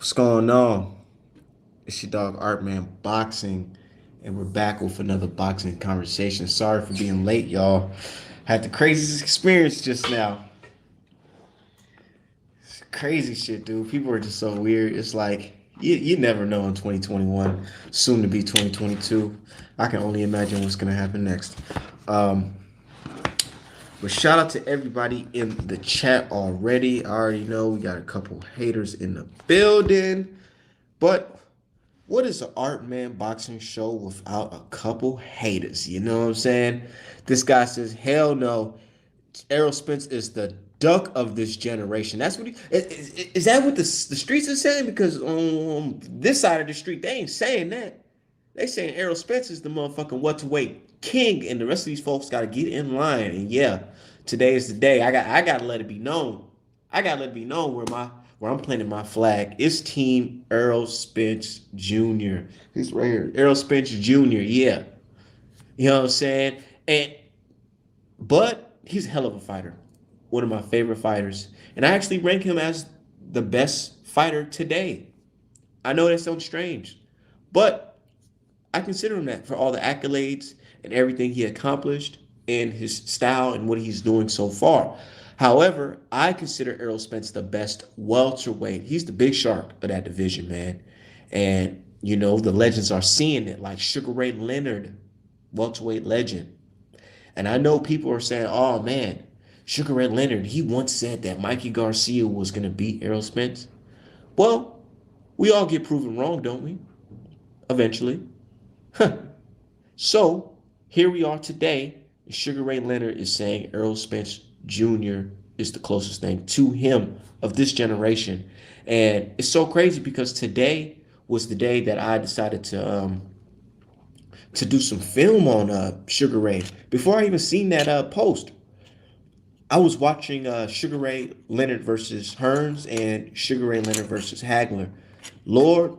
What's going on? It's your dog Artman Boxing, and we're back with another boxing conversation. Sorry for being late, y'all. Had the craziest experience just now. It's crazy shit, dude. People are just so weird. It's like you never know in 2021, soon to be 2022. I can only imagine what's gonna happen next. Um, but shout out to everybody in the chat already. I already know we got a couple haters in the building, but what is an Art Man boxing show without a couple haters? You know what I'm saying? This guy says, hell no. Errol Spence is the duck of this generation. That's what is that what the streets are saying? Because on this side of the street, they ain't saying that. They saying Errol Spence is the motherfucking welterweight king, and the rest of these folks got to get in line. And yeah, today is the day. I gotta let it be known. I gotta let it be known where I'm planting my flag. It's Team Errol Spence Jr. He's right here. Errol Spence Jr. Yeah, you know what I'm saying. But he's a hell of a fighter. One of my favorite fighters, and I actually rank him as the best fighter today. I know that sounds strange, but I consider him that for all the accolades and everything he accomplished and his style and what he's doing so far. However, I consider Errol Spence the best welterweight. He's the big shark of that division, man. And, you know, the legends are seeing it, like Sugar Ray Leonard, welterweight legend. And I know people are saying, oh, man, Sugar Ray Leonard, he once said that Mikey Garcia was going to beat Errol Spence. Well, we all get proven wrong, don't we? Eventually. So here we are today. Sugar Ray Leonard is saying Errol Spence Jr. is the closest thing to him of this generation. And it's so crazy because today was the day that I decided to do some film on Sugar Ray. Before I even seen that post, I was watching Sugar Ray Leonard versus Hearns and Sugar Ray Leonard versus Hagler. Lord,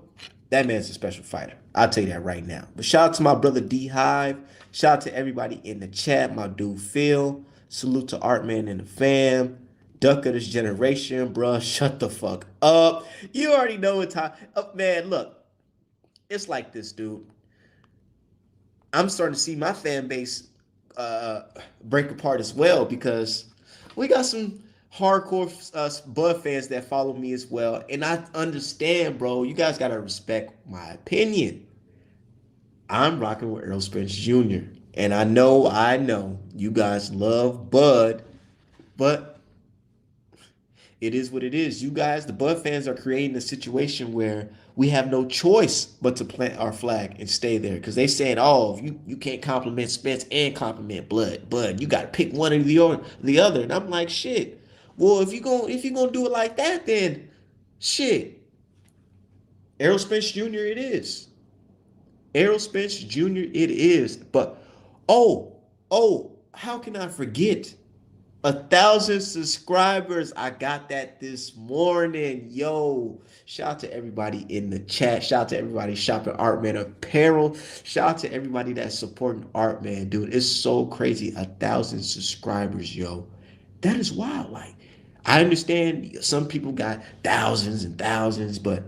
that man's a special fighter. I'll tell you that right now. But shout out to my brother D Hive. Shout out to everybody in the chat. My dude Phil. Salute to Artman and the fam. Duck of this generation, bruh. Shut the fuck up. You already know what time. Man, look. It's like this, dude. I'm starting to see my fan base break apart as well because we got some hardcore Bud fans that follow me as well. And I understand, bro. You guys got to respect my opinion. I'm rocking with Errol Spence Jr. And I know you guys love Bud, but it is what it is. You guys, the Bud fans, are creating a situation where we have no choice but to plant our flag and stay there because they saying, "Oh, you can't compliment Spence and compliment Bud. You got to pick one or the other." And I'm like, "Shit. Well, if you gonna do it like that, then shit, Errol Spence Jr. It is. Errol Spence Jr. It is. But how can I forget? 1,000 subscribers. I got that this morning. Yo, shout out to everybody in the chat. Shout out to everybody shopping Artman apparel. Shout out to everybody that's supporting Artman, dude. It's so crazy. 1,000 subscribers, yo. That is wild. Like, I understand some people got thousands and thousands, but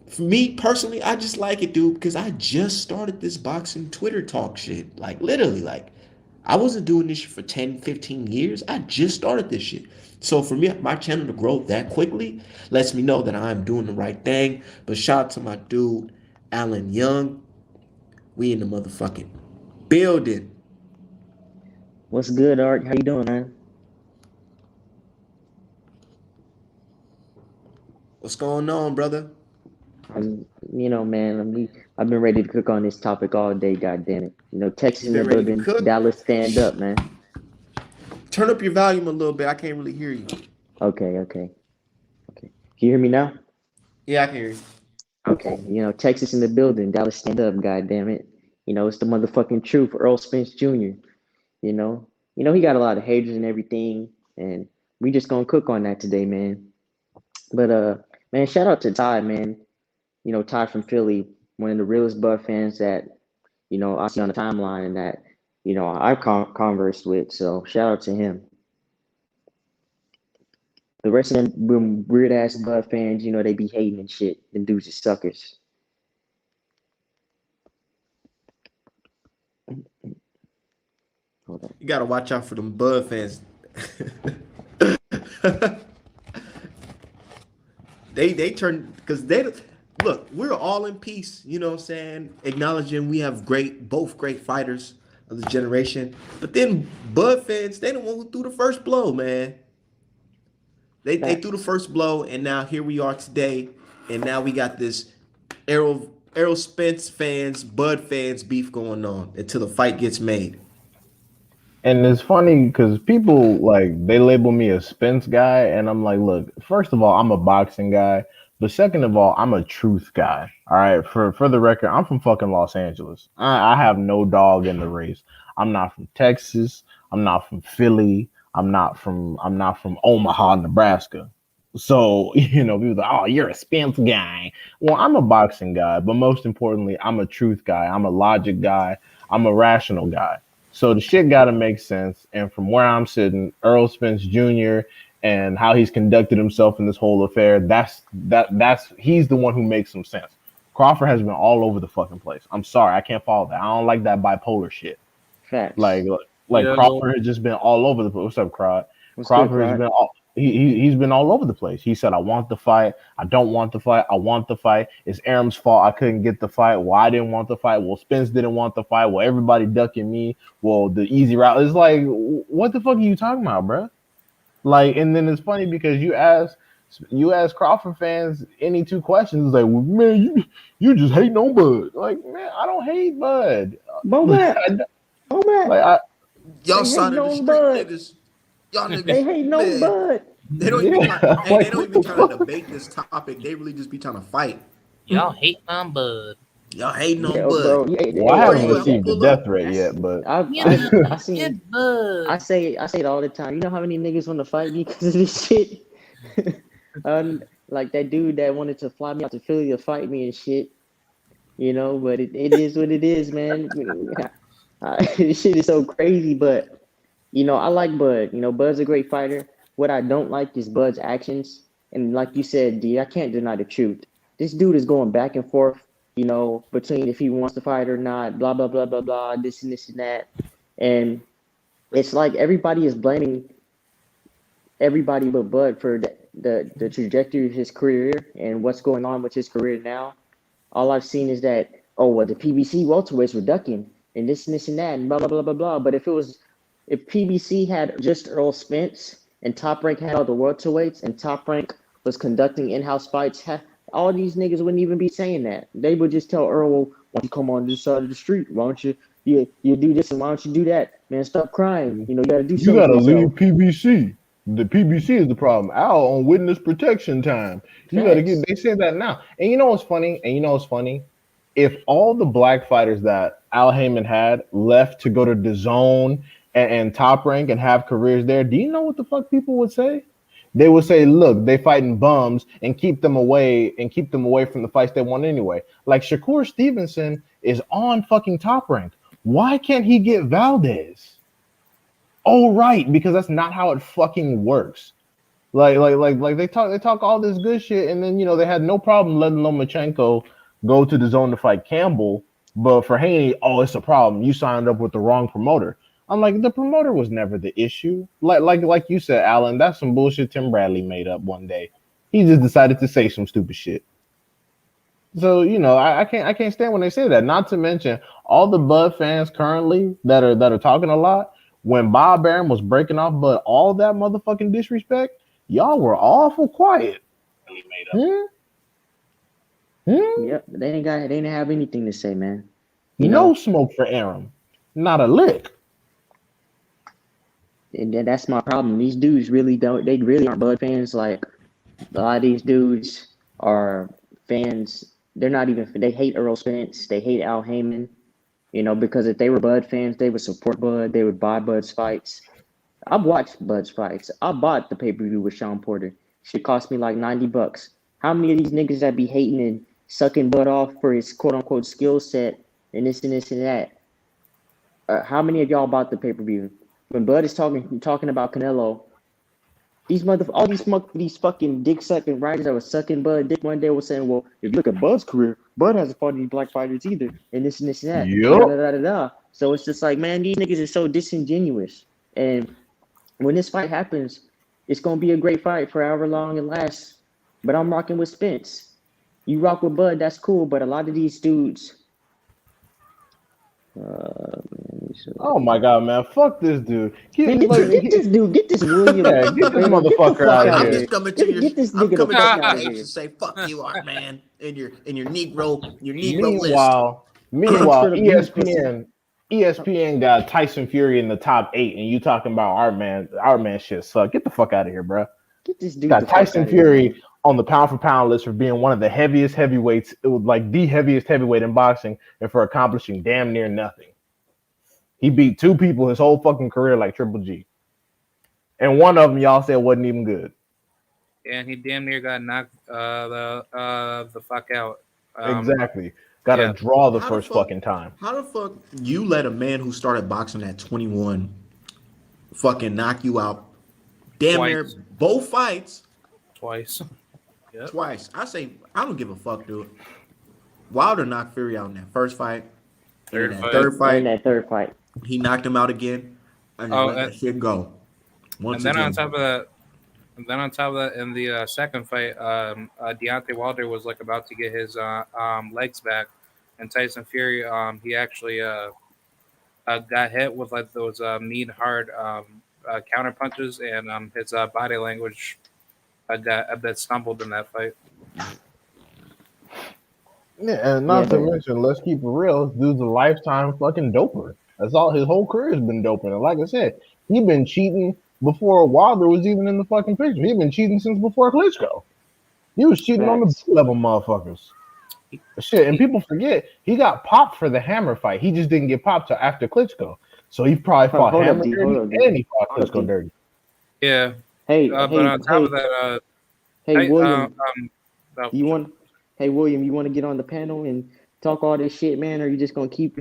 for me personally, I just like it, dude, because I just started this boxing Twitter talk shit. Like, literally, like, I wasn't doing this shit for 10, 15 years. I just started this shit. So for me, my channel to grow that quickly lets me know that I'm doing the right thing. But shout out to my dude, Alan Young. We in the motherfucking building. What's good, Art? How you doing, man? What's going on, brother? I'm, man, I've been ready to cook on this topic all day. God damn it! Texas You in the been ready to building, cook? Dallas, stand up, man. Turn up your volume a little bit. I can't really hear you. Okay, okay, okay. Can you hear me now? Yeah, I can hear you. Okay. Texas in the building, Dallas, stand up. God damn it! It's the motherfucking truth. Earl Spence Jr. You know, he got a lot of haters and everything, and we just gonna cook on that today, man. But man, shout out to Ty, man. Ty from Philly, one of the realest Bud fans that I see on the timeline and that, I've conversed with. So shout out to him. The rest of them weird ass Bud fans, they be hating and shit. Them dudes is suckers. Hold on. You gotta watch out for them Bud fans. They turn because they look. We're all in peace. You know what I'm saying? Acknowledging we have both great fighters of the generation. But then Bud fans, they the one who threw the first blow, man. They threw the Facts. first blow, and now here we are today, and now we got this Errol Spence fans, Bud fans beef going on until the fight gets made. And it's funny because people like they label me a Spence guy, and I'm like, look, first of all, I'm a boxing guy, but second of all, I'm a truth guy. All right, for the record, I'm from fucking Los Angeles. I have no dog in the race. I'm not from Texas. I'm not from Philly. I'm not from Omaha, Nebraska. So people like, oh, you're a Spence guy. Well, I'm a boxing guy, but most importantly, I'm a truth guy. I'm a logic guy. I'm a rational guy. So the shit got to make sense. And from where I'm sitting, Errol Spence Jr. and how he's conducted himself in this whole affair, that's he's the one who makes some sense. Crawford has been all over the fucking place. I'm sorry, I can't follow that. I don't like that bipolar shit. Like Facts. like Yo, Crawford has just been all over the place. What's up, Crawford? What's good, Crawford has Crod? been all he's been all over the place. He said, I want the fight. I don't want the fight. I want the fight. It's Aram's fault I couldn't get the fight. Well, I didn't want the fight. Well, Spence didn't want the fight. Well, everybody ducking me. Well, the easy route. It's like, what the fuck are you talking about, bro? Like, and then it's funny because you ask Crawford fans any two questions, it's like, well, man, you just hating on Bud. Like, man, I don't hate Bud. Bo Mac. Bo like Mac. I Y'all They side hating of the on street Bud. niggas. Y'all They niggas, hating on man. Bud. They don't even try. yeah, Hey, they like don't what even the try to fuck? debate this topic. They really just be trying to fight. y'all hate my bud. Y'all hating on Yeah, Bud. bro. Hey, Well, hey, I Where haven't you at? hey, Who received a pull death up? threat that's yet, but You know, I hit seen bud. I say it all the time. You know how many niggas want to fight me because of this shit? Like that dude that wanted to fly me out to Philly to fight me and shit. But it is what it is, man. This shit is so crazy, but I like Bud. Bud's a great fighter. What I don't like is Bud's actions. And like you said, D, I can't deny the truth. This dude is going back and forth, between if he wants to fight or not, blah, blah, blah, blah, blah, this and this and that. And it's like everybody is blaming everybody but Bud for the trajectory of his career and what's going on with his career now. All I've seen is that, oh, well, the PBC welterweights were ducking and this and that and blah blah blah blah blah. But if PBC had just Earl Spence and Top Rank had all the welterweights and Top Rank was conducting in-house fights, all these niggas wouldn't even be saying that. They would just tell Earl, well, why don't you come on this side of the street? Why don't you do this and why don't you do that? Man, stop crying. You got to do you something for gotta yourself. leave PBC. The PBC is the problem. Al on witness protection time. You gotta get. Facts. They say that now. And you know what's funny? If all the black fighters that Al Heyman had left to go to the zone and Top Rank and have careers there, do you know what the fuck people would say? They would say, "Look, they fighting bums and keep them away from the fights they want anyway." Like Shakur Stevenson is on fucking Top Rank. Why can't he get Valdez? Oh, right, because that's not how it fucking works. Like they talk all this good shit, and then they had no problem letting Lomachenko go to the zone to fight Campbell, but for Haney, oh, it's a problem. You signed up with the wrong promoter. I'm like, the promoter was never the issue. Like you said, Alan, that's some bullshit Tim Bradley made up one day. He just decided to say some stupid shit. So I can't stand when they say that. Not to mention all the Bud fans currently that are talking a lot. When Bob Arum was breaking off Bud, all that motherfucking disrespect, y'all were awful quiet. Hmm? Hmm? Yep. They didn't have anything to say, man. You No know, smoke for Arum. Not a lick. and that's my problem. These dudes really don't. They really aren't Bud fans. Like a lot of these dudes are fans. They're not even. They hate Earl Spence. They hate Al Heyman. Because if they were Bud fans, they would support Bud. They would buy Bud's fights. I've watched Bud's fights. I bought the pay per view with Sean Porter. Shit cost me like $90. How many of these niggas that be hating and sucking Bud off for his quote unquote skill set and this and that? How many of y'all bought the pay per view? When Bud is talking about Canelo, These fucking dick sucking writers that was sucking Bud dick one day was saying, well, if you look at Bud's career, Bud hasn't fought any black fighters either, and this and that, and da Yup. da da da da. So it's just like, man, these niggas are so disingenuous. And when this fight happens, it's gonna be a great fight for however long it lasts. But I'm rocking with Spence. You rock with Bud, that's cool. But a lot of these dudes, Oh my god, man! Fuck this dude. man, get this dude, get this William. Yeah, get this Get the motherfucker fuck out of out I'm of here. just here. coming to your. Get this I'm nigga the coming to fuck your out of page here. to say fuck you, art man, and your Negro list. Meanwhile, Straight up abuse ESPN got Tyson Fury in the top 8, and you talking about Art Man shit suck. Get the fuck out of here, bro. Get this dude Got the fuck Tyson out of here, man. Fury on the pound for pound list for being one of the heaviest heavyweights. It was like the heaviest heavyweight in boxing, and for accomplishing damn near nothing. He beat 2 people his whole fucking career like Triple G. And one of them y'all said wasn't even good. And he damn near got knocked the fuck out. Exactly. Got to yeah. draw the How the first fuck- fucking time. How the fuck you let a man who started boxing at 21 fucking knock you out damn Twice. near both fights Twice. Yep. twice? I say I don't give a fuck, dude. Wilder knocked Fury out in that first fight. Third in that fight. third In fight, that third fight. he knocked him out again. And then let that shit go. Once And then again. on top of that, in the second fight, Deontay Wilder was like about to get his legs back, and Tyson Fury, he actually got hit with like those mean hard counter punches, and his body language got a bit stumbled in that fight. Yeah, and not to man. mention, let's keep it real, this dude's a lifetime fucking doper. That's all. His whole career has been doping. And like I said, he been cheating before Wilder was even in the fucking picture. He been cheating since before Klitschko. He was cheating on the Facts. level motherfuckers. Shit, and people forget he got popped for the Hammer fight. He just didn't get popped till after Klitschko. So he probably fought Hold up, Hammer D, dirty hold up, D. and he fought Hold up, Klitschko D. dirty. Yeah, Hey, but hey, on top hey, of that, hey, William, oh, you want? Hey, William, you want to get on the panel and talk all this shit, man, or you just gonna keep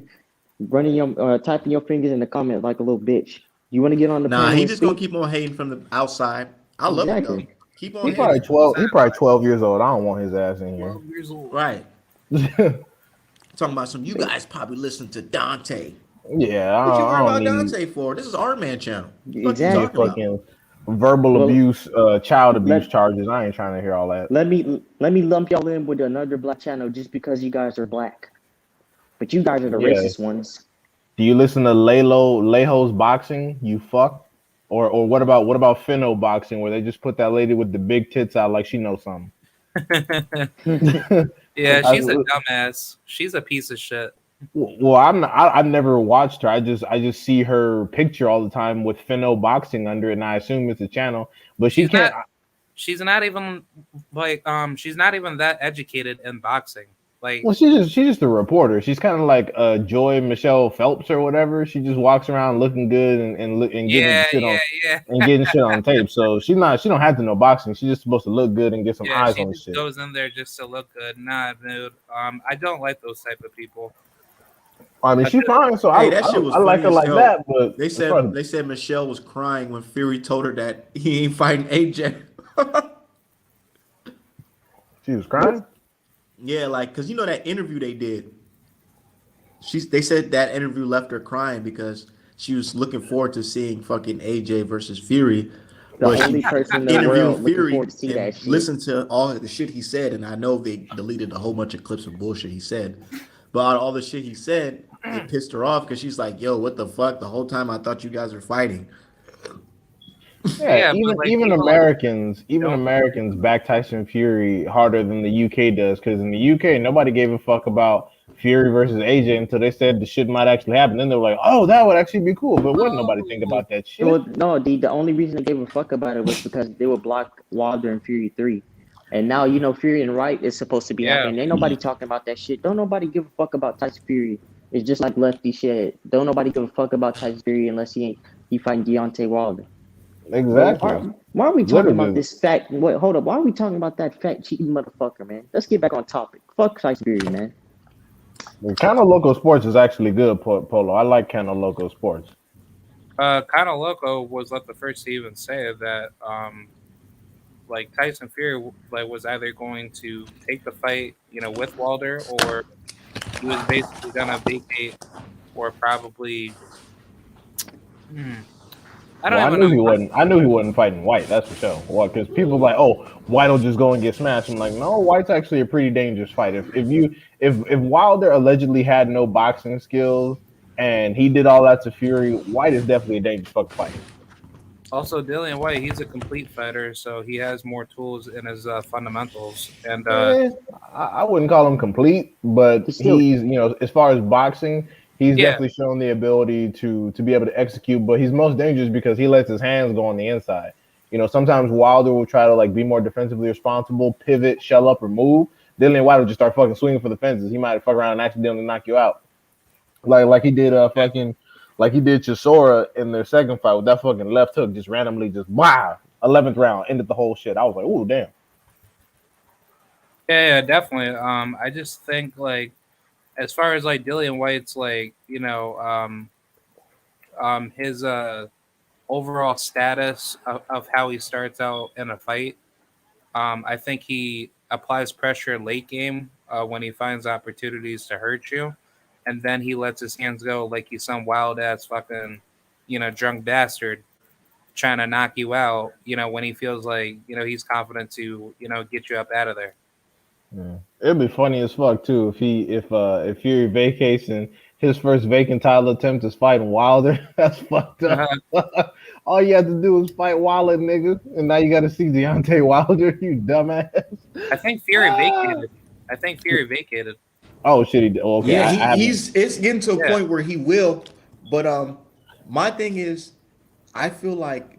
running your typing your fingers in the comment like a little bitch? You want to get on the Nah, panel? he and just gonna speak? keep on hating from the outside. I love it Exactly. though. Keep on He hating. probably 12. He probably 12 years old. I don't want his ass in here. 12 years old. Right. Talking about some. You guys probably listen to Dante. Yeah, What you I worry don't about need Dante for? This is Art Man channel. What you Exactly. talking about? fucking verbal Well, abuse, child abuse let- charges. I ain't trying to hear all that. Let me lump y'all in with another black channel just because you guys are black, but you guys are the Yeah. racist ones. Do you listen to Leho's boxing? You fuck. Or what about Finno boxing, where they just put that lady with the big tits out like she knows something? Yeah, I- she's a dumbass. She's a piece of shit. Well, I've never watched her. I just see her picture all the time with Finno boxing under it, and I assume it's a channel. But she She's can't. She's not even like she's not even that educated in boxing. Like, Well, she's just a reporter. She's kind of like Joy Michelle Phelps or whatever. She just walks around looking good and getting yeah, shit on yeah. and getting shit on tape. So she don't have to know boxing. She's just supposed to look good and get some Yeah, eyes she on the just shit. goes in there just to look good. Nah, dude. I don't like those type of people. I mean, she's fine. So Hey, I that shit was I like funny her as like hell. that. But They said Michelle was crying when Fury told her that he ain't fighting AJ. she was crying. Yeah, like because you know that interview they did. They said that interview left her crying because she was looking forward to seeing fucking AJ versus Fury. The But only she person in the interviewed world looking Fury forward to see that and shit. listened to all the shit he said, and I know they deleted a whole bunch of clips of bullshit he said. But out of all the shit he said, it pissed her off because she's like, "Yo, what the fuck? The whole time I thought you guys were fighting." Yeah, but, even like, even people, Americans back Tyson Fury harder than the UK does, because in the UK nobody gave a fuck about Fury versus AJ until they said the shit might actually happen. Then they were like, "Oh, that would actually be cool," but wouldn't nobody think about that shit? Well, no, the only reason they gave a fuck about it was because they would block Wilder and Fury 3. And now, you know, Fury and Wright is supposed to be Yeah. happening. Ain't nobody talking about that shit. Don't nobody give a fuck about Tyson Fury. It's just like Lefty shit. Don't nobody give a fuck about Tyson Fury unless he fighting Deontay Wilder. Exactly. Why are we talking Literally. about this fat? Wait, hold up. Why are we talking about that fat cheating motherfucker, man? Let's get back on topic. Fuck Tyson Fury, man. Kano Loco Sports is actually good, Polo. I like Kano Loco Sports. Kind of Loco was like the first to even say that like Tyson Fury like was either going to take the fight, with Wilder, or he was basically gonna vacate, or probably, hmm, I don't Well, I even knew know. he wasn't. I knew he wasn't fighting White. That's for sure. Well, because people like, oh, White will just go and get smashed. I'm like, no, White's actually a pretty dangerous fight. If Wilder allegedly had no boxing skills and he did all that to Fury, White is definitely a dangerous fucking fight. Also, Dillian White, he's a complete fighter, so he has more tools in his fundamentals. And Eh, I wouldn't call him complete, but He's still he's as far as boxing, he's yeah, definitely shown the ability to be able to execute. But he's most dangerous because he lets his hands go on the inside. Sometimes Wilder will try to like be more defensively responsible, pivot, shell up, or move. Dillian White will just start fucking swinging for the fences. He might fuck around and accidentally knock you out, like he did fucking like he did Chisora in their second fight with that fucking left hook, just randomly, just wow, 11th round ended the whole shit. I was like, oh damn. yeah, definitely. I just think like as far as like Dillian White's like his overall status of how he starts out in a fight. I think he applies pressure late game when he finds opportunities to hurt you, and then he lets his hands go like he's some wild ass fucking, drunk bastard trying to knock you out. When he feels like he's confident to get you up out of there. Yeah. It'd be funny as fuck too if Fury vacates and his first vacant title attempt is fighting Wilder. That's fucked up. All you had to do was fight Wilder, nigga, and now you got to see Deontay Wilder. You dumbass. I think Fury Ah. vacated. I think Fury vacated. Oh shit, he did. Oh, okay, Yeah, I haven't. he's it's getting to a Yeah. point where he will. But my thing is, I feel like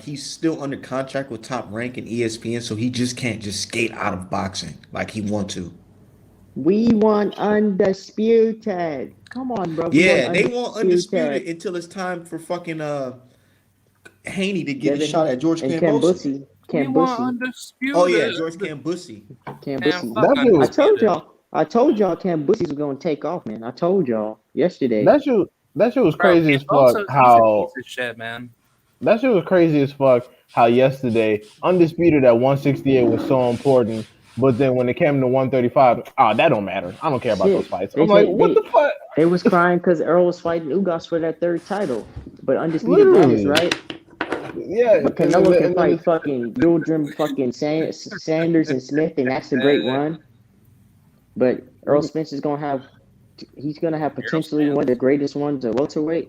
he's still under contract with Top Rank and ESPN, so he just can't just skate out of boxing like he want to. we want undisputed. Come on, bro. We want Yeah, they want undisputed. undisputed until it's time for fucking Haney to get a Devin shot at George and Kambosos. Cambussy. We want Cambussy. Oh yeah, undisputed. George Kambussy. And Cambussy. fuck That dude, I told undisputed. y'all. I told y'all Cambussy was gonna take off, man. I told y'all yesterday. that shit, that shit was Bro, crazy as fuck. Cambosos, he's a piece How of shit, man. that shit was crazy as fuck. How yesterday undisputed at 168 was so important, but then when it came to 135, that don't matter. I don't care about those Shit. fights. They I'm like, said what the fuck? they was crying because Errol was fighting Ugas for that third title. But undisputed matters, Literally, right? yeah. But And then, Canelo can and then fight fucking Yildirim, fucking Sanders and Smith, and that's a great run. But Earl Spence is gonna have he's gonna have Errol potentially one of the Spence. greatest ones at welterweight.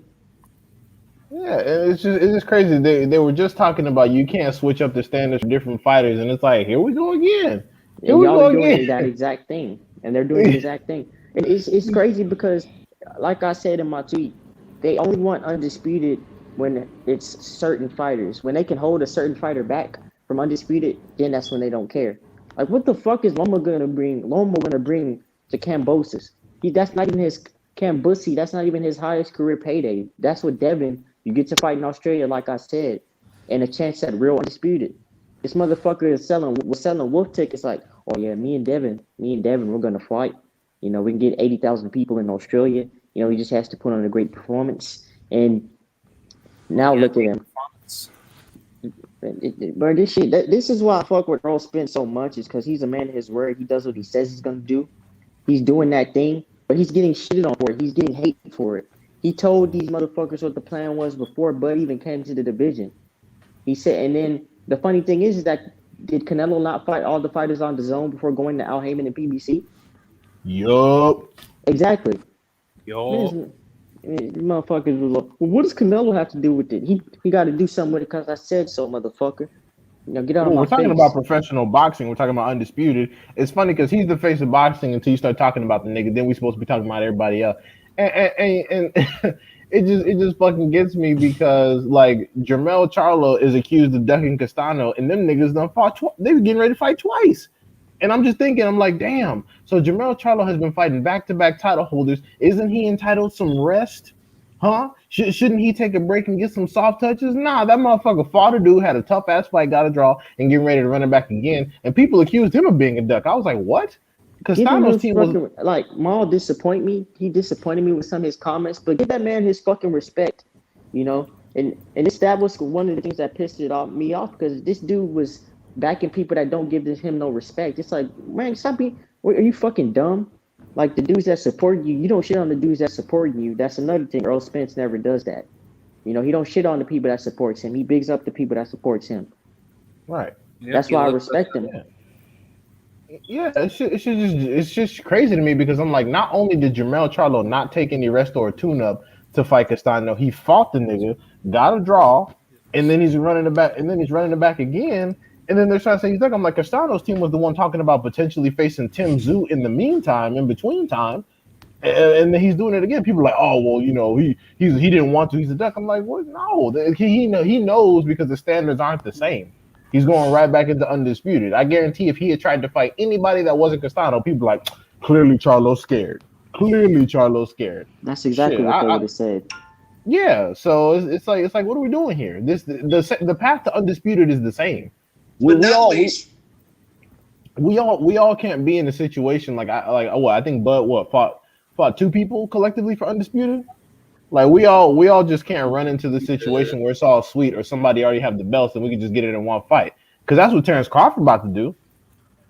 yeah, and it's just crazy. They were just talking about you can't switch up the standards for different fighters, and it's like here we go again. Here And we y'all go are doing again. that exact thing. And they're doing the exact thing. And it's crazy because like I said in my tweet, they only want undisputed when it's certain fighters. When they can hold a certain fighter back from undisputed, then that's when they don't care. Like what the fuck is Loma gonna bring? Loma gonna bring to Cambosis? That's not even his Cambussy. That's not even his highest career payday. That's what Devin. You get to fight in Australia, like I said, and a chance at real undisputed. This motherfucker is selling wolf tickets. Like, oh yeah, me and Devin, we're gonna fight. We can get 80,000 people in Australia. He just has to put on a great performance. And now Yeah, look at great him. performance. Bro, this shit. This is why I fuck with Errol Spence so much. Is because he's a man of his word. He does what he says he's gonna do. He's doing that thing, but he's getting shitted on for it. He's getting hate for it. He told these motherfuckers what the plan was before Bud even came to the division. He said, and then the funny thing is that did Canelo not fight all the fighters on the zone before going to Al Heyman and PBC? Yup. Exactly. Yo, Motherfuckers was like, well, what does Canelo have to do with it? He got to do something with it because I said so, motherfucker. Get out of Well, my we're talking face. about professional boxing. We're talking about undisputed. It's funny because he's the face of boxing until you start talking about the nigga. Then we're supposed to be talking about everybody else. And it just fucking gets me because like Jermell Charlo is accused of ducking Castano, and them niggas done fought. They were getting ready to fight twice. And I'm just thinking, I'm like, damn. So Jermell Charlo has been fighting back-to-back title holders. Isn't he entitled some rest? Huh? Shouldn't he take a break and get some soft touches? Nah, that motherfucker fought a dude, had a tough ass fight, got a draw, and getting ready to run it back again. And people accused him of being a duck. I was like, what? Give him Castano's his team was. fucking like Maul disappoint me. He disappointed me with some of his comments, but give that man his fucking respect, you know. And this that was one of the things that pissed me off because this dude was backing people that don't give him no respect. It's like, man, stop being. What, are you fucking dumb? Like the dudes that support you, you don't shit on the dudes that support you. That's another thing. Earl Spence never does that. You know, he don't shit on the people that supports him. He bigs up the people that supports him. Right. Yep, That's he why I lifts us respect up. him. Yeah. Yeah, it's just crazy to me because I'm like, not only did Jermell Charlo not take any rest or tune up to fight Castano, he fought the nigga, got a draw, and then he's running it back, and then he's running it back again, and then they're trying to say he's like, I'm like, Castano's team was the one talking about potentially facing Tim Zoo in the meantime, in between time, and then he's doing it again. People are like, oh well, he didn't want to. He's a duck. I'm like, what? No, he knows because the standards aren't the same. He's going right back into undisputed. I guarantee if he had tried to fight anybody that wasn't Castano, people are like, clearly Charlo's scared. Clearly Charlo's scared. That's exactly Shit, what they would have said. yeah. So it's like what are we doing here? The path to undisputed is the same. We, But we not all we, least, we all can't be in a situation I think Bud fought two people collectively for undisputed. Like we all just can't run into the situation where it's all sweet or somebody already have the belts and we can just get it in one fight. Because that's what Terrence Crawford about to do.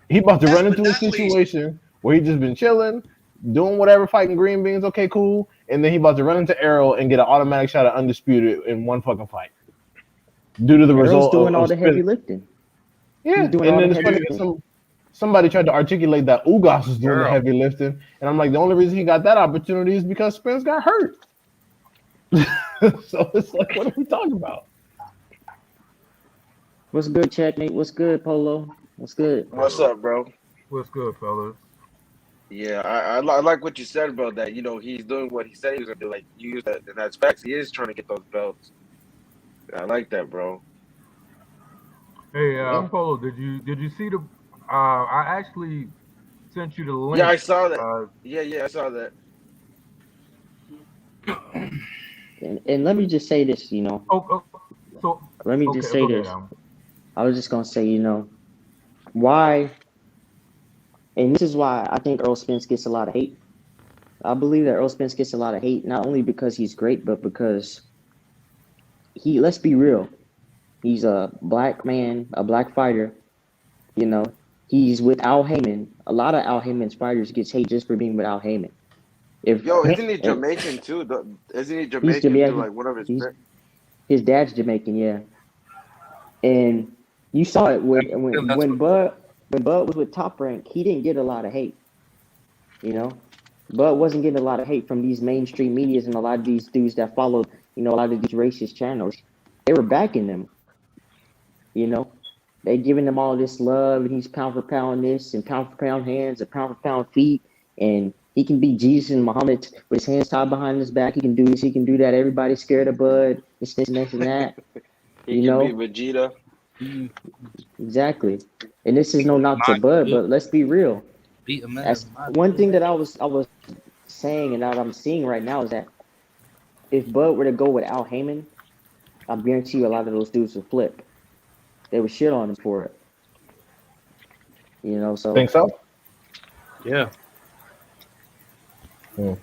He about to last run but into a not least, situation where he just been chilling, doing whatever, fighting green beans. Okay, cool. And then he about to run into Errol and get an automatic shot at undisputed in one fucking fight due to the Errol's result doing all of the heavy spin. lifting. He's Yeah, doing and all the then it's heavy funny because lifting. somebody tried to articulate that Ugas is doing the Girl. heavy lifting, and I'm like, the only reason he got that opportunity is because Spence got hurt. So it's like, what are we talking about? What's good, checkmate? What's good, Polo? What's good? What's up, bro? What's good, fellas? Yeah, I like what you said about that. He's doing what he said he was gonna do. Like you use that, and that's facts. He is trying to get those belts. I like that, bro. Hey, Yeah. Polo, did you see the? I actually sent you the Yeah, link. I saw that. Yeah, I saw that. And let me just say this, Oh, so let me okay, just say go ahead, this. I was just gonna say, why, and this is why I think Earl Spence gets a lot of hate. I believe that Earl Spence gets a lot of hate, not only because he's great, but because let's be real, he's a black man, a black fighter, you know. He's with Al Heyman. A lot of Al Heyman's fighters gets hate just for being with Al Heyman. If Yo, isn't he and Jamaican too? Isn't he he's Jamaican through Jamaican, like one of his he's parents? his dad's Jamaican, yeah. And you saw it I when feel when that's when what. Bud when Bud was with Top Rank, he didn't get a lot of hate. You know, Bud wasn't getting a lot of hate from these mainstream medias and a lot of these dudes that followed, a lot of these racist channels. They were backing them. You know, they giving them all this love, and he's pound for pound this and pound for pound hands and pound for pound feet, and he can beat Jesus and Muhammad with his hands tied behind his back. He can do this. He can do that. Everybody's scared of Bud. This and that. He You can beat know, Vegeta. Mm, exactly. And this is no knock to my Bud, good. but let's be real. Beat a man is As my one good. thing that I was saying and that I'm seeing right now is that if Bud were to go with Al Heyman, I guarantee you a lot of those dudes would flip. They would shit on him for it. Think So so? Yeah. Hmm.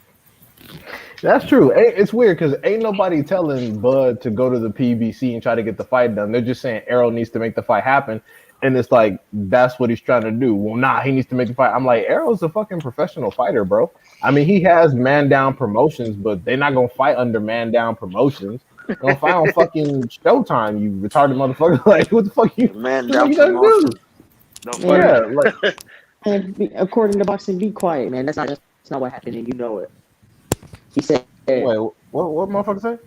That's true. It's weird because ain't nobody telling Bud to go to the PBC and try to get the fight done. They're just saying Errol needs to make the fight happen. And it's like, that's what he's trying to do. Well, nah, he needs to make the fight. I'm like, Errol's a fucking professional fighter, bro. I mean, he has man down promotions, but they're not going to fight under man down promotions. They're going to fight on fucking Showtime, you retarded motherfucker. Like, what the fuck Man what down you got to do? promotion. Don't fight man, Yeah, him. like, according to boxing, be quiet, man. That's not what happened, and you know it. He said, wait, what motherfucker say?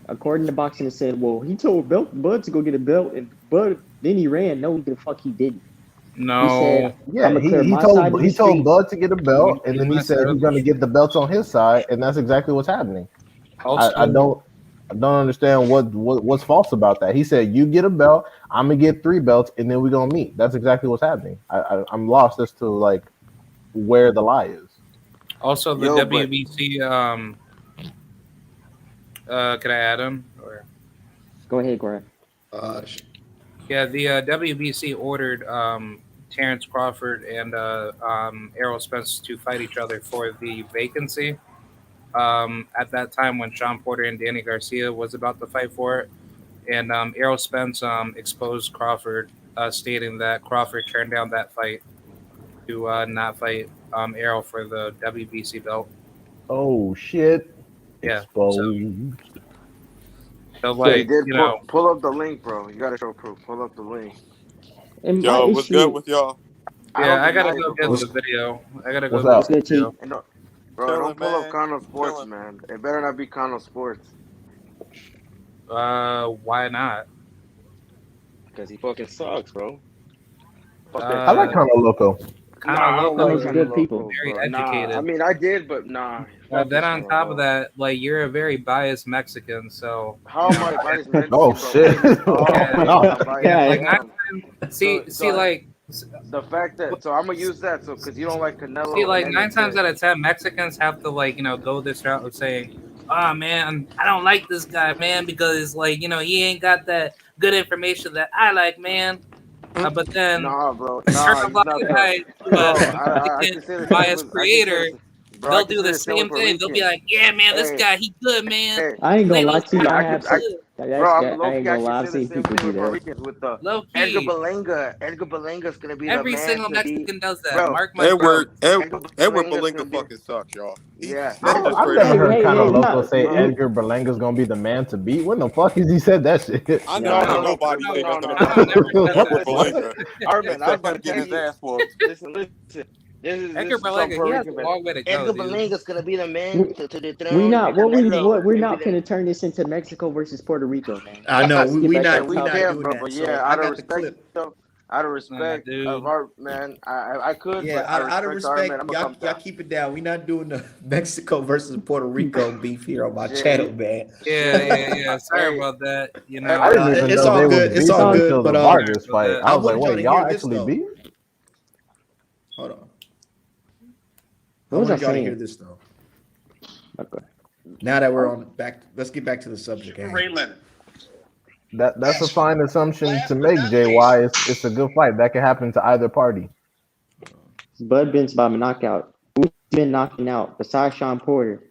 according to boxing, it said, well, he told Bud to go get a belt, and Bud then he ran. No, the fuck he didn't. He said, No. I'm Yeah, gonna clear he my side told of the he told street. Bud to get a belt, and He's then he my said side he's of the going to get street. the belts on his side, and that's exactly what's happening. I Also, don't understand what's false about that. He said you get a belt, I'm gonna get 3 belts, and then we're gonna meet. That's exactly what's happening. I'm lost as to like where the lie is. the Yo, but WBC. Can I add him? Or Go ahead, Grant. sh- yeah, the WBC ordered Terrence Crawford and Errol Spence to fight each other for the vacancy. At that time, when Sean Porter and Danny Garcia was about to fight for it, and Errol Spence exposed Crawford stating that Crawford turned down that fight to not fight Errol for the WBC belt. Oh shit! Yeah. So, Exposed. so So He like did you know, pull up the link, bro. You gotta show proof. Pull up the link. and my Yo, what's good issue, with y'all? I yeah, don't I gotta deny it, go but get bro, What's the video. I gotta go What's get what's up? the good, T? video. and no, bro, don't Chilling, pull up man. Kano Sports, Chilling. man. It better not be Kano Sports Why not? because he fucking sucks, bro. Fucking. I like Uh, Kano Loco. Kana Nah, I don't Loco like Those is Kano good people. Loco, very bro. Nah, I educated. mean I did, but nah, fuck Then this on Kano, top of bro. that, like you're a very biased Mexican, so How you am know, I biased Oh Mexican, bro? What do shit! you mean? Oh, yeah, of course I'm biased. yeah. I God, Like am. So, see, so like, the fact that so I'm gonna use that so because you don't like see, Canelo, and like then nine it's times out of 10, Mexicans have to like go this route of saying, "Oh man, I don't like this guy, man, because like he ain't got that good information that I like, man." But then nah, bro, turn nah, a he's blind not the eye to a bro. I Mexican can say the same biased with creator. bro. I They'll can do say the the same with same Puerto thing. They'll be Ricans. like, "Yeah, man, this Hey, guy, he good, man. hey, I ain't gonna lie Canelo to you. I I could have I seen bro, I'm I low ain't key. I gonna can lie. I've say the seen same people thing do with Puerto that. Ricans with the low Edgar key." Berlanga. Edgar Belanga's gonna be the Every man single to beat, Mexican does that. bro, Mark my bro. Edward words. Ed, Edgar Edward Belanga's Belinka gonna be, fucking sucks, y'all. yeah. That's Bro, just I've straight never up. Hey, heard hey, Kano hey, Loco no, say Edgar Berlanga's gonna be the man to beat. When the fuck has he said that shit? I never No, heard no, No, no, nobody no, say no, nothing no, about no. Kano never said Edward What? that. Belinka Armin, I was except about him to getting tell his you. ass whooped. Listen. Edgar This is some Berlanga, he Puerto has Rican a man. long way to go, Edgar dude. Belanga's gonna be the man we, to we dethrone not Canelo we're and be not the. gonna turn this into Mexico versus Puerto Rico, man. I know Let's get back to Yeah, the we we topic. not can, doing bro. that. But yeah, So I out of got the respect, clip. though, out of Nah, respect of dude. our man, I could, Yeah, but out of out of respect to our man, respect, I'm gonna come y'all down. keep it down. We not doing the Mexico versus Puerto Rico beef here on my channel, Shit, man. Yeah. Sorry hey, about that. I hey, didn't Nah, even it's know all they was good. It's It's all beefing all until good. the But Sorry Vargas about fight. that. I I was like, wanted y'all wait, to y'all hear this actually though. beef? I what was I wanted y'all to hear saying? this though. Okay. Now that we're on back, let's get back to the subject. Ray Leonard. That's a fine assumption to Last but make, not least, JY. It's a good fight. That can happen to either party. Bud Ben's by knockout. Who's been knocking out besides Sean Porter?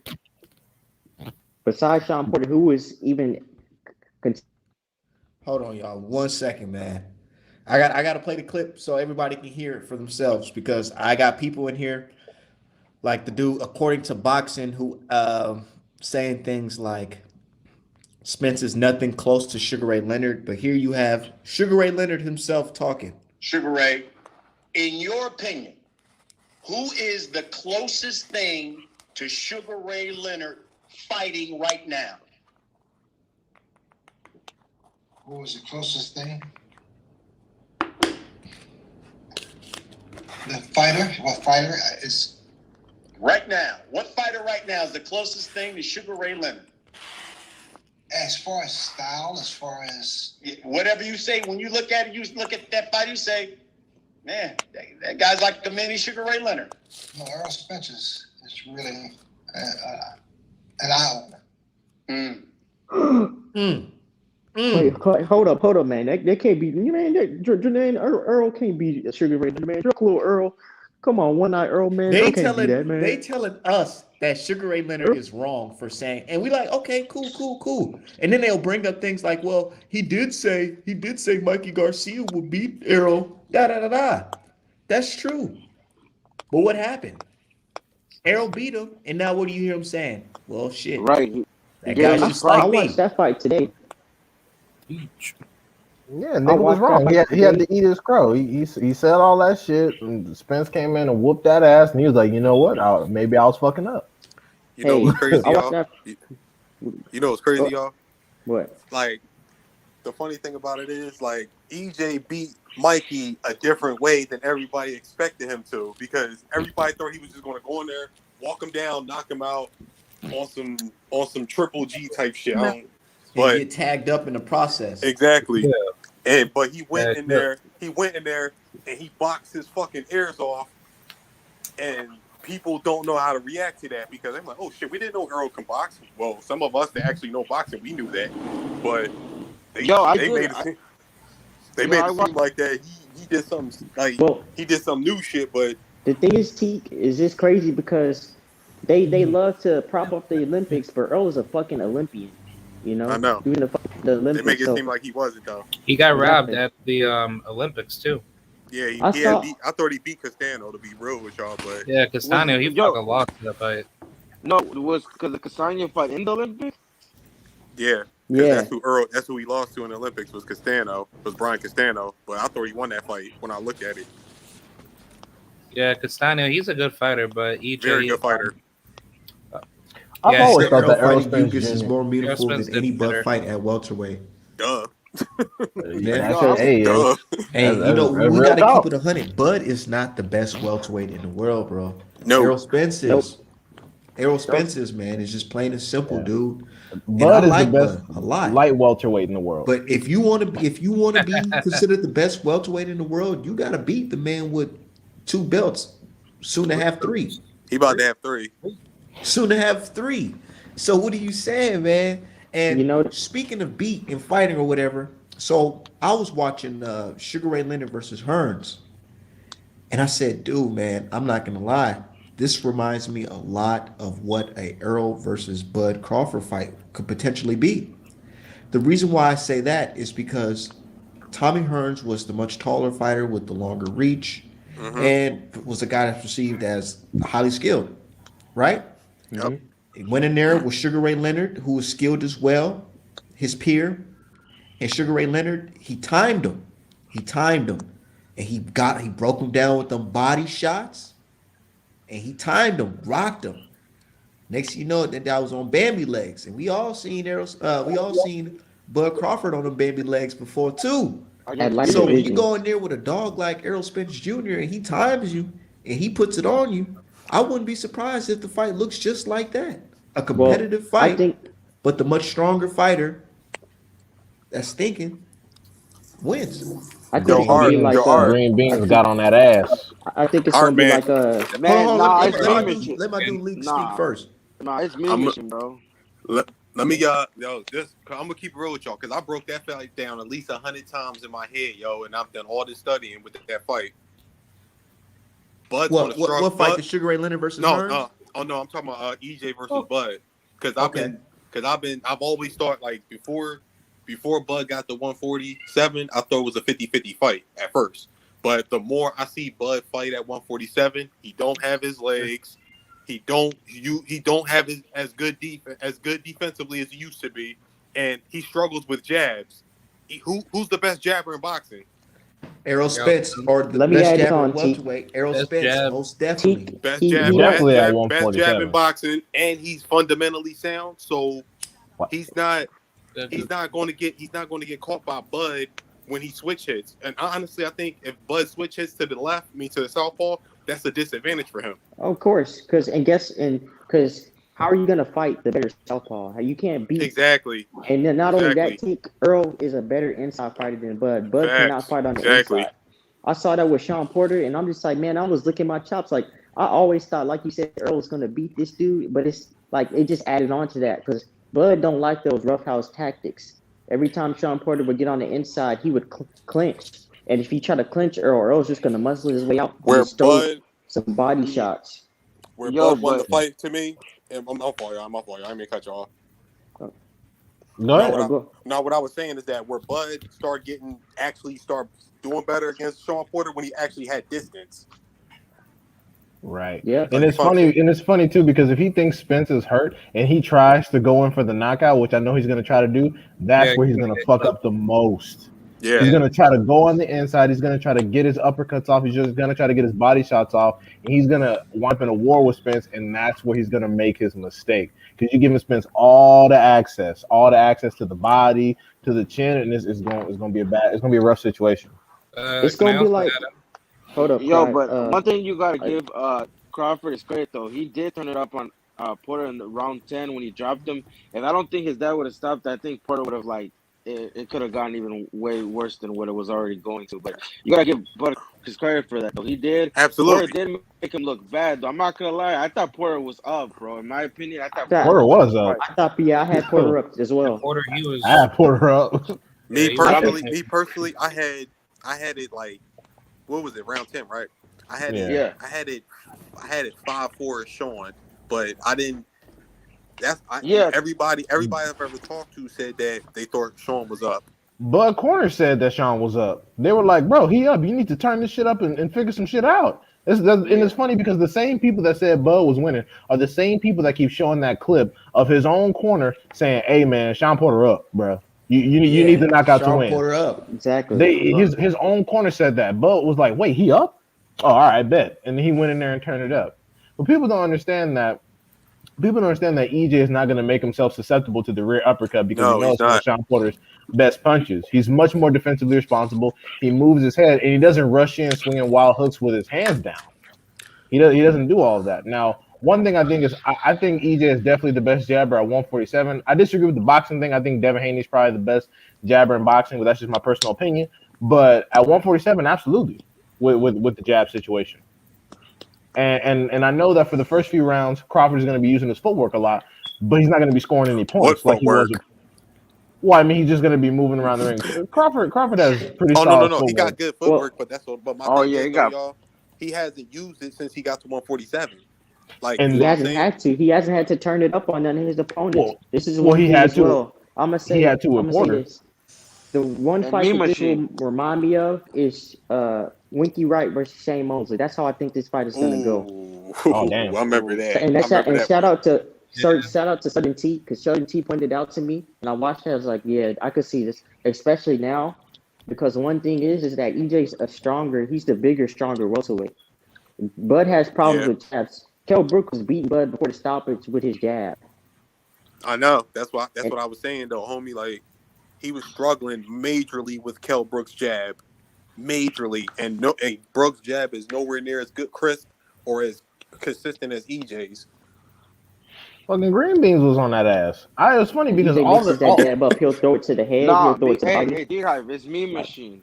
Besides Sean Porter, who was even Hold on, y'all. 1 second, man. I got to play the clip so everybody can hear it for themselves because I got people in here like the dude according to boxing who saying things like Spence is nothing close to Sugar Ray Leonard, but here you have Sugar Ray Leonard himself talking. Sugar Ray, in your opinion, who is the closest thing to Sugar Ray Leonard fighting right now? What was the closest thing? The fighter? What fighter is? Right now, what fighter right now is the closest thing to Sugar Ray Leonard? As far as style, as far as Whatever you say, when you look at it, you look at that fight, you say, man, that guy's like a mini Sugar Ray Leonard. Errol Spence is really an eye opener. Wait, hold up, man. That can't be, man. Jermaine Earl can't be a Sugar Ray, man. Little Earl, come on, one eye Earl, man. They Earl can't be that, they man. telling us that Sugar Ray Leonard is wrong for saying, and we like, okay, cool. And then they'll bring up things like, well, he did say Mikey Garcia will beat Errol, da. That's true. But what happened? Errol beat him, and now what do you hear him saying? Well, shit, right? He that gave guy's him I, his just I like props. watched me. that fight today. Yeah, I nigga was watched that wrong. fight He had today. to eat his crow. He said all that shit, and Spence came in and whooped that ass, and he was like, you know what? Maybe I was fucking up. You know what's Hey, crazy, I watched y'all? that. You know what's crazy, y'all? What? Like, the funny thing about it is, like, EJ beat Mikey a different way than everybody expected him to because everybody thought he was just going to go in there, walk him down, knock him out on some triple G type shit. And But get tagged up in the process. exactly. Yeah. But he went in there and he boxed his fucking ears off, and people don't know how to react to that because they're like, oh shit, we didn't know Earl can box. Well, some of us that actually know boxing, we knew that, but Yo, I they did. made it seem I watched. like that he did some Well, he did some new shit, but the thing is, Teak, is this crazy because they love to prop up the Olympics, but Earl is a fucking Olympian. You I know, know. even the They make Olympics. it So seem like he wasn't though. He got robbed exactly. at the Olympics too. Yeah, I he had saw. beat. I thought he beat Castano to be real with y'all, but Yeah, Was Castano, he yo fucking lost that fight. no was because the Casanya fight in the Olympics? yeah, because Yeah, that's who he lost to in the Olympics was Castano, was Brian Castano. But I thought he won that fight when I look at it. Yeah, Castano, he's a good fighter, but Very EJ, good fighter. I've yeah, He always said thought Errol that Errol fighting Spence Ugas is Jr. more Errol meaningful Spence than did any Bud better. fight at welterweight. Duh, Yeah. That's Yo, a, I was hey, duh. Hey, you know, we real got to keep talk. it 100. Bud is not the best welterweight in the world, bro. No, Errol Spence nope. is. Errol Errol- Spence is, man. It's just plain and simple, Yeah. dude. And I Bud is the like best Bud a lot. light welterweight in the world. But if you want to be considered the best welterweight in the world, you got to beat the man with 2 belts, soon to have 3. he about to have 3. Soon to have 3. So what are you saying, man? You And know, speaking of beat and fighting or whatever, so I was watching Sugar Ray Leonard versus Hearns, and I said, dude, man, I'm not gonna lie. This reminds me a lot of what a Earl versus Bud Crawford fight could potentially be. The reason why I say that is because Tommy Hearns was the much taller fighter with the longer reach Mm-hmm. and was a guy that's perceived as highly skilled, right? Yep. He went in there with Sugar Ray Leonard, who was skilled as well, his peer. And Sugar Ray Leonard, he timed him. He timed him. And he broke him down with them body shots. And he timed him, rocked him. Next you know, that was on Bambi legs. And we all seen Bud Crawford on the Bambi legs before too. at Against light So when Beard. you go divisions. in there with a dog like Errol Spence Jr. and he times you and he puts it on you, I wouldn't be surprised if the fight looks just like that. A Well, competitive I fight, think but the much stronger fighter that's thinking wins. I What think Yo, do it's you gonna Art, be think? yo, like Art, Green I Beans think got on that ass. I think it's Art, gonna be man. like a Hold on, Man, hold on. nah, Let, it's let me my mission. dude, let my dude Leak speak Nah, first. nah, it's me I'm mission, bro. let me yo this. I'm gonna keep it real with y'all because I broke that fight down at least 100 times in my head, yo, and I've done all this studying with that fight. Bud's gonna struggle. What fight? The Sugar Ray Leonard versus No, Hearns? no, oh no, I'm talking about EJ versus Oh, Bud because okay. I've always thought like before Bud got to 147, I thought it was a 50-50 fight at first. But the more I see Bud fight at 147, he don't have his legs. He don't have his as good defensively as he used to be, and he struggles with jabs. Who's the best jabber in boxing? Errol Yo, Spence, or the let me best add this jabber in on T. welterweight. Errol best Spence, jab. most T definitely. Best he jab, he don't Definitely at best jab in 147. boxing, and he's fundamentally sound. So What? he's not Good. he's not going to get caught by Bud when he switch hits. And honestly, I think if Bud switch hits to the left, to the southpaw, that's a disadvantage for him. of course, because how are you gonna fight the better southpaw? You can't beat. Exactly, And then not only that, exactly, T Earl is a better inside fighter than Bud. Bud cannot facts, fight on the exactly. inside. I saw that with Sean Porter, and I'm just like, man, I was licking my chops. Like I always thought, like you said, Earl was gonna beat this dude, but it's like it just added on to that because Bud don't like those roughhouse tactics. Every time Sean Porter would get on the inside, he would clinch, and if he tried to clinch Earl, Earl's just gonna muscle his way out and Where just throw Bud some body shots. where Yo, Bud won the but fight to me, and I'm for y'all. I didn't mean to cut you off. Go Now ahead. Go. what I was saying is that where Bud start doing better against Sean Porter when he actually had distance. Right. Yeah. And Like it's funny too because if he thinks Spence is hurt and he tries to go in for the knockout, which I know he's gonna try to do, that's Yeah, where he's he's gonna gonna get fuck clipped. up the most. yeah, He's Yeah. gonna try to go on the inside. He's gonna try to get his uppercuts off. He's just gonna try to get his body shots off. And he's gonna wind up in a war with Spence, and that's where he's gonna make his mistake. Because you're giving Spence all the access to the body, to the chin, and it's gonna be a rough situation. It's Can I gonna be also like, add? hold up, yo, cry. but one thing you gotta I- give Crawford is credit though. He did turn it up on Porter in the round 10 when he dropped him, and I don't think his dad would have stopped. I think Porter would have like it could have gotten even way worse than what it was already going to. But you gotta give Porter his credit for that though. He did. Porter absolutely. did make him look bad though. I'm not gonna lie. I thought Porter was up, bro. In my opinion, I I thought Porter thought, Porter was up was the up. fight. yeah, I had Porter up as Yeah, well. Porter, he I was. had Porter up. Yeah, he was But I mean, definitely. Me personally, I had it like what was it round 10, right? I had it Yeah. yeah. I had it 5-4 Sean, but I didn't. Yeah. Everybody I've ever talked to said that they thought Sean was up. Bud Corner said that Sean was up. They were like, bro, he up. You need to turn this shit up and figure some shit out. And it's funny because the same people that said Bud was winning are the same people that keep showing that clip of his own corner saying, hey, man, Sean Porter up, bro. You need to knock out to Sean win. Porter up. Exactly. His own corner said that. Bud was like, wait, he up? Oh, all right, bet. And then he went in there and turned it up. But people don't understand that EJ is not going to make himself susceptible to the rear uppercut because No, he knows he's it's one of not. Sean Porter's best punches. He's much more defensively responsible. He moves his head and he doesn't rush in swinging wild hooks with his hands down. He doesn't do all of that. Now, one thing I think is I think EJ is definitely the best jabber at 147. I disagree with the boxing thing. I think Devin Haney is probably the best jabber in boxing, but that's just my personal opinion. But at 147, absolutely, with the jab situation. And I know that for the first few rounds, Crawford is going to be using his footwork a lot, but he's not going to be scoring any points What like he was. Well, I mean, he's just going to be moving around the ring. Crawford has pretty solid no. footwork. He got good footwork, but that's all. But my thing is, y'all, he hasn't used it since he got to 147. Like, and he hasn't had to. He hasn't had to turn it up on none of his opponents. This is one he thing had as to. well. I'm gonna say this. The one fight that this will remind me of is Winky Wright versus Shane Mosley. That's how I think this fight is gonna go. Oh damn! I remember that. And shout out to Southern T, because Southern T pointed out to me, and I watched it. I was like, yeah, I could see this, especially now, because one thing is that EJ's he's the bigger, stronger welterweight. Bud has problems with jabs. Kell Brook was beating Bud before the stoppage with his jab. I know. That's what I was saying though, homie. Like, he was struggling majorly with Kell Brook's jab, majorly, and Brook's jab is nowhere near as good, crisp, or as consistent as EJ's. Fucking Green Beans was on that ass. It was funny because that jab up, he'll throw it to the head. He'll throw it to the body. Hey, D-Hive, it's Meme Machine.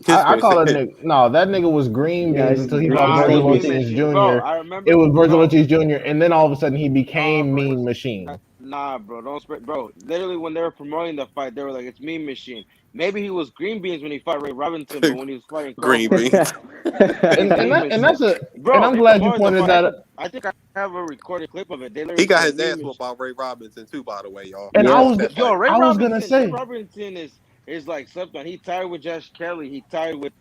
I call that nigga. No, that nigga was Green Beans until he fought Virgil Ortiz Jr. It was Virgil Ortiz Jr. And then all of a sudden he became Mean Machine. Nah, bro, don't spread, bro. Literally, when they were promoting the fight, they were like, "It's Meme Machine." Maybe he was Green Beans when he fought Ray Robinson, but when he was fighting Green Beans, and that's a. Bro, and I'm glad you pointed that out. I think I have a recorded clip of it. He got his ass whooped by Ray Robinson too, by the way, y'all. And Ray Robinson is like something. He tied with Josh Kelly. He tied with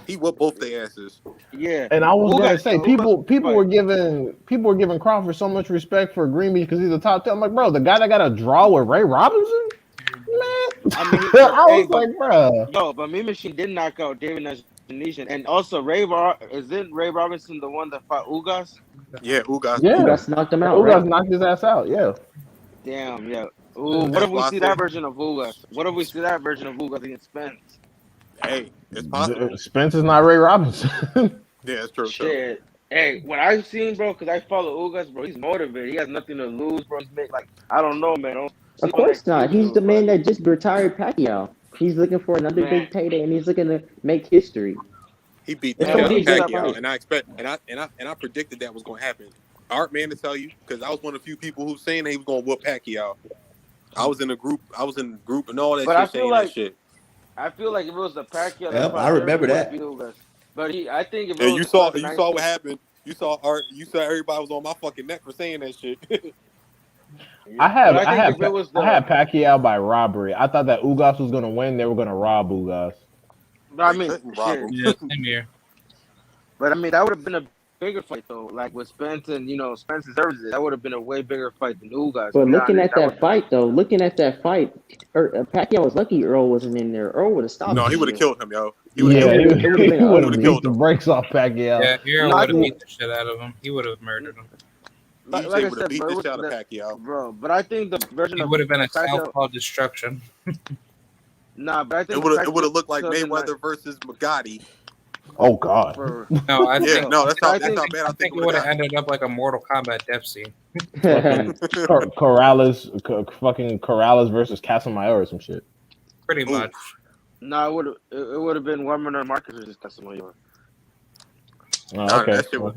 He whooped both their asses. Yeah. And I was gonna say people were giving Crawford so much respect for Green Beans because he's a top 10. I'm like, bro, the guy that got a draw with Ray Robinson, man. I mean, was like, bro. No, but Meme Machine did knock out David Nash, and also isn't Ray Robinson the one that fought Ugas? Yeah, Ugas. Yeah, Ugas knocked him out. Ugas knocked his ass out. Yeah. Damn. Yeah. Ooh, what if we see that version of Ugas? What if we see that version of Ugas against Spence? Hey, it's possible. Spence is not Ray Robinson. Yeah, it's true. Shit. Hey, what I've seen, bro, because I follow Ugas, bro, he's motivated. He has nothing to lose, bro. I don't know, man. Of course not. He's the man that just retired Pacquiao. He's looking for another big payday, and he's looking to make history. He beat the shit out of Pacquiao, and I expect, and I predicted that was going to happen. Art man to tell you, because I was one of the few people who saying he was going to whoop Pacquiao. I was in a group, and all that shit saying that shit. I feel like if it was the Pacquiao, yep, I remember that. But I think if it was you saw what happened. You saw Art. You saw everybody was on my fucking neck for saying that shit. I had Pacquiao by robbery. I thought that Ugas was gonna win. They were gonna rob Ugas. But I mean, same here. But I mean, that would have been a bigger fight though. Like with Spence and Spence deserves it. That would have been a way bigger fight than Ugas. But looking at that fight, Pacquiao was lucky Earl wasn't in there. Earl would have stopped. No, he would have killed him, yo. He would have killed the brakes off Pacquiao. Yeah, Earl would have beat the shit out of him. He would have murdered him. Like I said, beat the shit out of Pacquiao, bro. But I think the version would have been a southpaw destruction. Nah, but I think it would have looked like Mayweather versus Bugatti. Oh God! No, I think that's how bad I think it would have ended up like a Mortal Kombat death scene. Corrales versus Casamayor or some shit. Pretty much. No, it would have been Warman Marcus versus Casamayor. Okay. That shit would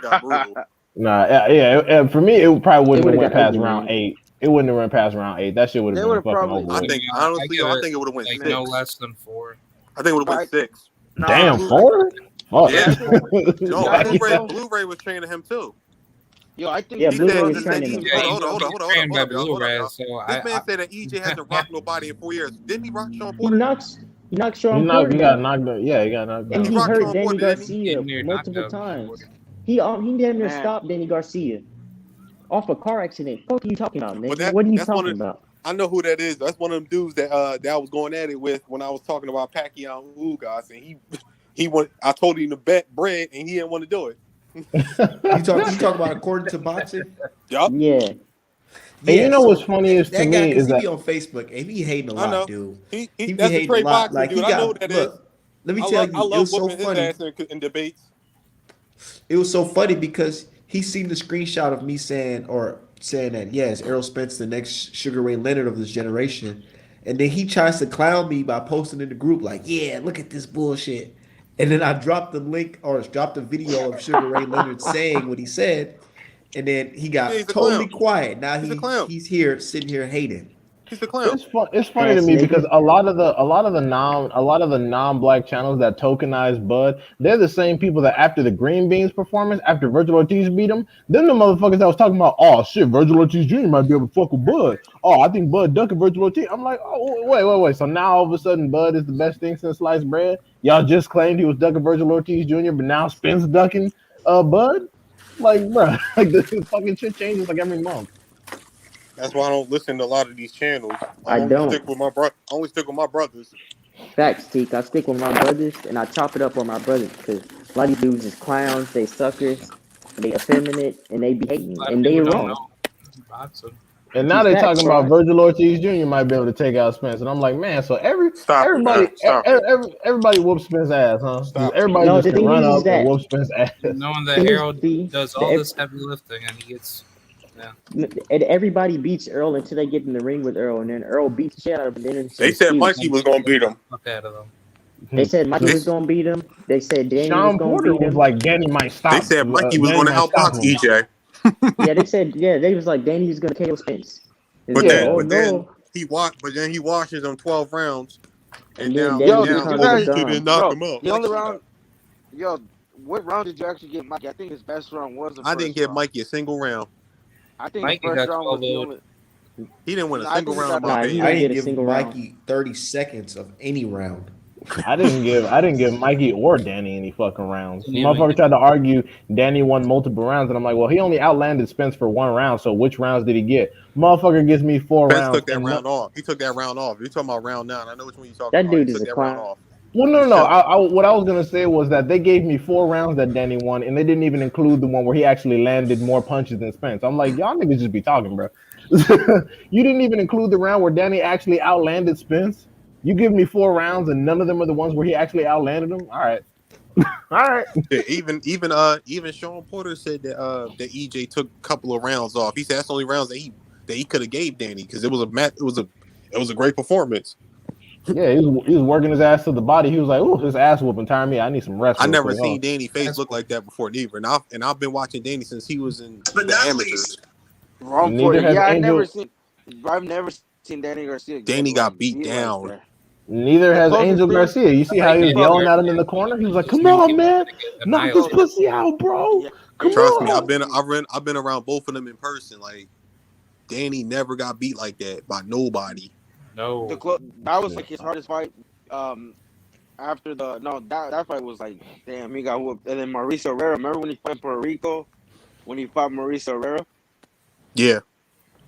have got brutal. Yeah. For me, it probably wouldn't have went past round 8. It wouldn't have went past round 8. That shit would have been fucking over. I think it would have went 6. No less than 4. I think it would have went 6. Damn, 4? Oh yeah. No, Blu-ray was training him too. Yo, I think Yeah, He Blu-ray said, was he said, training he, him. hold Yeah, on, you hold on, know hold on, he's hold on, hold on, trained hold by up, y'all, hold up, Blu-ray, y'all. so This man said that EJ hasn't rocked nobody in 4 years. Didn't he rock Sean He Porter? knocks, he knocked Sean Porter He got out, knocked out. Yeah, he got knocked and He out. he rocked hurt Sean Danny Porter, didn't he? Garcia he near knocked multiple out Sean times. Porter. He damn near man, stopped Danny Garcia off a car accident. What are you talking about, But nigga? What are you that's one talking of about? I know who that is. That's one of them dudes that I was going at it with when I was talking about Pacquiao and Ugas, and he went. I told him to bet bread, and he didn't want to do it. You talk about according to boxing? Yup, Yeah, And you Yeah, know what's so funniest to that guy, me because is he that be on Facebook and he hating a I lot, know. dude. He He be that's the hating a trade lot. boxing Like dude. he I know who got that is. look. Let me tell I you, it love was so whooping his funny. ass in debates. It was so funny because he seen the screenshot of me saying that yes, Errol Spence the next Sugar Ray Leonard of this generation, and then he tries to clown me by posting in the group like, yeah, look at this bullshit, and then I dropped the link or dropped the video of Sugar Ray Leonard saying what he said, and then he Yeah, got he's a totally clown. quiet. Now He's a clown. he's here sitting here hating. He's a clown. it's funny to ass me because nigga. a lot of the non-black channels that tokenize Bud, they're the same people that after the Green Beans performance, after Virgil Ortiz beat him, then the motherfuckers that was talking about, oh shit, Virgil Ortiz Jr. might be able to fuck with Bud. Oh, I think Bud ducking Virgil Ortiz. I'm like, oh wait. So now all of a sudden Bud is the best thing since sliced bread. Y'all just claimed he was ducking Virgil Ortiz Jr., but now Spence ducking Bud. Like, bro, like the fucking shit changes like every month. That's why I don't listen to a lot of these channels. I I only don't. stick with my bro. I only stick with my brothers. Facts, Teak. I stick with my brothers and I chop it up on my brothers because a lot of these dudes is clowns, they suckers, they effeminate, and they be A hating, lot of and they people don't wrong. know boxing. And now These they're facts, talking bro. about Virgil Ortiz Jr. might be able to take out Spence, and I'm like, man, so Stop it, man. Stop it. everybody whoops Spence ass, huh? Just Stop it. everybody No, just the can thing run is up and that whoop Spence ass. Knowing the that thing is, Errol see, does all this heavy lifting and he gets, yeah, and everybody beats Earl until they get in the ring with Earl, and then Earl beats the shit out of him. Then it's an They said excuse. Mikey and was gonna beat him. fuck out of them. They said Mikey They, was gonna beat him. They said Danny was Sean gonna Porter beat was him. like, they said Mikey was Danny gonna might stop outbox him. EJ. Yeah, they was like Danny was gonna KO Spence. And But said, then Yeah, oh but then no, he washes him 12 rounds, and and then now Danny yo, and did now just you turned on oh the guys, EJ didn't dime. knock bro? him out. The Like only shut up. round, yo, what round did you actually give Mikey? I think his best round was the I didn't first give round. Mikey a single round. I think the Mikey first got round was 12 the0. only. He didn't win a No, I single think he round in got my Nah, he I opinion. didn't didn't get a give single round. Mikey 30 seconds of any round. I didn't give Mikey or Danny any fucking rounds. Didn't even Motherfucker get tried to argue Danny won multiple rounds, and I'm like, well, he only outlanded Spence for one round, so which rounds did he get? Motherfucker gives me 4 rounds, Spence took that and round off. He took that round off. You're talking about round 9. I know which one you're talking That about. He dude is took a that round clown. off. well, He no. took What I was gonna say was that they gave me 4 rounds that Danny won, and they didn't even include the one where he actually landed more punches than Spence. I'm like, y'all niggas just be talking, bro. You didn't even include the round where Danny actually outlanded Spence. You give me 4 rounds, and none of them are the ones where he actually outlanded him. All right. yeah, even Sean Porter said that EJ took a couple of rounds off. He said that's the only rounds that he could have gave Danny because it was a great performance. Yeah, he was working his ass to the body. He was like, "Ooh, his ass whooping tired me. I need some rest I real never quick." seen Oh, Danny face that's look cool. like that before neither. And I've been watching Danny since he was in But the not amateurs. least, Wrong for neither you. has Yeah, Angel. I've never seen Danny Garcia get Danny got like beat beat like down. that. Neither The has closest Angel thing, Garcia. You I see how like he was Danny bro, yelling at him in Garcia. the corner? He was like, Just "Come knew on, he was man, gonna get knock this bro, annihilated. pussy out, bro. yeah, Come and Trust me, on." I've been around both of them in person. Like Danny never got beat like that by nobody. the No. that was like his hardest fight. Um, after the no that fight was like damn he got whooped. And then Mauricio Herrera, remember when he fought in Puerto Rico when he fought Mauricio Herrera? Yeah,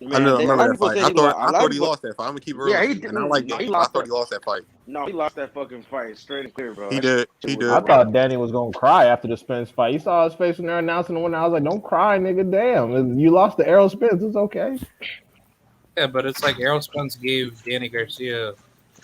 Man, I a remember lot of that people fight. say he lost. A I lot of thought he people, lost that fight. I'm gonna keep it real yeah, with he you. did. And I like No, he Danny, but I lost thought that. he lost that fight. No, he lost that fucking fight straight and clear, bro. He That did. shit He was I did. over. thought Danny was gonna cry after the Spence fight. You saw his face when they're announcing the winner. I was like, "Don't cry, nigga. Damn, you lost to Errol Spence. It's okay." Yeah, but it's like Errol Spence gave Danny Garcia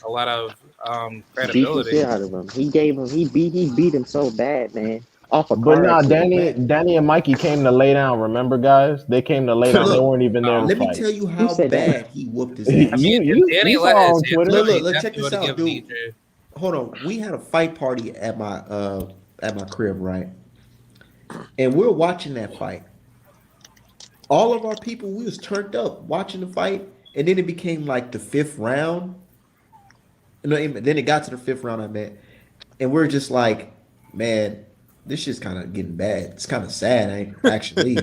a lot of Beat the credibility. shit out of him. He beat him so bad, man. Off a But car nah, accident. Danny and Mikey came to lay down. Remember, guys? They came to lay down. They Look, weren't even there to No. let me fight. tell you Who how said that? bad he whooped his I ass. mean, if Danny You let saw his on hands Twitter. up, he Look, check definitely this would have out, given dude. EJ. Hold on. We had a fight party at my crib, right? And we're watching that fight. All of our people, we was turned up watching the fight, and then it became like the fifth round. No, then it got to the fifth round, I meant, and we're just like, man, this shit's kind of getting bad. It's kind of sad, actually.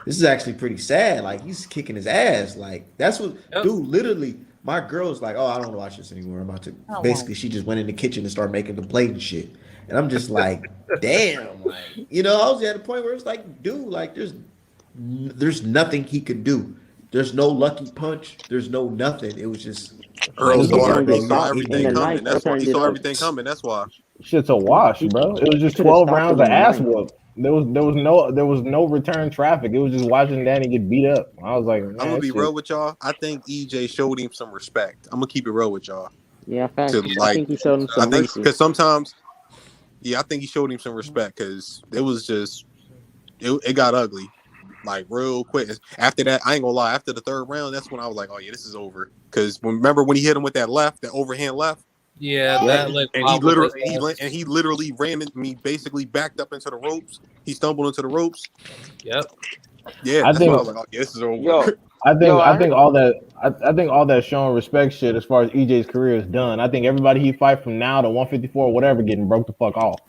this is actually pretty sad. Like he's kicking his ass. Like that's what, Yep. dude. Literally, my girl's like, oh, I don't watch this anymore. I'm about to. Basically, she just went in the kitchen and started making the plate and shit. And I'm just like, damn. Like I was at a point where it's like, dude, like there's nothing he could do. There's no lucky punch. There's no nothing. It was just like Earl He just saw wanted to stop in everything the coming. ninth. Earl That's why he turned it saw up. everything coming. That's why. Shit's a wash, bro. It was just Should have 12 stopped rounds him of in the ass ninth. whoop. There was no return traffic. It was just watching Danny get beat up. I was like, man, I'm gonna be shit. real with y'all. I think EJ showed him some respect. I'm gonna keep it real with y'all. Yeah, facts. To I like, think he showed him I some think mercy. because sometimes, yeah, I think he showed him some respect because it was just it got ugly, like real quick. After that, I ain't gonna lie. After the third round, that's when I was like, oh yeah, this is over. Because remember when he hit him with that overhand left. Yeah, Yeah. that like And he wobbled literally ran into me, basically backed up into the ropes. He stumbled into the ropes. Yep. Yeah, I that's when I think was like, oh, yeah, this is over. Yo, I think Yo, I I think all that I think all that showing respect shit as far as EJ's career is done. I think everybody he fight from now to 154 whatever getting broke the fuck off.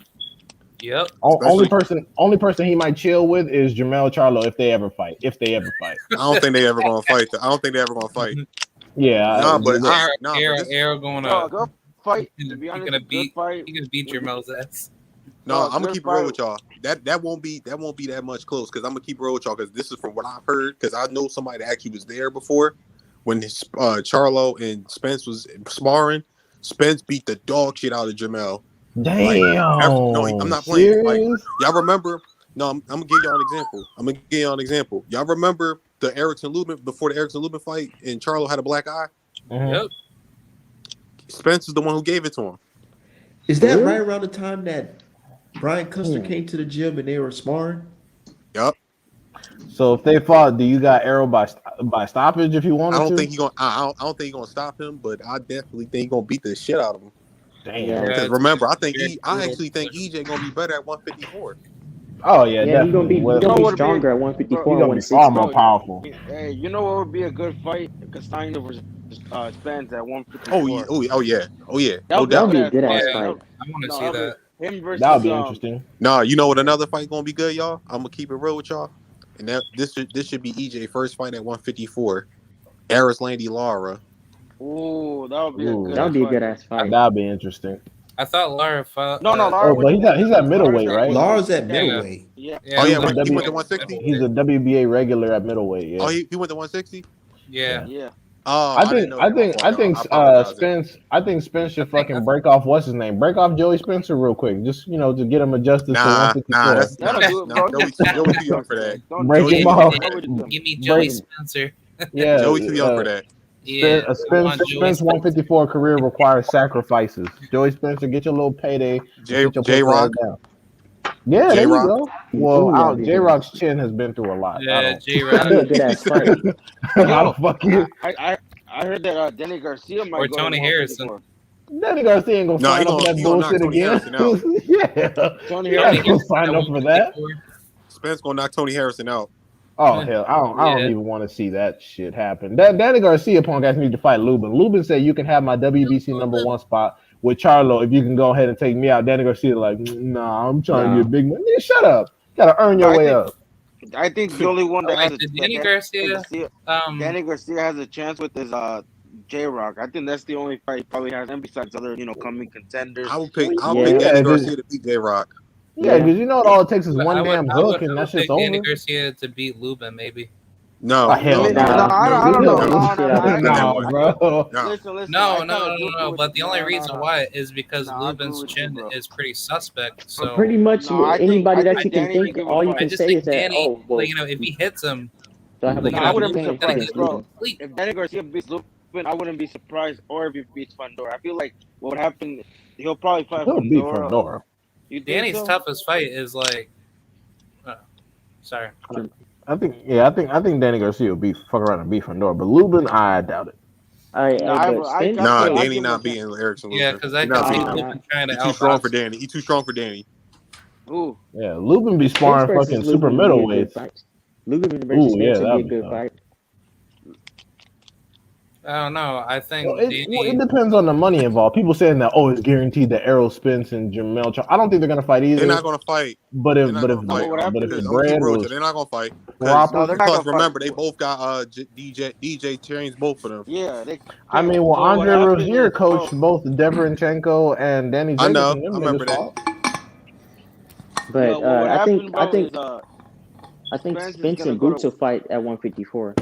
Yep. Only person he might chill with is Jermell Charlo if they ever fight. I don't think they ever gonna fight. I don't think they ever gonna fight. Yeah, Nah, but Arrow going yo, a to good fight. he To be honest, gonna a good beat fight. he gonna beat your Mel's ass. no, No, I'm gonna good keep it real fight. with y'all. That won't be that much close because I'm gonna keep it real with y'all because this is from what I've heard because I know somebody that actually was there before when Charlo and Spence was sparring. Spence beat the dog shit out of Jamel. damn. No, I'm not playing. Like Serious? y'all remember? No, I'm gonna give y'all an example. Y'all remember the Erickson Lubin before the Erickson Lubin fight and Charlo had a black eye? Mhm. Yep. Spence is the one who gave it to him. is that Really? right around the time that Brian Custer Hmm. came to the gym and they were sparring? Yup. So if they fought, do you got Errol by stoppage if you I wanted don't to? think he gonna. I don't think he gonna stop him, but I definitely think he gonna beat the shit out of him. Damn. Yeah. Because it's remember, gonna be very I brutal. actually think EJ gonna be better at 154. Oh yeah, Yeah, he's gonna definitely. be Well, he's gonna be what would be stronger at bro? 154 he's and gonna be far 160. more powerful. Hey, you know what would be a good fight? Castaño versus Spence at Oh, 154. yeah. That No would be a That would doubt. be a good ass good Yeah, ass fight. fight. I want to No, see that. him That would versus be interesting. Nah, you know what yeah. another fight gonna be good, y'all? I'm gonna keep it real with y'all, and this should be EJ first fight at 154. Aris Landy Lara. Ooh, that would be a good That Ooh, would ass be a fight. good ass fight. that'd be interesting. I thought Lara fought. No, Lara Oh, but went he's at middleweight, Lara's at right? Lara's at yeah, middleweight. yeah. Yeah, Oh yeah, He's a he went to W. 160. He's a WBA regular at middleweight. Yeah. Oh, he went to 160. Yeah. Yeah. Oh, I I didn't think know I that. My think fault, I y'all. think I apologize. Spence should I fucking break off what's his name? Break off Joey Spencer real quick. Just to get him adjusted to Nah, 154. that's That'll nah, do it, nah. bro. Joey too young for that. Don't Break Joey him too young off. for that. Give me Joey Break Spencer. yeah. Joey too young for that. Yeah. I want Joey Spence Spencer. 154 career requires sacrifices. Joey Spencer, get your little payday and sit your J pussy ass Rock, down. Yeah, J there you Rock. go. Well, Ooh, that'd be a J good Rock's ass. chin has been through a lot. Yeah, J That'd be a Rock good ass fight. How the fuck you? I heard that Danny Garcia might or go to Tony Harrison. 154. Danny Garcia ain't gonna No, sign up for that he gonna knock bullshit Tony again. Harrison out. Yeah, Tony he Tony not Harrison. gonna Harrison sign at up for that. 154. Spence gonna knock Tony Harrison out. Oh hell, I don't Yeah. even want to see that shit happen. That Danny Garcia punk ass need to fight Lubin. Lubin said you can have my WBC #1 spot with Charlo if you can go ahead and take me out. Danny Garcia like, nah, I'm trying to Nah. get big man. Nigga, shut up. Gotta earn your But way up. I think the only one that Wait, has did Danny Garcia? Danny Garcia has a chance with his J Rock. I think that's the only fight he probably has, and besides other coming contenders. I would pick Yeah. Danny Yeah, Garcia to beat J Rock. Yeah, because you know all it takes is one I would damn hook and that shit's pick Danny over. Garcia to beat Lubin, maybe. No, Oh, hell no, no. No, I don't know. Lubin No, beat the shit out of No, him. bro. no. Listen. No. No. But the only reason why is because No, I agree Lubin's with you, chin bro. is pretty suspect. So Pretty much No, I anybody think that you can Danny think, can give a all you fight. I can just say think is that, Danny, oh, well, if he hits him, do I have a like, No, I fighting wouldn't be chance surprised, against bro. Lubin? If Danny Garcia beats Lupin, I wouldn't be surprised, or if he beats Fandora. I feel like what would happen, he'll probably fight He'll beat Fandora. Fandora. You think Danny's so? toughest fight is like, sorry. I think Danny Garcia will fuck around and beat Fandora, but Lubin, I doubt it. But Spence, Nah, I Danny give him a not chance. beating Erickson Yeah, Lubin. because I He can not see beating him. Lubin trying to He too strong for outbox. Danny. He too strong for Danny. Ooh, Yeah, Lubin be Spence sparring versus fucking super Lubin would be a good middleweights. fight. Lubin Ooh, versus yeah, Spence would that'd be a be good tough. fight. I don't know. I Well, think it depends on the money involved. People saying that it's guaranteed that Errol Spence and I don't think they're gonna fight They're either. not gonna fight. But They're if not but if gonna No, but fight. what but if happened the Because is I'm gonna keep it bread real with you. was They're not gonna fight. Because no, they're proper, not plus gonna fight. remember they both got DJ trains both of them. Yeah, they I can't. mean, well, But what Andre happened Rozier is, bro, coached both Deverenchenko and Danny I Jacobs, know. and them I niggas remember that. fought. yo, But well, what I think happened, I bro, is think I think Spence is Spence gonna and go Boots will to. fight at 154.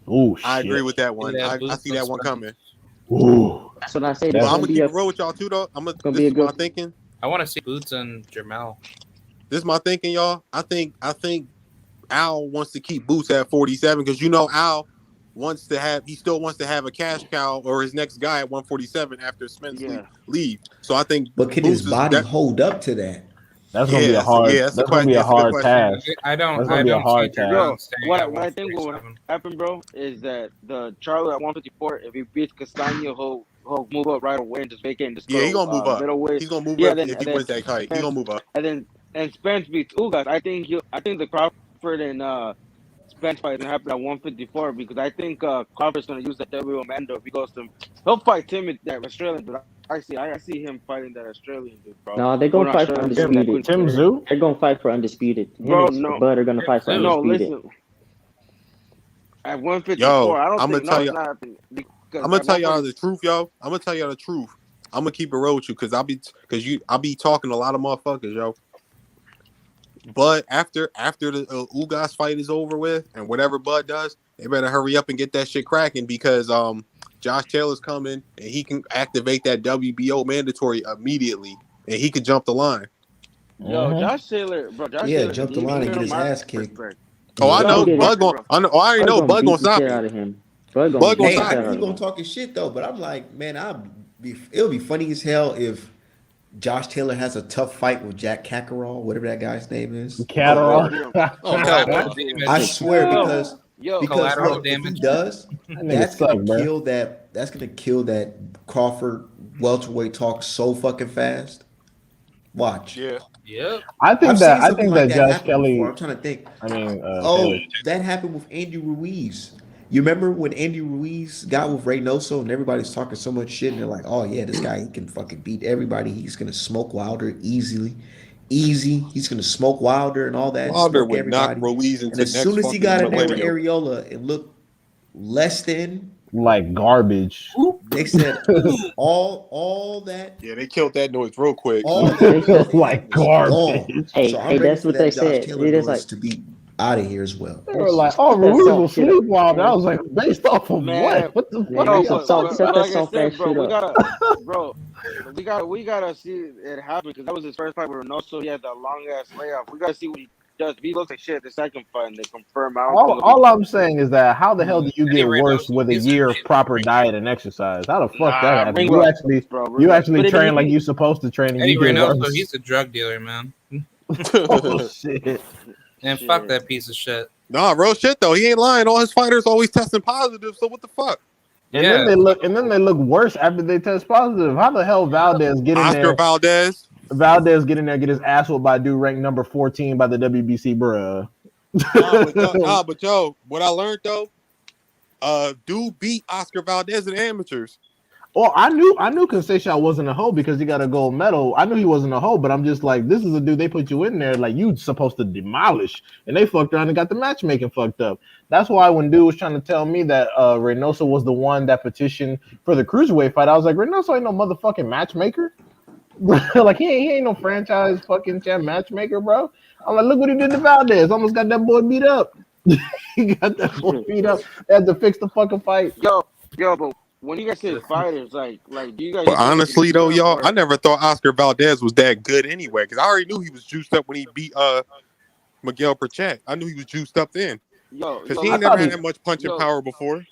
Oh I agree shit. with that one. yeah, I Boots see and that one Spence. coming. Ooh, That's what I say. This But is that's I'm gonna gonna be keep a it real with y'all too, though. gonna be This a is my good. thinking. I want to see Boots and Jamel. This is my thinking, y'all. I think Al wants to keep Boots at 47 because Al he still wants to have a cash cow or his next guy at 147 after Spence Yeah, leave. So I think But can his Boots is body that. hold up to that? gonna be a hard. That's the That's gonna question. be a That's a good hard question. task. That's I gonna be a don't see hard task. Jamel yo, staying what at what I think will 147. happen, bro, is that the Charlie at 154, if he beats Castano, he'll move up right away and just vacate and just Yeah, he go gonna move to up. middleweight. He's gonna move Yeah, up then if he then wins that fight. He Spence gonna move up. and Spence beats Ugas. I think the Crawford and Spence fight is gonna happen at 154 because I think Crawford's gonna use that W Mando if he goes to. He'll fight Tim that Australian, but I see him fighting that Australian dude, bro. No, they're Or gonna not fight for Australian, that undisputed. Quinton. Tim Zoo. They're gonna fight for undisputed. Him Bro, and no, Bud are gonna fight for Zoo. no, undisputed. listen. At 154, Yo, I don't I'm gonna think no, tell it's you. not happening because I'm gonna at tell y'all 140. the truth, yo. I'm gonna tell y'all the truth. I'm gonna keep it real with you I'll be talking to a lot of motherfuckers, yo. But after the Ugas fight is over with and whatever Bud does, they better hurry up and get that shit cracking because Josh Taylor's coming and he can activate that WBO mandatory immediately and he could jump the line. Yo, Josh Taylor, bro, Josh Yeah, Taylor's a jump the line demon. and Give get him his my ass kicked. respect. Oh, I Bud know. gonna get Bud Fuck it, going. bro. I know. I already Bud know. gonna Bud gonna beat the stop shit him. out of him. Bud gonna Bud beat gonna the Hey, shit stop out him. he of gonna him. talking shit though, but I'm like, man, it'll be funny as hell if Josh Taylor has a tough fight with Jack Catterall, whatever that guy's name is. Oh Bro, Catterall. bro, beat him. oh Bro, bro, Collateral Bud beat him. I damage. swear Yo, yo, because Collateral look, if he damage. does, That nigga that's suck, gonna bro. kill that. That's gonna kill that Crawford welterweight talk so fucking fast. Watch. Yeah. Yep. I've seen I something think like that that Josh happen before. Kelly. I'm trying to think. I mean, Taylor. Oh, that happened with Andy Ruiz. You remember when Andy Ruiz got with Reynoso and everybody's talking so much shit and they're like, oh yeah, this guy he can fucking beat everybody. He's gonna smoke Wilder easily. Easy. He's gonna smoke Wilder and all that, Wilder smoke would knock everybody. Ruiz And into as soon next as he fucking got in there with millennium. Areola and looked less than, Like garbage. they said all that Yeah, they killed that noise real quick. all that They said, resume Like was gone. garbage. So I'm hey, ready that's for what they that Josh said. Taylor It is noise like to be out of here as well. They were like, "Oh, put that Ruiz will soft shit up. sleep wild." I was like, "Based off of man. what? What the Man, fuck are make Yo, some y'all salt. talking Set but about?" that like I soft ass said, bro, shit we up. gotta, bro, we gotta see it happen because that was his first fight with Reynoso. He had that long ass layoff. We gotta see what he does. If he looks like shit the second fight and they confirm, I don't think he'll be. All I'm saying is that how the hell do you Eddie get worse Reynoso with a needs to year of get more proper ring diet rust. and exercise? How the fuck that Nah, happened? ring rust, bro. Ring You rust. actually But if train like he, you supposed to train, and Eddie you get Reynoso, worse. he's a drug dealer, man. Oh shit! And fuck shit. that piece of shit. Nah, real shit though. He ain't lying. All his fighters always testing positive. So what the fuck? And Yeah. then they look worse after they test positive. How the hell Valdez get in Oscar there? Valdez. Valdez get in there, get his ass whooped by a dude ranked number 14 by the WBC, bruh. But yo, what I learned though, dude beat Oscar Valdez in amateurs. Well, I knew Conceição wasn't a hoe because he got a gold medal. I knew he wasn't a hoe, but I'm just like, this is a dude they put you in there like you supposed to demolish, and they fucked around and got the matchmaking fucked up. That's why when dude was trying to tell me that Reynoso was the one that petitioned for the cruiserweight fight, I was like, Reynoso ain't no motherfucking matchmaker. Like he ain't no franchise fucking champ matchmaker, bro. I'm like, look what he did to Valdez. Almost got that boy beat up. He got that boy beat up. They had to fix the fucking fight. Yo, but when you guys say fighters, do you guys But just want to honestly though, confirm y'all, I or never thought Oscar Valdez was that good anyway. Because I already knew he was juiced up when he beat Miguel Perchet. I knew he was juiced up then. Because he I ain't never thought had he that much punching yo, power before.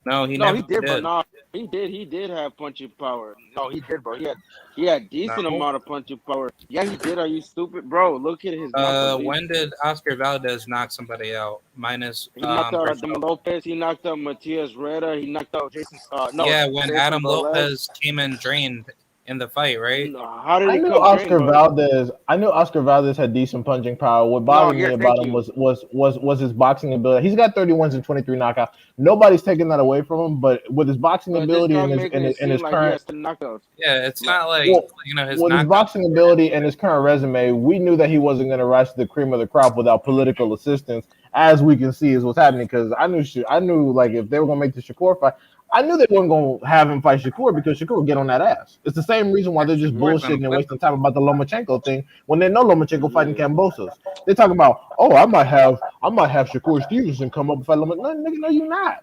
No, he no, never he did, but did. no, he did have punching power. No, he did, bro. He had decent No. amount of punching power. Yeah, he did. Are you stupid, bro? Look at his knockout. When did Oscar Valdez knock somebody out? Minus He knocked out Adam Brazil. Lopez. He knocked out Matias Reda. He knocked out Jason. No, Yeah, when Jason Adam Velez. Lopez came in drained in the fight, right? How did I he knew come train, Oscar bro? Valdez. I knew Oscar Valdez had decent punching power. What No, bothered me yes, about thank him you. was his boxing ability. He's got 30 wins and 23 knockouts. Nobody's taking that away from him. But with his boxing But this ability guy and making it seem his like he current has 10 knockouts. Yeah, it's not like well, his with his knockouts. boxing ability and his current resume, we knew that he wasn't going to rise to the cream of the crop without political assistance. As we can see, is what's happening. Because I knew like if they were going to make the Shakur fight, I knew they weren't going to have him fight Shakur because Shakur would get on that ass. It's the same reason why they're just Shakur's gonna bullshitting and whip wasting time about the Lomachenko thing when they know Lomachenko fighting Yeah. Kambosos. They talk about, oh, I might have Shakur Stevenson come up and fight Lomachenko. No, nigga, no, you're not.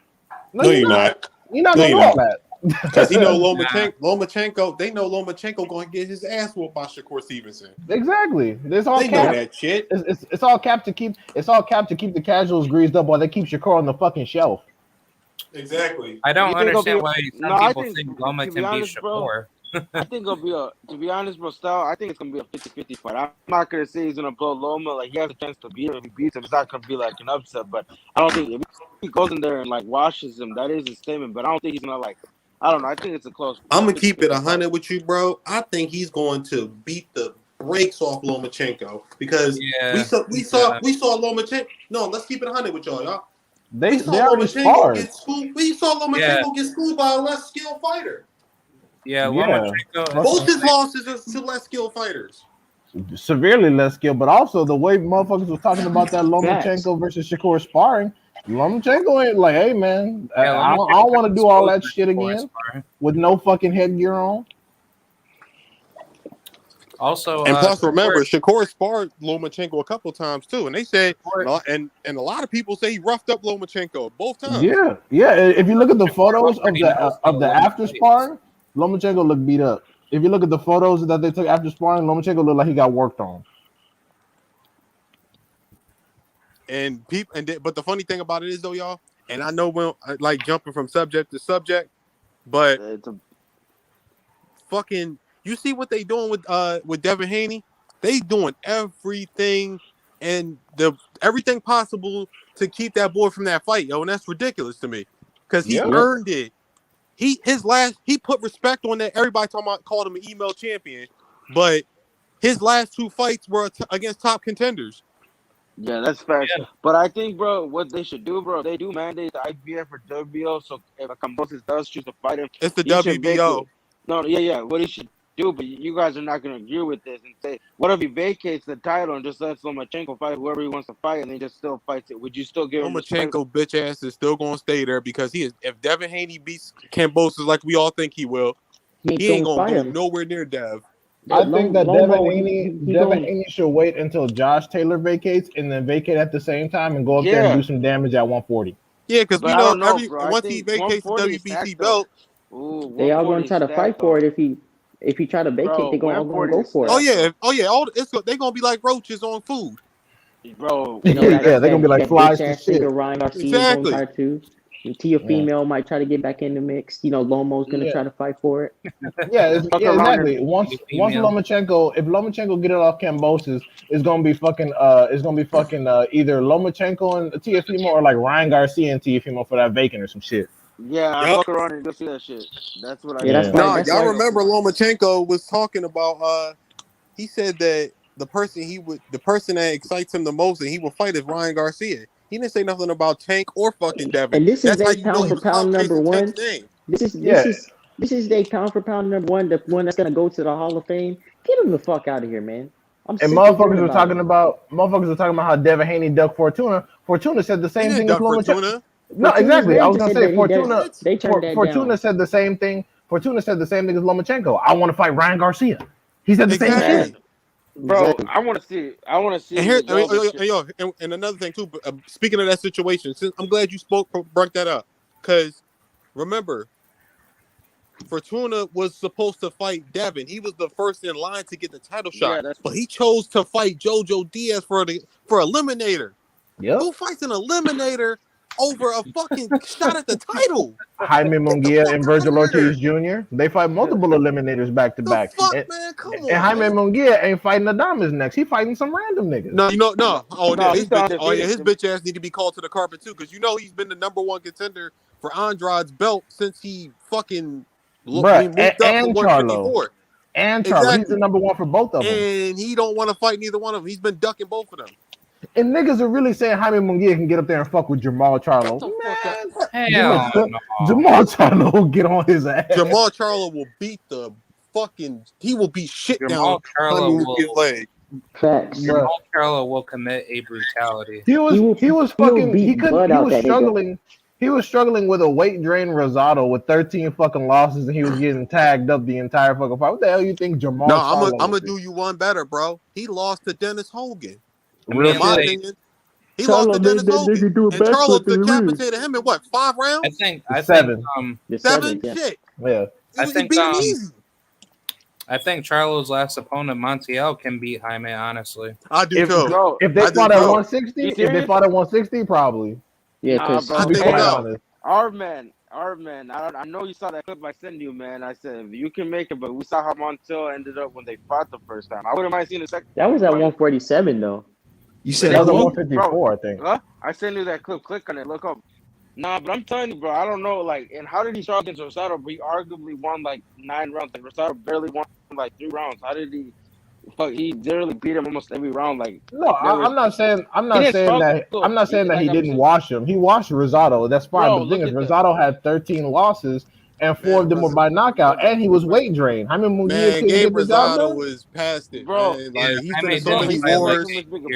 No, No, you're you're not. not. You're not No, going to you're do all not. that. Because he know Nah. Lomachenko. They know Lomachenko going to get his ass whooped by Shakur Stevenson. Exactly. It's all They know cap. that shit. It's all cap to keep. It's all cap to keep the casuals greased up while they keep Shakur on the fucking shelf. Exactly. I don't You think it'll be understand a, why no, some I people think, think Loma to be can beat honest, bro, Shakur. I think it'll be to be honest, bro, Style, I think it's going to be a 50-50 fight. I'm not going to say he's going to blow Loma. Like, he has a chance to beat him. If he beats him, it's not going to be like an upset. But I don't think if he goes in there and, like, washes him, that is a statement. But I don't think he's going to, like, I don't know. I think it's a close I'm going to keep it 50-50 fight. 100 with you, bro. I think he's going to beat the brakes off Lomachenko because Yeah, we saw Lomachenko. No, let's keep it 100 with y'all. They We saw already Lomachenko sparred. get schooled. We saw Lomachenko get schooled by a less skilled fighter. yeah. Yeah. Lomachenko. Both his losses are to less skilled fighters. Severely less skill, but also the way motherfuckers was talking about that Lomachenko versus Shakur sparring. Lomachenko ain't like, hey man, Yeah, I Lomachenko don't want to do all that exposed shit Shakur again sparring. with no fucking headgear on. Also, And plus, remember, Shakur sparred Lomachenko a couple times too, and they said, Shakur, and a lot of people say he roughed up Lomachenko both times. Yeah. If you look at the photos of already knows how to the win after fights. sparring, Lomachenko looked beat up. If you look at the photos that they took after sparring, Lomachenko looked like he got worked on. And but the funny thing about it is though, y'all, and I know we're like jumping from subject to subject, but It's a, fucking, you see what they doing with Devin Haney? They doing everything and everything possible to keep that boy from that fight, yo, and that's ridiculous to me because he Yep. earned it. He put respect on that. Everybody called him an email champion, but his last two fights were against top contenders. yeah, that's facts. Yeah. But I think, bro, what they should do, bro, they do mandate the IBF or WBO. So if a Cambosis does choose to fight him, It's the he should WBO. vacate. No, yeah. What he should do, but you guys are not going to agree with this and say, what if he vacates the title and just lets Lomachenko fight whoever he wants to fight and then just still fights it? Would you still give him respect? Lomachenko bitch ass is still gonna stay there because he is. If Devin Haney beats Kambosos like we all think he will, he ain't gonna go nowhere near Dev. I think that Devin Haney should wait until Josh Taylor vacates and then vacate at the same time and go up there and do some damage at 140. Yeah, because we I know don't know, bro. once he vacates the WBC belt, they all gonna try to fight for it. If he try to vacate, they gonna go for it. Oh yeah. They gonna be like roaches on food, bro. Yeah, they're gonna be like flies to shit. Ryan Garcia gonna try to. And Teofimo might try to get back in the mix. You know, Lomo's gonna try to fight for it. Yeah, exactly. Once Lomachenko, if Lomachenko get it off Kambosos, it's gonna be fucking either Lomachenko and Teofimo or like Ryan Garcia and Teofimo for that vacant or some shit. Yeah, I fuck around and go see that shit. That's what I. Yeah, y'all remember Lomachenko was talking about? He said that the person that excites him the most and he will fight is Ryan Garcia. He didn't say nothing about Tank or fucking Devin. And this is That's how their you know pound he for was pound number chasing one. Tank's name. This is their pound for pound number one. The one that's gonna go to the Hall of Fame. Get him the fuck out of here, man. And motherfuckers are talking about how Devin Haney ducked Fortuna. Fortuna said the same thing as Lomachenko. No, exactly. I was gonna say Fortuna. Fortuna said the same thing. Fortuna said the same thing as Lomachenko. I want to fight Ryan Garcia. He said the same shit. Bro, I want to see. And here, and another thing too. Speaking of that situation, since I'm glad you brought that up, because remember, Fortuna was supposed to fight Devin. He was the first in line to get the title shot, but he chose to fight Jojo Diaz for eliminator. Yep. Who fights an eliminator over a fucking shot at the title? Jaime Munguia and Virgil Ortiz Jr. They fight multiple eliminators back to back. Man, come on. And Jaime Munguia ain't fighting Adames next. He fighting some random niggas. No. His bitch ass need to be called to the carpet too, because he's been the number one contender for Andrade's belt since he fucking moved up to 154. and Charlo. He's Exactly. the number one for both of them. And he don't want to fight neither one of them. He's been ducking both of them. And niggas are really saying Jaime Munguia can get up there and fuck with Jamal Charlo. Get the fuck out. Hell no. Jamal Charlo will get on his ass. Jamal Charlo will beat the fucking. He will beat shit Jamal down Charlo Jaime will- Munguia's leg. Facts. Jamal Charlo will commit a brutality. He was fucking. beat He couldn't. blood He out was that nigga. struggling. He was struggling with a weight drain Rosado with 13 fucking losses, and he was getting tagged up the entire fucking fight. What the hell you think Jamal? No, Charlo I'm gonna would do you one better, bro. He lost to Dennis Hogan. Real In my shit. opinion, he lost to Dennis Hogan, and Charlo decapitated him in what 5 rounds? I think Seven. The 7 yeah. shit. Yeah. I He think, beat him easy. I think Charlo's last opponent, Montiel, can beat Jaime. Honestly, I do If, too. Bro, if they I do fought at too. 160, You if they serious? fought at 160, probably. Yeah, Nah, because bro. To be think quite so. honest. Our man. I know you saw that clip I sent you, man. I said if you can make it, but we saw how Montiel ended up when they fought the first time. I wouldn't mind seeing the second. that was at 147 though. You That said was at who? 154, I think. Huh? I sent you that clip. Click on it. Look up. Nah, but I'm telling you, bro. I don't know. Like, and how did he struggle against Rosado? But he arguably won like 9 rounds. Like Rosado barely won like 3 rounds. How did he? Fuck, he literally beat him almost every round. Like, No, I'm not saying didn't that struggle. he didn't wash him. He washed Rosado. That's fine. Bro, But the thing is, look at Rosado had 13 losses, and 4 of them were by knockout, and he was weight drained. Jaime Munguia Man, couldn't Gabe get the job Rosado done. was past it, Bro. man. Like Yeah, he's I been mean, in so Bro, many he's like, wars.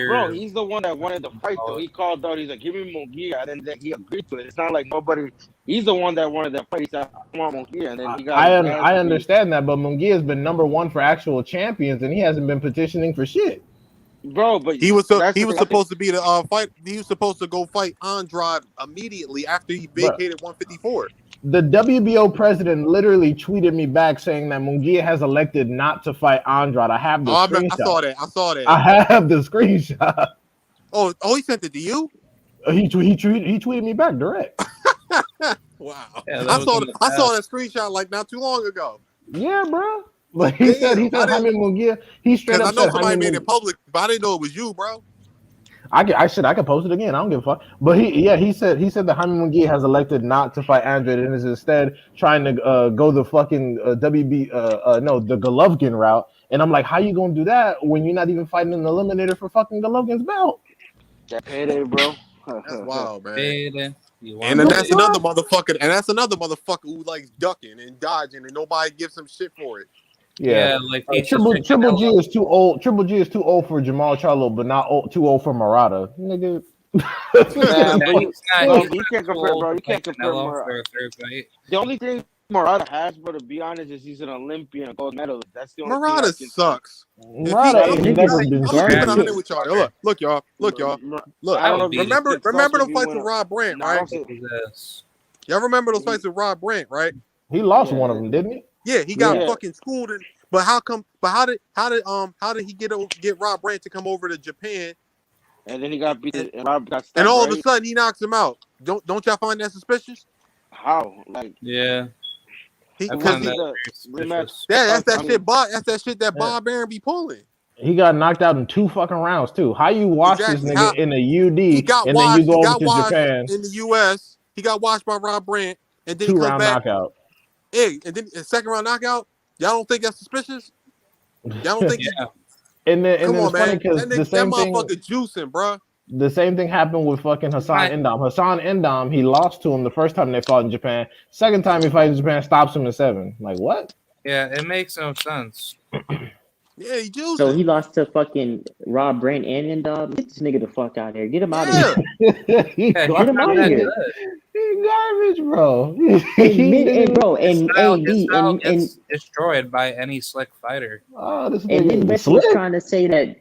bro, he's the one that wanted the fight, though. He called out. He's like, "Give me Munguia," and then he agreed to it. It's not like nobody. He's the one that wanted that fight. He said, "I want Munguia," and then he got. I understand that, but Munguia has been number 1 for actual champions, and he hasn't been petitioning for shit. Bro, but He was that's the thing. supposed to be the fight. He was supposed to go fight Andrade immediately after he vacated 154. The WBO president literally tweeted me back saying that Munguia has elected not to fight Andrade. I have the screenshot. I saw that. I have the screenshot. Oh, he sent it to you? He tweeted me back direct. Wow. Yeah, I saw that screenshot like not too long ago. Yeah, bro. Like he said Jaime Munguia. He straight up I know said somebody Jaime made it public, but I didn't know it was you, bro. I can post it again. I don't give a fuck. But he said that Jaime Munguia has elected not to fight Andrade and is instead trying to go the fucking the Golovkin route. And I'm like, how you gonna do that when you're not even fighting an eliminator for fucking Golovkin's belt? That payday, bro. That's wild, man. Payday. And then that's another motherfucker who likes ducking and dodging, and nobody gives him shit for it. Yeah, like Triple G is too old. Triple G is too old for Jamal Charlo, but not too old for Murata. Nigga. You can't compare, bro. You can't compare Murata. The only thing Murata has, bro, to be honest, is he's an Olympian, a gold medalist. That's the only Murata thing sucks. Murata ain't never been with y'all. Look, y'all. Look. Remember the fights with Rob Brandt, right? Y'all remember those fights with Rob Brandt, right? He lost one of them, didn't he? Yeah, he got fucking schooled. But how come? But how did he get Rob Brandt to come over to Japan? And then he got beat, and Rob got stuck, and all right? of a sudden he knocks him out. Don't y'all find that suspicious? How? Like, yeah. That's that shit that Bob Arum be pulling. He got knocked out in 2 fucking rounds too. How you watch this nigga in a UD and then you go over to Japan in the US? He got washed by Rob Brandt and then 2-round knockout. Hey, and then a 2nd round knockout. Y'all don't think that's suspicious? Y'all don't think? And then it's funny because that motherfucker juicing, bro. The same thing happened with fucking Hassan Endam. Hassan Endam, he lost to him the first time they fought in Japan. 2nd time he fights in Japan, stops him in 7. Like, what? Yeah, it makes no sense. Yeah, he juiced. So he lost to fucking Rob Brandt and Endam. Get this nigga the fuck out of here. Get him out of here. Get him out of here. He's garbage, bro. And gets destroyed by any slick fighter. Oh, this and then Messi was trying to say that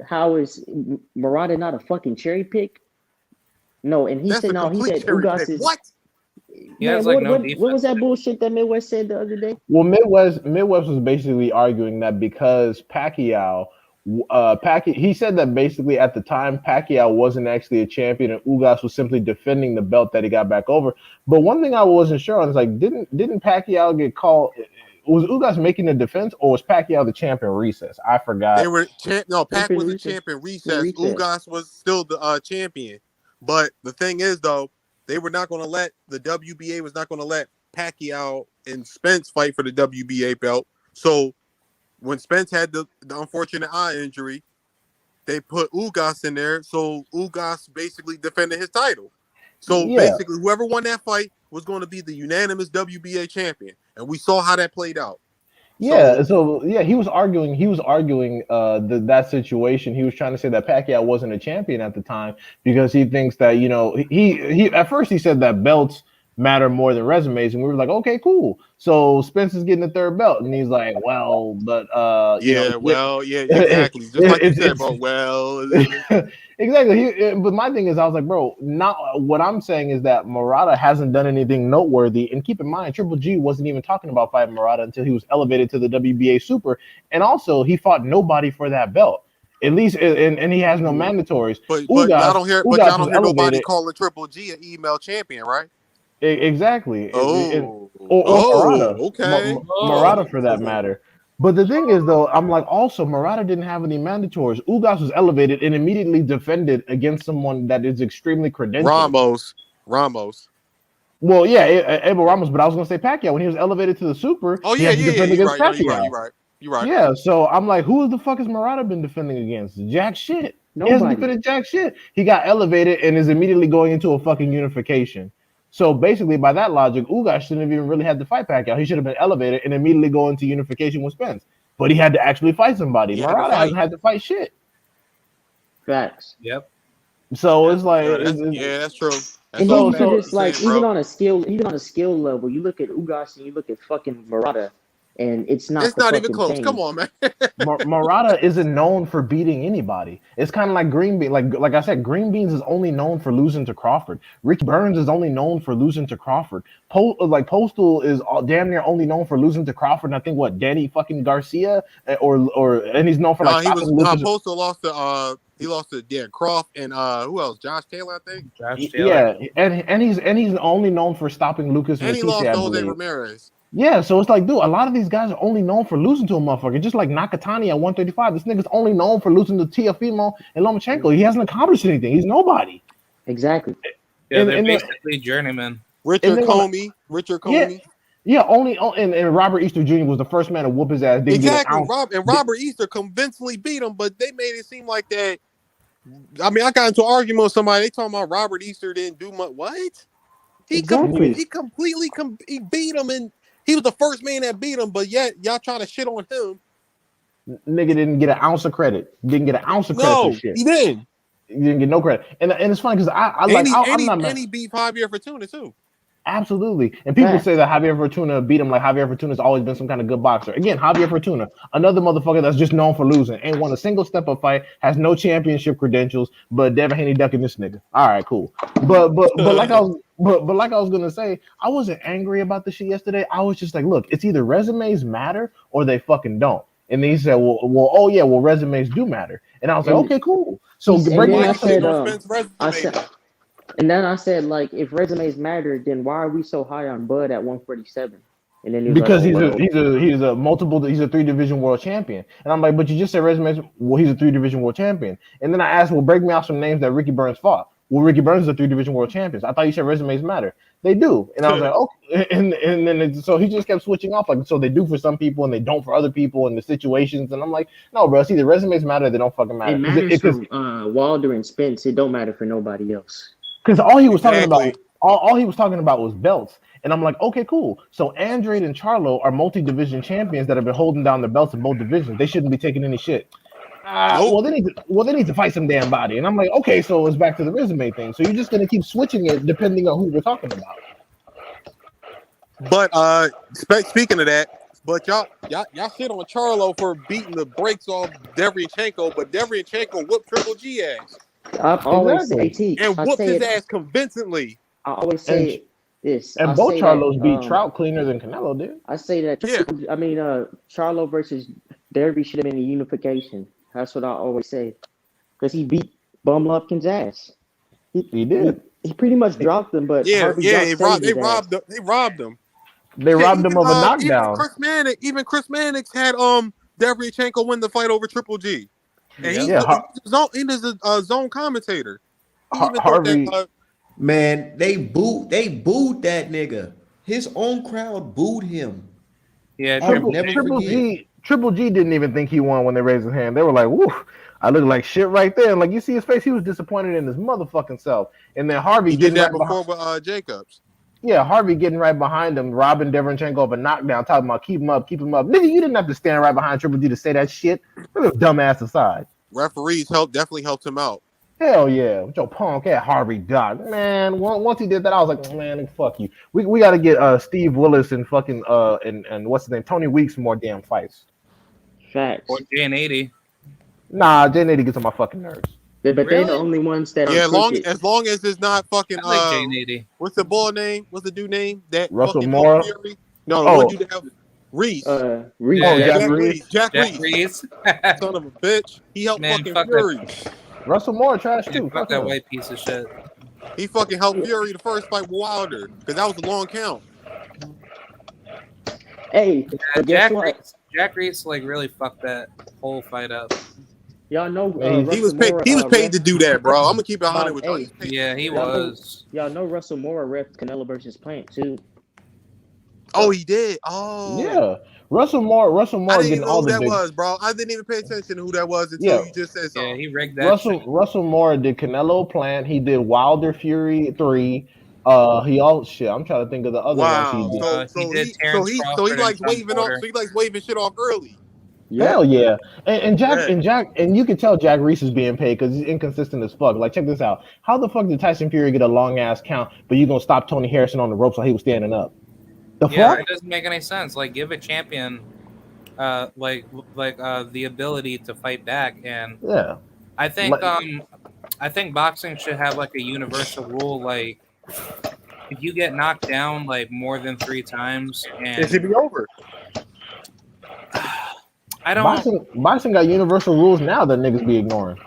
how is Murata not a fucking cherry pick? No, and he said no. He said Ugas is what? Man, what was that bullshit that Midwest said the other day? Well, Midwest was basically arguing that because Pacquiao, he said that basically at the time Pacquiao wasn't actually a champion and Ugas was simply defending the belt that he got back over. But one thing I wasn't sure on is like, didn't Pacquiao get called? Was Ugas making a defense or was Pacquiao the champion recess? I forgot. They were Pac was the champion recess. Ugas was still the champion. But the thing is though, they were not going to let the WBA was not going to let Pacquiao and Spence fight for the WBA belt. So when Spence had the unfortunate eye injury, they put Ugas in there, so Ugas basically defended his title. So Yeah, basically, whoever won that fight was going to be the unanimous WBA champion, and we saw how that played out. yeah. So So yeah, he was arguing. That situation. He was trying to say that Pacquiao wasn't a champion at the time because he thinks that he at first he said that belts matter more than resumes, and we were like, okay, cool. So Spence is getting the third belt, and he's like, well, but yeah, well, yeah, exactly, just like you said, bro. Well, exactly. But my thing is, I was like, bro, not what I'm saying is that Murata hasn't done anything noteworthy. And keep in mind, Triple G wasn't even talking about fighting Murata until he was elevated to the WBA Super, and also he fought nobody for that belt. At least, and he has no mandatories. but y'all don't hear, Ugas was nobody elevated. calling Triple G an email champion, right? Exactly. Oh, Or Murata. okay. Murata for that matter. But the thing is, though, I'm like, also, Murata didn't have any mandatories. Ugas was elevated and immediately defended against someone that is extremely credentialed. Ramos. Well, yeah, Abel Ramos, but I was going to say Pacquiao. When he was elevated to the super, Oh he yeah, had to yeah, yeah. defend You're against right. No, Pacquiao. you're right. Yeah, so I'm like, who the fuck has Murata been defending against? Jack shit. He hasn't Nobody. defended jack shit. He got elevated and is immediately going into a fucking unification. So basically, by that logic, Ugas shouldn't have even really had to fight Pacquiao. He should have been elevated and immediately go into unification with Spence. But he had to actually fight somebody. He had to Murata fight. hasn't had to fight shit. Facts. Yep. So it's like, Yeah, that's true. That's And all even facts just you're like saying, even bro. on a skill level, you look at Ugas and you look at fucking Murata, and it's not It's the not even fucking close. same. Come on, man. Murata isn't known for beating anybody. It's kind of like Green Bean. Like I said, Green Beans is only known for losing to Crawford. Ricky Burns is only known for losing to Crawford. Postal is damn near only known for losing to Crawford. And I think what Danny fucking Garcia and he's known for like stopping Lucas. Postal lost to Dan Croft and who else? Josh Taylor, I think. Josh Taylor. Yeah, and he's only known for stopping Lucas And he Matisse, lost I to Jose believe. Ramirez. Yeah, so it's like, dude, a lot of these guys are only known for losing to a motherfucker. Just like Nakatani at 135. This nigga's only known for losing to Tiafimo and Lomachenko. He hasn't accomplished anything. He's nobody. Exactly. Yeah, And- they're and basically journeymen. Richard Comey. Yeah, and Robert Easter Jr. was the first man to whoop his ass. Didn't get an ounce. Robert Easter convincingly beat him, but they made it seem like that. I mean, I got into an argument with somebody. They talking about Robert Easter didn't do much. What? He completely he beat him, and he was the first man that beat him. But yet y'all trying to shit on him. Nigga didn't get an ounce of credit. Didn't get an ounce of credit for shit. He didn't. He didn't get no credit. And it's funny because and he beat Javier Fortuna too. Absolutely. And people say that Javier Fortuna beat him like Javier Fortuna's always been some kind of good boxer. Again, Javier Fortuna, another motherfucker that's just known for losing. Ain't won a single step-up fight, has no championship credentials, but Devin Haney ducking this nigga. All right, cool. But like I was gonna say, I wasn't angry about the shit yesterday. I was just like, look, it's either resumes matter or they fucking don't. And then he said, well, resumes do matter. And I was like, okay, cool. So break me And then I said, like, if resumes matter, then why are we so high on Bud at 147? And then because he's a 3-division world champion. And I'm like, but you just said resumes. Well, he's a 3-division world champion. And then I asked, well, break me out some names that Ricky Burns fought. Well, Ricky Burns is a 3-division world champion. I thought you said resumes matter. They do. And I was like, okay. And then so he just kept switching off. Like, so they do for some people and they don't for other people in the situations. And I'm like, no, bro, see, the resumes matter. They don't fucking matter. It matters for Wilder and Spence. It don't matter for nobody else. Because all he was talking about was belts. And I'm like, okay, cool. So Andrade and Charlo are multi-division champions that have been holding down the belts in both divisions. They shouldn't be taking any shit. Well, they need to fight some damn body. And I'm like, okay, so it's back to the resume thing. So you're just gonna keep switching it depending on who we're talking about. But speaking of that, but y'all shit on Charlo for beating the brakes off Devryanchenko, but Devryanchenko whooped Triple G ass. I've always say and whooped his ass convincingly. I always say this. And both Charlos beat Trout cleaner than Canelo did. I say that. I mean, Charlo versus Derby should have been a unification. That's what I always say, because he beat Bum Lumpkin's ass. He did. He pretty much dropped him, but they robbed him. They robbed him of a knockdown. Even Chris Mannix had Devryanchenko win the fight over Triple G. And he was a zone commentator. Harvey, man, they booed that nigga. His own crowd booed him. Yeah, Triple G didn't even think he won when they raised his hand. They were like, "Woo, I look like shit right there." And like you see his face, he was disappointed in his motherfucking self. And then Harvey He did getting that right before behind, with Jacobs. yeah, Harvey getting right behind him, robbing Deverenchenko of a knockdown, talking about keep him up, keep him up. Nigga, you didn't have to stand right behind Triple G to say that shit. Put your dumb ass aside. Referees definitely helped him out. Hell yeah, with your punk at Harvey Doc, man. Once he did that, I was like, man, fuck you. We got to get Steve Willis and fucking and what's his name, Tony Weeks more damn fights. Facts. Or J80. Nah, Jay Nady gets on my fucking nerves. But they're the Really? only ones that Yeah, are crooked. as long as it's not fucking I like J80. what's the boy name? What's the dude name? That Russell fucking Moore? Fury? No, the Oh. one dude that have Reese. Reese. Yeah, Jack Jack Reese. Reese. Jack Jack Reese. Reese. Son of a bitch. He helped Man, fucking fuck Fury. Russell Moore trash Yeah, too. fuck that white piece of shit. He fucking helped Fury the first fight with Wilder because that was a long count. Hey, but guess what? Jack Reese like really fucked that whole fight up. Y'all know He was Russell paid. Moore, He was paid ref- to do that, bro. I'm gonna keep it 100 with y'all. Hey, He's paid. Yeah, he Y'all know- was. Y'all know Russell Moore ref Canelo versus Plant too. Oh, he did. Oh, Yeah, Russell Moore I didn't getting even know all who the that big. was, bro. I didn't even pay attention to who that was until you just said Yeah, so. he rigged that shit. Russell Moore did Canelo Plant. He did Wilder Fury 3. He all shit. I'm trying to think of the other ones Wow. he did. So did he Terrence so he Crawford and likes Sean waving off. Porter. So he likes waving shit off early. Hell yeah. And Jack Yeah. and you can tell Jack Reese is being paid because he's inconsistent as fuck. Like check this out. How the fuck did Tyson Fury get a long ass count, but you gonna stop Tony Harrison on the ropes while he was standing up? The Yeah, fuck? it doesn't make any sense. Like, give a champion, the ability to fight back, and Yeah. I think boxing should have like a universal rule. Like, if you get knocked down like more than 3 times, It and should be over. I don't. Boxing got universal rules now that niggas be ignoring.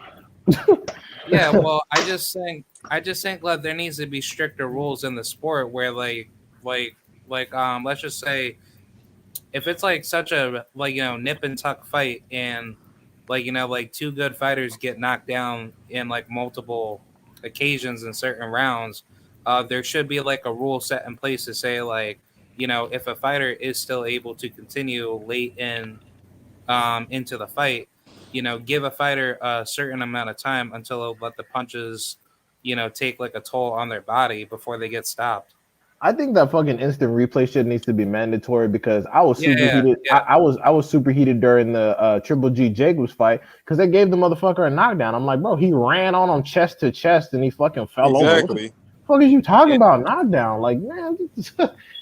Yeah, well, I just think like there needs to be stricter rules in the sport where let's just say if it's like such a nip and tuck fight and like 2 good fighters get knocked down in like multiple occasions in certain rounds, there should be like a rule set in place to say like if a fighter is still able to continue late into the fight, give a fighter a certain amount of time until they'll let the punches take like a toll on their body before they get stopped. I think that fucking instant replay shit needs to be mandatory because I was super heated. Yeah. I was super heated during the Triple G Jacobs fight because they gave the motherfucker a knockdown. I'm like, bro, he ran on him chest to chest and he fucking fell over. What the fuck is you talking about knockdown? Like, man,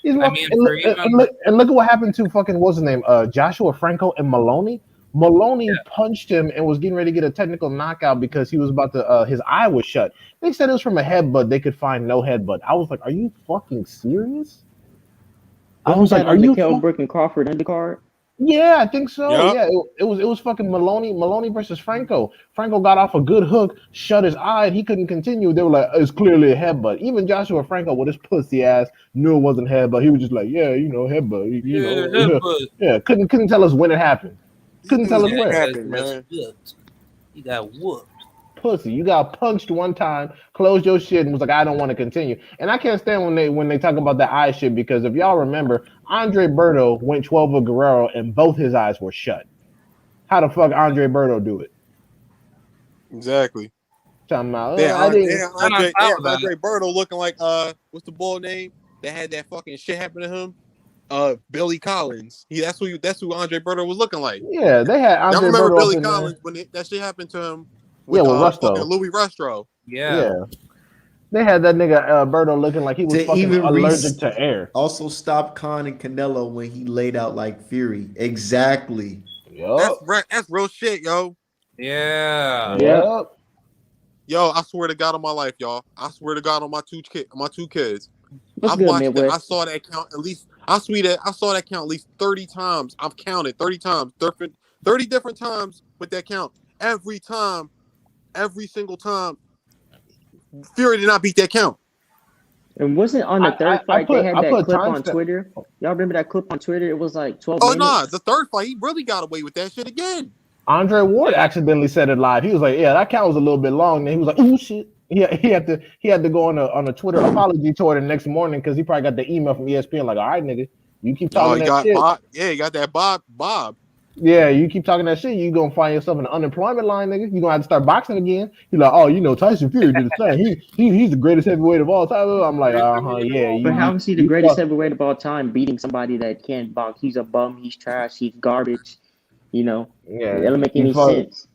and look at what happened to fucking what's his name? Joshua Franco and Maloney. Maloney punched him and was getting ready to get a technical knockout because he was about to his eye was shut. They said it was from a headbutt. They could find no headbutt. I was like, are you fucking serious? I was like, are you Kell Brook and Crawford undercard? Yeah, I think so. Yep. Yeah, it was fucking Maloney versus Franco. Franco got off a good hook, shut his eye, and he couldn't continue. They were like, it's clearly a headbutt. Even Joshua Franco with his pussy ass knew it wasn't headbutt. He was just like, yeah, headbutt. Headbutt. Yeah, couldn't tell us when it happened. Couldn't tell us where. Happened, man. You got whooped. Pussy, you got punched one time, closed your shit, and was like, I don't want to continue. And I can't stand when they talk about that eye shit because if y'all remember, Andre Berto went 12 with Guerrero and both his eyes were shut. How the fuck Andre Berto do it? Exactly. Talking about, Andre that. Berto looking like what's the boy name that had that fucking shit happen to him? Billy Collins. That's who Andre Berto was looking like. Yeah, they had Andre Y'all remember Berto Billy Collins when that shit happened to him? With Rusto. Louis Rustro. Yeah. They had that nigga Berto looking like he was To fucking even allergic to air. Also stop Khan and Canelo when he laid out like Fury. Exactly. Yup. That's real shit, yo. Yeah. Yep. Yo, I swear to God on my life, y'all. I swear to God on my two kids. What's I've good, watched that. Midwest? I saw that count at least. I saw that count at least 30 times. I've counted 30 times, 30 different times with that count. Every single time, Fury did not beat that count. And wasn't on the third fight they had that clip on timestamp. Twitter? Y'all remember that clip on Twitter? It was like 12 Oh minutes. no, the third fight he really got away with that shit again. Andre Ward accidentally said it live. He was like, "Yeah, that count was a little bit long." And he was like, "Ooh, shit." He had to go on a Twitter apology tour the next morning because he probably got the email from ESPN like, "All right, nigga, you keep talking he that got shit." Bob. Yeah, he got that Bob. Yeah, you keep talking that shit, you gonna find yourself in the unemployment line, nigga. You gonna have to start boxing again. You're like, oh, Tyson Fury did his thing. He's the greatest heavyweight of all time. I'm like, yeah, But how is he the you greatest fuck. heavyweight of all time, beating somebody that can't box? He's a bum. He's trash. He's garbage. You know, it Yeah, don't make he any fuck. sense.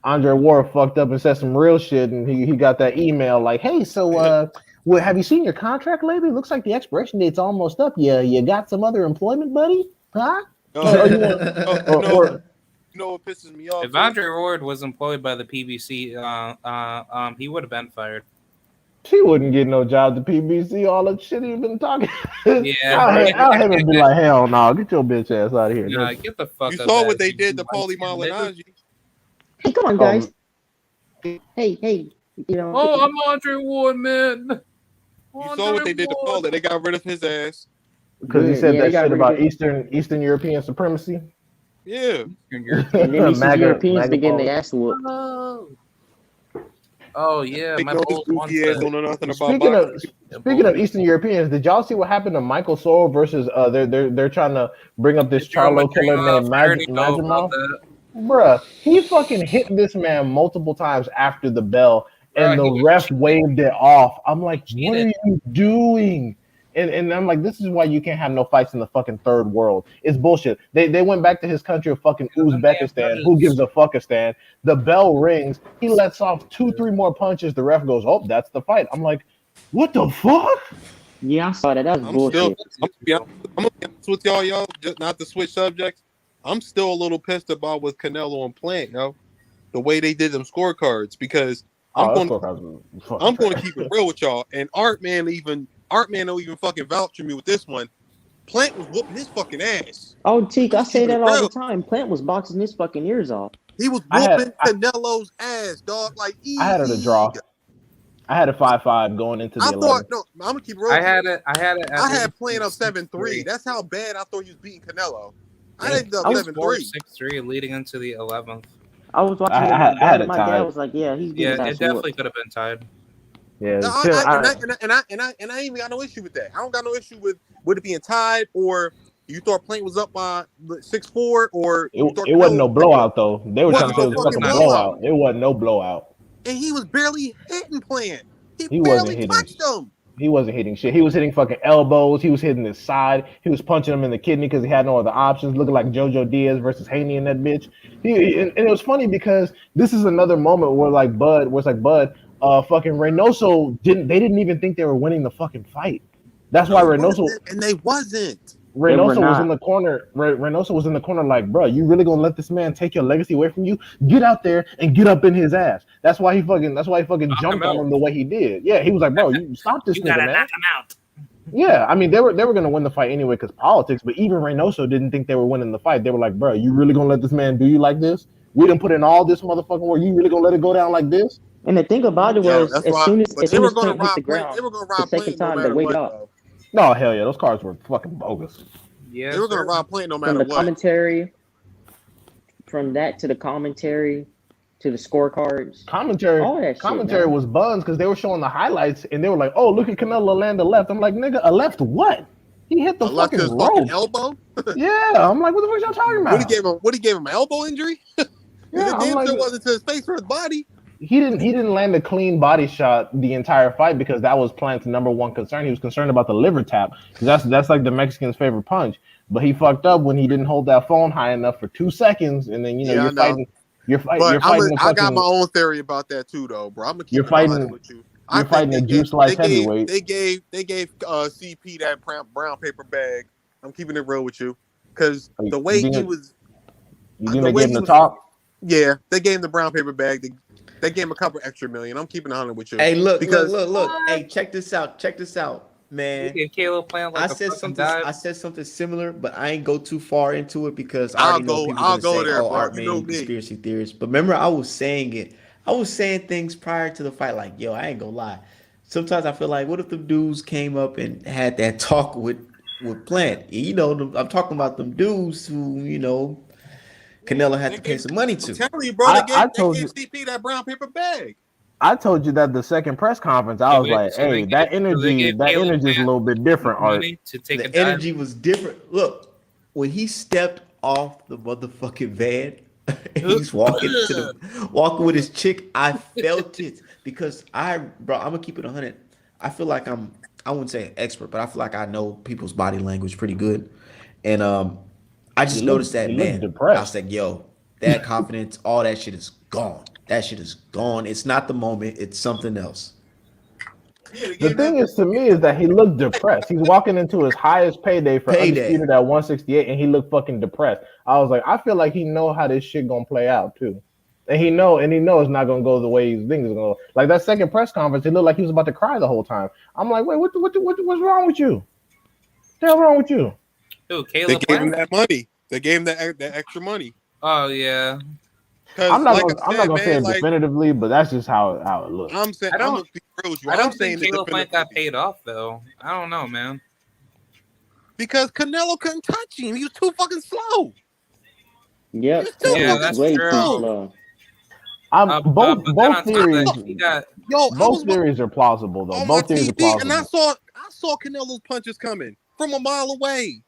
Andre Ward fucked up and said some real shit, and he got that email like, hey, so well, have you seen your contract lately? Looks like the expiration date's almost up. You got some other employment, buddy? Huh? No, You want you know, or you know what pisses me off? If Andre Ward was employed by the PBC, he would have been fired. He wouldn't get no job at the PBC. All that shit he's been talking. Yeah, I'll have him be like, hell no, get your bitch ass out of here. nah, get the fuck You up. saw out what of they here, did you to Paulie light-skinned nigga. Malignaggi. Hey, come on, guys. Hey, you know. Oh, I'm Andre Ward, man. You saw what they did to Paulie. They got rid of his ass. Because he said Yeah, they that got shit rid about of Eastern European supremacy. Yeah. And then these Europeans begin their ass whooped. Oh yeah, Take my no balls goofy ass don't know nothing about Speaking boxing. of Eastern Europeans, did y'all see what happened to Michael Sorrell versus they're trying to bring up this Charlo killer named I already know Majimov? about that. Bruh, he fucking hit this man multiple times after the bell, and the ref waved it off. I'm like, what are you doing? And I'm like, this is why you can't have no fights in the fucking third world. It's bullshit. They went back to his country of fucking Uzbekistan. Who gives a fuckistan? The bell rings. He lets off 2-3 more punches. The ref goes, oh, that's the fight. I'm like, what the fuck? Yeah, I saw that. That was bullshit. I'm gonna be honest with y'all, just not to switch subjects. I'm still a little pissed about with Canelo and Plant, the way they did them scorecards, because I'm going to keep it real with y'all. And Artman don't even fucking vouch for me with this one. Plant was whooping his fucking ass. Oh, Teak, I say that all the time. Plant was boxing his fucking ears off. He was whooping Canelo's ass, dog. Like easy. I had it a draw. I had a 5-5 going into the 11. I'm gonna keep real. I had Plant up 7-3. That's how bad I thought he was beating Canelo. I ended up 7-3. 6-3 leading into the 11th. I was watching it. My dad was like, "Yeah, he's getting it definitely could have been tied." Yeah, and I ain't even got no issue with that. I don't got no issue with it being tied, or you thought Plant was up by 6-4, or it wasn't no blowout though. They were trying to say it was a fucking blowout. It wasn't no blowout. And he was barely hitting Plant. He wasn't barely touched him. He wasn't hitting shit. He was hitting fucking elbows. He was hitting his side. He was punching him in the kidney because he had no other options. Looking like JoJo Diaz versus Haney in that bitch. And it was funny because this is another moment where Bud, fucking Reynoso didn't even think they were winning the fucking fight. That's why Reynoso and they wasn't. Reynoso was in the corner. Reynoso was in the corner like, bro, you really gonna let this man take your legacy away from you? Get out there and get up in his ass. That's why he fucking jumped on him the way he did. Yeah, he was like, bro, you stop this nigga, man. Knock him out. Yeah, I mean they were gonna win the fight anyway because politics. But even Reynoso didn't think they were winning the fight. They were like, bro, you really gonna let this man do you like this? We didn't put in all this motherfucking work. You really gonna let it go down like this? And the thing about it was, as soon as Plant hit the ground, they were gonna rob the second time they wake up. No, hell yeah, those cards were fucking bogus. Yeah, they were gonna rob Plant no matter what. From that to the commentary to the scorecards. Commentary was buns because they were showing the highlights and they were like, "Oh, look at Canelo land a left." I'm like, "Nigga, a left what? He hit the fucking rope. Fucking elbow." Yeah, I'm like, "What the fuck y'all talking about?" What he gave him an elbow injury? Yeah, it like, wasn't to his face or his body. He didn't land a clean body shot the entire fight because that was Plant's number one concern. He was concerned about the liver tap because that's like the Mexican's favorite punch. But he fucked up when he didn't hold that phone high enough for 2 seconds, and then you're fighting. I got my own theory about that too, though, bro. I'm gonna keep it with you. You're fighting a juice like heavyweight. They gave CP that brown paper bag. I'm keeping it real with you because the way he was. You gonna give him the top? Yeah, they gave him the brown paper bag. They gave him a couple extra million. I'm keeping 100 with you. Hey, look. Hey, check this out, man. Caleb playing like I said something similar, but I ain't go too far into it because I'll go there. Art man, conspiracy theorist. But remember, I was saying it. I was saying things prior to the fight, like, yo, I ain't gonna lie. Sometimes I feel like, what if the dudes came up and had that talk with Plant? I'm talking about them dudes who, Canelo had to pay some money to. I'm telling you, bro, they gave CP that brown paper bag. I told you that the second press conference. I was like, "Hey, that energy is a little bit different." Art. The energy was different. Look, when he stepped off the motherfucking van. He's walking with his chick. I felt it because bro, I'm gonna keep it 100. I feel like I wouldn't say an expert, but I feel like I know people's body language pretty good. And I He just looked noticed that, he looked man. I was depressed. like, yo, that confidence, all that shit is gone. That shit is gone. It's not the moment, it's something else. Yeah, they The gave thing that. is, to me, is that he looked depressed. He's walking into his highest payday for Payday. undisputed at 168, and he looked fucking depressed. I was like, I feel like he know how this shit gonna play out too, and he know it's not gonna go the way he thinks it's gonna go. Like that second press conference, he looked like he was about to cry the whole time. I'm like, wait, what's wrong with you? What the hell wrong with you? Who, They Caleb gave him Plant? that money. They gave him that extra money. Oh yeah. Because, like I I'm not said, gonna say man, it like definitively, but that's just how it looked. I'm saying, I I'm don't. gonna be real with you. I I'm don't think saying it Caleb Plant got definitively paid off though. I don't know, man. because Canelo couldn't touch him. He was too fucking slow. He was Yep, too Yeah, Canelo's fucking that's way too true. slow. slow. Both But then both on top of that, theories he got. Yo, I was both theories are plausible though. on my Both theories are TV and plausible. I saw Canelo's punches coming from a mile away.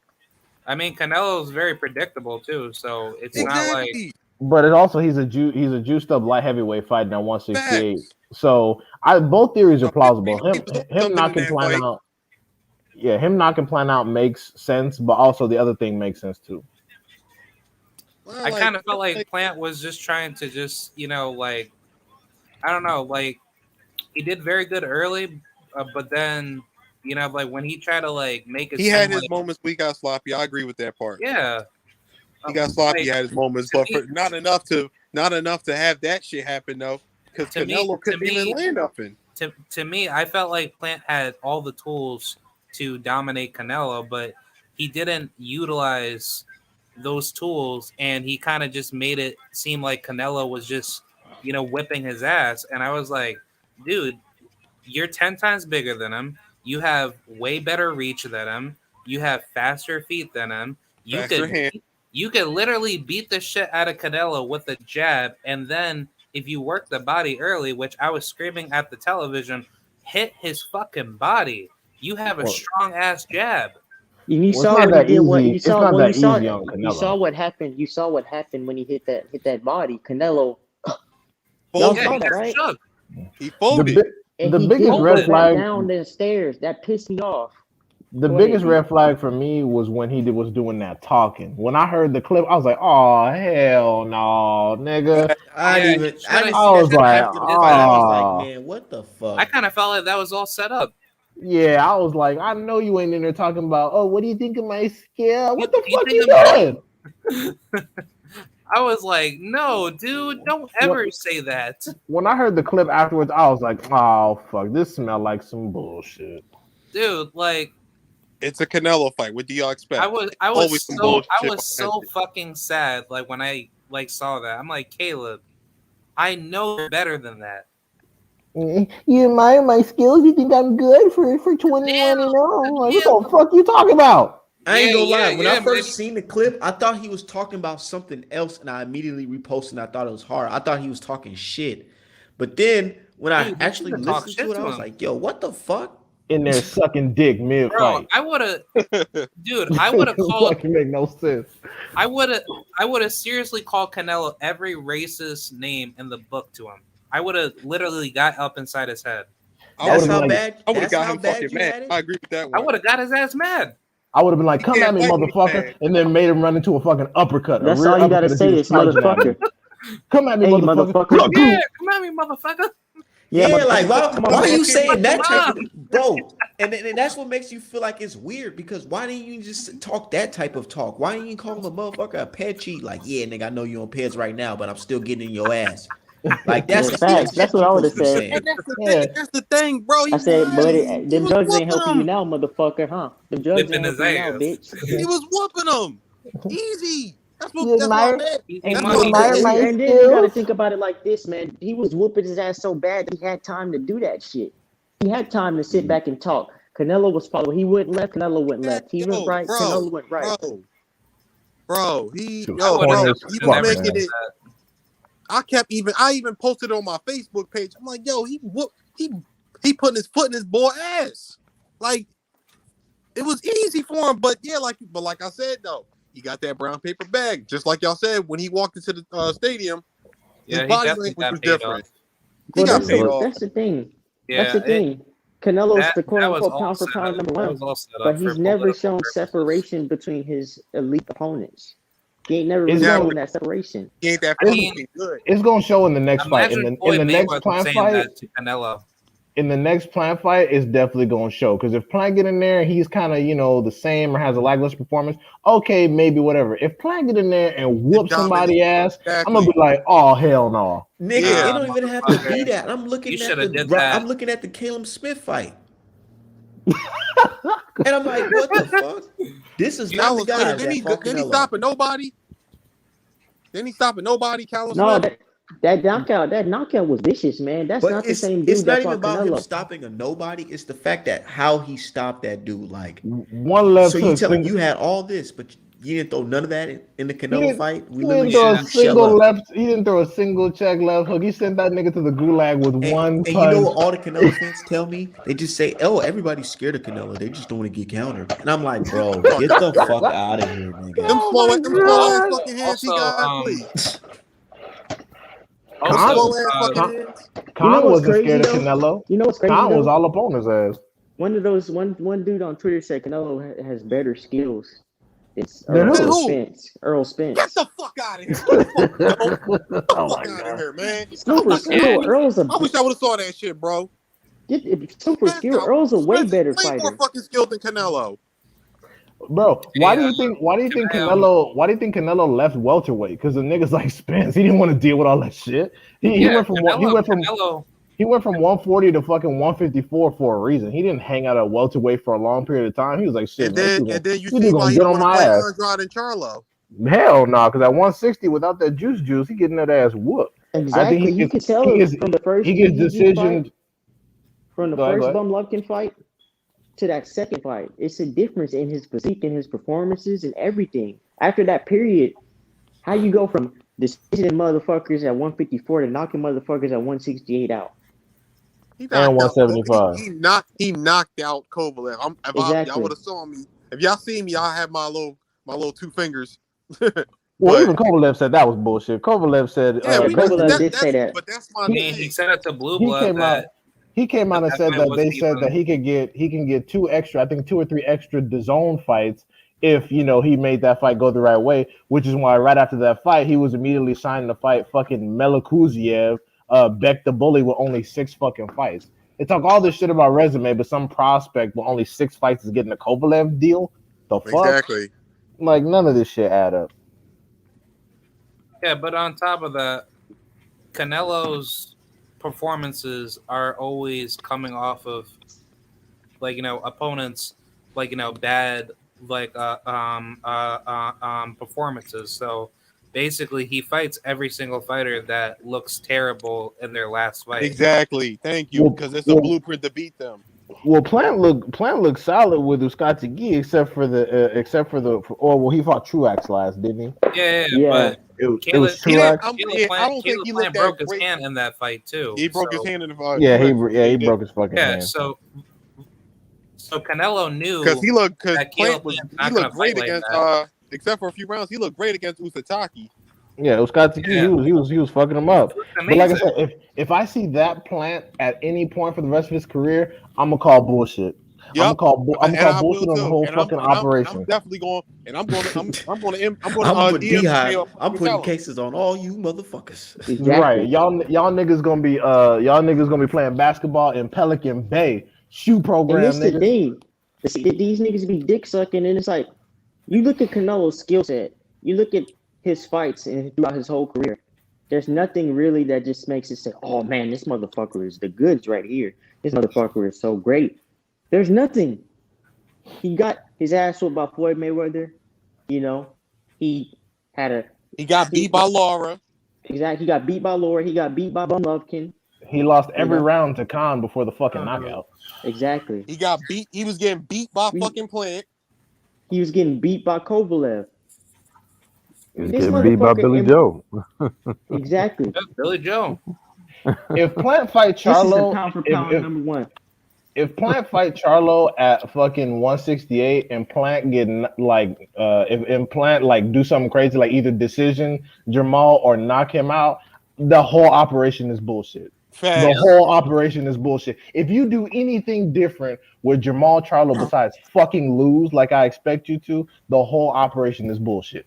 I mean, Canelo's very predictable too, so it's not like. Exactly. But it also he's a juiced up light heavyweight fighting at 168. Facts. So both theories are No, plausible. he was on Him something in knocking that plan fight. out. Yeah, him knocking plan out makes sense, but also the other thing makes sense too. Well, I like, kind of felt like Plant was just trying to like I don't know, like he did very good early, but then like when he tried to like make it he seem had his like moments. We got sloppy. I agree with that part. yeah, He got sloppy. like, He had his moments, to but me, not enough to have that shit happen though. Because to me, Canelo to couldn't even me, land nothing. to me, I felt like Plant had all the tools to dominate Canelo, but he didn't utilize those tools, and he kind of just made it seem like Canelo was just whipping his ass. And I was like, dude, you're 10 times bigger than him. You have way better reach than him. You have faster feet than him. You Faster could hand. you could literally beat the shit out of Canelo with a jab, and then if you work the body early, which I was screaming at the television, hit his fucking body. You have a Well, strong ass jab. And you well, it's saw not what he that did. What easy. you It's saw? not Well, that easy on you saw Canelo. what happened. You saw what happened when he hit that body. Canelo, y'all Folded. Yeah, saw he that, got right? shook. He The folded. bi- And the he biggest didn't red go Folded. back flag down the stairs. That pissed me off. the Go ahead, biggest D. red flag for me was when was doing that talking. When I heard the clip, I was like, "Oh hell no, nigga!" Yeah, I didn't I see that was till like, after the his fight. I was ass. like, "Oh." man, what the I fuck? kind of felt like that was all set up. Yeah, I was like, I know you ain't in there talking about, oh, what do you think of my skill? You, What the you fuck think you I'm ready? doing? I was like, no, dude, don't When, ever say that. when I heard the clip afterwards, I was like, oh fuck, this smelled like some bullshit. Dude, like It's a Canelo fight. What do y'all I expect? was I was Always some so I bullshit was behind so it. fucking sad like when I like saw that. I'm like, Caleb, I know you're better than that. You admire my skills? You think I'm good for 21 and 0? Like, Yeah, what the fuck you talking about? I ain't yeah, gonna yeah, lie. When I yeah, man. first seen the clip, I thought he was talking about something else, and I immediately reposted. And I thought it was hard. I thought he was talking shit, but then when I Dude, you actually need to talk listened to shit it, I to was him. like, "Yo, what the fuck?" In there sucking dick mid Bro, fight. I would have dude, I would have It called fucking make no sense. I would have seriously called Canelo every racist name in the book to him. I would have literally got up inside his head. I would That's been how like, bad. have That's got how him fucking bad you mad. had it. I agree with that I one. would have got his ass mad. I would have been like, He come at can't me, fight when he's motherfucker, mad. and then made him run into a fucking uppercut, a That's rear all you gotta uppercut as he say was is charging at me. motherfucker. Come at me, Hey, motherfucker. motherfucker. Yeah, come at me, motherfucker. Yeah, Yeah, like motherfucker. why? Come on, Why are you motherfucker. saying that type Come of bro? And that's what makes you feel like it's weird because why didn't you just talk that type of talk? Why didn't you call him a motherfucker a pet cheat? Like, yeah, nigga, I know you on peds right now, but I'm still getting in your ass. Like Yeah, that's facts. shit That's what you I would supposed have to be said. And saying. that's the Yeah. thing. That's the thing, bro. I said, buddy, He them was drugs ain't whooping helping you him. now, motherfucker, huh? Them drugs Whipping ain't his helping you now, ass. bitch. He was whooping him. Easy. You That's what I admire, meant. Easy That's you what money. I admire meant. my And then you got to skills? think about it like this, man. He was whooping his ass so bad that he had time to do that shit. He had time to sit back and talk. Canelo was following. He went left. Canelo went Man, left. He went yo, right. bro, Canelo went right. bro. Shit was I would have corny Bro. as He definitely was fuck, never making said man. it. that. I even posted it on my Facebook page. I'm like, yo, he putting his foot in his boy ass. Like it was easy for him, but like I said though, he got that brown paper bag, just like y'all said when he walked into the stadium. Yeah, His he body definitely language got was paid different. off. He Well, got paid off. that's the thing. Yeah, That's the thing. Canelo's the quote that was unquote all pound for set pound up. number That one, was all set but up for he's never political shown purposes. separation between his elite opponents. He ain't never It's really gonna- shown that separation. He ain't that I mean, fucking good. It's gonna show in the next fight. Imagine In Floyd the next Mayweather Plant saying fight, that to Canelo. in the next Plant fight, it's definitely gonna show. Because if Plant get in there, he's kind of the same or has a lackluster performance. Okay, maybe whatever. If Plant get in there and whoop somebody ass, I'm gonna Exactly. be like, oh hell no. Nigga, it Yeah. don't even have to be Motherfucker. that. I'm You looking at should have did that. I'm looking at the Caleb Smith fight. And I'm like, what the fuck? This is not the Carlos guy Smith, that fought didn't he Canelo. stop at nobody? Didn't he stop at nobody, Carlos No, Smith? that knockout was vicious, man. That's But not the same it's dude not that even fought about him Canelo. stopping a nobody. It's the fact that how he stopped that dude. Like, One left so you hook. telling you had all this, but you didn't throw none of that in the He Canelo didn't, fight? We he literally didn't throw a seen you shell single up. left. He didn't throw a single check left hook. He sent that nigga to the gulag with one And you know punch. what all the Canelo fans tell me? They just say, "Oh, everybody's scared of Canelo. They just don't want to get countered." And I'm like, bro, get the fuck out of here, nigga. Them Oh slow my ass God. fucking hands he Also, got, please. Them Khan, slow ass uh, fucking hands. You know Khan what's wasn't crazy scared of though? Canelo. You know what's crazy Khan was though? all up on his ass. One dude on Twitter said Canelo has better skills. It's Then Then Errol who? who? Spence. Errol Get Spence. the fuck out of here. No, fuck you don't. Get the Oh fuck my out of God. here, man. Super skill. Earl's a I wish I would have saw that shit, bro. super Spence skill. Earl's a way Spence is better way more fighter. fucking skilled than Canelo. Bro, why do Yeah, you think why do you think can I, Canelo left welterweight? Because the niggas like Spence, he didn't want to deal with all that shit. He yeah, went from Canelo. he went from 140 to fucking 154 for a reason. He didn't hang out at welterweight for a long period of time. He was like, shit, And man, then you you see dude why gonna he get don't on want to my fight ass. Andrade and Charlo. Hell no, because at 160 without that juice, he getting that ass whooped. Exactly. I think You could tell from the first he gets BJJ fight, decisioned. from the Go ahead. first Bum Lupkin fight to that second fight. It's a difference in his physique and his performances and everything. After that period, how you go from decision motherfuckers at 154 to knocking motherfuckers at 168 out? He And knocked out. 175. He knocked out Kovalev. Y'all Exactly. would have saw me. If y'all see me, y'all have my little two fingers. Well, But even Kovalev said that was bullshit. Kovalev said, yeah, we know Kovalev did say that. But that's my I mean, he thing. said it to Blue he Blood came out. that He came out and that said fight that they wasn't said even- that he can get two or three extra DAZN fights if he made that fight go the right way. Which is why right after that fight he was immediately signed to fight fucking Melakuziev, Beck the Bully with only 6 fucking fights. They talk all this shit about resume, but some prospect with only 6 fights is getting a Kovalev deal. The fuck? Exactly. Like none of this shit add up. Yeah, but on top of that, Canelo's performances are always coming off of opponents bad performances. So basically he fights every single fighter that looks terrible in their last fight. Exactly. Thank you. Because it's a blueprint to beat them. Well, Plant looked solid with Uskatigi, except for he fought Truax last, didn't he? Yeah. But It was Truax. I don't think he looked broke that his great. hand in that fight too. He broke his hand in the fight. Yeah, he broke his fucking hand. So Canelo knew because Caleb he not looked great like against except for a few rounds, he looked great against Usataki. Yeah, Uskatigi, he was fucking him up. But like I said, if I see that Plant at any point for the rest of his career, I'm gonna call bullshit. Yep. I'm gonna call bullshit on the whole fucking operation. I'm definitely going, and I'm going to put Beehive. I'm putting tell cases on all you motherfuckers. Exactly. Right, y'all niggas gonna be playing basketball in Pelican Bay shoe program. And this the thing. These niggas be dick sucking, and it's like you look at Canelo's skill set, you look at his fights and throughout his whole career. There's nothing really that just makes it say, "Oh man, this motherfucker is the goods right here. This motherfucker is so great." There's nothing. He got his ass whooped by Floyd Mayweather. He got beat by Laura. Exactly. He got beat by Laura. He got beat by Bum Lupkin. He lost every round to Khan before the fucking knockout. Exactly. He got beat. He was getting beat by fucking Plant. He was getting beat by Kovalev. He was getting beat by Billy Joe. Exactly. Billy Joe. If Plant fight This is the Charlo, pound for pound number one. if Plant fight Charlo at fucking 168 and Plant if Plant like do something crazy like either decision Jamal or knock him out, the whole operation is bullshit. The Facts. whole operation is bullshit. If you do anything different with Jamal Charlo besides fucking lose like I expect you to, the whole operation is bullshit.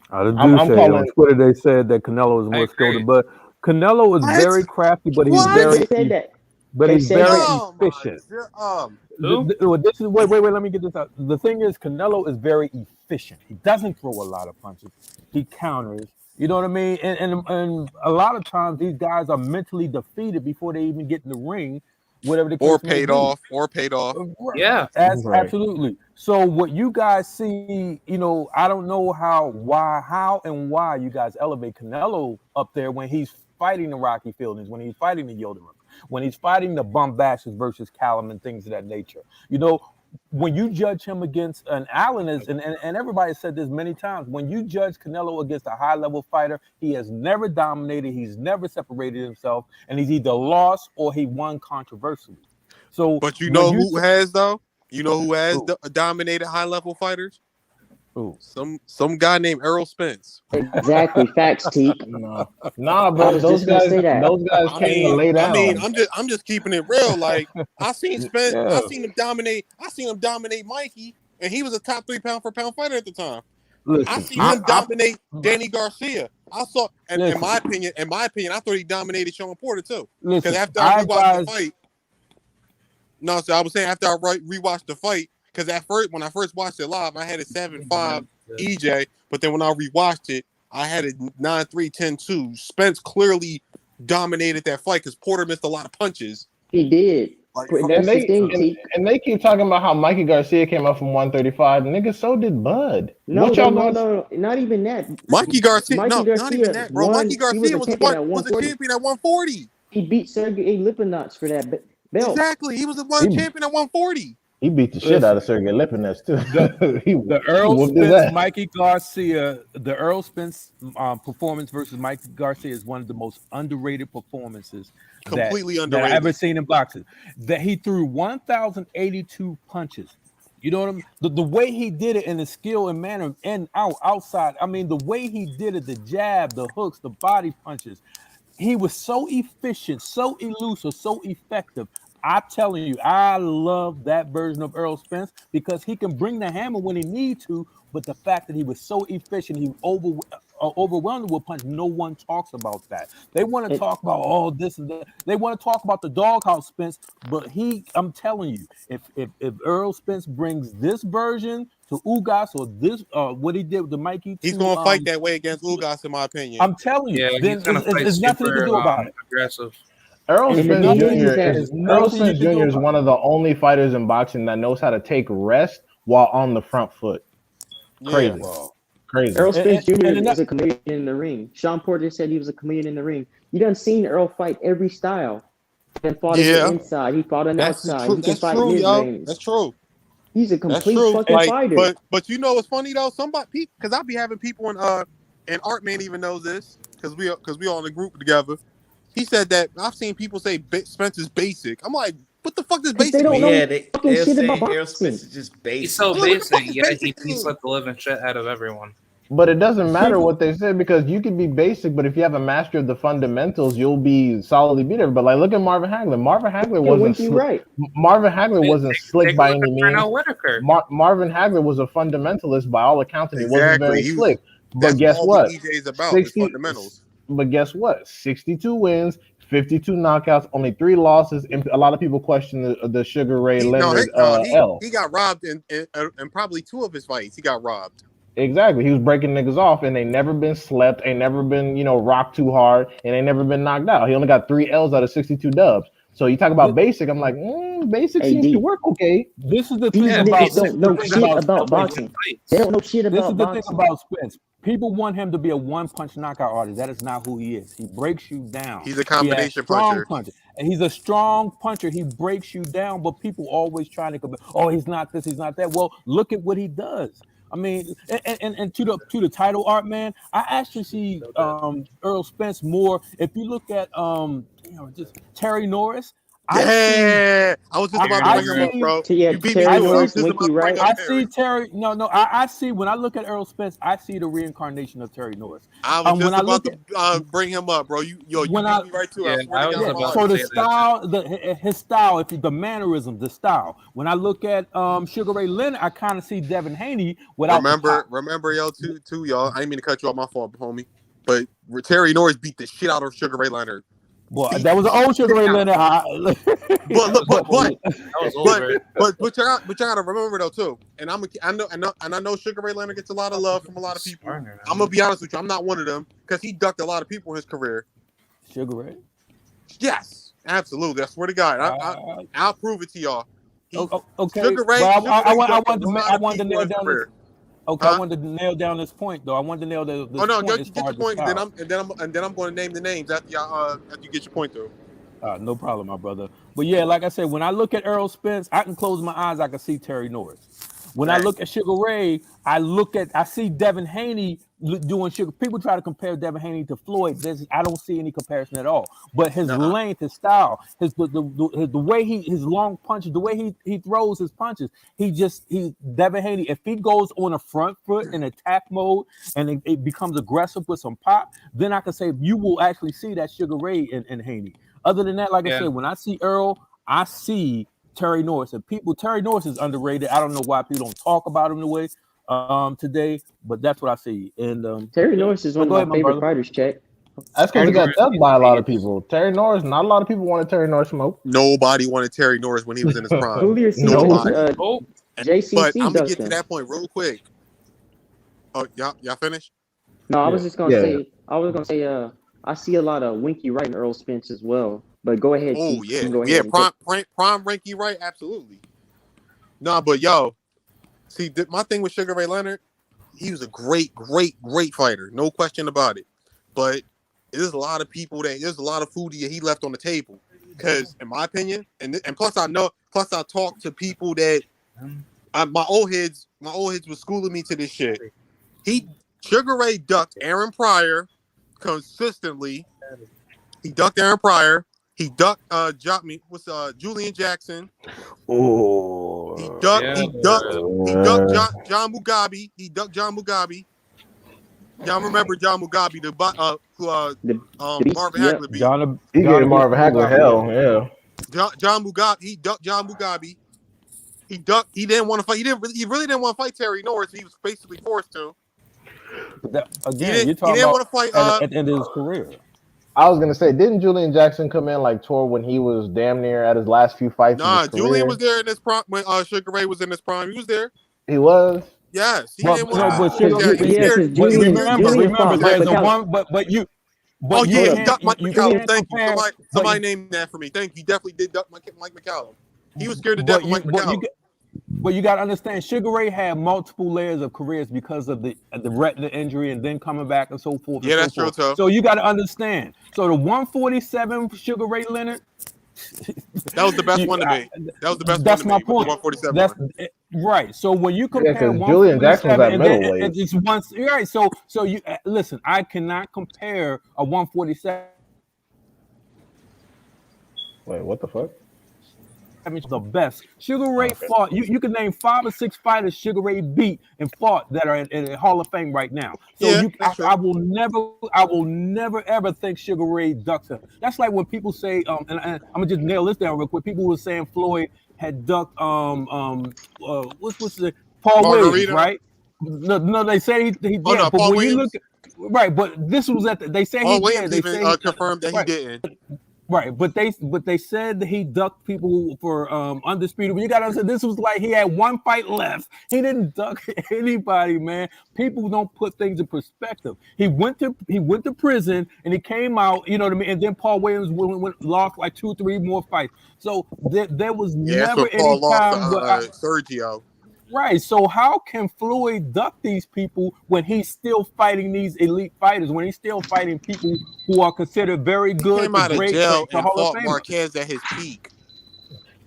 I do I'm say on calling. Twitter they said that Canelo is I more skilled, agree. but Canelo is What? very crafty, but he's What? They very said that. but They he's said very that. Oh my efficient. god. Who? This is wait. Let me get this out. The thing is, Canelo is very efficient. He doesn't throw a lot of punches. He counters. You know what I mean? And a lot of times these guys are mentally defeated before they even get in the ring, whatever the Or case may paid be. off. Or paid off. Yeah. Right. Absolutely. So what you guys see, I don't know how and why you guys elevate Canelo up there when he's fighting the Rocky Fieldings, when he's fighting the Yoderums, when he's fighting the Bombashes versus Callum and things of that nature. When you judge him against an Allen and everybody said this many times, when you judge Canelo against a high level fighter, he has never dominated, he's never separated himself, and he's either lost or he won controversially. So But you when know you who has though? You know who has Ooh. dominated high level fighters? Ooh. Some guy named Errol Spence. Exactly. Facts, Teak. Nah, I bro. was Those just gonna guys, say that. came to lay down. I'm just keeping it real. Like I seen Spence, I Yeah. seen him dominate. I seen him dominate Mikey, and he was a top 3 pound for pound fighter at the time. I Listen, seen him dominate Danny Garcia. I saw, and in Listen. my opinion, I thought he dominated Sean Porter too. listen. Because after I I rewatched the advise. fight, no, so I was saying after I rewatched the fight, because when I first watched it live, I had it 7-5 EJ, but then when I rewatched it, I had it 9-3, 10-2. Spence clearly dominated that fight because Porter missed a lot of punches. He did. Like, But And that's the they thing, Teak. and they keep talking about how Mikey Garcia came up from 135. Nigga, so did Bud. No, What y'all no, gonna? no, not even that. Mikey Garcia, Mikey no, not even Garcia that, bro. won. Mikey He was Garcia a was champion at a 140. champion at 140. He beat Sergey Lipinets for that belt. Exactly, he was a He, champion at 140. he beat the shit out of Sergey Lipinets too. he The Earl whooped his Spence ass. Mikey Garcia, the Earl Spence performance versus Mikey Garcia is one of the most underrated performances Completely that underrated. I've ever seen in boxing. That he threw 1,082 punches. You know what I mean? The way he did it and the skill and manner and outside. I mean, the way he did it, the jab, the hooks, the body punches. He was so efficient, so elusive, so effective. I'm telling you, I love that version of Earl Spence because he can bring the hammer when he needs to. But the fact that he was so efficient, he overwhelmed with punch. No one talks about that. They want to talk about all this and that. They want to talk about the doghouse Spence. But I'm telling you, if Earl Spence brings this version to Ugas or this, what he did with the Mikey, He's going to fight that way against Ugas, in my opinion. I'm telling you, Yeah, then he's gonna fight there's nothing you can do about it. aggressive. Errol And the Spence thing Jr. is that is Errol Spence Jr. is one of the only fighters in boxing that knows how to take rest while on the front foot. Crazy, crazy. Errol Spence Jr. is a chameleon in the ring. Sean Porter said he was a chameleon in the ring. You done seen Earl fight every style. He fought on the inside. He fought on the outside. He can fight mid-range. That's true. He's a complete fucking fighter. But you know what's funny though? Somebody, because I be having people in and Artman even knows this because we all in a group together. He said that I've seen people say Spence is basic. I'm like, what the fuck does basic mean? Yeah, they'll say Errol Spence is just basic. He's so basic, yeah. He beats like the living shit out of everyone. But it doesn't matter what they say because you can be basic, but if you have a mastery of the fundamentals, you'll be solidly beat everybody. Like look at Marvin Hagler. Marvin Hagler wasn't slick by any means. Marvin Hagler was a fundamentalist by all accounts, and he wasn't very slick. But guess what? 60 fundamentals. But guess what? 62 wins, 52 knockouts, only 3 losses. And a lot of people question the Sugar Ray Leonard L. He got robbed in probably 2 of his fights. He got robbed. Exactly. He was breaking niggas off, and they never been slept, ain't never been, rocked too hard, and they never been knocked out. He only got 3 L's out of 62 dubs. So you talk about basic, I'm like, basic seems to work okay. This is the thing about don't know shit about boxing. They don't know shit about boxing. This is the thing about Spence. People want him to be a one-punch knockout artist. That is not who he is. He breaks you down. He's a combination puncher. And he's a strong puncher. He breaks you down, but people always trying to compare, oh, he's not this, he's not that. Well, look at what he does. I mean, and to the title art, man, I actually see Earl Spence more. If you look at just Terry Norris, Yeah, I was just about to I bring him up, see. bro. Yeah, You beat me Terry to it. I was Norris, just Winky about to bring Wright. up I Terry. see Terry. No. I see when I look at Errol Spence, I see the reincarnation of Terry Norris. I was When just I about look to at bring him up, bro. You when I beat me right to it. I Yeah, swear I to was God yeah, on my about life. so to the say that. style, his style, if the mannerism, the style. When I look at Sugar Ray Leonard, I kind of see Devin Haney without the pop. Remember, y'all, too, y'all. I didn't mean to cut you off, my fault, homie. But Terry Norris beat the shit out of Sugar Ray Leonard. Boy, Beat that was the an old Sugar shit Ray out. Leonard. But look, but That was over. but you gotta remember though too. And I know Sugar Ray Leonard gets a lot of love from a lot of people. I'm gonna be honest with you, I'm not one of them because he ducked a lot of people in his career. Sugar Ray. Yes, absolutely. I swear to God, I'll prove it to y'all. Okay, Sugar Ray, but Sugar Ray ducked a I lot of wanted to people in nail his down this. career. Okay, I wanted to nail down this point though. I wanted to nail Oh this no, point get as far your as the point, style. and then I'm going to name the names after after you get your point through. No problem, my brother. But yeah, like I said, when I look at Errol Spence, I can close my eyes. I can see Terry Norris. When I look at Sugar Ray, I see Devin Haney doing Sugar. People try to compare Devin Haney to Floyd. I don't see any comparison at all. But his length, his style, the way his long punches, the way he throws his punches, Devin Haney. If he goes on a front foot in attack mode and it becomes aggressive with some pop, then I can say you will actually see that Sugar Ray in Haney. Other than that, like I said, when I see Earl, I see Terry Norris. And Terry Norris is underrated. I don't know why people don't talk about him the way today, but that's what I see. And Terry Norris is one of my favorite fighters, Check. That's because he got dubbed by a lot of people. Terry Norris, not a lot of people wanted Terry Norris smoke. Nobody wanted Terry Norris when he was in his prime. Julio Nobody. JCC but I'm gonna ducked get to him. that point real quick. Oh, y'all finished? No, I was just gonna say. I see a lot of Winky Wright and Earl Spence as well. But go ahead. Oh Chief. yeah, Go ahead prime Ranky Wright, absolutely. No, but yo, see, my thing with Sugar Ray Leonard, he was a great fighter, no question about it. But there's a lot of food he left on the table. Because in my opinion, and plus I talked to people that my old heads was schooling me to this shit. Sugar Ray ducked Aaron Pryor consistently. He ducked Aaron Pryor. He ducked Julian Jackson. Oh. He ducked John Mugabe. He ducked John Mugabe. Y'all remember John Mugabe, the Marvin Hagler beat. He gave Marvin Hagler hell, yeah. John Mugabe, he ducked John Mugabe. He didn't want to fight. He really didn't want to fight Terry Norris. He was basically forced to. You're talking about at the end of his career. I was gonna say, didn't Julian Jackson come in like tour when he was damn near at his last few fights? Nah, Julian was there in his prime when Sugar Ray was in his prime. He was there. He was. Yes, he didn't want to. Remember, there's a one, but you. But he ducked Mike McCallum. Thank you. Somebody named that for me. Thank you. He definitely did duck Mike McCallum. He was scared to death of Mike McCallum. But you got to understand, Sugar Ray had multiple layers of careers because of the retina injury and then coming back and so forth. Yeah, that's true too. So you got to understand. So the 147 Sugar Ray Leonard. That was the best one to me. That was the best. That's one my to me, point. 147. That's right. So when you compare Julian Jackson was at middleweight. It's once right. So you listen. I cannot compare a 147. Wait, what the fuck? The best. Sugar Ray fought. You can name 5 or 6 fighters Sugar Ray beat and fought that are in Hall of Fame right now. So I will never ever think Sugar Ray ducked him. That's like when people say, and I'm gonna just nail this down real quick. People were saying Floyd had ducked what's the Paul Williams, right? No, they say he did. But Paul when Williams? you look at, right, but this was they say Paul he Williams did. They even say confirmed that he didn't. Right, but they said that he ducked people for undisputed. But you gotta understand, this was like he had one fight left. He didn't duck anybody, man. People don't put things in perspective. He went to prison and he came out, you know what I mean. And then Paul Williams lost like 2-3 more fights. So there was never any time where Sergio. Right. So how can Floyd duck these people when he's still fighting these elite fighters, when he's still fighting people who are considered very good? He came out of jail and fought Marquez at his peak.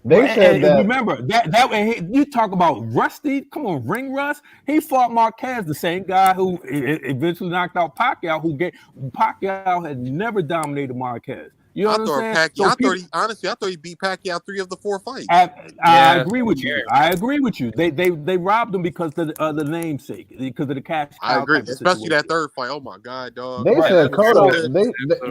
They said that. Remember that you talk about rusty. Come on, ring rust. He fought Marquez, the same guy who eventually knocked out Pacquiao. Pacquiao had never dominated Marquez. You know I what I'm thought saying? Pacquiao. So I thought he beat Pacquiao 3 of the 4 fights. I Yeah, agree with you. here. I agree with you. They robbed him because of the namesake, because of the cash I cow agree, type of especially that situation. third fight. Oh my god, dog! They Right. said That So Cotto. said,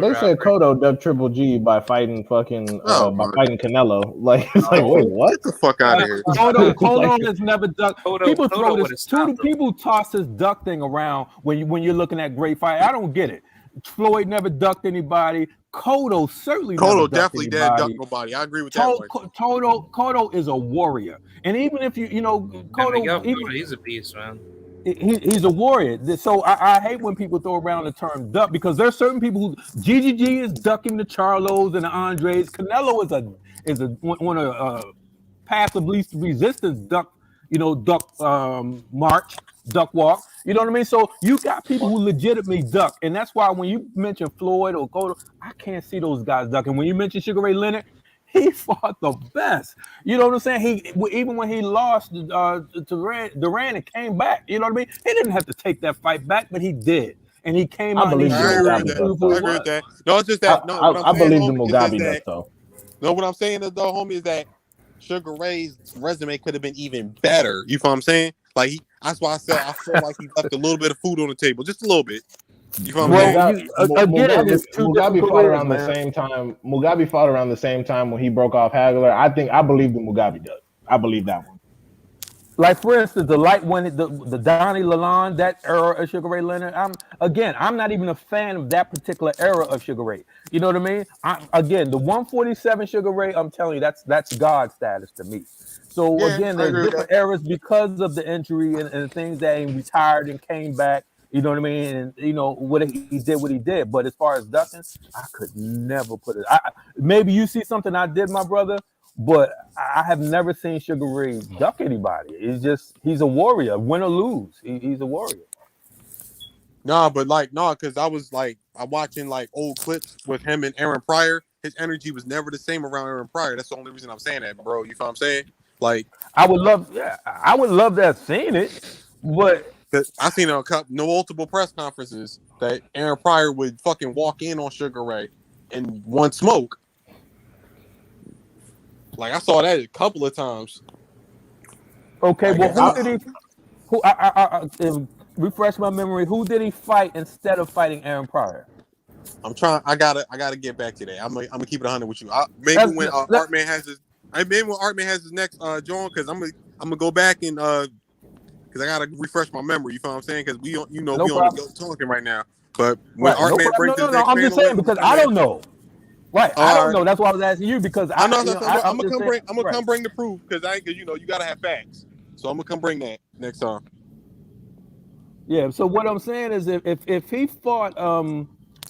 They said Cotto dubbed Triple G by fighting oh by my, fighting Canelo. Like it's like wait oh, what? get the fuck out of here. Cotto Like has never ducked. Kodo People throw would this. have stopped him. People toss this duck thing around when you're looking at great fight. I don't get it. Floyd never ducked anybody. Cotto certainly never Cotto ducked definitely did duck anybody. nobody. I agree with that one. Cotto is a warrior, and even if you know And Miguel Cotto, Cotto, he's a beast, man. he's a warrior. So I hate when people throw around the term duck because there's certain people who GGG is ducking the Charlos and the Andres. Canelo is a one of path of least resistance duck, duck march, duck walk. You know what I mean? So you got people who legitimately duck, and that's why when you mention Floyd or Cotto, I can't see those guys ducking. When you mention Sugar Ray Leonard, he fought the best. You know what I'm saying? Even when he lost to Duran and came back. You know what I mean? He didn't have to take that fight back, but he did, and he came I out and he believe the I showed agree what with Mugabe he that. duck proved who I he though. agree with was. that. No, it's just that. No, what I'm I saying, believe the homie, is just Mugabe duck that. though. No, what I'm saying is though, homie, is that Sugar Ray's resume could have been even better. You feel what I'm saying? Like that's why I said I feel like he left a little bit of food on the table, just a little bit. You feel what I'm Well, saying? again, it's two different Mugabe fought careers, around the man. same time. Mugabe fought around the same time when he broke off Hagler. I believe the Mugabe duck. I believe that one. Like for instance, the light when the Donnie Lalonde, that era of Sugar Ray Leonard. I'm not even a fan of that particular era of Sugar Ray. You know what I mean? Again, the 147 Sugar Ray, I'm telling you, that's God status to me. So Yeah, again, I there's agree with that. different eras because of the injury and things that he retired and came back. You know what I mean? And what he did. But as far as ducking, I could never put it. Maybe you see something I did, my brother, but I have never seen Sugar Ray duck anybody. He's a warrior, win or lose. He's a warrior. Nah, but because I'm watching like old clips with him and Aaron Pryor. His energy was never the same around Aaron Pryor. That's the only reason I'm saying that, bro. You feel what I'm saying? Like, I would love to have seen it, but I seen a couple, no multiple press conferences that Aaron Pryor would fucking walk in on Sugar Ray in one smoke. Like I saw that a couple of times. okay. Like, Well, who did he? Who? Refresh my memory. Who did he fight instead of fighting Aaron Pryor? I'm trying. I gotta get back to that. I'm gonna keep it 100 with you. Maybe when Artman has his next joint, because I'm gonna go back and because I gotta refresh my memory. You feel what I'm saying? Because we on the go talking right now. But when Right. No Artman problem. brings his No. next I'm just panel in, saying I'm gonna because come I back. don't know. Right. I don't know. That's why I was asking you because I know. I'm just saying. I'm gonna come bring the proof because you gotta have facts. So I'm gonna come bring that next time. Yeah. So what I'm saying is if he fought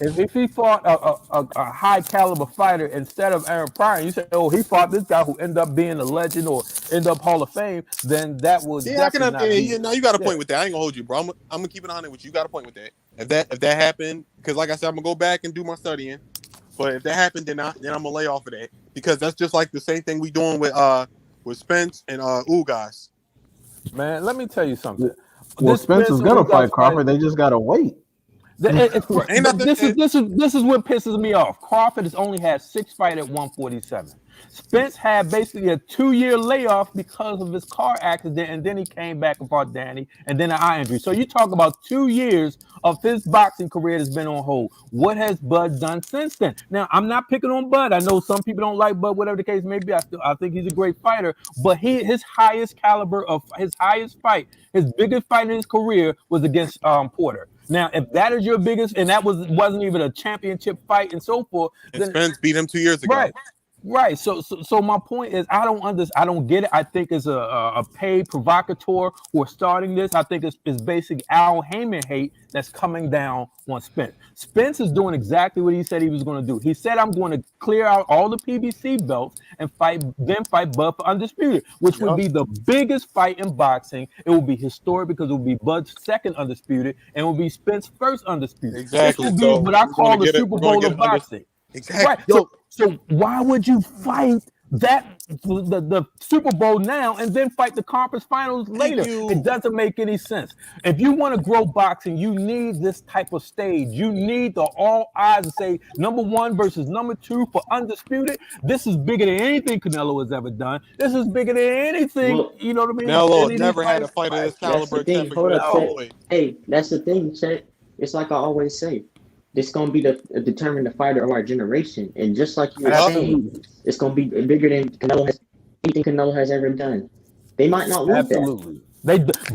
if he fought a high caliber fighter instead of Aaron Pryor, you say, oh, he fought this guy who ended up being a legend or end up Hall of Fame, then that would definitely not be. Yeah, no, you got a point with that. I ain't gonna hold you, bro. I'm gonna keep it 100 with you. You got a point with that. If that happened, because like I said, I'm gonna go back and do my studying. But if that happened, then I'm gonna lay off of that because that's just like the same thing we doing with Spence and Ugas. Man, let me tell you something. Well, This Spence is Spencer gonna fight Ugas fight. Crawford. They just gotta wait. Ain't nothing. This is what pisses me off. Crawford has only had 6 fights at 147. Spence had basically a 2-year layoff because of his car accident, and then he came back and fought Danny, and then an eye injury. So you talk about 2 years of his boxing career that's been on hold. What has Bud done since then? Now, I'm not picking on Bud. I know some people don't like Bud, whatever the case may be. I think he's a great fighter, but his highest caliber of his highest fight, his biggest fight in his career was against Porter. Now, if that is your biggest, and that wasn't even a championship fight and so forth, And then Spence beat him 2 years ago. Right. So my point is, I don't get it. I think it's a paid provocateur who are starting this. I think it's basically Al Heyman hate that's coming down on Spence. Spence is doing exactly what he said he was going to do. He said, I'm going to clear out all the PBC belts and fight Bud for undisputed, which would be the biggest fight in boxing. It will be historic because it will be Bud's second undisputed and it will be Spence's first undisputed. Exactly. This will be what I call the Super Bowl of boxing. Exactly. Right. So why would you fight the Super Bowl now and then fight the conference finals later. It doesn't make any sense. If you want to grow boxing, you need this type of stage. You need the all eyes to say number one versus number two for undisputed. This is bigger than anything Canelo has ever done. This is bigger than anything, Well, you know what I mean? Canelo Any of these never had a fights. fight of this that's caliber the thing. except Hold against up, Chet. Floyd. Hey, that's the thing, Chet. It's like I always say. This gonna be the determine the fighter of our generation, and just like you were saying, Absolutely. it's gonna be bigger than anything Canelo has ever done. They might not want that. Absolutely.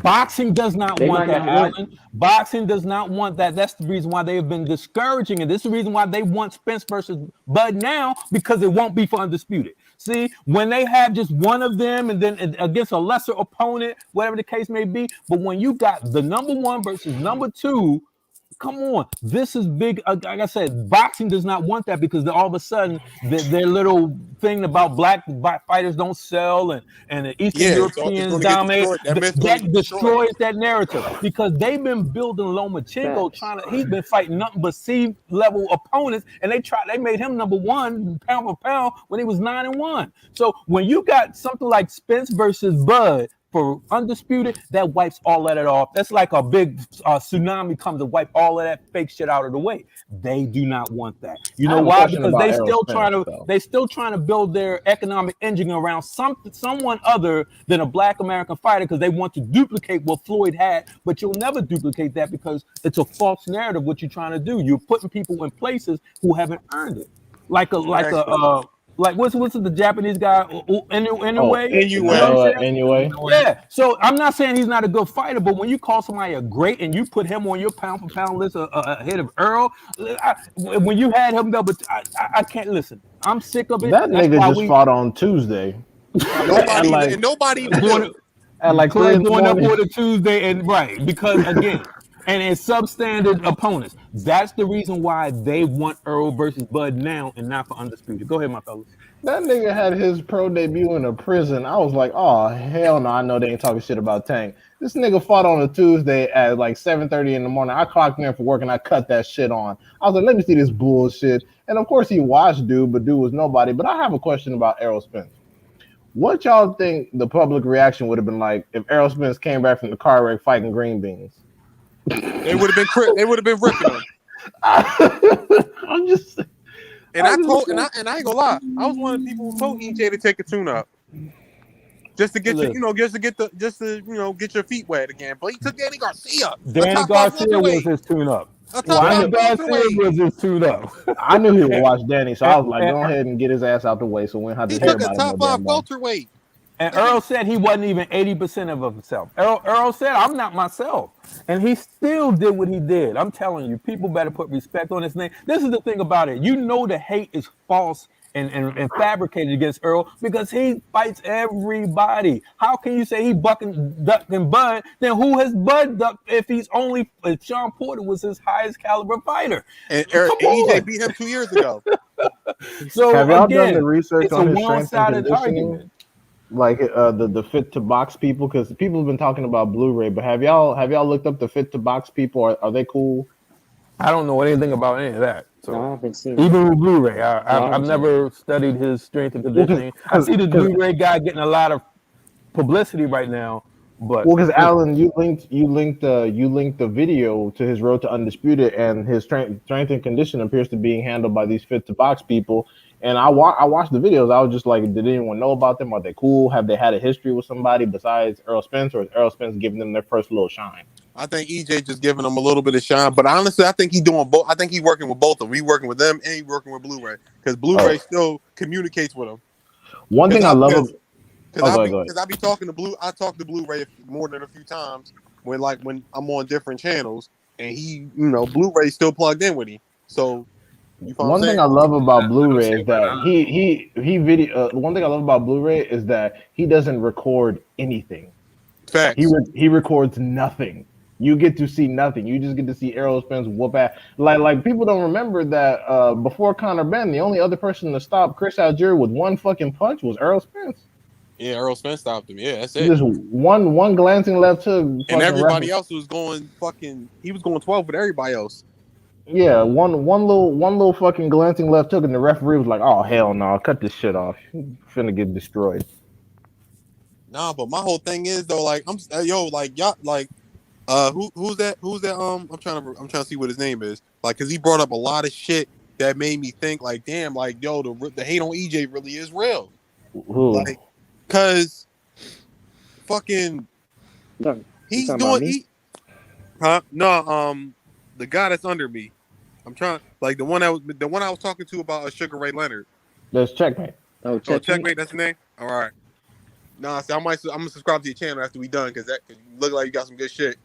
Boxing does not They want might that, not want. Alan. Boxing does not want that. That's the reason why they have been discouraging it. This is the reason why they want Spence versus Bud now, because it won't be for undisputed. See, when they have just one of them and then against a lesser opponent, whatever the case may be, but when you got the number one versus number two, come on, this is big. Like I said, boxing does not want that because all of a sudden their little thing about black fighters don't sell and the Eastern Yeah, it's Europeans going to get dominate. destroyed. That myth's going to That get destroyed. destroys that narrative because they've been building Lomachenko he's been fighting nothing but C level opponents, and they made him number one pound for pound when he was 9-1. So when you got something like Spence versus Bud for undisputed, that wipes all that off. That's like a big tsunami comes to wipe all of that fake shit out of the way. They do not want that. You know why? Because they still trying to build their economic engine around someone other than a black American fighter because they want to duplicate what Floyd had, but you'll never duplicate that because it's a false narrative what you're trying to do. You're putting people in places who haven't earned it. Like what's the Japanese guy anyway? Anyway. Yeah. So I'm not saying he's not a good fighter, but when you call somebody a great and you put him on your pound for pound list ahead of Earl, when you had him there, but I can't listen. I'm sick of it. That nigga just fought on Tuesday. Nobody even knew. At like 3 in the going up morning. on a Tuesday and right because again. And it's substandard opponents. That's the reason why they want Earl versus Bud now and not for undisputed. Go ahead, my fellas. That nigga had his pro debut in a prison. I was like, oh hell no! I know they ain't talking shit about Tank. This nigga fought on a Tuesday at like 7:30 in the morning. I clocked in for work and I cut that shit on. I was like, let me see this bullshit. And of course he watched dude, but dude was nobody. But I have a question about Errol Spence. What y'all think the public reaction would have been like if Errol Spence came back from the car wreck fighting green beans? They would have been ripping him. I'm just. And I ain't gonna lie. I was one of the people who told EJ to take a tune up, just to get get your feet wet again. But he took Danny Garcia. Danny Garcia was his tune up. Danny Garcia was his tune up. I knew he would watch Danny, so I was like, go ahead and get his ass out the way, so we don't have to hear about him. He took a top 5 welterweight. And Earl said he wasn't even 80% of himself. Earl said, I'm not myself. And he still did what he did. I'm telling you, people better put respect on his name. This is the thing about it. You know the hate is false and fabricated against Earl because he fights everybody. How can you say he ducking Bud? Then who has Bud ducked if Sean Porter was his highest caliber fighter? And EJ beat him 2 years ago. So have y'all done the research on his strength and conditioning? Like the fit to box people, because people have been talking about Blu-ray, but have y'all looked up the fit to box people? Are they cool? I don't know anything about any of that. So No, I haven't seen even with Blu-ray, I've never studied his strength and conditioning. I see the Blu-ray guy getting a lot of publicity right now. But because Alan, you linked the video to his road to undisputed, and his strength and conditioning appears to being handled by these fit to box people. And I watched the videos. I was just like, did anyone know about them? Are they cool? Have they had a history with somebody besides Errol Spence, or is Errol Spence giving them their first little shine? I think EJ just giving them a little bit of shine, but honestly, I think he's doing both. I think he's working with both of them. He's working with them and he's working with Blu-ray because Blu-ray still communicates with them. One thing I love because I be talking to I talk to Blu-ray more than a few times when I'm on different channels, and he, Blu-ray still plugged in with him. So one thing I love about Blu-ray is that one thing I love about Blu-ray is that he doesn't record anything. Facts. He records nothing. You get to see nothing. You just get to see Errol Spence whoop ass. Like people don't remember that before Conor Benn, the only other person to stop Chris Algieri with one fucking punch was Errol Spence. Yeah, Errol Spence stopped him. Yeah, that's it. Just one glancing left hook. And everybody else was going he was going 12 with everybody else. Yeah, one little fucking glancing left hook, and the referee was like, "Oh hell no, cut this shit off. You finna get destroyed." Nah, but my whole thing is though, like like y'all, like who's that? Who's that? I'm trying to see what his name is. Like, cause he brought up a lot of shit that made me think, like, damn, like, yo, the hate on EJ really is real. Who? Like, cause fucking You he's talking about doing me? huh? No, the guy that's under me. I'm trying, like, the one I was talking to about Sugar Ray Leonard. That's checkmate. Oh, Oh, checkmate. checkmate, that's the name. All right. Nah, see, I'm gonna subscribe to your channel after we done because you look like you got some good shit.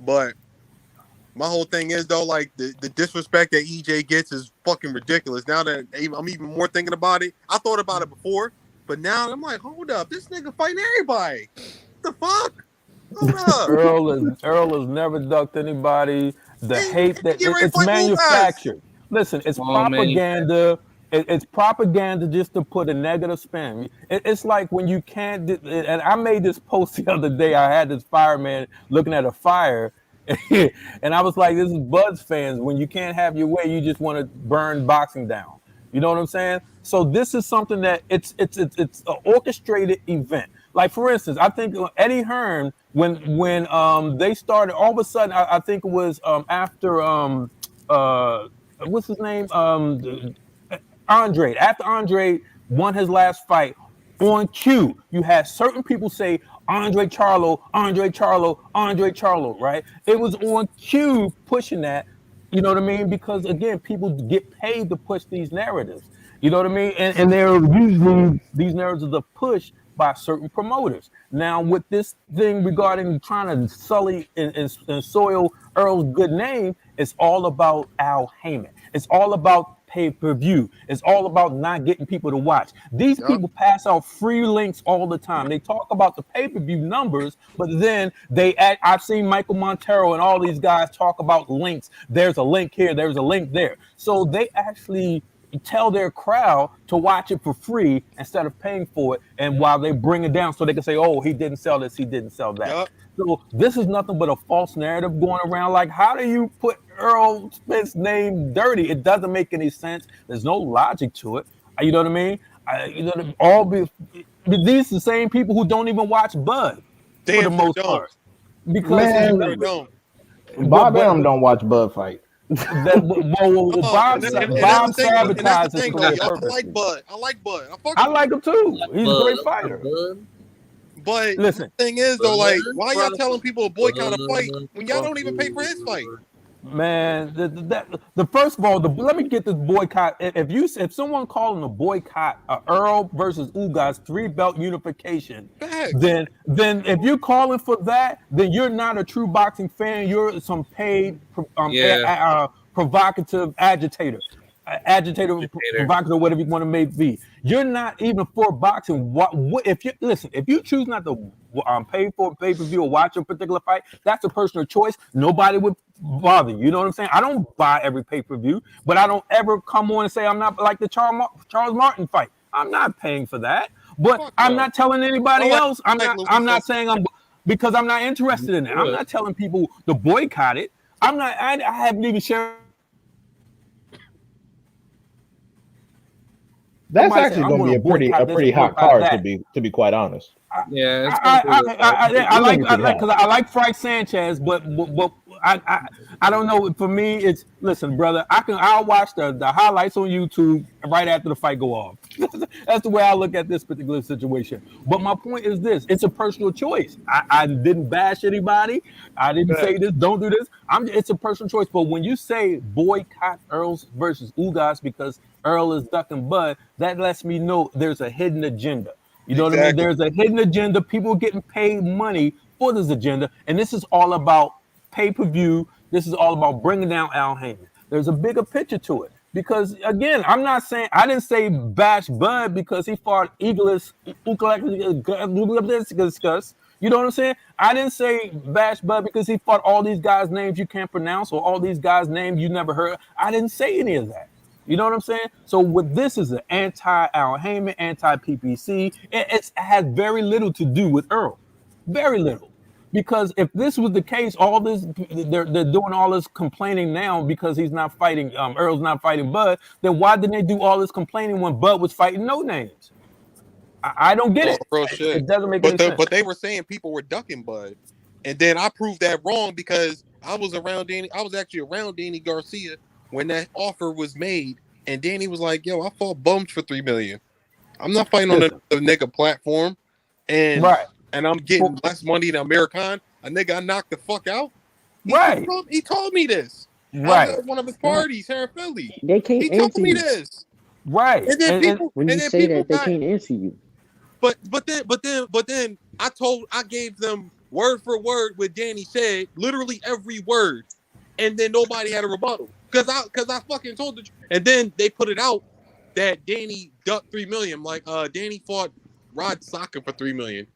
But my whole thing is though, like the disrespect that EJ gets is fucking ridiculous. Now that I'm even more thinking about it, I thought about it before, but now I'm like, hold up, this nigga fighting everybody. What the fuck? Hold up. Earl has never ducked anybody. The And hate he that get ready to it's fight Ugas. manufactured. Listen, it's Oh man, propaganda. It's propaganda just to put a negative spin. It's like when you can't. And I made this post the other day. I had this fireman looking at a fire, and I was like, "This is Bud's fans. When you can't have your way, you just want to burn boxing down." You know what I'm saying? So this is something that it's an orchestrated event. Like for instance, I think Eddie Hearn when they started, all of a sudden I think it was after what's his name Andre. After Andre won his last fight, on cue, you had certain people say Andre Charlo, Andre Charlo, Andre Charlo, right? It was on cue pushing that, you know what I mean? Because again, people get paid to push these narratives. You know what I mean? And they're usually these narratives are pushed by certain promoters. Now, with this thing regarding trying to sully and soil Earl's good name, it's all about Al Heyman. It's all about pay-per-view. It's all about not getting people to watch. These Yup. people pass out free links all the time. They talk about the pay-per-view numbers, but then I've seen Michael Montero and all these guys talk about links. There's a link here, there's a link there. So they actually tell their crowd to watch it for free instead of paying for it, and while they bring it down so they can say, oh, he didn't sell this, he didn't sell that. Yup. So this is nothing but a false narrative going around. Like, how do you put Earl Spence's name dirty? It doesn't make any sense. There's no logic to it. You know what I mean? These are the same people who don't even watch Bud for the Damn sure most don't. part because Damn Man, sure don't. Bob but Arum don't watch Bud fight. Bob And that's the thing. And that's the sabotaged his thing, though. career Y'all, I purposely. like Bud. I like Bud. I fuck I with like him too. He's a great Bud, fighter. Bud, But Listen, the thing is, though, like, Bud, why y'all telling people to boycott a fight when y'all don't even pay for his fight? man, the first of all, let me get this boycott. If someone calling a boycott Earl versus Ugas 3-belt unification, Facts. then if you're calling for that, then you're not a true boxing fan. You're some paid provocative agitator. Agitator, provocateur, whatever you want to make be. You're not even for boxing. What if you listen? If you choose not to pay for a pay-per-view or watch a particular fight, that's a personal choice. Nobody would bother you. You know what I'm saying? I don't buy every pay-per-view, but I don't ever come on and say I'm not like the Charles Martin fight. I'm not paying for that. But Fuck I'm no. not telling anybody I like- else. I'm like not Luis saying I'm because I'm not interested in it. I'm not telling people to boycott it. I'm not. I haven't even shared. That's Somebody actually said, I'm going to be gonna a pretty boycott this pretty and hot boycott card that. to be quite honest. yeah, it's I like It's gonna be pretty hot. because I like Frank Sanchez, but I don't know. For me, it's listen, brother. I'll watch the highlights on YouTube right after the fight go off. That's the way I look at this particular situation. But my point is this: it's a personal choice. I didn't bash anybody. I didn't say this. Don't do this. It's a personal choice. But when you say boycott Earls versus Ugas because Earl is ducking Bud, that lets me know there's a hidden agenda. You know what I mean? There's a hidden agenda. People getting paid money for this agenda. And this is all about pay-per-view. This is all about bringing down Al Heyman. There's a bigger picture to it. Because, again, I didn't say bash Bud because he fought Eagles. You know what I'm saying? I didn't say bash Bud because he fought all these guys' names you can't pronounce or all these guys' names you never heard. I didn't say any of that. You know what I'm saying? So what this is an anti-Al Heyman, anti-PPC. It has very little to do with Earl. Very little. Because if this was the case, all this they're doing all this complaining now because he's not fighting. Earl's not fighting Bud. Then why didn't they do all this complaining when Bud was fighting No Names? I don't get Oh, it. real shit. It doesn't make any sense. But they were saying people were ducking Bud, and then I proved that wrong because I was around Danny. I was actually around Danny Garcia when that offer was made, and Danny was like, "Yo, I fought bums for $3 million. I'm not fighting on a nigga platform, and Right. I'm getting less money than American. A nigga I knocked the fuck out. Right. He told me this. I was Right. at one of his parties here in Philly. They can't He told answer me you. this. Right. And then people, When and you then say people that, they got, can't answer you. but then I gave them word for word what Danny said, literally every word, and then nobody had a rebuttal because I fucking told the, and then they put it out that Danny ducked $3 million. Like Danny fought Rod Saka for $3 million.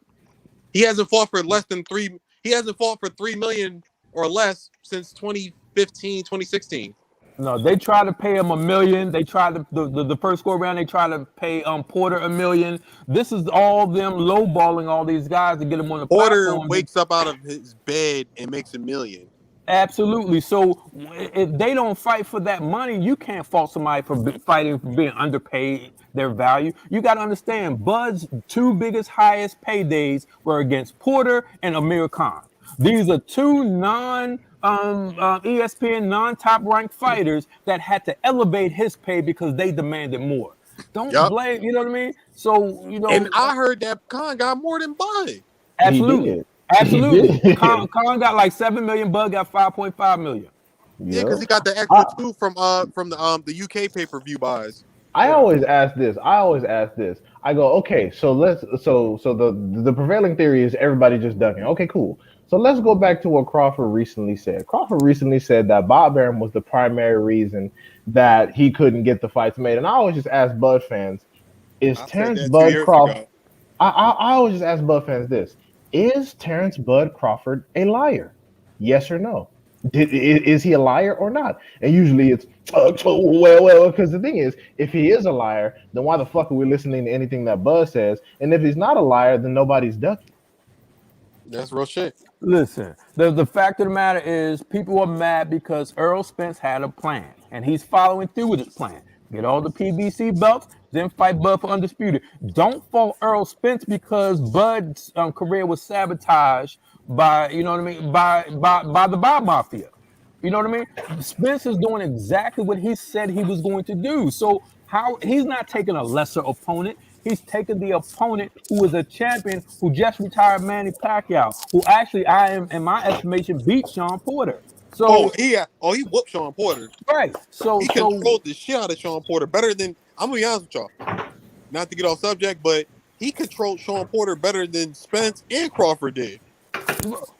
He hasn't fought for less than three. He hasn't fought for $3 million or less since 2015, 2016. No, they tried to pay him $1 million. They tried to the first go around. They tried to pay Porter $1 million. This is all them lowballing all these guys to get them on the Porter platform. wakes up out of his bed and makes $1 million. Absolutely. So if they don't fight for that money, you can't fault somebody for fighting for being underpaid their value. You got to understand, Bud's two biggest, highest paydays were against Porter and Amir Khan. These are two ESPN non-top ranked fighters that had to elevate his pay because they demanded more. Don't blame, you know what I mean? So, and I heard that Khan got more than Bud. Absolutely. Absolutely. Khan got like 7 million, Bud got 5.5 million. Yeah, because he got the extra two from the UK pay-per-view buys. I always ask this. I go, okay, so the prevailing theory is everybody just ducking. Okay, cool. So let's go back to what Crawford recently said. Crawford recently said that Bob Arum was the primary reason that he couldn't get the fights made. And I always just ask Bud fans, is Terrence Bud Crawford? I always just ask Bud fans this: is Terrence Bud Crawford a liar? Yes or no? Is he a liar or not? And usually it's well, because the thing is, if he is a liar, then why the fuck are we listening to anything that Bud says? And if he's not a liar, then nobody's ducking. That's real shit. Listen, the fact of the matter is people are mad because Errol Spence had a plan, and he's following through with his plan. Get all the PBC belts, then fight Bud for Undisputed. Don't fault Errol Spence because Bud's career was sabotaged by, you know what I mean, by the Bob Mafia. You know what I mean? Spence is doing exactly what he said he was going to do. So how he's not taking a lesser opponent. He's taking the opponent who is a champion who just retired, Manny Pacquiao, who actually, in my estimation, beat Sean Porter. So he whooped Sean Porter. Right. So he controlled the shit out of Sean Porter better than, I'm gonna be honest with y'all. Not to get off subject, but he controlled Sean Porter better than Spence and Crawford did.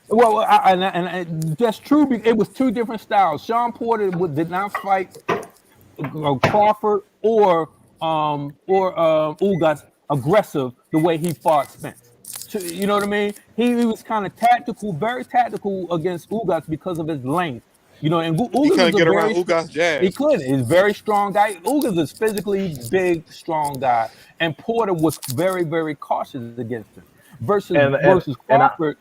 Well, and that's true. It was two different styles. Sean Porter did not fight Crawford or Ugas aggressive the way he fought Spence. You know what I mean? He was kind of tactical, very tactical against Ugas because of his length. You know, and Ugas he couldn't get around Ugas' jab. He couldn't. He's a very strong guy. Ugas is physically big, strong guy, and Porter was very, very cautious against him. Versus Crawford.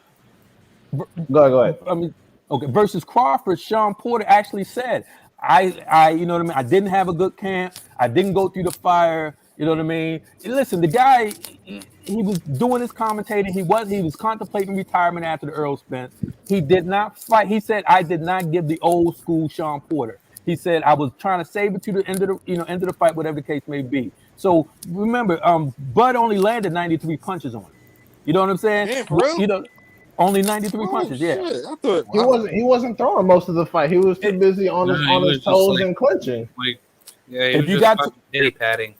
Go ahead. I mean, okay. Versus Crawford, Sean Porter actually said, "I, you know what I mean. I didn't have a good camp. I didn't go through the fire. You know what I mean. Listen, the guy, he was doing his commentating. He was contemplating retirement after the Errol Spence. He did not fight. He said, I did not give the old school Sean Porter. He said, I was trying to save it to the end of the fight, whatever the case may be. So remember, Bud only landed 93 punches on him. You know what I'm saying? Yeah, for real? You know, only 93 punches. Shit. Yeah. I thought, wow. He wasn't throwing most of the fight. He was too busy on his toes and clenching. Yeah, he was just diddy padding.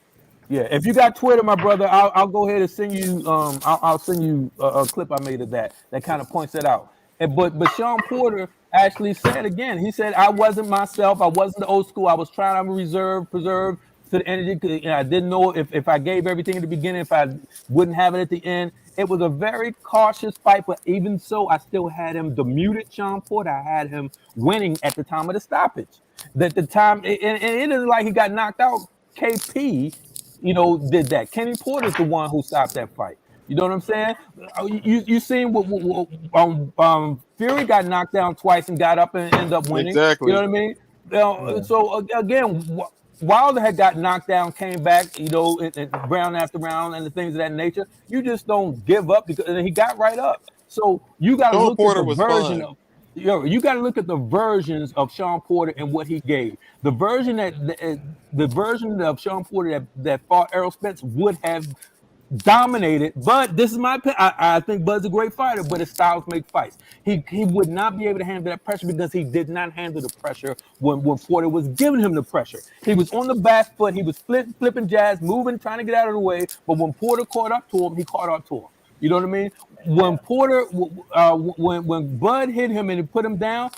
Yeah, if you got Twitter, my brother, I'll go ahead and send you. I'll send you a clip I made of that kind of points that out. But Sean Porter actually said again. He said, "I wasn't myself. I wasn't the old school. I was trying to preserve to the energy. I didn't know if I gave everything at the beginning, if I wouldn't have it at the end. It was a very cautious fight, but even so, I still had him demuted. Sean Porter, I had him winning at the time of the stoppage. That the time, and it isn't like he got knocked out. KP." Did that. Kenny Porter's the one who stopped that fight. You know what I'm saying? You seen what Fury got knocked down twice and got up and ended up winning. You know Exactly. what I mean? So again, Wilder had got knocked down, came back, in round after round and the things of that nature. You just don't give up because and he got right up. So you got to Sean look at Porter the was version fine. of. You got to look at the versions of Sean Porter and what he gave. The version of Sean Porter that fought Errol Spence would have dominated. But this is my opinion. I think Bud's a great fighter, but his styles make fights. He would not be able to handle that pressure because he did not handle the pressure when Porter was giving him the pressure. He was on the back foot. He was flipping jabs, moving, trying to get out of the way. But when Porter caught up to him, he caught up to him. You know what I mean? When Porter, when Bud hit him and he put him down,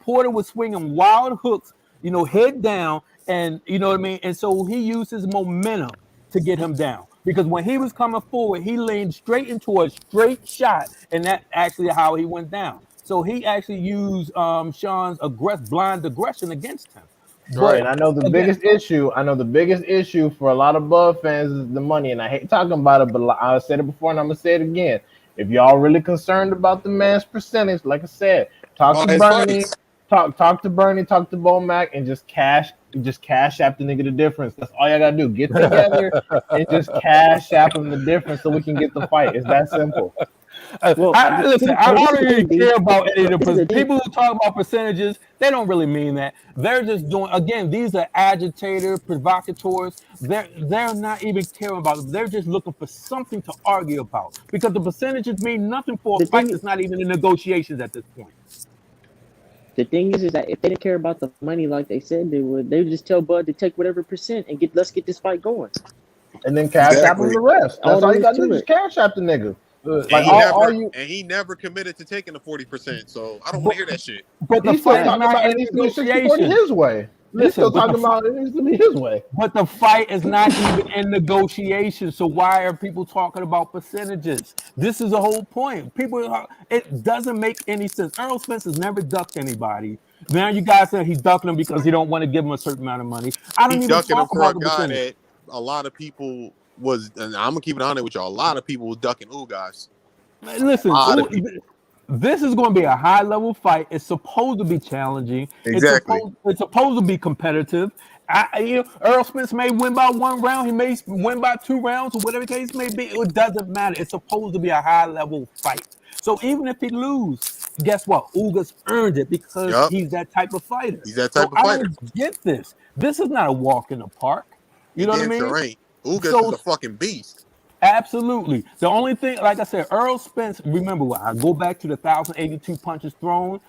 Porter was swinging wild hooks, head down, and you know what I mean. And so he used his momentum to get him down. Because when he was coming forward, he leaned straight into a straight shot, and that's actually how he went down. So he actually used Sean's blind aggression against him. Right, But and I know the again, biggest issue. I know the biggest issue for a lot of Bud fans is the money, and I hate talking about it, but I said it before, and I'm gonna say it again. If y'all really concerned about the man's percentage, like I said, talk All to his Bernie, fights. talk to Bernie, talk to Bo Mac, and just cash app the nigga the difference. That's all y'all gotta do. Get together and just cash app him the difference so we can get the fight. It's that simple. Well, listen, I this is don't the really thing, D. care about any of This is the the thing. people who talk about percentages. They don't really mean that. They're just doing again. These are agitators, provocateurs. They're not even caring about it. They're just looking for something to argue about because the percentages mean nothing for The a fight thing, that's not even in negotiations at this point. the thing is that if they didn't care about the money like they said they would just tell Bud to take whatever percent and let's get this fight going. And then cash app him Exactly. the rest. All That's all there you is gotta do. to Just it. cash app the nigga. And Like he Uh, all never you and he never committed to taking the 40%. So I don't want but, to hear that shit. but the he's still fight is talking not about it in needs to be 60-40 negotiations. his way. He's Listen, still talking about it needs to be his way. but the fight is not even in negotiations. So why are people talking about percentages? This is the whole point. It doesn't make any sense. Errol Spence has never ducked anybody. Now you guys say he's ducking them because he don't want to give him a certain amount of money. I He don't even ducking him talk for a about the guy percentage. that a lot of people was, and I'm gonna keep it honest with y'all. A lot of people was ducking guys. A Listen, lot of people. this is going to be a high level fight. It's supposed to be challenging. Exactly. It's supposed to be competitive. Earl Spence may win by 1 round. He may win by 2 rounds or whatever the case may be. It doesn't matter. It's supposed to be a high level fight. So even if he loses, guess what? Ugas earned it because Yup. he's that type of fighter. He's that So type of I fighter. don't get this. This is not a walk in the park. You It know what I damn mean? sure ain't. Ugas is So a fucking beast. absolutely. The only thing, like I said, Earl Spence, remember, I go back to the 1,082 punches thrown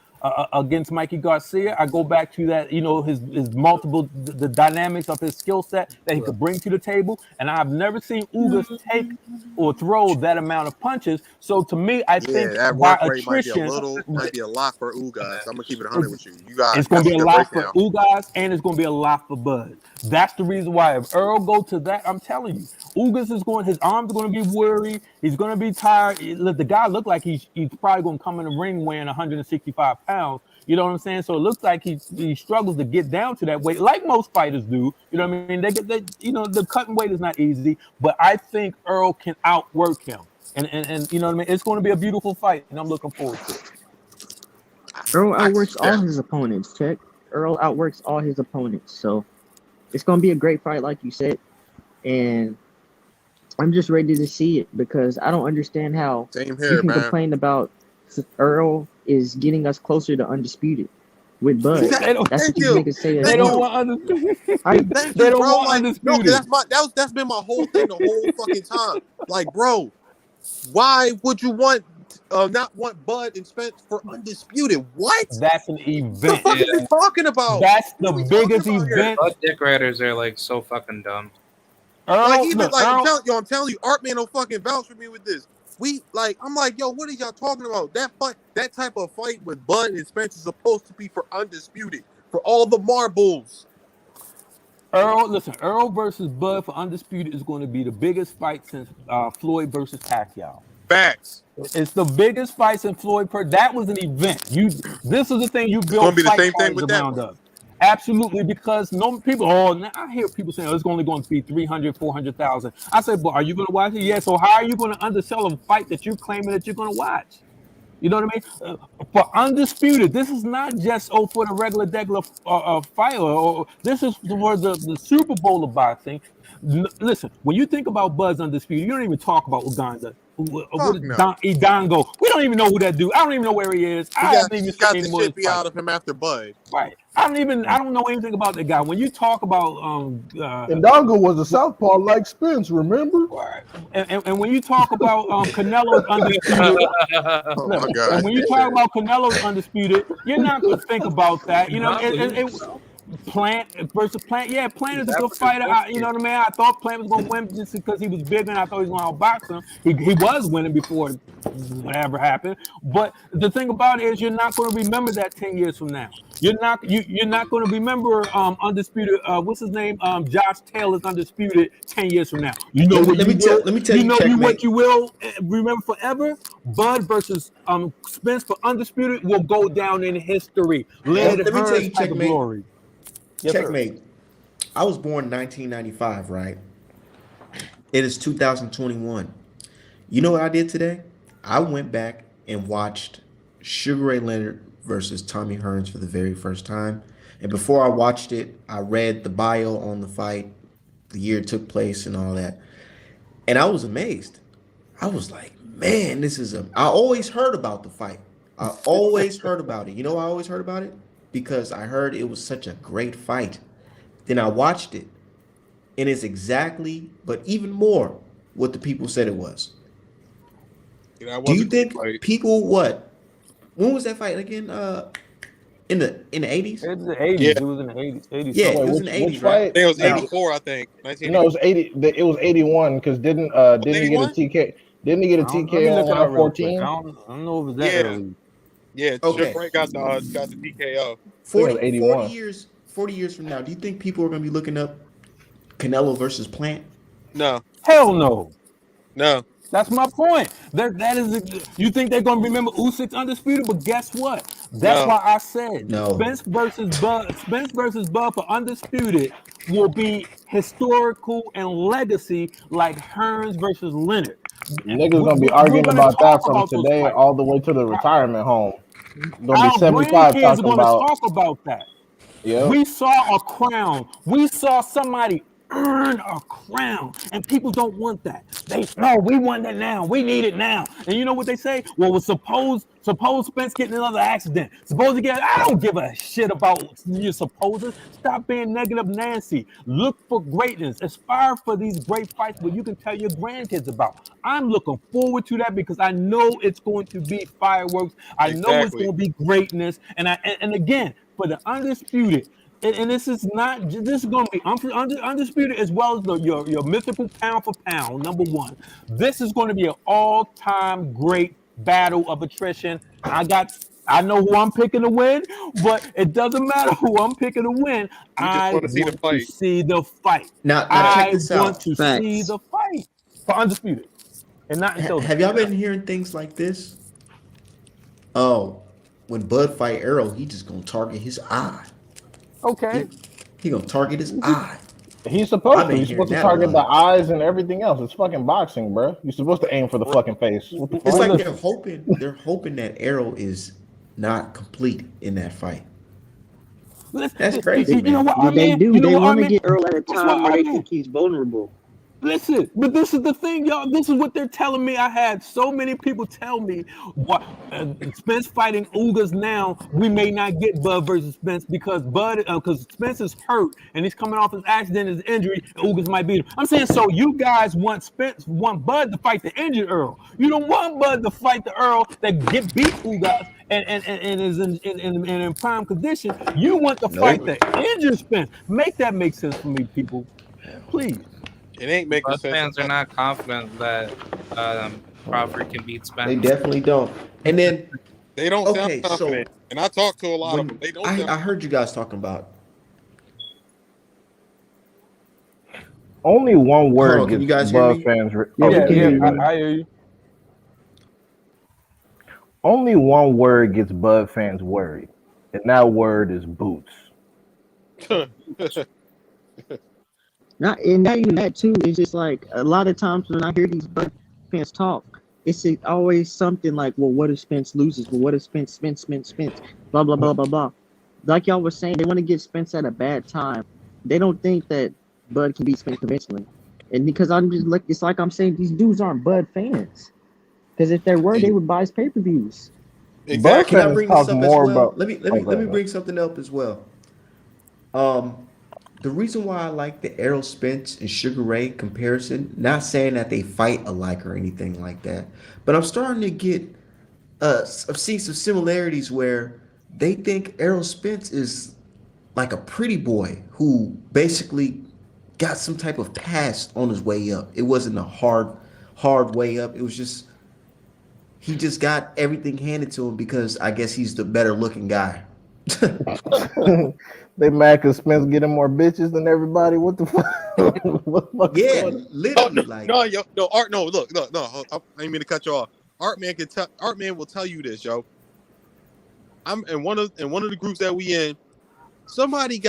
against Mikey Garcia. I go back to that, his multiple, the dynamics of his skill set that he could bring to the table. And I've never seen Ugas take or throw that amount of punches. So to me, I Yeah, think that by work rate attrition, might be a lot for guys. I'm gonna keep it 100 it's, with you. it's going That's to a be a good lot for breakdown. Ugas and it's going to be a lot for Bud. That's the reason why if Earl go to that, I'm telling you, Ugas his arms are going to be weary. He's going to be tired. The guy look like he's probably going to come in the ring weighing 165 pounds. You know what I'm saying? So it looks like he struggles to get down to that weight, like most fighters do. You know what I mean? The cutting weight is not easy, but I think Earl can outwork him. And you know what I mean? It's going to be a beautiful fight, and I'm looking forward to it. Earl I outworks all yeah. his opponents. Check. Earl outworks all his opponents. So it's gonna be a great fight, like you said. And I'm just ready to see it because I don't understand how Same you here, can man. complain about Earl is getting us closer to undisputed with Bud. They don't. That's Thank what you you. make us say as They Thank don't well. you. want undisputed. Thank They you, don't bro. want Like, no, undisputed. that's been my whole thing the whole fucking time. Like, bro, why would you not want Bud and Spence for undisputed? What? That's an The event. fuck is we talking about? That's What the are we talking biggest about here? event. But dick riders are like so fucking dumb. Like, Earl, even look, like Earl, I'm telling you, Artman will fucking vouch for me with this. I'm like, yo, what are y'all talking about? That type of fight with Bud and Spence is supposed to be for undisputed, for all the marbles. listen, Earl versus Bud for undisputed is going to be the biggest fight since Floyd versus Pacquiao. Facts. It's the biggest fight since Floyd. That was an event. This is the thing you It's gonna build be the fight same thing cards with that around one. us. Absolutely, because no people. Oh, now I hear people saying, "Oh, it's only going to be 300, 400,000." I say, "But are you going to watch it?" Yeah. So how are you going to undersell a fight that you're claiming that you're going to watch? You know what I mean? For undisputed, this is not just for the regular degular fight, or this is for the Super Bowl of boxing. Listen, when you think about Buzz Undisputed, you don't even talk about Uganda. What Fuck is no. Idongo? We don't even know who that dude. I don't even know where he is. He I got haven't even he got seen the him with his shit beat fight. out of him after Bud. Right. I don't know anything about the guy. When you talk about And Dongo was a southpaw like Spence, remember? right. And when you talk about Canelo's undisputed, Oh look, my and god. when you talk about Canelo's undisputed, you're not going to think about that. You know, I believe it, so. Plant versus Plant. Yeah, Plant He's is a good Africa's fighter. best You know kid. what I mean? I thought Plant was going to win just because he was bigger, and I thought he was going to outbox him. He was winning before whatever happened. But the thing about it is, you're not going to remember that 10 years from now. You're not going to remember undisputed. What's his name? Josh Taylor's undisputed 10 years from now. You know what you will. let me tell You you, know you what checkmate. you will remember forever. Bud versus Spence for undisputed will go down in history. Leonard Let me tell Hearns you, type of checkmate. glory. Yes, sir. Checkmate. I was born in 1995, right? It is 2021. You know what I did today? I went back and watched Sugar Ray Leonard versus Tommy Hearns for the very first time. And before I watched it, I read the bio on the fight, the year it took place, and all that. And I was amazed. I was like, man, this is a. I always heard about the fight. I always heard about it. You know why I always heard about it? Because I heard it was such a great fight. Then I watched it, and it's exactly, but even more, what the people said it was. That Do was a you great think fight. people what? When was that fight again? In the 80s? It's the Yeah, 80s. It was in the 80s, 80 Yeah, it Wait, something. was in the which 80s, right? I fight? think it was Now, 84. I think No, 1980. it was 80. It was 81 because didn't he get a 81? TK? Didn't he get a Let me TK look on it up round real quick. 14? I don't know if it's that Yeah, early. yeah. Sugar okay, Ray got the TKO. I think it was 40 81. years, 40 years from now, do you think people are going to be looking up Canelo versus Plant? No, Hell no. no, That's my point. That is. You think they're gonna remember Usyk's undisputed? But guess what? That's no. why I said No. Spence versus Bud for undisputed will be historical and legacy like Hearns versus Leonard. Niggas gonna be We're arguing gonna about talk that from about those today fights. all the way to the retirement home. Gonna be Our 75 grandkids are talking going to about, talk about that. yep. We saw a crown. We saw somebody earn a crown, and people don't want that. They no, we want that now. We need it now. And you know what they say? Well, suppose Spence getting another accident. Suppose he get. I don't give a shit about your supposes. Stop being negative, Nancy. Look for greatness. Aspire for these great fights where you can tell your grandkids about. I'm looking forward to that because I know it's going to be fireworks. I know it's Exactly. going to be greatness. And again, for the undisputed. And this is not. This is going to be undisputed as well as your mythical pound for pound. Number one, this is going to be an all-time great battle of attrition. I know who I'm picking to win, but it doesn't matter who I'm picking to win. You just I want to see the want to fight. see the fight. Now check I this want out. to see Facts. the fight for undisputed, and not until then. Have y'all been hearing things like this? Oh, when Bud fight Errol, he just gonna target his eye. Okay. He he gonna target his eye. He's I've supposed to. been He's hearing supposed to that a target the lot. eyes and everything else. It's fucking boxing, bro. You're supposed to aim for the fucking face. What the It's Well, fuck? like listen. they're hoping that Errol is not complete in that fight. That's crazy, You know man. what, They Armin? do. You know They what, want to Armin? get Earl at a Guess what, time where they Armin? think he's vulnerable. Listen, but this is the thing, y'all. This is what they're telling me. I had so many people tell me what Spence fighting Ugas now. We may not get Bud versus Spence because Spence is hurt and he's coming off his accident, his injury, and Ugas might beat him. I'm saying so. You guys want Bud to fight the injured Earl. You don't want Bud to fight the Earl that beat Ugas and is in prime condition. You want to fight Nope. the injured Spence. Make that make sense for me, people. Please. It ain't making Bud sense at fans are all. not confident that Crawford can beat They Spence. definitely don't. And then They don't sound okay, so confident. And I talked to a lot of them. when They don't I sound heard you guys talking about Only one hold word on, can you gets guys hear Bud me? fans. Yeah, we Yeah, can hear yeah, you, man. I hear you. Only one word gets Bud fans worried, and that word is boots. Not and not even that too. It's just like a lot of times when I hear these Bud fans talk, it's always something like, "Well, what if Spence loses? Well, what if Spence, blah blah blah blah blah." Like y'all were saying, they want to get Spence at a bad time. They don't think that Bud can beat Spence conventionally, and because I'm just like, it's like I'm saying these dudes aren't Bud fans. Because if they were, they would buy his pay-per-views. Bud Can I fans bring this talk up as more well? about. Let me bring something up as well. Um, the reason why I like the Errol Spence and Sugar Ray comparison, not saying that they fight alike or anything like that, but I'm starting to get I've seen some similarities where they think Errol Spence is like a pretty boy who basically got some type of past on his way up. It wasn't a hard way up. It was just he just got everything handed to him because I guess he's the better looking guy. They mad because Spence getting more bitches than everybody. What the fuck? What the fuck is Yeah, going on? Oh literally no, like no, yo, no, Art, no, look, no. I didn't mean to cut you off. Art man will tell you this, yo. I'm in one of the groups that we in. Somebody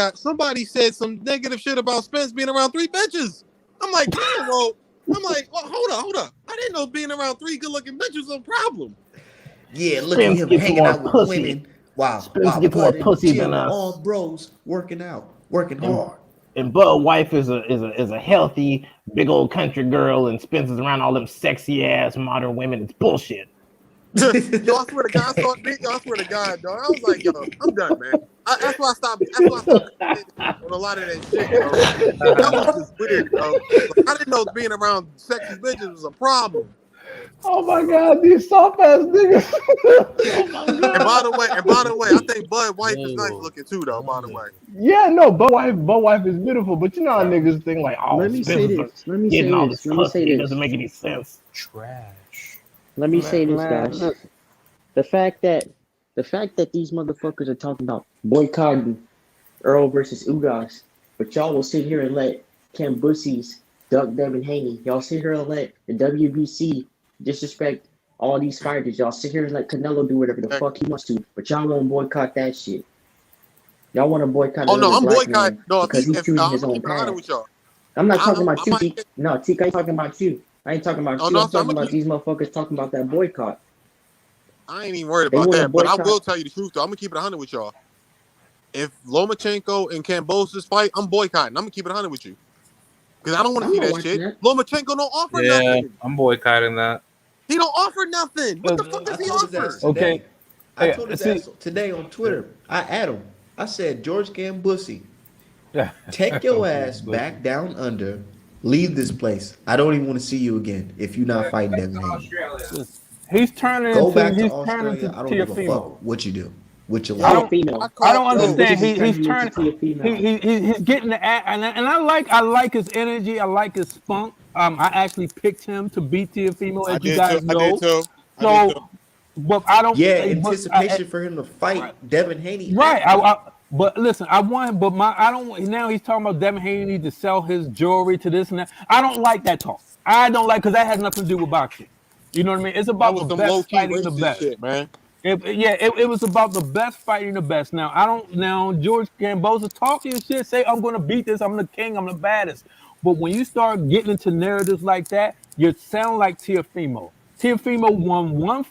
said some negative shit about Spence being around three bitches. I'm like, damn, well, hold up. I didn't know being around three good looking bitches was a problem. yeah, look at Spence him gets hanging more out with pussy. women while Spence gets more Bud in the pussy than gym, all us. bros working out, working And hard. Bud wife is a healthy big old country girl, and Spence is around all them sexy ass modern women. It's bullshit. Yo, I swear to God, yo, I swear to God, dog. I was like, yo, I'm done, man. That's why I stopped. That's why I stopped on a lot of that shit, yo. That was just weird, yo. Like, I didn't know being around sexy bitches was a problem. Oh my god, these soft ass niggas. Oh my And by god. the way, I think Bud wife is nice looking too, though. By the way, Yeah, no, Bud wife is beautiful, but you know how niggas think like, oh, Let me say Spence is this. Let me getting say all this. this Let me say pussy. It this. doesn't make any sense. Trash. Let me say this, Man, guys. listen. The fact that these motherfuckers are talking about boycotting Earl versus Ugas, but y'all will sit here and let Cam Bussies duck Devin Haney. Y'all sit here and let the WBC disrespect all these fighters. Y'all sit here and let Canelo do whatever the fuck he wants to, but y'all won't boycott that shit. Y'all want to boycott oh no, another I'm black boycotting. man No, because he's if choosing I'm his gonna own keep it 100 path. with y'all. I'm not talking I about you, might. T. No, T, I ain't talking about you. I ain't talking about Oh you. no, I'm so I'm talking gonna about keep. these motherfuckers talking about that boycott. I ain't even worried They about want to that, but I will boycott. tell you the truth though. I'm gonna keep it 100 with y'all. If Lomachenko and Kambosos fight, I'm boycotting. I'm gonna keep it 100 with you because I don't want to I'm see not that watching shit. that. Lomachenko don't offer Yeah, nothing. I'm boycotting that. He don't offer nothing. What the fuck I does he told his ass offer? Okay. today. I Hey, told his see. ass today on Twitter. I at him. I said, George Gambussy, take your Okay, ass but back down under. Leave this place. I don't even want to see you again if you're not fighting Devin Haney. listen, he's turning Go into back to Australia. I don't give a Teofimo. fuck what you do with your I life. Yo, don't Female. I don't Cam yo, understand. Bussies is He's turning him into turning. Teofimo. He's getting the and I like his energy. I like his spunk. I actually picked him to beat Teofimo, I as you did too. guys I did know. too. I did too. So, but I don't. Yeah, But anticipation for him to right, fight Devin Haney right. after. But listen, I want. But I don't. Now he's talking about Devin Haney need to sell his jewelry to this and that. I don't like that talk. I don't like because that has nothing to do with boxing. You know what I mean? It's That about the was some low best key fighting the racist best. shit, man. It was about the best fighting the best. Now I don't now George Gamboa talking shit, say I'm gonna beat this, I'm the king, I'm the baddest. But when you start getting into narratives like that, you sound like Teofimo. Teofimo won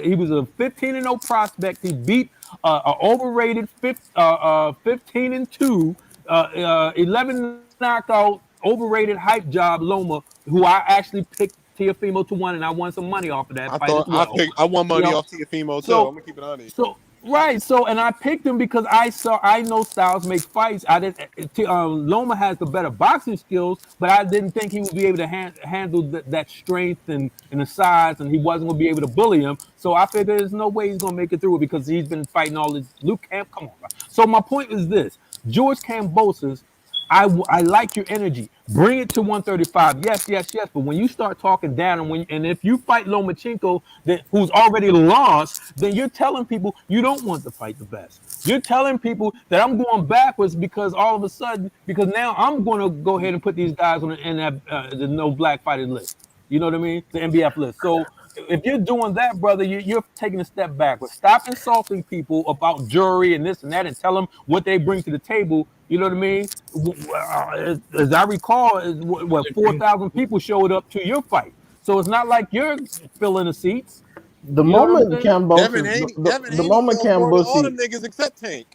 he was a 15 and 0 prospect. He beat an overrated 15 and 2, 11 knockout, overrated hype job Loma, who I actually picked Teofimo to win, and I won some money off of that fight as well. I won You money know, off Tiafimo too. I'm so gonna keep it honest. so right, so and I picked him because I know Styles makes fights. I didn't. Loma has the better boxing skills, but I didn't think he would be able to handle that strength and the size, and he wasn't going to be able to bully him. So I figured there's no way he's going to make it through it because he's been fighting all this. Luke Camp, come on. Bro. So my point is this: George Kambosos, I like your energy. Bring it to 135. Yes, yes, yes. But when you start talking down, and if you fight Lomachenko, who's already lost, then you're telling people you don't want to fight the best. You're telling people that I'm going backwards because all of a sudden, because now I'm going to go ahead and put these guys on the no black fighters list. You know what I mean? The NBF list. So if you're doing that, brother, you're taking a step backward. Stop insulting people about jury and this and that, and tell them what they bring to the table. You know what I mean? As I recall, what 4,000 people showed up to your fight. So it's not like you're filling the seats. The You know what I'm moment saying? Devin The Haney moment sold more than all Cambusi them niggas except Tank.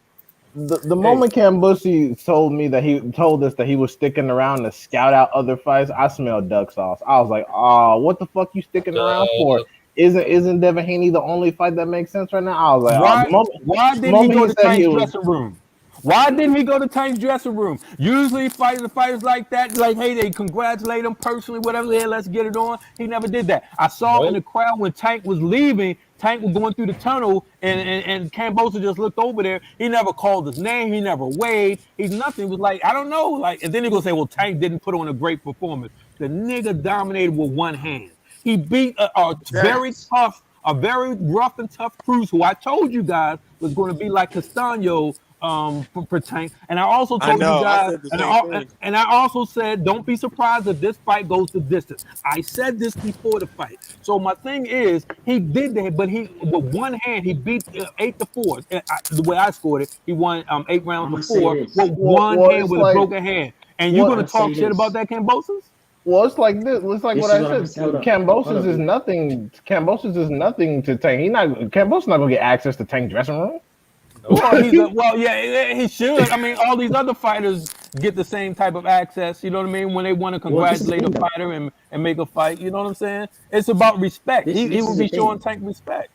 the Hey, moment Cambusi told me that he told us that he was sticking around to scout out other fights, I smelled duck sauce. I was like, oh, what the fuck you sticking around for? Isn't Devin Haney the only fight that makes sense right now? I was like, oh, why the didn't he moment go he to said he Tank's was dressing room? Why didn't he go to Tank's dressing room? Usually fighters like that, like, hey, they congratulate him personally, whatever, yeah, let's get it on. He never did that. I saw in the crowd when Tank was leaving, Tank was going through the tunnel, and Cambosa just looked over there. He never called his name. He never waved. He's nothing. He was like, I don't know. Like, and then he gonna say, well, Tank didn't put on a great performance. The nigga dominated with one hand. He beat a very Facts. tough, a very rough and tough Cruz, who I told you guys was going to be like Castano for Tank. And I also I told you know. I guys, said the same thing. and I also said, don't be surprised if this fight goes the distance. I said this before the fight. So my thing is, he did that, but he with one hand he beat 8-4. The way I scored it, he won 8 rounds I'm to gonna say 4 this. with one hand it's with a like broken hand. And you're what gonna I'll say talk shit about this. that, Cambosos? well, it's like this. It's like what This is I what I'm said. gonna say. Hold up. Hold Cambosis up, is dude. nothing. Cambosis is nothing to Tank. Cambosis not gonna get access to Tank dressing room. Well, he should. I mean, all these other fighters get the same type of access. You know what I mean? When they want to Well, this is the congratulate a thing though. fighter and make a fight. You know what I'm saying? It's about respect. This He this would is the be showing thing. Tank respect.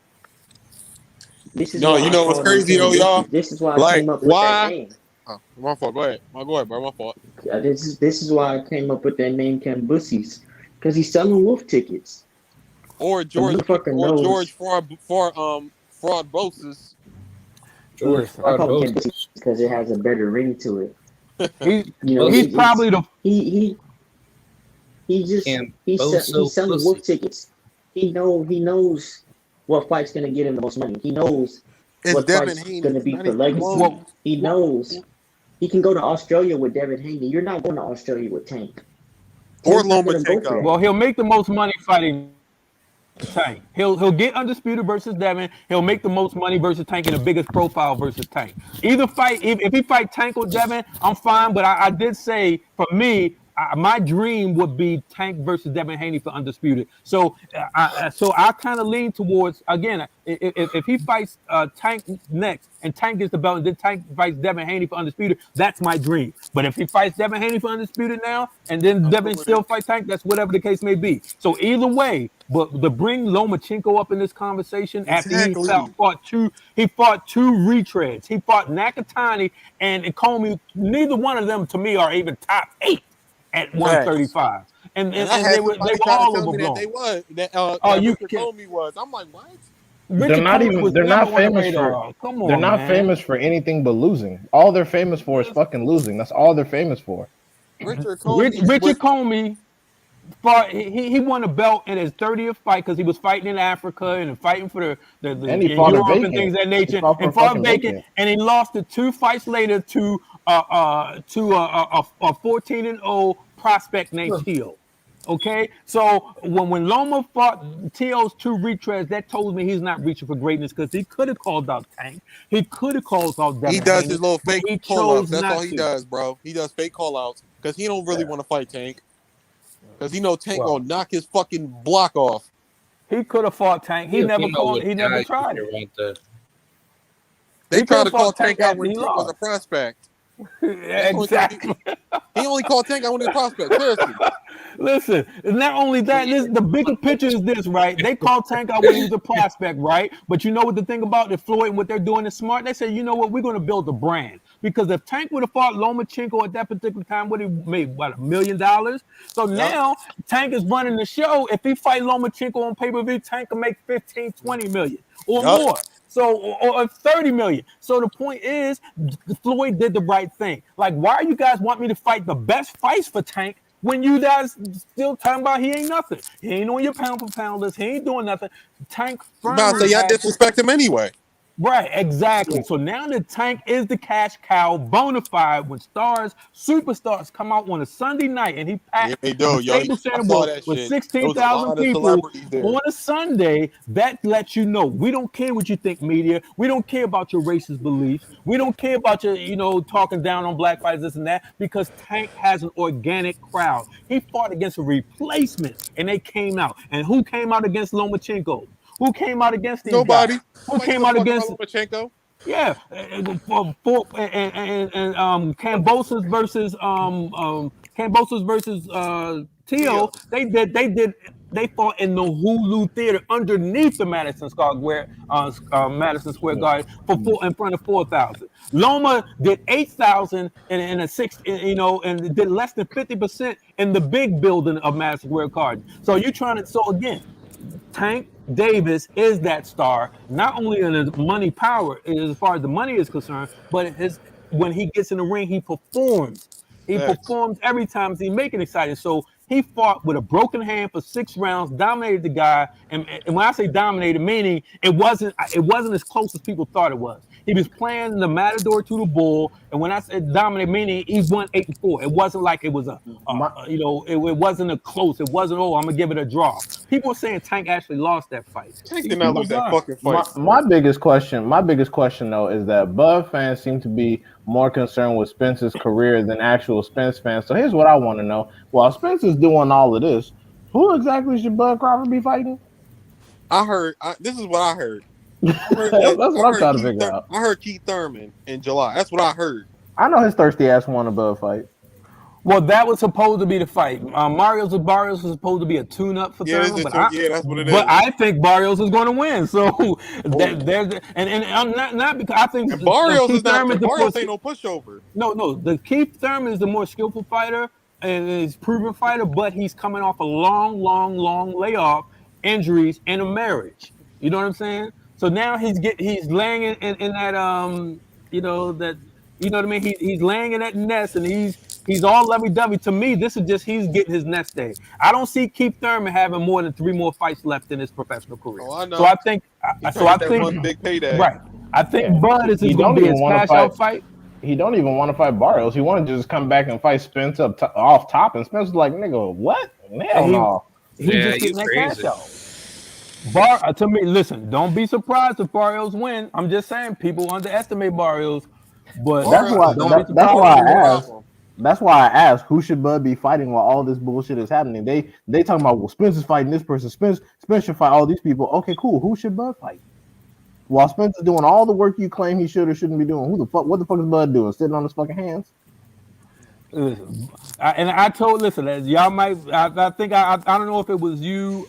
This is No, why you I know what's called him crazy though, Ken Bussy. y'all? This is why I Like, came up with that why? name. Oh, my fault. Go ahead. Go ahead, bro. My fault. This is why I came up with that name Ken Bussies. Because he's selling wolf tickets. Or The George motherfucker or George knows. Fraud Boses. Listen, I call him Ken Bussy because it has a better ring to it. he's You know, he's probably the he he just he's selling wolf tickets. He knows what fight's gonna get him the most money. He knows It's what Devin fight's Haney. gonna It's be not for even legacy. close. He knows he can go to Australia with Devin Haney. You're not going to Australia with Tank. Or Tank's not gonna go for Lomachenko. that. well. He'll make the most money fighting Tank. He'll get undisputed versus Devin. He'll make the most money versus Tank and the biggest profile versus Tank. Either fight, if he fight Tank or Devin, I'm fine. But I did say for me, my dream would be Tank versus Devin Haney for undisputed. So I kind of lean towards again. If he fights Tank next and Tank gets the belt and then Tank fights Devin Haney for undisputed, that's my dream. But if he fights Devin Haney for undisputed now and then I'm cool Devin with it. still fight Tank, that's whatever the case may be. So either way, but to bring Lomachenko up in this conversation after Exactly. he fought two retreads. He fought Nakatani and Comey. Neither one of them to me are even top 8 at Facts. 135. And And I and they had were somebody try to all tell me that they overblown. was Oh, that you Richard can Comey was. I'm like, what? Richard Comey was They're never not on the famous for radar. Come they're on, not man. famous for anything but losing. All they're famous for is fucking losing. That's all they're famous for. Richard Comey Richard was Comey fought. He won a belt in his 30th fight because he was fighting in Africa and fighting for the And he in fought a Europe and vacant. things of that He nature fought for and a fought fucking vacant vacant. and he lost it 2 fights later to a 14-0 prospect named Teal. Okay, so when Loma fought Teal's 2 retreads, that told me he's not reaching for greatness because he could have called out Tank, he could have called out he Devin does his Haney, little but fake he call ups. chose That's all not he to. does, bro. He does fake call outs because he don't really want to fight Tank. Because he know Tank Well, gonna knock his fucking block off. He could have fought Tank. He you never know called. what He never guys if tried you it. want the They He could tried have to call fought Tank Tank out after when he Tank was a lost. prospect. Exactly. He only called Tank out when he was a prospect. Seriously. Listen, not only that, the bigger picture is this, right? They called Tank out when he was a prospect, right? But you know what the thing about the Floyd and what they're doing is smart? They said, you know what, we're going to build a brand. Because if Tank would have fought Lomachenko at that particular time, would he made, what, $1 million? So Yup. now Tank is running the show. If he fight Lomachenko on pay-per-view, Tank can make 15, 20 million or Yup. more. So, or 30 million. So the point is, Floyd did the right thing. Like, why you guys want me to fight the best fights for Tank when you guys still talking about he ain't nothing? He ain't on your pound for pound list. He ain't doing nothing. Tank I'm about to say firmly y'all had to. disrespect him anyway. Right, exactly. So now the Tank is the cash cow, bona fide. When superstars come out on a Sunday night, and he Yeah, packed they the do. Yo, Staples I Center saw that with shit. There was a 16,000 lot of people celebrities there. on a Sunday. That lets you know we don't care what you think, media. We don't care about your racist beliefs. We don't care about your, talking down on black fighters, this and that, because Tank has an organic crowd. He fought against a replacement, and they came out. And who came out against Lomachenko? Who came out against these guys? Nobody. Who Nobody give came a out fuck about against? Lomachenko. Yeah, Cambosos versus Cambosos versus Tio. Tio. They fought in the Hulu Theater underneath the Madison Square Garden in front of 4,000. Loma did 8,000 in a six, and did less than 50% in the big building of Madison Square Garden. So you trying to again. Tank Davis is that star, not only in his money power as far as the money is concerned, but when he gets in the ring, he performs. He Facts. performs every time he make it exciting. So he fought with a broken hand for 6 rounds, dominated the guy. And when I say dominated, meaning it wasn't as close as people thought it was. He was playing the matador to the bull, and when I said dominate, meaning he won 8-4. It wasn't like it was My it wasn't a close. It wasn't, I'm gonna give it a draw. People were saying Tank actually lost that fight. Tank These did not people lose that blind. fucking fight. my biggest question though is that Bud fans seem to be more concerned with Spence's career than actual Spence fans. So here's what I want to know: while Spence is doing all of this, who exactly should Bud Crawford be fighting? This is what I heard. That's what I'm trying to figure out. I heard Keith Thurman in July. That's what I heard. I know his thirsty ass won a Bud fight. Well, that was supposed to be the fight. Barrios was supposed to be a tune-up for Thurman, that's what it is. but I think Barrios is going to win. So there's and I'm not because I think And Barrios Keith is not. Thurman Barrios ain't no pushover. No. The Keith Thurman is the more skillful fighter and is proven fighter, but he's coming off a long layoff, injuries, and a marriage. You know what I'm saying? So now he's laying in that that what I mean. He's laying in that nest, and he's all lovey-dovey. To me, this is just he's getting his nest egg. I don't see Keith Thurman having more than 3 more fights left in his professional career. Oh, I know. So I think one big payday. right. I think Bud is going to be his cash out fight. He don't even want to fight Barrios. He wanted to just come back and fight Spence off top, and Spence was like, "Nigga, what? Hell no." He's just getting that cash out. To me, listen, don't be surprised if Barrios win. I'm just saying people underestimate Barrios, but that's why I asked who should Bud be fighting while all this bullshit is happening. They talking about, well, Spence is fighting this person. Spence should fight all these people. Okay, cool. Who should Bud fight? While Spence is doing all the work you claim he should or shouldn't be doing, what the fuck is Bud doing? Sitting on his fucking hands? Listen, listen, y'all might. I think I don't know if it was you,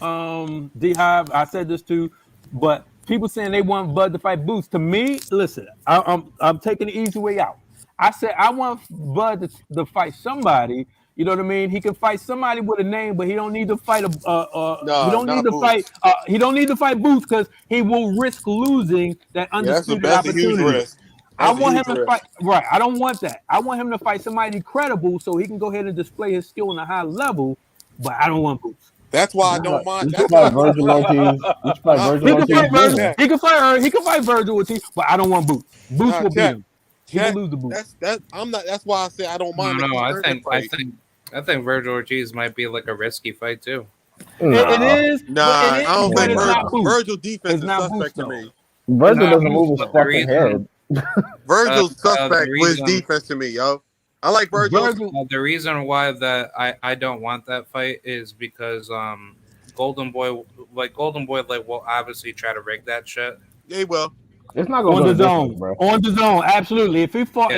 D Hive. I said this too, but people saying they want Bud to fight Boots. To me, listen, I'm taking the easy way out. I said I want Bud to fight somebody. You know what I mean? He can fight somebody with a name, but he don't need to fight he don't need to fight Boots because he will risk losing that undisputed opportunity. A huge risk. I want him to fight. Right. I don't want that. I want him to fight somebody credible so he can go ahead and display his skill on a high level, but I don't want Boots. That's why I don't mind. You should fight Virgil Ortiz. He can fight Virgil Ortiz, but I don't want Boots. Boots will beat him. He will lose the Boots. That's why I say I don't mind. No, I think Virgil Ortiz might be like a risky fight too. It is. Nah, I don't think Virgil defense is suspect to me. Virgil doesn't move his fucking head. Virgil's suspect with his defense to me, yo. I like Virgil. The reason why that I don't want that fight is because Golden Boy will obviously try to rig that shit. Yeah, he will. It's not going on the zone, bro. On the zone, absolutely. If he fought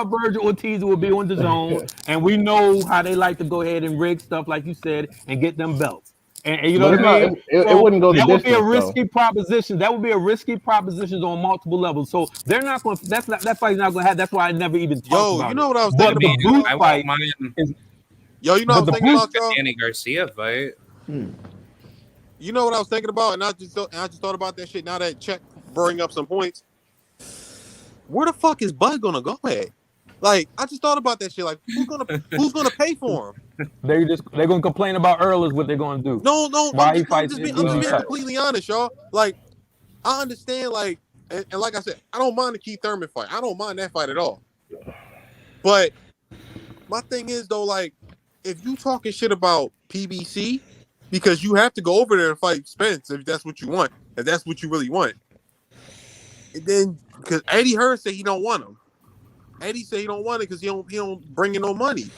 Virgil Ortiz, it would be on the zone, and we know how they like to go ahead and rig stuff, like you said, and get them belts. And you know what I mean? It wouldn't go the distance. That would be a risky proposition. That would be a risky proposition on multiple levels. So they're not going. That fight's not going to have. That's why I never even talked about. You know what I was thinking about? Boots fight. You know what I was thinking about, y'all? Danny Garcia fight. You know what I was thinking about, and I just thought about that shit. Now that Check bring up some points, where the fuck is Bud gonna go at? Like, I just thought about that shit. Like, who's gonna pay for him? They're gonna complain about Earl is what they're gonna do. No. Why I'm he fights? just being completely honest, y'all. Like, I understand. Like, and like I said, I don't mind the Keith Thurman fight. I don't mind that fight at all. But my thing is though, like, if you talking shit about PBC, because you have to go over there and fight Spence if that's what you want, if that's what you really want. And then because Eddie Hearn said he don't want him. Eddie said he don't want it because he don't bring in no money.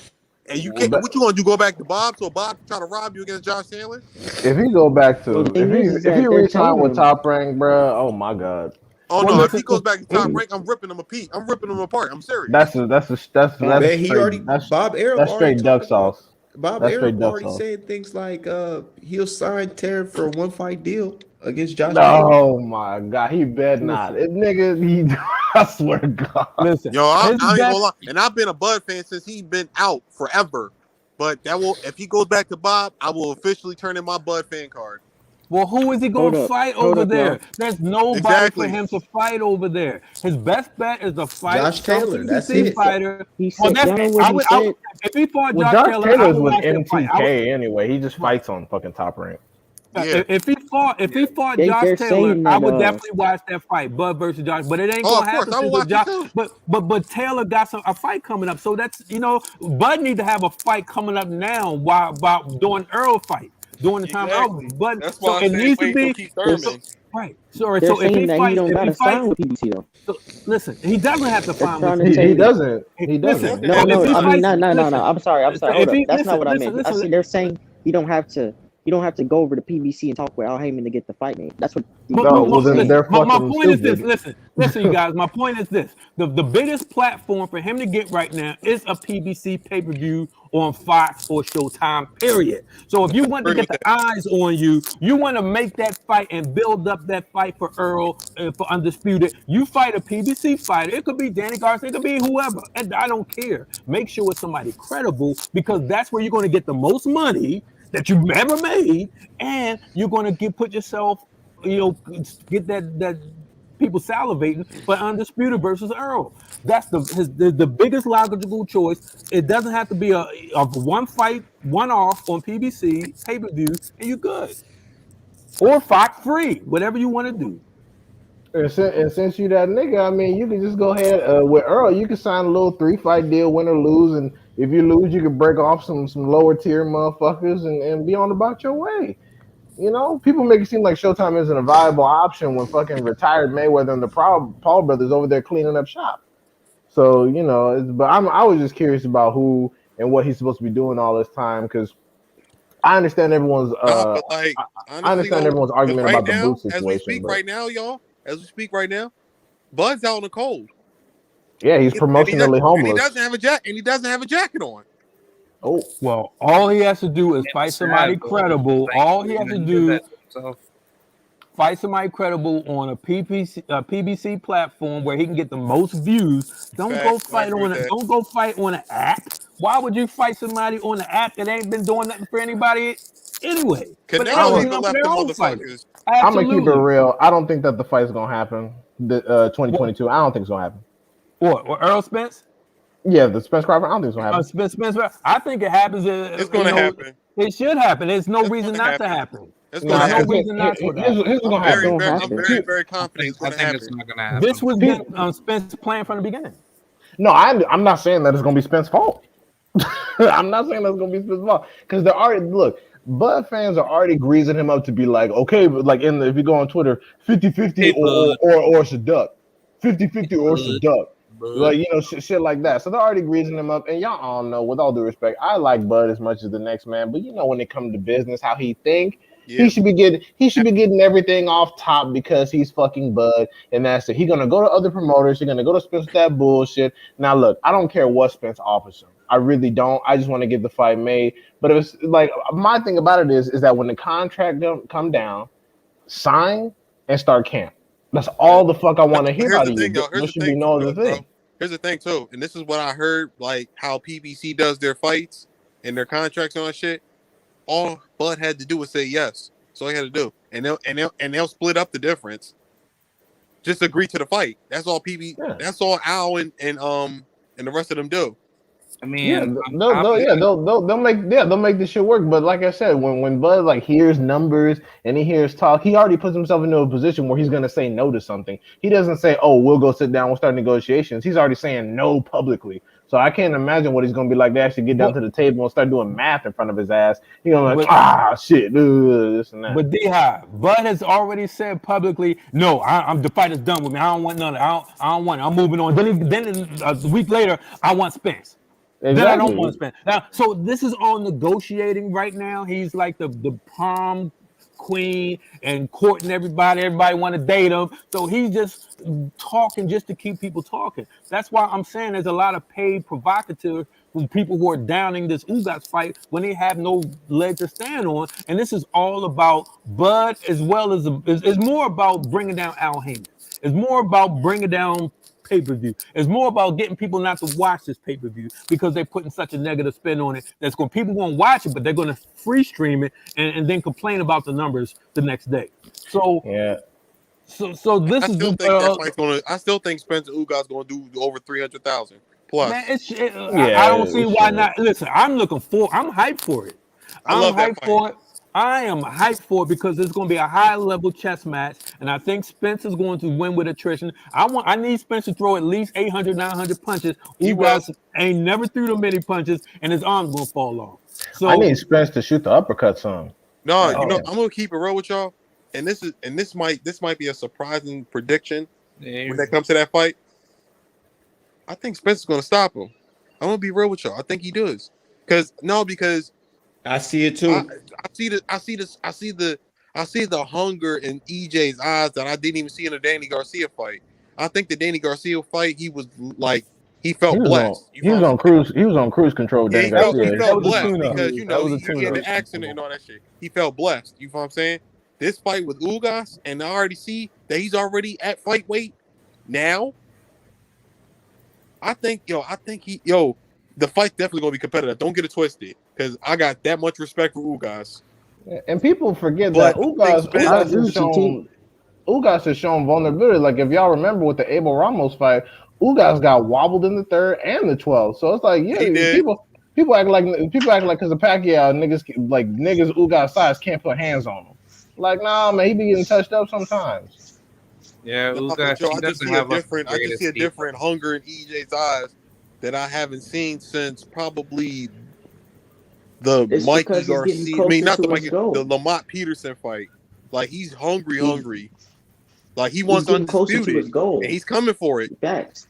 And you can't. What you gonna do? Go back to Bob? So Bob try to rob you against Josh Sandler? If he go back to Well, the thing is if he that they're resign paying with him. Top Rank, bro, oh my god. Oh Well, no! If listen, he goes back to Top He- Rank, I'm ripping him I'm ripping him apart. I'm serious. That's Man, he straight, already Bob Arum that's already straight talked duck about. sauce. Bob That's straight Arum duck already sauce. said things like he'll sign Terry for a 1-fight deal against Josh Taylor. Oh my god, he bet not. listen, It, nigga, he I swear to God. listen. Yo, His I ain't gonna best. lie. And I've been a Bud fan since he been out forever. But that will, if he goes back to Bob, I will officially turn in my Bud fan card. Well, who is he going to fight Hold over up, there? y'all. There's nobody for Exactly. him to fight over there. His best bet is to fight Josh some Taylor, that's PBC it. fighter. He Well, said, that's y'all know it. what he said? If he fought Well, Josh Josh Taylor, I Taylor's would with watch that fight. MTK anyway. He just Right. fights on fucking Top Rank. Yeah. If he fought Josh They're Taylor, saying I that would definitely watch that fight, Bud versus Josh. But it ain't Oh, gonna of course, happen I will because watch it too. but Taylor got a fight coming up. So that's Bud need to have a fight coming up now while doing Earl fight during the time Earl. Exactly. But That's so why I it said needs to wait till be Keith they're, Thurman. right. So they're so if saying he that he fights, don't if got he to sign fights, with PBC though. so listen, he doesn't have to They're fight trying with to tell He you that. doesn't. He Listen, doesn't. He so doesn't if have he to I mean, sign. fights, no. listen. I'm sorry. So Hold if up. he That's not what I listen, meant. I see listen. they're saying you don't have to go over to PBC and talk with Al Heyman to get the fight made. That's what No, well then saying. they're My fucking point is this. stupid. Listen, you guys. My point is this: the biggest platform for him to get right now is a PBC pay per view on Fox or Showtime. Period. So if you want to Agree get with the that. eyes on you, you want to make that fight and build up that fight for Earl for Undisputed. You fight a PBC fighter. It could be Danny Garcia. It could be whoever. And I don't care. Make sure it's somebody credible because that's where you're going to get the most money that you've ever made, and you're going to put yourself, get that people salivating for Undisputed versus Earl. That's the biggest logical choice. It doesn't have to be a one fight, one off on PBC pay per view, and you're good. Or Fox free, whatever you want to do. And since you that nigga, I mean, you can just go ahead with Earl. You can sign a little 3-fight deal, win or lose, and if you lose, you can break off some lower tier motherfuckers and be on about your way. You know, people make it seem like Showtime isn't a viable option when fucking retired Mayweather and the Paul brothers over there cleaning up shop. So but I was just curious about who and what he's supposed to be doing all this time because I understand everyone's Nah, but like I honestly understand though, everyone's because argument right about the boot now, as we situation, speak but right now, y'all, as we speak right now, Bud's out in the cold. yeah, he's And promotionally he homeless. doesn't have a jacket, and he doesn't have a jacket on. Oh, Well, all he has to do is fight somebody Sad, but credible. like, All he has to he did do that to himself. fight somebody credible on a PBC platform where he can get the most views. Don't go Facts, I fight agree on with it. that. Don't go fight on an app. Why would you fight somebody on an app that ain't been doing nothing for anybody anyway? But they Canelo don't do I'm even nothing for left their the own fighters. motherfuckers. gonna keep it Absolutely. real. I don't think that the fight's gonna happen. The 2022. I don't think it's gonna happen. What Earl Spence? Yeah, the Spence Crawford. I don't think it's gonna happen. Spence. I think it happens. It's gonna happen. It should happen. There's no It's reason gonna not to happen. happen. It's There's gonna no happen. reason not for that. Here's what's gonna It's happen. gonna I'm happen. very confident it's I gonna think it's happen. not gonna happen. This was been Spence's plan from the beginning. No, I'm not saying that it's gonna be Spence's fault. I'm not saying that's gonna be Spence's fault because they're already Bud fans are already greasing him up to be like, okay, but like if you go on Twitter, 50-50 Hey, Bud. or it's a duck, 50-50 or it's a Bud. duck, Bud. like shit like that. So they're already greasing him up, and y'all all know, with all due respect, I like Bud as much as the next man, but when it comes to business, how he think. Yeah. He should be getting everything off top because he's fucking Bud, and that's it. He's gonna go to other promoters. He's gonna go to Spence with that bullshit. Now look, I don't care what Spence offers him. I really don't. I just want to get the fight made. But it was like my thing about it is that when the contract come down, sign and start camp. That's all the fuck I want to hear Here's out the of you. thing, y'all. There Here's the should be thing, no too, other bro. thing. Here's the thing too, and this is what I heard, like how PBC does their fights and their contracts on shit. All Bud had to do was say yes. That's all he had to do, and they'll split up the difference. Just agree to the fight. That's all Yeah. That's all Al and the rest of them do. I Yeah, mean, they'll make this shit work. But like I said, when Bud like hears numbers and he hears talk, he already puts himself into a position where he's gonna say no to something. He doesn't say, "Oh, we'll go sit down, we'll start negotiations." He's already saying no publicly. So I can't imagine what he's gonna be like. They actually get down But to the table and start doing math in front of his ass. He's gonna be like, but ah, shit, this and that. but D-High, Bud has already said publicly, no, I'm the fight is done with me. I don't want none of it. I don't want it. I'm moving on. Then a week later, I want Spence. Then I don't want Exactly. to spend. Now, so this is all negotiating right now. He's like the prom queen and courting everybody. Everybody want to date him. So he's just talking just to keep people talking. That's why I'm saying there's a lot of paid provocateurs from people who are downing this Ugas fight when they have no leg to stand on. And this is all about Bud as well as it's more about bringing down Al Heyman. It's more about bringing down pay-per-view. It's more about getting people not to watch this pay-per-view because they're putting such a negative spin on it. That's going people won't watch it, but they're going to free stream it and then complain about the numbers the next day. So Yeah. so I this is still think that fight's gonna. I still think Spencer Ugas gonna do over 300,000 man. plus. I Yeah, don't see it why should. not. Listen, I'm hyped for it. I I'm love that hyped fight. for it. I am hyped for it because it's going to be a high level chess match, and I think Spencer's going to win with attrition. I need Spencer to throw at least 800, 900 punches. He will. Ugas ain't never threw them many punches, and his arm's going to fall off. I So, need Spence to shoot the uppercut some. No, God you know damn. I'm gonna keep it real with y'all, and this might be a surprising prediction yeah, when it comes to that fight. I think Spencer's gonna stop him. I'm gonna be real with y'all. I think he does. Because I see it I, too. I see the hunger in EJ's eyes that I didn't even see in the Danny Garcia fight. I think the Danny Garcia fight, he was like he felt blessed. You He know was what I'm on saying? cruise. He was on cruise control with Yeah, Danny he Garcia. that felt was a blessed tune-up. because That was a he had tune-up. the accident and all that shit. He felt blessed. You know what I'm saying? This fight with Ugas, and I already see that he's already at fight weight now. I think the fight's definitely gonna be competitive. Don't get it twisted, because I got that much respect for Ugas. And people forget that But I think Spence, I agree with you, T. Ugas has shown vulnerability. Like if y'all remember with the Abel Ramos fight, Ugas got wobbled in the third and the 12th. So it's like, yeah, he did. people act like because of Pacquiao niggas Ugas size can't put hands on him. Like, nah, man, he be getting touched up sometimes. yeah. No, Ugas, Joe, he I just doesn't see a have like the different. I just see greatest a different hunger in EJ's eyes that I haven't seen since probably the It's Mikey because he's getting Garcia. I mean, closer not the to his Mikey, the goal. Lamont Peterson fight. Like he's hungry, He's hungry. Like he he's wants getting closer to undisputed, his and goal. he's coming for it. Facts.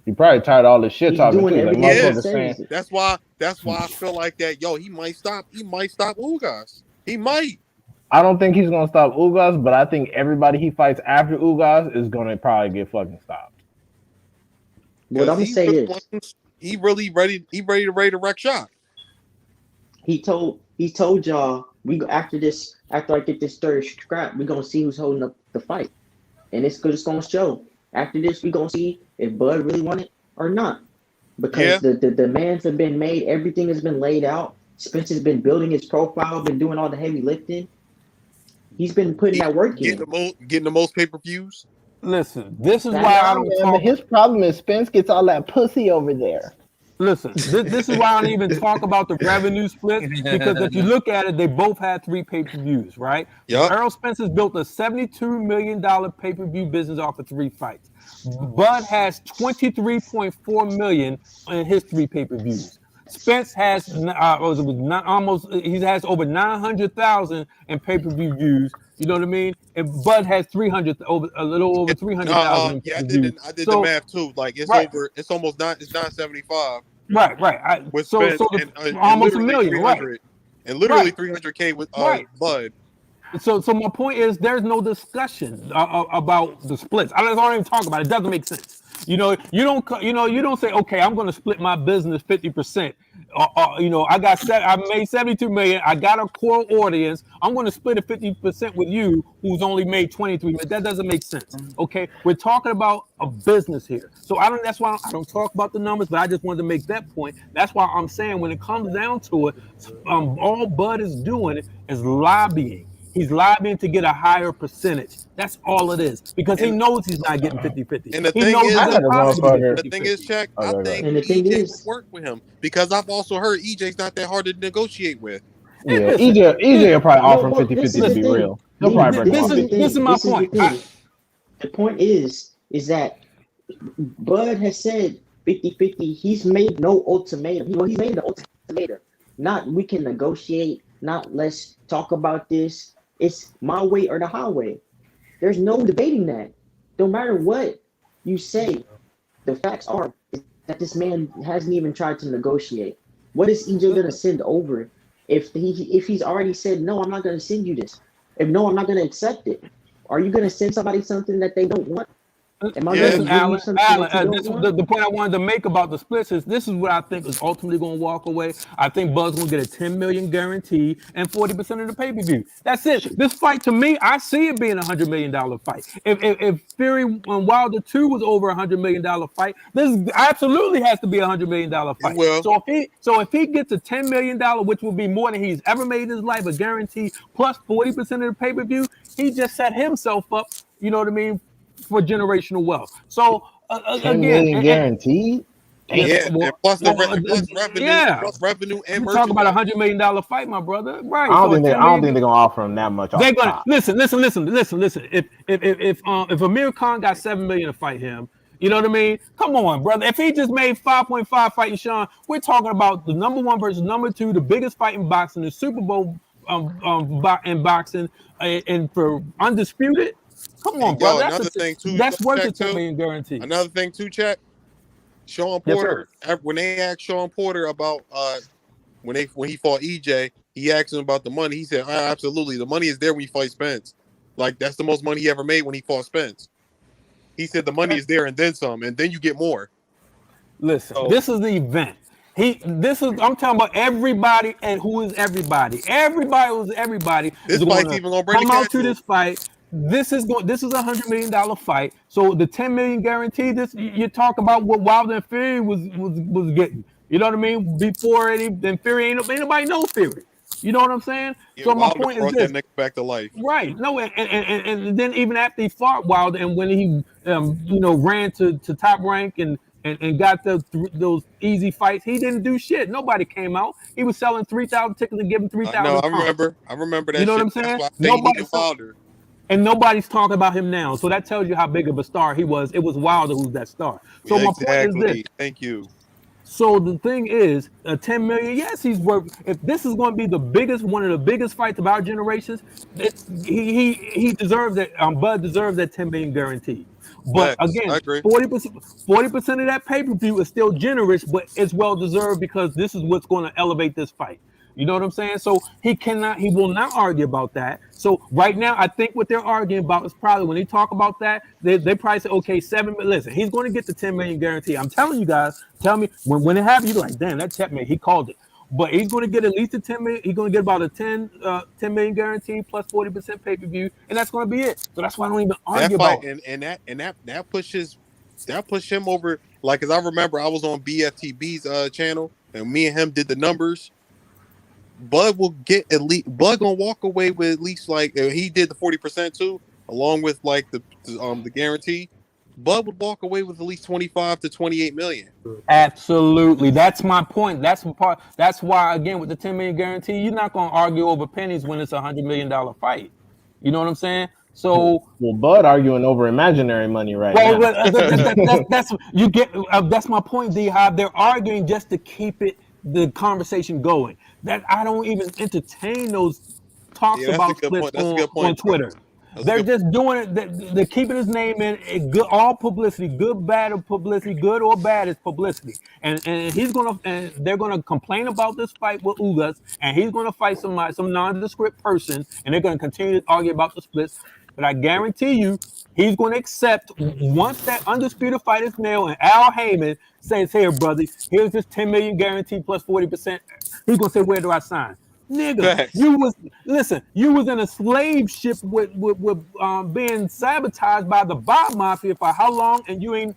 He probably tired of all this shit He's talking doing too. Like He everything he motherfuckers is. saying, says. That's why I feel like that. Yo, he might stop. He might stop Ugas. He might. I don't think he's gonna stop Ugas, but I think everybody he fights after Ugas is gonna probably get fucking stopped. But I'm Because gonna say this. he really ready. He ready to wreck shop. He told y'all after I get this third scrap, we're gonna see who's holding up the fight. And it's gonna show. After this, we're gonna see if Bud really won it or not. Yeah. Because the demands have been made, everything has been laid out. Spencer's been building his profile, been doing all the heavy lifting. He's been putting that work in. Getting the most pay-per-views. Listen, this is why Facts. I don't talk. His problem is Spence gets all that pussy over there. Listen, this is why I don't even talk about the revenue splits, because if you look at it, they both had 3 pay-per-views, right? Yep. Errol Spence has built a $72 million pay-per-view business off of 3 fights. Bud has $23.4 million in his 3 pay-per-views. Spence has he has over 900,000 in pay-per-view views. You know what I mean? And Bud has a little over 300,000 in Yeah, pay-per-views. I did the math too. Like it's right. over. It's almost not. It's 975. Right. With So Spence and almost a literally million, right? 300, and literally Right. 300K with Right. Bud. So my point is, there's no discussion about the splits. I don't even talk about it. It doesn't make sense. You don't say, okay, I'm going to split my business 50%. I made 72 million. I got a core audience. I'm going to split it 50% with you, who's only made 23 million. That doesn't make sense. Okay, we're talking about a business here. So that's why I don't talk about the numbers, but I just wanted to make that point. That's why I'm saying when it comes down to it, all Bud is doing is lobbying. He's lobbying to get a higher percentage. That's all it is. Because he And knows he's not getting 50-50. and the He thing knows is, it's I had a impossible to get motherfucker. the thing is, 50-50. check. I Okay, go think ahead. And the thing EJ will is, work with him because I've also heard EJ's not that hard to negotiate with. And Yeah, listen, EJ will probably no, offer him but this 50-50 is to the be listen, thing. real. He'll probably break him This off is the 50. this is thing. my This is the point. thing. The point is that Bud has said 50-50. He's made no ultimatum. He's made an ultimatum. Not we can negotiate, not let's talk about this. It's my way or the highway. There's no debating that. No matter what you say, the facts are is that this man hasn't even tried to negotiate. What is EJ gonna send over if he's already said no, I'm not gonna send you this. If no, I'm not gonna accept it. Are you gonna send somebody something that they don't want? Am I Yeah, gonna Listen, give you Alan, something that you this don't is want? the point I wanted to make about the splits is this is what I think is ultimately going to walk away. I think Bud's going to get a 10 million guarantee and 40% of the pay-per-view. That's it. This fight to me, I see it being $100 million fight. If Fury and Wilder 2 was over $100 million fight, this absolutely has to be $100 million it fight. will. So if he gets a $10 million, which will be more than he's ever made in his life, a guarantee plus 40% of the pay-per-view, he just set himself up, you know what I mean, for generational wealth. So 10 again, million guaranteed. yes, Damn. Yeah, and plus yeah, revenue and we're talking about merchandise. $100 million fight, my brother. I Right. don't So a think they. I 10 don't million. think they're gonna offer him that much off They're the gonna top. listen. If Amir Khan got 7 million to fight him, you know what I mean? Come on, brother. If he just made 5.5 fighting Sean, we're talking about the number one versus number two, the biggest fight in boxing, the Super Bowl in boxing, and for undisputed. Come on, And yo, brother. another thing too, That's worth a check 10 too. million guarantee. Another thing too, check. Sean Yes, sir. Porter. When they asked Sean Porter about when he fought EJ, he asked him about the money. He said, absolutely, the money is there when you fight Spence. Like that's the most money he ever made when he fought Spence. He said the money is there and then some, and then you get more. Listen, So this is the event. I'm talking about everybody and who is everybody. Everybody who's everybody is this going fight's to even gonna bring the come out cash to over. this fight. This is $100 million fight. So the 10 million guarantee, this you talk about what Wilder and Fury was getting. You know what I mean? Before then Fury ain't nobody knows Fury. You know what I'm saying? Yeah, So my Wilder point is brought that this. nigga back to life. Right. No, and then even after he fought Wilder and when he ran to Top Rank and got those easy fights, he didn't do shit. Nobody came out. He was selling 3,000 tickets and giving I know. 3,000 pumps. I remember You that know what shit. I'm That's saying? why I say he Nobody needed so Wilder. and nobody's talking about him now. So that tells you how big of a star he was. It was Wilder who's that star. So Yeah, my point is this. exactly. Thank you. So the thing is, 10 million. Yes, he's worth. If this is going to be one of the biggest fights of our generations, he deserves that. Bud deserves that 10 million guarantee. But Facts. again, I agree. 40% of that pay per view is still generous, but it's well deserved because this is what's going to elevate this fight. You know what I'm saying? So he will not argue about that. So right now, I think what they're arguing about is probably when they talk about that, they probably say, okay, listen, he's going to get the 10 million guarantee. I'm telling you guys, tell me when it happens, you're like, damn, that checkmate, he called it. But he's going to get at least a 10 million. He's going to get about a 10 million guarantee plus 40% pay-per-view, and that's going to be it. So that's why I don't even That argue fight about it. that pushed him over. Like, cause I remember I was on BFTB's channel, and me and him did the numbers. Bud will get at least. Bud gonna walk away with at least like he did the 40% too, along with like the guarantee. Bud would walk away with at least 25 to 28 million. Absolutely. That's my point. That's the part. That's why, again, with the 10 million guarantee, you're not going to argue over pennies when it's $100 million fight. You know what I'm saying? So, Well, Bud arguing over imaginary money right well, now. that's you get. That's my point, D. How they're arguing just to keep the conversation going. That I don't even entertain those talks Yeah, that's a about good splits point. That's a good on point, bro. Twitter. That's a They're good just doing it. They're keeping his name in good, all publicity, good, bad, or publicity, good or bad is publicity. And they're gonna complain about this fight with Ugas, and he's gonna fight some nondescript person, and they're gonna continue to argue about the splits. But I guarantee you, he's gonna accept once that undisputed fight is nailed, and Al Heyman says, "Here, brother, here's this 10 million guarantee plus 40%." He's gonna say, "Where do I sign?" Nigga, Facts. you was in a slave ship with being sabotaged by the Bob Mafia for how long? And you ain't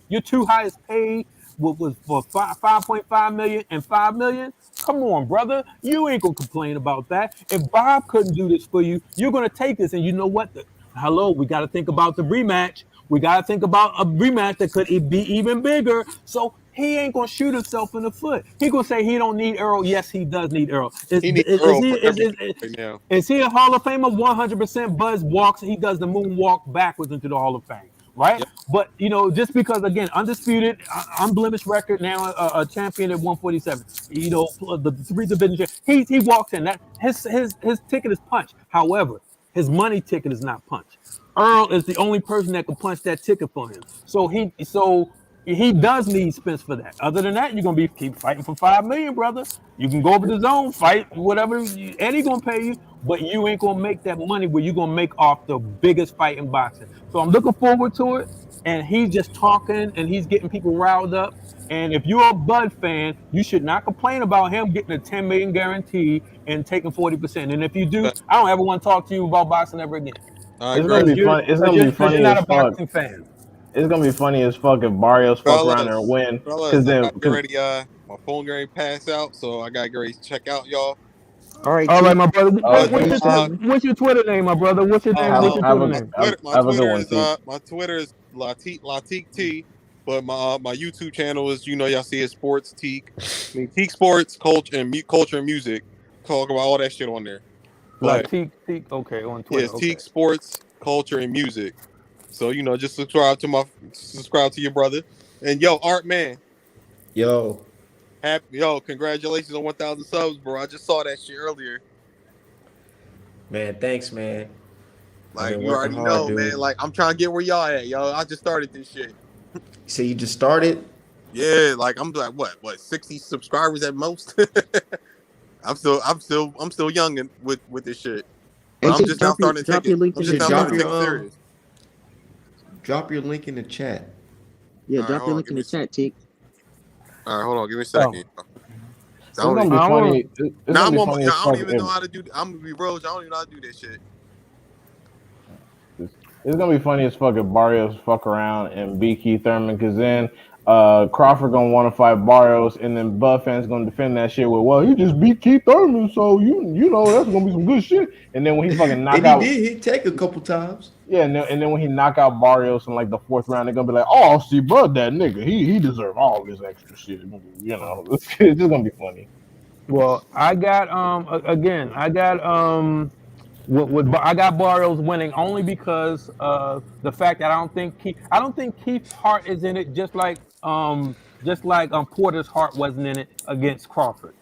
your two highest paid was for 5.5 million and 5 million. Come on, brother. You ain't gonna complain about that. If Bob couldn't do this for you, you're gonna take this. And you know what? Hello, we got to think about the rematch. We got to think about a rematch that could be even bigger. So he ain't gonna shoot himself in the foot. He gonna say he don't need Errol. Yes, he does need Errol. He needs Is Earl he? for everything right now. Is he a Hall of Famer? 100%. Buzz walks. He does the moonwalk backwards into the Hall of Fame, right? Yep. But just because again, undisputed, unblemished record now, a champion at 147. The three division. He walks in. That his ticket is punched. However, his money ticket is not punched. Earl is the only person that can punch that ticket for him. So he does need Spence for that. Other than that, you're gonna keep fighting for $5 million, brother. You can go over the zone, fight whatever, Eddie gonna pay you, but you ain't gonna make that money where you're gonna make off the biggest fight in boxing. So I'm looking forward to it. And he's just talking and he's getting people riled up. And if you're a Bud fan, you should not complain about him getting a 10 million guarantee and taking 40%. And if you do, But I don't ever want to talk to you about boxing ever again. I It's gonna agree, Because be you're fun. It's because gonna you're be because you're funny not as a fuck. boxing fan. It's gonna be funny as fuck if Barrios fuck around there and fellas. win. Cause Fellas, I then, gotta get cause ready. My phone getting ready to pass out, so I gotta get ready to check out, y'all. All right, All right, T. my brother. oh, But What's peace, your T. what's your Twitter name, my brother? What's your name? What's your Twitter name? my Have a good Twitter one, is T. Latik Latik T, but my YouTube channel is y'all see it Sports Teak. I mean Teak Sports Culture and Culture and Music. Talk about all that shit on there. But Teak. Okay, on yeah, Twitter. it's Teak Okay. Sports Culture and Music. So just subscribe to your brother. And Art Man, Yo, congratulations on 1,000 subs, bro. I just saw that shit earlier. man, thanks, man. I've Like been you working already hard, know, man. dude. Like I'm trying to get where y'all at, yo. I just started this shit. You say you just started? Yeah, like I'm like what 60 subscribers at most. I'm still young with this shit, but Hey, I'm T, just now starting to take drop it. your link I'm in You the just should now starting drop to chat. take it serious. drop your link in the chat. Yeah, All right, drop hold your on, link in the chat, T. hold on, give me a Oh, second. I It's don't gonna even, be I funny. want It's now gonna I'm be on. funny Yeah, as I don't fuck even know how to do. I'm gonna be real. I don't even know how to do that shit. it's gonna be funny as fuck if Barrios fuck around and beat Keith Thurman, cause then Crawford gonna want to fight Barrios, and then Bud fans gonna defend that shit with, well, he just beat Keith Thurman, so you know that's gonna be some good shit. And then when he fucking knock And he out, did hit take a couple times. yeah, and then when he knock out Barrios in like the fourth round, they're gonna be like, oh, see, Bud, that nigga, he deserve all this extra shit. It's just gonna be funny. Well, I got again. I got I got Barrios winning only because the fact that I don't think Keith's heart is in it, just like Porter's heart wasn't in it against Crawford.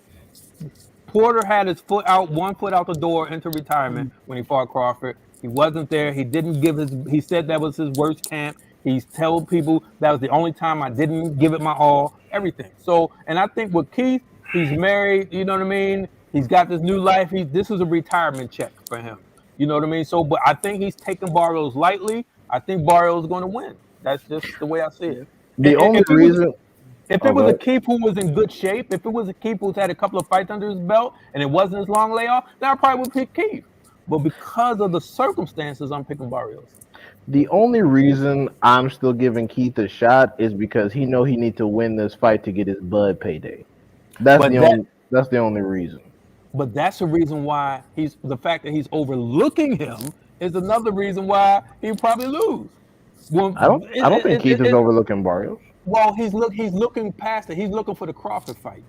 Porter had his foot out, one foot out the door into retirement when he fought Crawford. He wasn't there. He didn't give his. He said that was his worst camp. He's told people that was the only time I didn't give it my all. Everything. So, and I think with Keith, he's married. You know what I mean? He's got this new life. This is a retirement check for him. You know what I mean? So, but I think he's taking Barrios lightly. I think Barrios is going to win. That's just the way I see it. The only If it was reason, if it oh, was a go keep who was in good shape, if it was a keep who's had a couple of fights under his belt and it wasn't his long layoff, then I probably would pick Keith. But because of the circumstances, I'm picking Barrios. The only reason I'm still giving Keith a shot is because he know he need to win this fight to get his Bud payday. That's But the that only. That's the only reason. but that's the reason why he's the fact that he's overlooking him is another reason why he'll probably lose. Well, I don't. I don't think Keith is overlooking Barrios. he's looking past it. He's looking for the Crawford fight.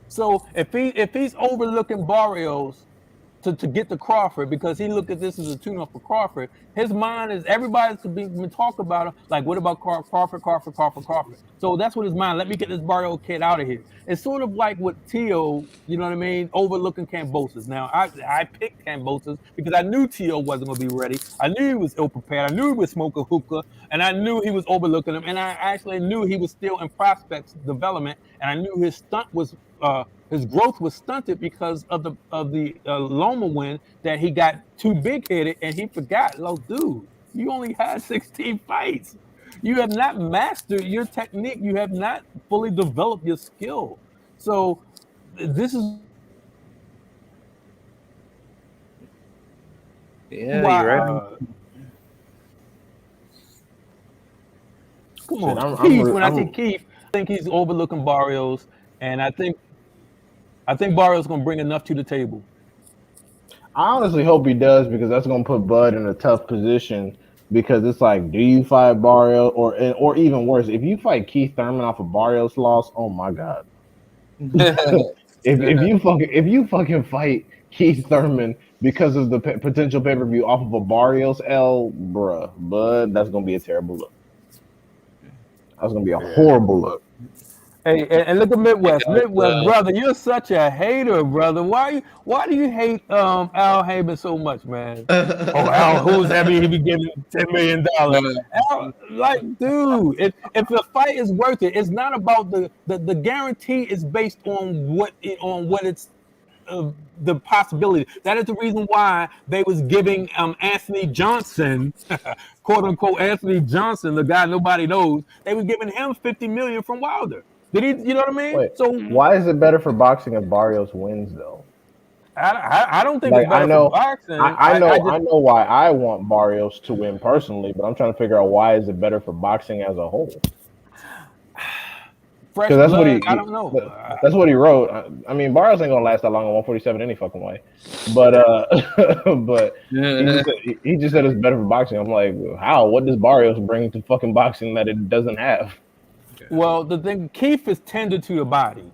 So if he's overlooking Barrios to get to Crawford because he looked at this as a tune-up for Crawford. His mind is everybody's been talking about him. Like, what about Crawford? So that's what his mind. Let me get this Barrio kid out of here. It's sort of like with Tio, you know what I mean, overlooking Cambosis. Now I picked Cambosis because I knew Tio wasn't gonna be ready. I knew he was ill prepared. I knew he was smoking hookah, and I knew he was overlooking him. And I actually knew he was still in prospects development, and I knew his growth was stunted because of the Loma win that he got too big headed and he forgot. Like, dude, you only had 16 fights. You have not mastered your technique. You have not fully developed your skill. So this is Yeah, why. you're right. Come Shit, on, I'm. I'm. Keith. re- When I say I'm Keith, I think he's overlooking Barrios, and I think I think Barrios going to bring enough to the table. I honestly hope he does because that's gonna put Bud in a tough position. Because it's like, do you fight Barrios or even worse, if you fight Keith Thurman off of Barrios loss? Oh my god! if you fucking fight Keith Thurman because of the potential pay per view off of a Barrios L, bruh, Bud, that's gonna be a terrible look. That's gonna be a horrible look. Hey, and look at Midwest. Because, Midwest, brother, you're such a hater, brother. Why do you hate Al Heyman so much, man? Oh, Al, who's every he be giving $10 million? Al, like, dude, if the fight is worth it, it's not about the guarantee is based on what it's the possibility. That is the reason why they was giving Anthony Johnson, quote unquote Anthony Johnson, the guy nobody knows. They were giving him $50 million from Wilder. Did he? You know what I mean? Wait, So why is it better for boxing if Barrios wins though? I don't think Like it's better for boxing. I know why I want Barrios to win personally, but I'm trying to figure out why is it better for boxing as a whole. Fresh Because blood. I don't know. That's what he wrote. I mean, Barrios ain't gonna last that long at 147 any fucking way. But but he just said it's better for boxing. I'm like, how? What does Barrios bring to fucking boxing that it doesn't have? Well, the thing, Keith is tender to the body.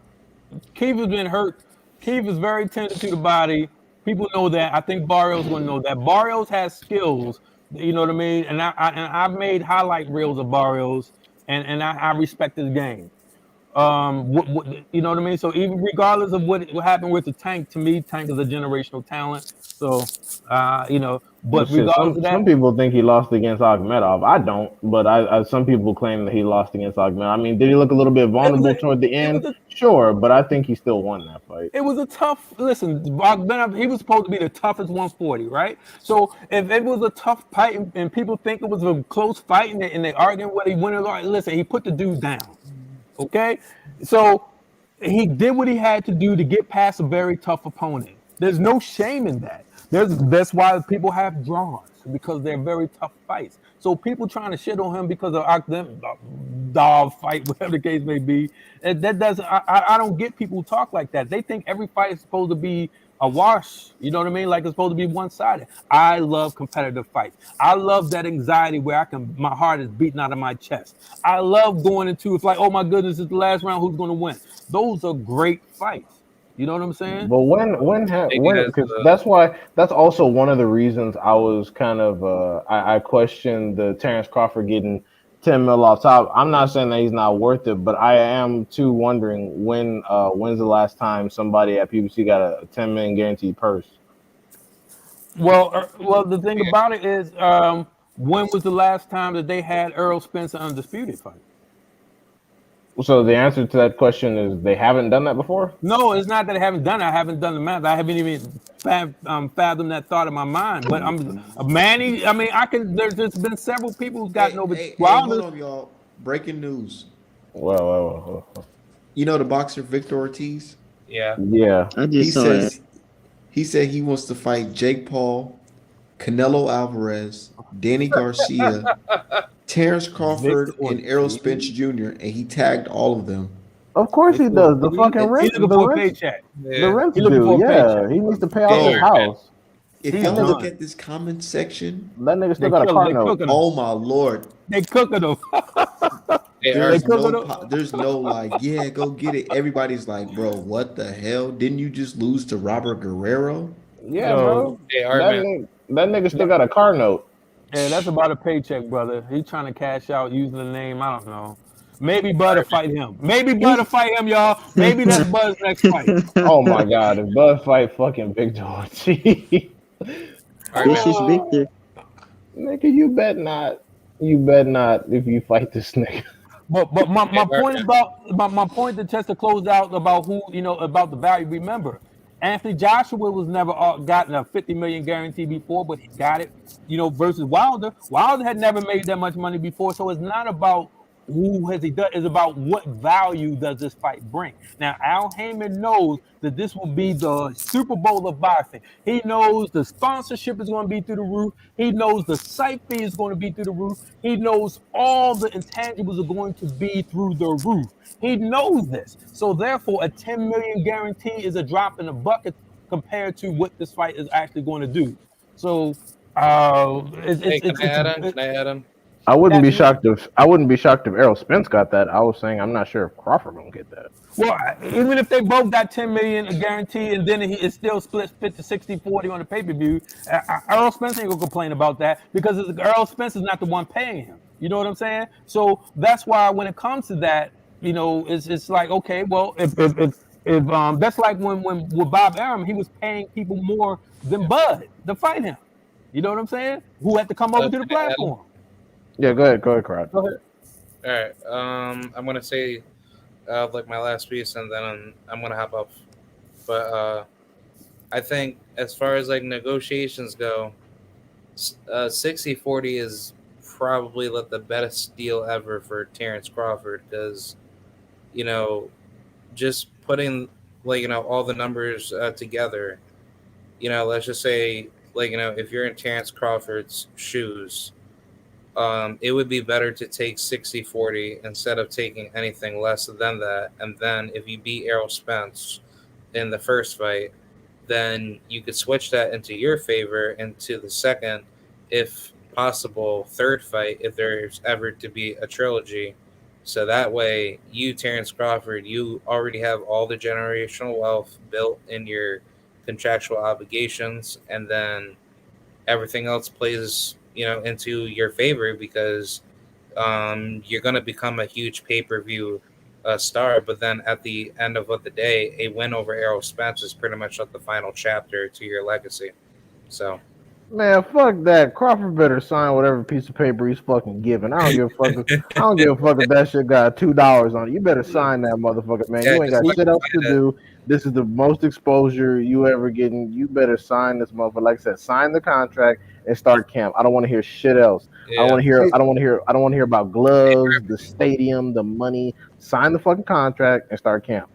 Keith has been hurt. Keith is very tender to the body. People know that. I think Barrios will know that. Barrios has skills. You know what I mean? And I've made highlight reels of Barrios, and I respect his game. You know what I mean? So even regardless of what happened with the Tank, to me, Tank is a generational talent. So, you know, but Shit, regardless of that, some people think he lost against Akhmedov. I don't, but I some people claim that he lost against Akhmedov. I mean, did he look a little bit vulnerable toward the end? Sure, but I think he still won that fight. it was a tough. Listen, Akhmedov, he was supposed to be the toughest 140, right? So if it was a tough fight and people think it was a close fight and they arguing whether he won or lost, listen, he put the dude down. Okay, so he did what he had to do to get past a very tough opponent. There's no shame in that. That's why people have draws because they're very tough fights. So people trying to shit on him because of them dog fight, whatever the case may be, that doesn't. I don't get people who talk like that. They think every fight is supposed to be a wash. You know what I mean? Like it's supposed to be one-sided. I love competitive fights. I love that anxiety where my heart is beating out of my chest. I love going into it's like, oh my goodness, it's the last round. Who's going to win? Those are great fights. You know what I'm saying? But because that's also one of the reasons I was kind of I questioned the Terrence Crawford getting 10 mil off top. I'm not saying that he's not worth it, but I am too wondering when's the last time somebody at PBC got a 10 million guaranteed purse. Well, the thing about it is, when was the last time that they had Errol Spence undisputed fight? So the answer to that question is they haven't done that before? No, it's not that I haven't done it. I haven't done the math. I haven't even fathomed that thought in my mind. But I'm Manny. I mean, there's been several people who've gotten over. Hold on, y'all. Breaking news. Well. You know the boxer Victor Ortiz? Yeah. I just saw that. He said he wants to fight Jake Paul, Canelo Alvarez, Danny Garcia, Terrence Crawford, and Errol Spence Jr., and he tagged all of them. Of course he does. The fucking rent. He's looking for a paycheck. The rent dude, yeah. He needs to pay off his house. If y'all look at this comment section, that nigga still got a car note. Oh my lord. They cooking them. There's no like, yeah, go get it. Everybody's like, bro, what the hell? Didn't you just lose to Robert Guerrero? Yeah, bro. That nigga still got a car note. Yeah, that's about a paycheck, brother. He's trying to cash out using the name. I don't know. Maybe Bud will fight him. Maybe Bud will fight him, y'all. Maybe that's Bud's next fight. Oh my God! If Bud fight fucking Victor Ortiz, Vicious Victor. Nigga, you bet not. You bet not if you fight this nigga. But my point to just to close out about who about the value. Remember, Anthony Joshua was never gotten a 50 million guarantee before, but he got it. Versus Wilder. Wilder had never made that much money before, so it's not about who has he done. It's about what value does this fight bring. Now, Al Heyman knows that this will be the Super Bowl of boxing. He knows the sponsorship is going to be through the roof. He knows the site fee is going to be through the roof. He knows all the intangibles are going to be through the roof. He knows this. So therefore, a 10 million guarantee is a drop in the bucket compared to what this fight is actually going to do. So Hey, can I add on? it's Can I add on? that I wouldn't be shocked if Errol Spence got that. I was saying I'm not sure if Crawford gonna get that. well, even if they both got 10 million a guarantee and then it still splits 50, 60, 40 on the pay-per-view, Earl Spence ain't gonna complain about that because Earl Spence is not the one paying him. You know what I'm saying? So that's why when it comes to that, it's like, okay, well, if that's like when with Bob Arum, he was paying people more than Bud to fight him. You know what I'm saying? Who had to come over to the Can I add on? platform. Yeah, go ahead, Crowd. Go ahead. All right. I'm gonna say like my last piece, and then I'm gonna hop up. But I think as far as like negotiations go, 60-40 is probably like the best deal ever for Terrence Crawford because you know just putting like all the numbers together. Let's just say like if you're in Terrence Crawford's shoes. It would be better to take 60-40 instead of taking anything less than that. And then if you beat Errol Spence in the first fight, then you could switch that into your favor into the second, if possible, third fight, if there's ever to be a trilogy. So that way, you, Terrence Crawford, you already have all the generational wealth built in your contractual obligations, and then everything else plays into your favor because you're going to become a huge pay-per-view star. But then at the end of the day, a win over Errol Spence is pretty much like the final chapter to your legacy. So Man, fuck that. Crawford better sign whatever piece of paper he's fucking giving. I don't give a fuck. I don't give a fuck if that shit got $2 on it. You better sign that motherfucker, man. yeah, You ain't just got shit else to that. do. This is the most exposure you ever getting. You better sign this motherfucker. Like I said, sign the contract and start camp. I don't want to hear shit else. I don't Yeah. want to hear. I don't want to hear. I don't want to hear about gloves, the stadium, the money. Sign the fucking contract and start camp.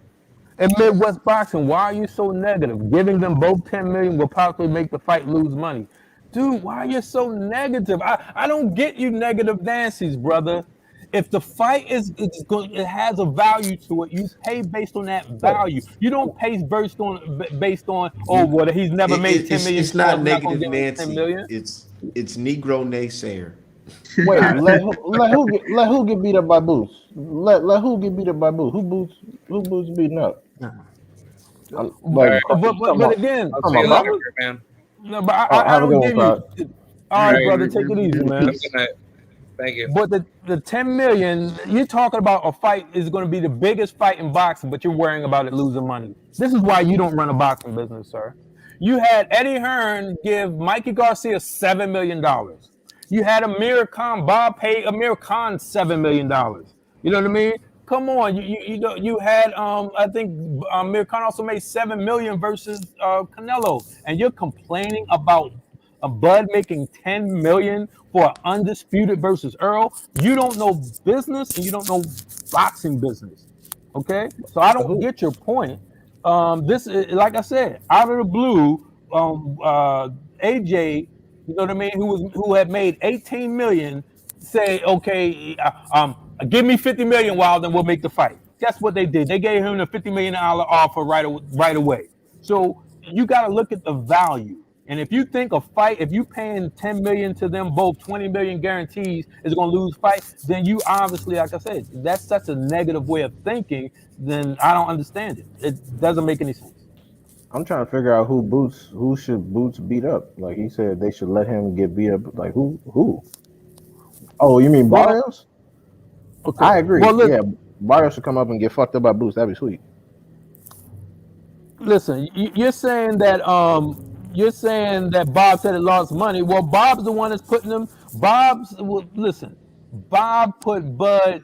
In Midwest boxing, why are you so negative? Giving them both 10 million will possibly make the fight lose money. Dude, why are you so negative? I don't get you negative Nancy's, brother. If the fight it has a value to it, you pay based on that value. You don't pay based on oh well he's never made 10 million It's before, not I'm not gonna negative give him 10 Nancy. million. It's Negro naysayer. Wait, let who get beat up by Boots? Let who get beat up by Boots? Who Boots beating up? All Like, right. But again, I'll come see on, you bro. later, man. no, but I Have a good don't one, give Crowd. you. All right, brother, take it easy, man. Have a good night. Thank you. But the 10 million, you're talking about a fight is going to be the biggest fight in boxing, but you're worrying about it losing money. This is why you don't run a boxing business, sir. You had Eddie Hearn give Mikey Garcia $7 million. You had Amir Khan, Bob paid Amir Khan $7 million. You know what I mean? Come on, you had I think Amir Khan also made $7 million versus Canelo, and you're complaining about a Bud making 10 million for an undisputed versus Earl. You don't know business and you don't know boxing business. Okay, so I don't get your point. This is like I said, out of the blue, AJ, you know what I mean, who had made 18 million, say, okay, give me 50 million, Wild, and we'll make the fight. That's what they did. They gave him the $50 million offer right away. So you got to look at the value. And if you think a fight, if you paying 10 million to them both, 20 million guarantees is going to lose fight, then you obviously, like I said, that's such a negative way of thinking. Then I don't understand it. It doesn't make any sense. I'm trying to figure out who should Boots beat up. Like he said, they should let him get beat up. Like who? Oh, you mean Well, Barrios? okay. I agree. Well, look, Yeah, Barrios should come up and get fucked up by Boots. That'd be sweet. listen, you're saying that Bob said it lost money. Well, Bob's the one that's putting them. Listen. Bob put Bud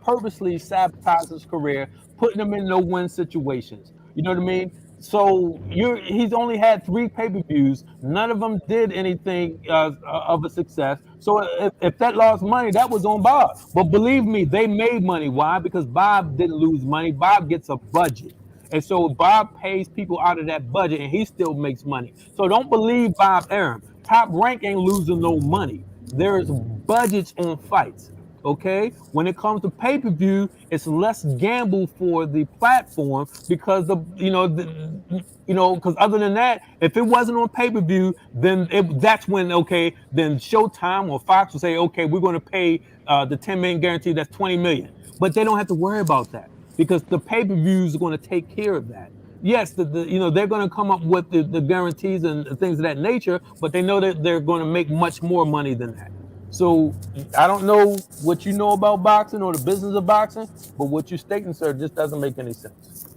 purposely sabotage his career, putting him in no-win situations. You know what I mean? So he's only had 3 pay-per-views. None of them did anything of a success. So if that lost money, that was on Bob. But believe me, they made money. Why? Because Bob didn't lose money. Bob gets a budget. And so Bob pays people out of that budget and he still makes money. So don't believe Bob Arum. Top Rank ain't losing no money. There's budgets on fights. Okay, when it comes to pay-per-view, it's less gamble for the platform because because other than that, if it wasn't on pay-per-view, then that's when then Showtime or Fox will say, okay, we're going to pay the 10 million guarantee, that's 20 million, but they don't have to worry about that because the pay-per-views are going to take care of that. Yes, they're going to come up with the guarantees and things of that nature, but they know that they're going to make much more money than that. So I don't know what you know about boxing or the business of boxing, but what you're stating, sir, just doesn't make any sense.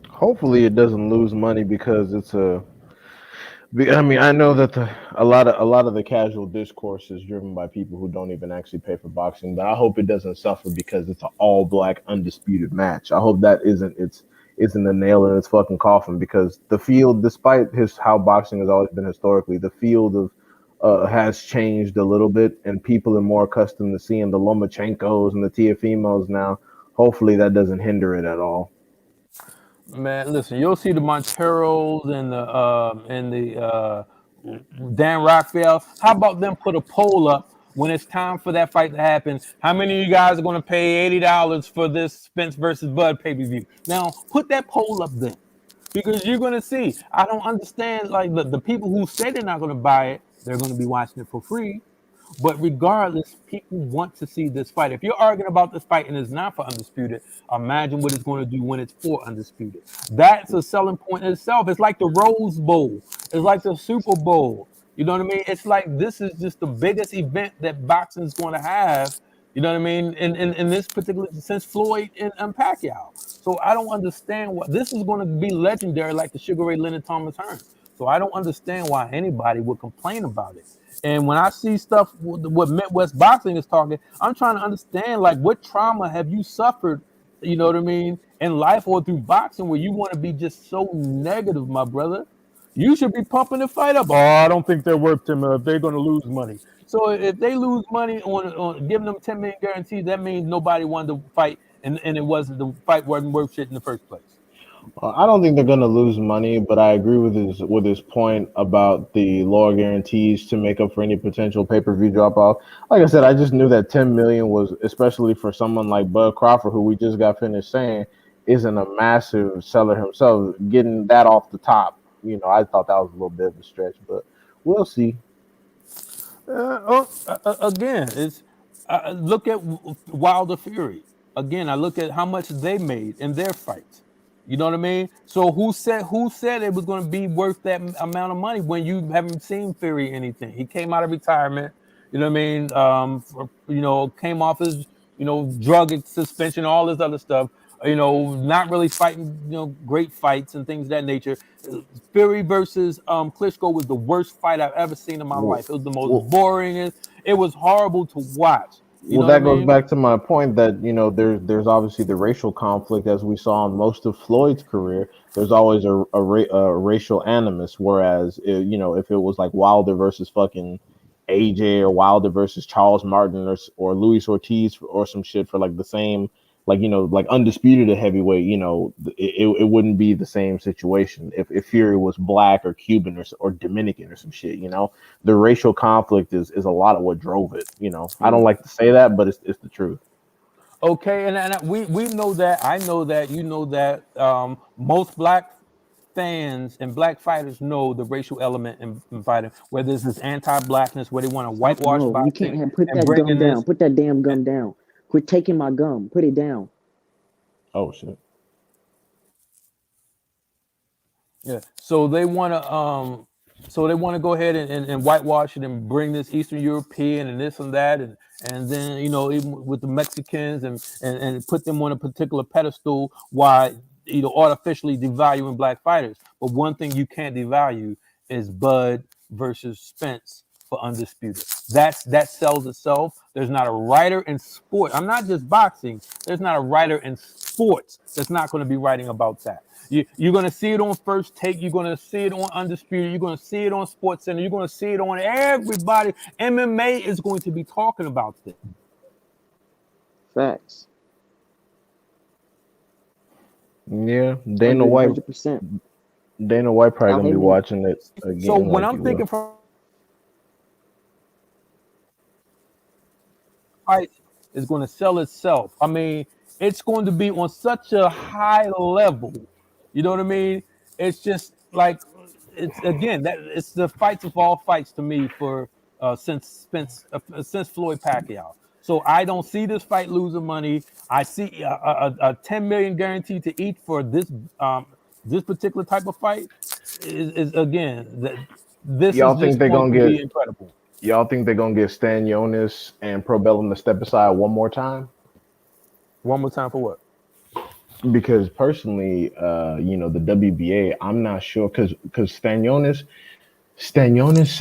Hopefully, it doesn't lose money because it's a. I mean, I know that a lot of the casual discourse is driven by people who don't even actually pay for boxing, but I hope it doesn't suffer because it's an all black undisputed match. I hope that isn't a nail in its fucking coffin because the field, despite how boxing has always been historically, the field of has changed a little bit, and people are more accustomed to seeing the Lomachenkos and the Tiafimos now. Hopefully, that doesn't hinder it at all. Man, listen, you'll see the Monteros and the Dan Rockville. How about them put a poll up when it's time for that fight to happen? How many of you guys are going to pay $80 for this Spence versus Bud pay-per-view? Now, put that poll up then. Because you're going to see. I don't understand, like, the people who say they're not going to buy it, they're going to be watching it for free. But regardless, people want to see this fight. If you're arguing about this fight and it's not for Undisputed, imagine what it's going to do when it's for Undisputed. That's a selling point in itself. It's like the Rose Bowl. It's like the Super Bowl. You know what I mean? It's like this is just the biggest event that boxing is going to have. You know what I mean? In this particular, since Floyd and Pacquiao. So I don't understand what this is going to be legendary, like the Sugar Ray Leonard Thomas Hearns. So I don't understand why anybody would complain about it. And when I see stuff, what Midwest Boxing is talking, I'm trying to understand, like, what trauma have you suffered, you know what I mean, in life or through boxing where you want to be just so negative, my brother? You should be pumping the fight up. Oh, I don't think they're worth them if they're going to lose money. So if they lose money on giving them 10 million guarantees, that means nobody wanted to fight, and the fight wasn't worth shit in the first place. I don't think they're going to lose money, but I agree with his point about the lower guarantees to make up for any potential pay per view drop off. Like I said, I just knew that 10 million was, especially for someone like Bud Crawford, who we just got finished saying isn't a massive seller himself. Getting that off the top, I thought that was a little bit of a stretch, but we'll see. Again, it's look at Wilder Fury. Again, I look at how much they made in their fights. You know what I mean? So who said it was going to be worth that amount of money when you haven't seen Fury anything? He came out of retirement. You know what I mean? Came off his drug suspension, all this other stuff. Not really fighting great fights and things of that nature. Fury versus Klitschko was the worst fight I've ever seen in my life. It was the most boring. It was horrible to watch. You know That what I goes mean? back to my point that there's obviously the racial conflict as we saw in most of Floyd's career. There's always a racial animus. Whereas if it was like Wilder versus fucking AJ or Wilder versus Charles Martin or Luis Ortiz or some shit for like the same like undisputed at heavyweight, it wouldn't be the same situation if Fury was black or Cuban or Dominican or some shit. The racial conflict is a lot of what drove it. I don't like to say that, but it's the truth. Okay, and we know that. I know that. You know that. Most black fans and black fighters know the racial element in fighting, whether this is anti-blackness, where they want to Stop. whitewash No, you can't boxing have put and that bring gum in down. this. Put that damn gum down. Quit taking my gum. Put it down. Oh shit. Yeah. So they want to go ahead and whitewash it and bring this Eastern European and this and that and then even with the Mexicans and put them on a particular pedestal while artificially devaluing black fighters. But one thing you can't devalue is Bud versus Spence for Undisputed. That sells itself. There's not a writer in sport. I'm not just boxing. There's not a writer in sports that's not going to be writing about that. You're going to see it on First Take. You're going to see it on Undisputed. You're going to see it on Sports Center. You're going to see it on everybody. MMA is going to be talking about this. Facts. Yeah, Dana White. 100%. Dana White probably Al gonna be Heyman. watching it So again. when Like I'm you thinking will. from fight is going to sell itself. I mean, it's going to be on such a high level. You know what I mean? It's just like it's again that it's the fights of all fights to me for since Floyd Pacquiao. So I don't see this fight losing money. I see a 10 million guaranteed to eat for this particular type of fight is again that this is Y'all think just they're going gonna to be get? incredible. Y'all think they're gonna get Stan Jonas and Pro Bellum to step aside one more time? One more time for what? Because personally, the WBA, I'm not sure because Stan Jonas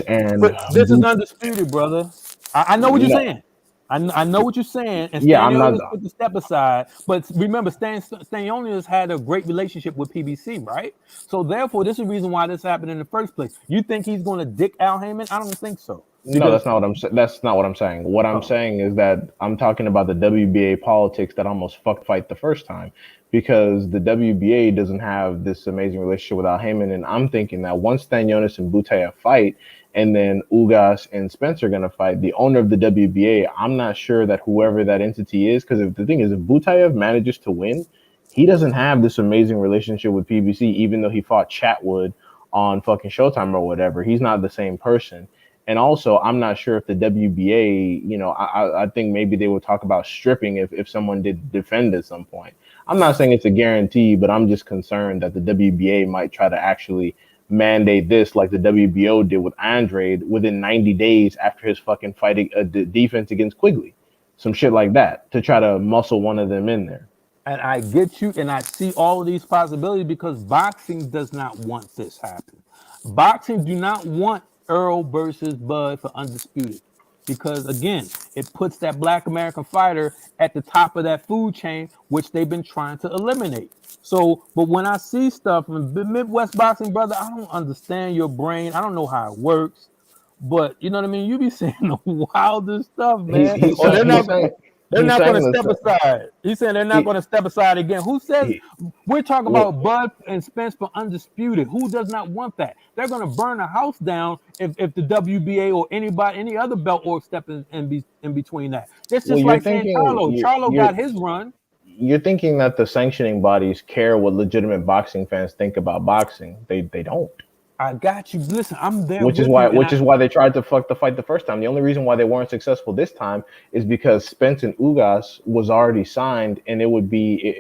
and But this is undisputed, brother. I know what you're no, saying. I know what you're saying. And yeah, I'm not. Stanionis took the step aside. But remember, Stanionis had a great relationship with PBC, right? So therefore, this is the reason why this happened in the first place. You think he's going to dick Al Heyman? I don't think so. No, Because that's not what I'm. That's not what I'm saying. What I'm saying is that I'm talking about the WBA politics that almost fucked fight the first time, because the WBA doesn't have this amazing relationship with Al Heyman, and I'm thinking that once Stanionis and Butaya fight, and then Ugas and Spence are gonna fight, the owner of the WBA, I'm not sure that whoever that entity is, because if the thing is, if Butayev manages to win, he doesn't have this amazing relationship with PBC, even though he fought Chatwood on fucking Showtime or whatever. He's not the same person. And also, I'm not sure if the WBA, I think maybe they would talk about stripping if someone did defend at some point. I'm not saying it's a guarantee, but I'm just concerned that the WBA might try to actually mandate this like the WBO did with Andrade within 90 days after his fucking fighting defense against Quigley. Some shit like that to try to muscle one of them in there. and I get you, and I see all of these possibilities because boxing does not want this happen. Boxing do not want Earl versus Bud for undisputed because again, it puts that Black American fighter at the top of that food chain, which they've been trying to eliminate. So, but when I see stuff in Midwest boxing, brother, I don't understand your brain. I don't know how it works, but you know what I mean. You be saying the wildest stuff, He's man. he's Or saying they're he's not. saying They're he's not going to saying step this. aside. He's saying they're not He, going to step aside again. Who says he, we're talking well, about Bud and Spence for undisputed? Who does not want that? They're going to burn a house down if the WBA or anybody, any other belt org step in between that. It's well, just you're like saying thinking Charlo. Charlo you're got his run. you're thinking that the sanctioning bodies care what legitimate boxing fans think about boxing. They don't. I got you. Listen, I'm there Which is with why you, and which is why they tried to fuck the fight the first time. The only reason why they weren't successful this time is because Spence and Ugas was already signed, and it would be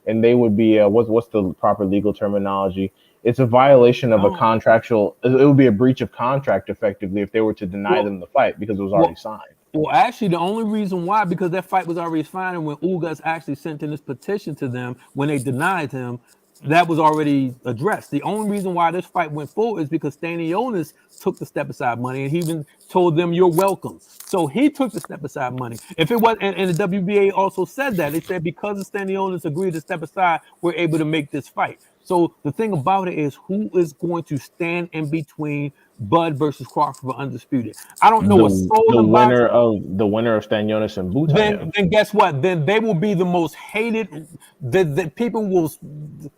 and they would be what's the proper legal terminology? It's a violation of a oh, contractual. It would be a breach of contract effectively if they were to deny well, them the fight because it was already well, signed. Well, actually, the only reason why, because that fight was already signed, and when Ugas actually sent in this petition to them when they denied him, that was already addressed. The only reason why this fight went forward is because Stanionis took the step aside money, and he even told them, "You're welcome." So he took the step aside money. If it was, and the WBA also said that they said because the Stanionis agreed to step aside, we're able to make this fight. So the thing about it is, who is going to stand in between Bud versus Crawford for undisputed? I don't know a soul in boxing. The winner of Stanionis and Butayev. Then guess what? Then they will be the most hated. The people will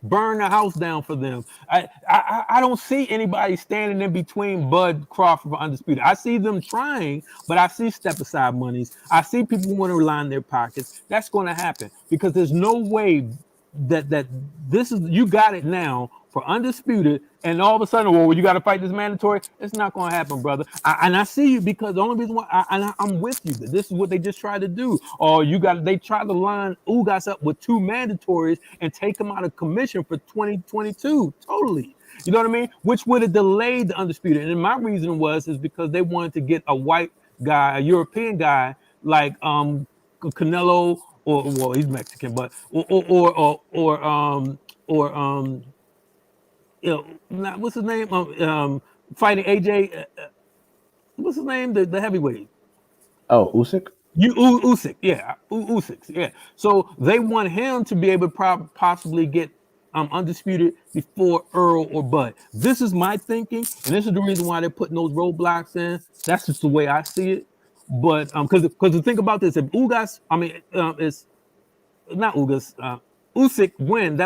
burn the house down for them. I don't see anybody standing in between Bud Crawford for undisputed. I see them trying, but I see step aside monies. I see people who want to line their pockets. That's going to happen because there's no way that this is you got it now for undisputed, and all of a sudden, well, you got to fight this mandatory. It's not going to happen, brother. And I see you because the only reason why I'm with you that this is what they just tried to do. Or they tried to line Ugas up with two mandatories and take him out of commission for 2022. Totally. You know what I mean? Which would have delayed the undisputed. And my reason is because they wanted to get a white guy, a European guy like Canelo, or well, he's Mexican, but what's his name? Fighting AJ. what's his name? The heavyweight. Oh, Usyk. Usyk, yeah, Usyk, yeah. So they want him to be able to possibly get undisputed before Earl or Bud. This is my thinking, and this is the reason why they're putting those roadblocks in. That's just the way I see it. But because the thing about this, if Ugas, it's not Ugas, Usyk win,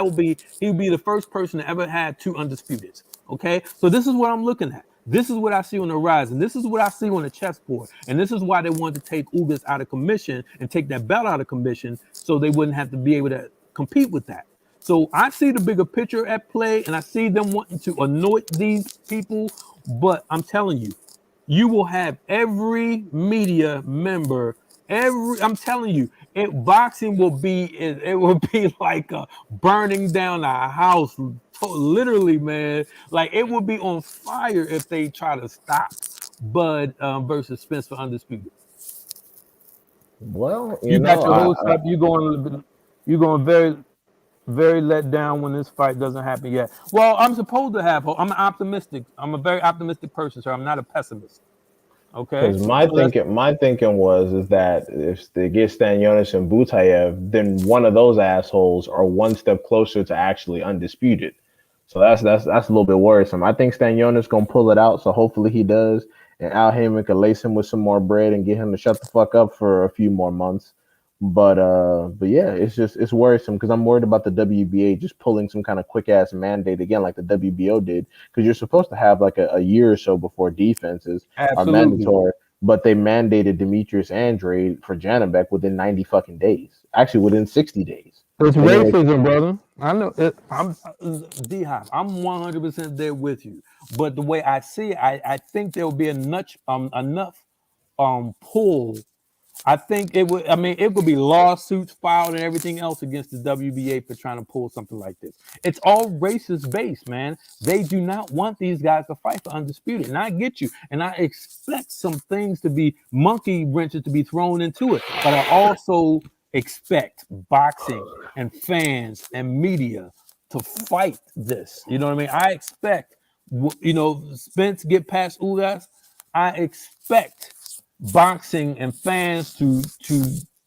he would be the first person to ever had two undisputeds. Okay, so this is what I'm looking at. This is what I see on the horizon. This is what I see on the chessboard, and this is why they wanted to take Ugas out of commission and take that belt out of commission, so they wouldn't have to be able to compete with that. So I see the bigger picture at play, and I see them wanting to anoint these people. But I'm telling you, you will have every media member. I'm telling you, boxing will be it will be like burning down a house, literally, man. Like it will be on fire if they try to stop Bud versus Spence for undisputed. Well, You got your whole stuff. You're going very, very let down when this fight doesn't happen yet. Well, I'm supposed to have hope. I'm optimistic. I'm a very optimistic person, so I'm not a pessimist. Okay, because so that's my thinking was is that if they get Stanionis and Butayev, then one of those assholes are one step closer to actually undisputed. So that's a little bit worrisome. I think Stanionis gonna pull it out, so hopefully he does, and Al Heyman can lace him with some more bread and get him to shut the fuck up for a few more months. But yeah, it's worrisome because I'm worried about the WBA just pulling some kind of quick ass mandate again, like the WBO did, because you're supposed to have like a year or so before defenses are absolutely. mandatory, but they mandated Demetrius Andrade for Janabek within 90 fucking days, actually within 60 days. It's And you're like, racism, brother. I know. I'm D-Hop. I'm 100% there with you. But the way I see it, I think there will be enough pull. I think it would. I mean, it could be lawsuits filed and everything else against the WBA for trying to pull something like this. It's all racist based, man. They do not want these guys to fight for undisputed, and I get you. And I expect some things to be monkey wrenches to be thrown into it, but I also expect boxing and fans and media to fight this. You know what I mean? I expect, Spence get past Ugas. I expect boxing and fans to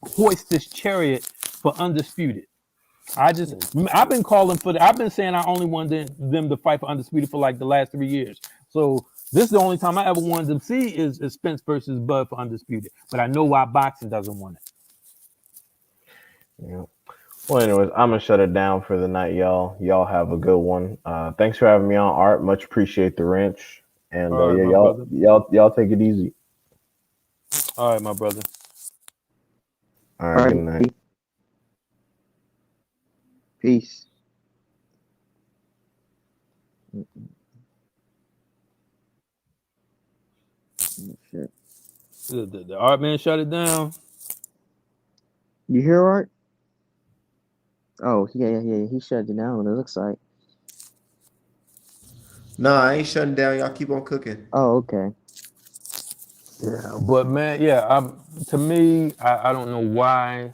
hoist this chariot for undisputed. I've been calling for that. I've been saying I only wanted them to fight for undisputed for like the last 3 years. So this is the only time I ever wanted them to see is Spence versus Bud for undisputed. But I know why boxing doesn't want it. yeah. Well, anyways, I'm gonna shut it down for the night, y'all. Y'all have a good one. Thanks for having me on, Art. Much appreciate the wrench, and All right, yeah, my brother. y'all take it easy. All right, my brother. All All right, good right, night. peace. Shit. The Art Man shut it down. You hear Art? Oh, yeah. He shut it down. It looks like. Nah, I ain't shutting down. Y'all keep on cooking. Oh, okay. Yeah, but man, to me, I don't know why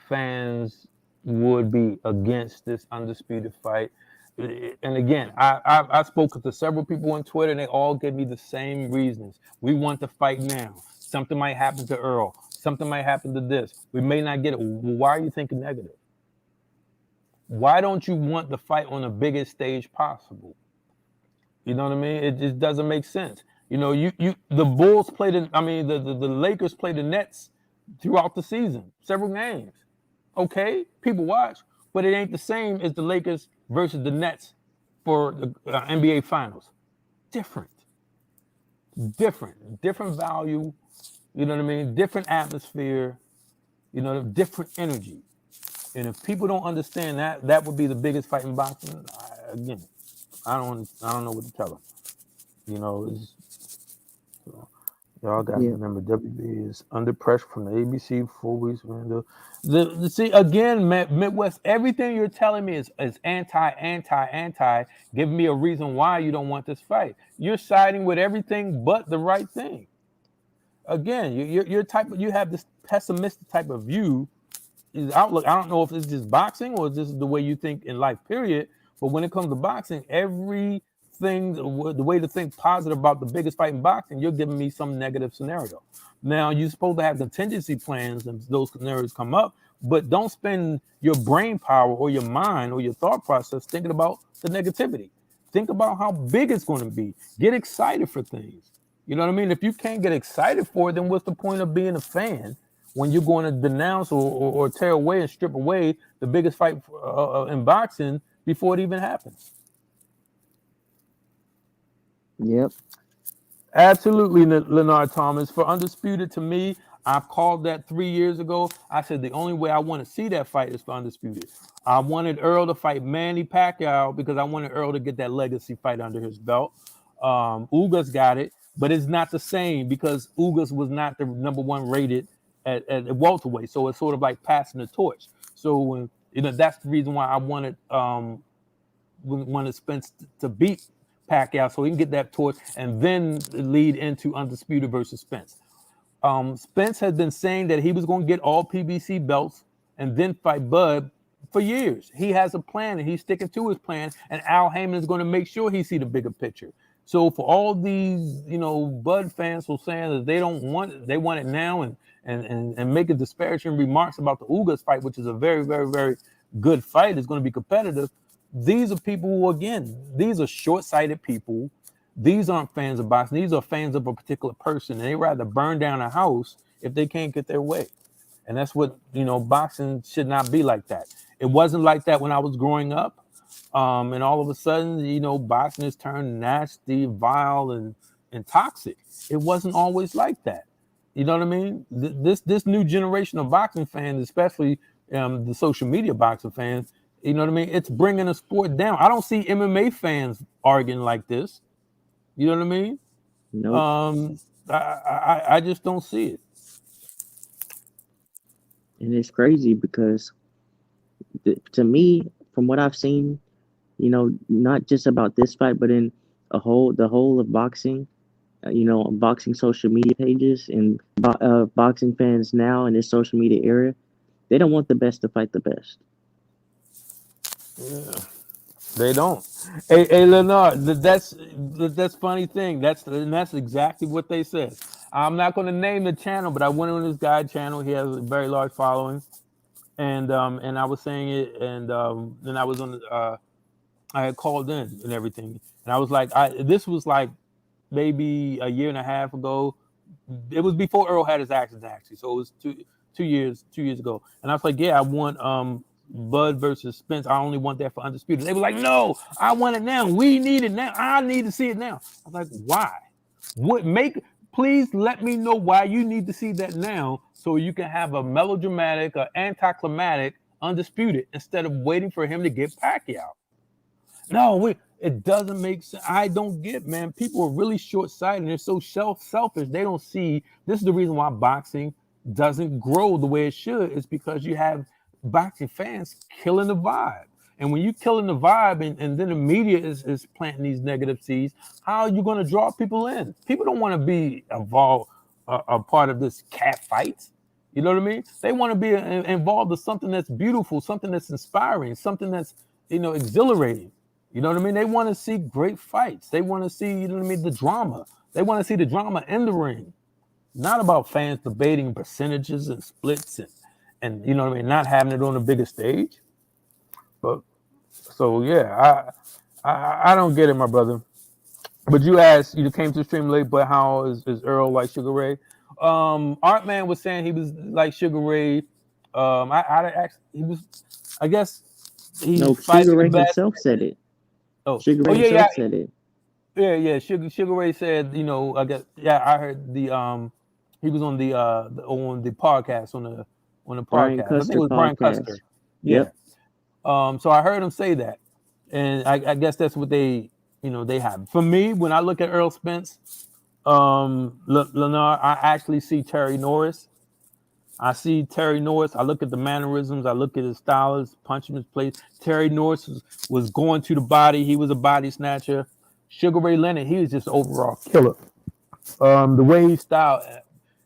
fans would be against this undisputed fight. And again, I spoke to several people on Twitter, and they all gave me the same reasons. We want the fight now. Something might happen to Earl. Something might happen to this. We may not get it. Why are you thinking negative? Why don't you want the fight on the biggest stage possible? You know what I mean? It just doesn't make sense. The Bulls played the Lakers played the Nets throughout the season, several games. Okay, people watch, but it ain't the same as the Lakers versus the Nets for the NBA Finals. Different value. You know what I mean? Different atmosphere. Different energy. And if people don't understand that, that would be the biggest fight in boxing. Again, I don't know what to tell them. Y'all got to Yeah. remember, WB is under pressure from the ABC 4 weeks. See again, Midwest. Everything you're telling me is anti. Give me a reason why you don't want this fight. You're siding with everything but the right thing. Again, you have this pessimistic type of view, outlook. I don't know if it's just boxing or this is the way you think in life. Period. But when it comes to boxing, every things, the way to think positive about the biggest fight in boxing, you're giving me some negative scenario. Now you're supposed to have contingency plans and those scenarios come up, but don't spend your brain power or your mind or your thought process thinking about the negativity. Think about how big it's going to be. Get excited for things. You know what I mean? If you can't get excited for it, then what's the point of being a fan when you're going to denounce or tear away and strip away the biggest fight in boxing before it even happens? Yep. Absolutely, Leonard Thomas. For Undisputed, to me, I called that 3 years ago. I said the only way I want to see that fight is for Undisputed. I wanted Earl to fight Manny Pacquiao because I wanted Earl to get that legacy fight under his belt. Ugas got it, but it's not the same because Ugas was not the number one rated at welterweight. So it's sort of like passing the torch. So that's the reason why I wanted Spence to beat Pacquiao so he can get that torch and then lead into Undisputed versus Spence. Spence has been saying that he was going to get all PBC belts and then fight Bud for years. He has a plan and he's sticking to his plan, and Al Heyman is going to make sure he see the bigger picture. So for all these, Bud fans who are saying that they don't want it, they want it now and making disparaging remarks about the Ugas fight, which is a very, very, very good fight, is going to be competitive. These are people who, again, these are short-sighted people. These aren't fans of boxing. These are fans of a particular person. And they rather burn down a house if they can't get their way. And that's what, boxing should not be like that. It wasn't like that when I was growing up. And all of a sudden, boxing has turned nasty, vile, and toxic. It wasn't always like that. You know what I mean? This new generation of boxing fans, especially the social media boxing fans, you know what I mean? It's bringing the sport down. I don't see MMA fans arguing like this. You know what I mean? Nope. I just don't see it. And it's crazy because to me, from what I've seen, not just about this fight, but in the whole of boxing, boxing social media pages and boxing fans now in this social media era, they don't want the best to fight the best. Yeah, they don't. Hey, Leonard, that's funny thing. That's exactly what they said. I'm not going to name the channel, but I went on this guy's channel. He has a very large following, and I was saying it, and then I was on. I had called in and everything, and I was like, this was like maybe a year and a half ago. It was before Earl had his accident, actually, so it was two years ago, and I was like, yeah, I want Bud versus Spence. I only want that for Undisputed. They were like, no, I want it now. We need it now. I need to see it now. I was like, why? Please let me know why you need to see that now so you can have a melodramatic or anticlimactic Undisputed instead of waiting for him to get Pacquiao. No, it doesn't make sense. I don't get, man. People are really short-sighted. They're so selfish. They don't see. This is the reason why boxing doesn't grow the way it should. It's because you have boxing fans killing the vibe. And when you're killing the vibe and then the media is planting these negative seeds, how are you going to draw people in? People don't want to be involved, a part of this cat fight. You know what I mean? They want to be involved in something that's beautiful, something that's inspiring, something that's, exhilarating. You know what I mean? They want to see great fights. They want to see, the drama. They want to see the drama in the ring. Not about fans debating percentages and splits and you know what I mean, not having it on the bigger stage. But so yeah, I don't get it, my brother. But you asked, you came to the stream late, but how is Earl like Sugar Ray? Artman was saying he was like Sugar Ray. I actually, he was, I guess he's Sugar Ray himself said it. Sugar Ray himself said it. Yeah. Sugar Ray said, I guess, I heard he was on the podcast on the Brian podcast. Custer I think it was podcast. Brian Custer. Yeah. Yep. So I heard him say that, and I guess that's what they have. For me, when I look at Errol Spence, Leonard, I actually see Terry Norris. I see Terry Norris. I look at the mannerisms. I look at his style, his punching, his place. Terry Norris was going to the body. He was a body snatcher. Sugar Ray Leonard, he was just overall killer. The way he styled,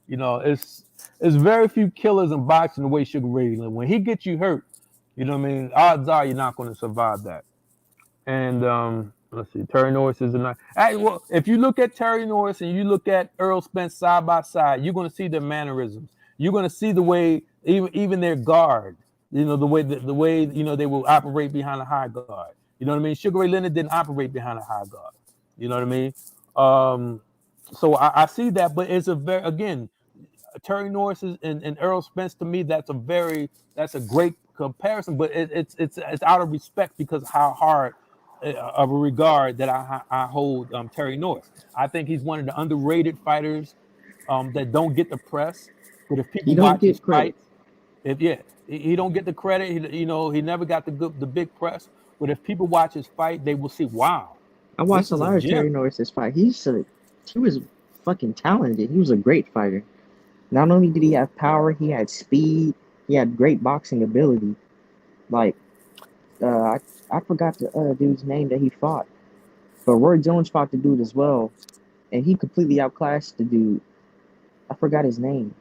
it's very few killers in boxing the way Sugar Ray Leonard. When he gets you hurt, you know what I mean, odds are you're not going to survive that. And Let's see. Terry Norris is a nice. Well, if you look at Terry Norris and you look at Errol Spence side by side, you're going to see their mannerisms. You're going to see the way even their guard. You know the way they will operate behind a high guard. You know what I mean? Sugar Ray Leonard didn't operate behind a high guard. You know what I mean? So I see that, but it's a very again Terry Norris and Errol Spence to me that's a great comparison, but it's out of respect because how hard of a regard that I hold Terry Norris. I think he's one of the underrated fighters that don't get the press. But if He people don't watch his get credit. fights, if yeah, he don't get the credit. He never got the big press. But if people watch his fight, they will see, wow, I this watched a is a lot of gem. Terry Norris's fight. He was fucking talented. He was a great fighter. Not only did he have power, he had speed. He had great boxing ability. Like I forgot the dude's name that he fought, but Roy Jones fought the dude as well, and he completely outclassed the dude. I forgot his name.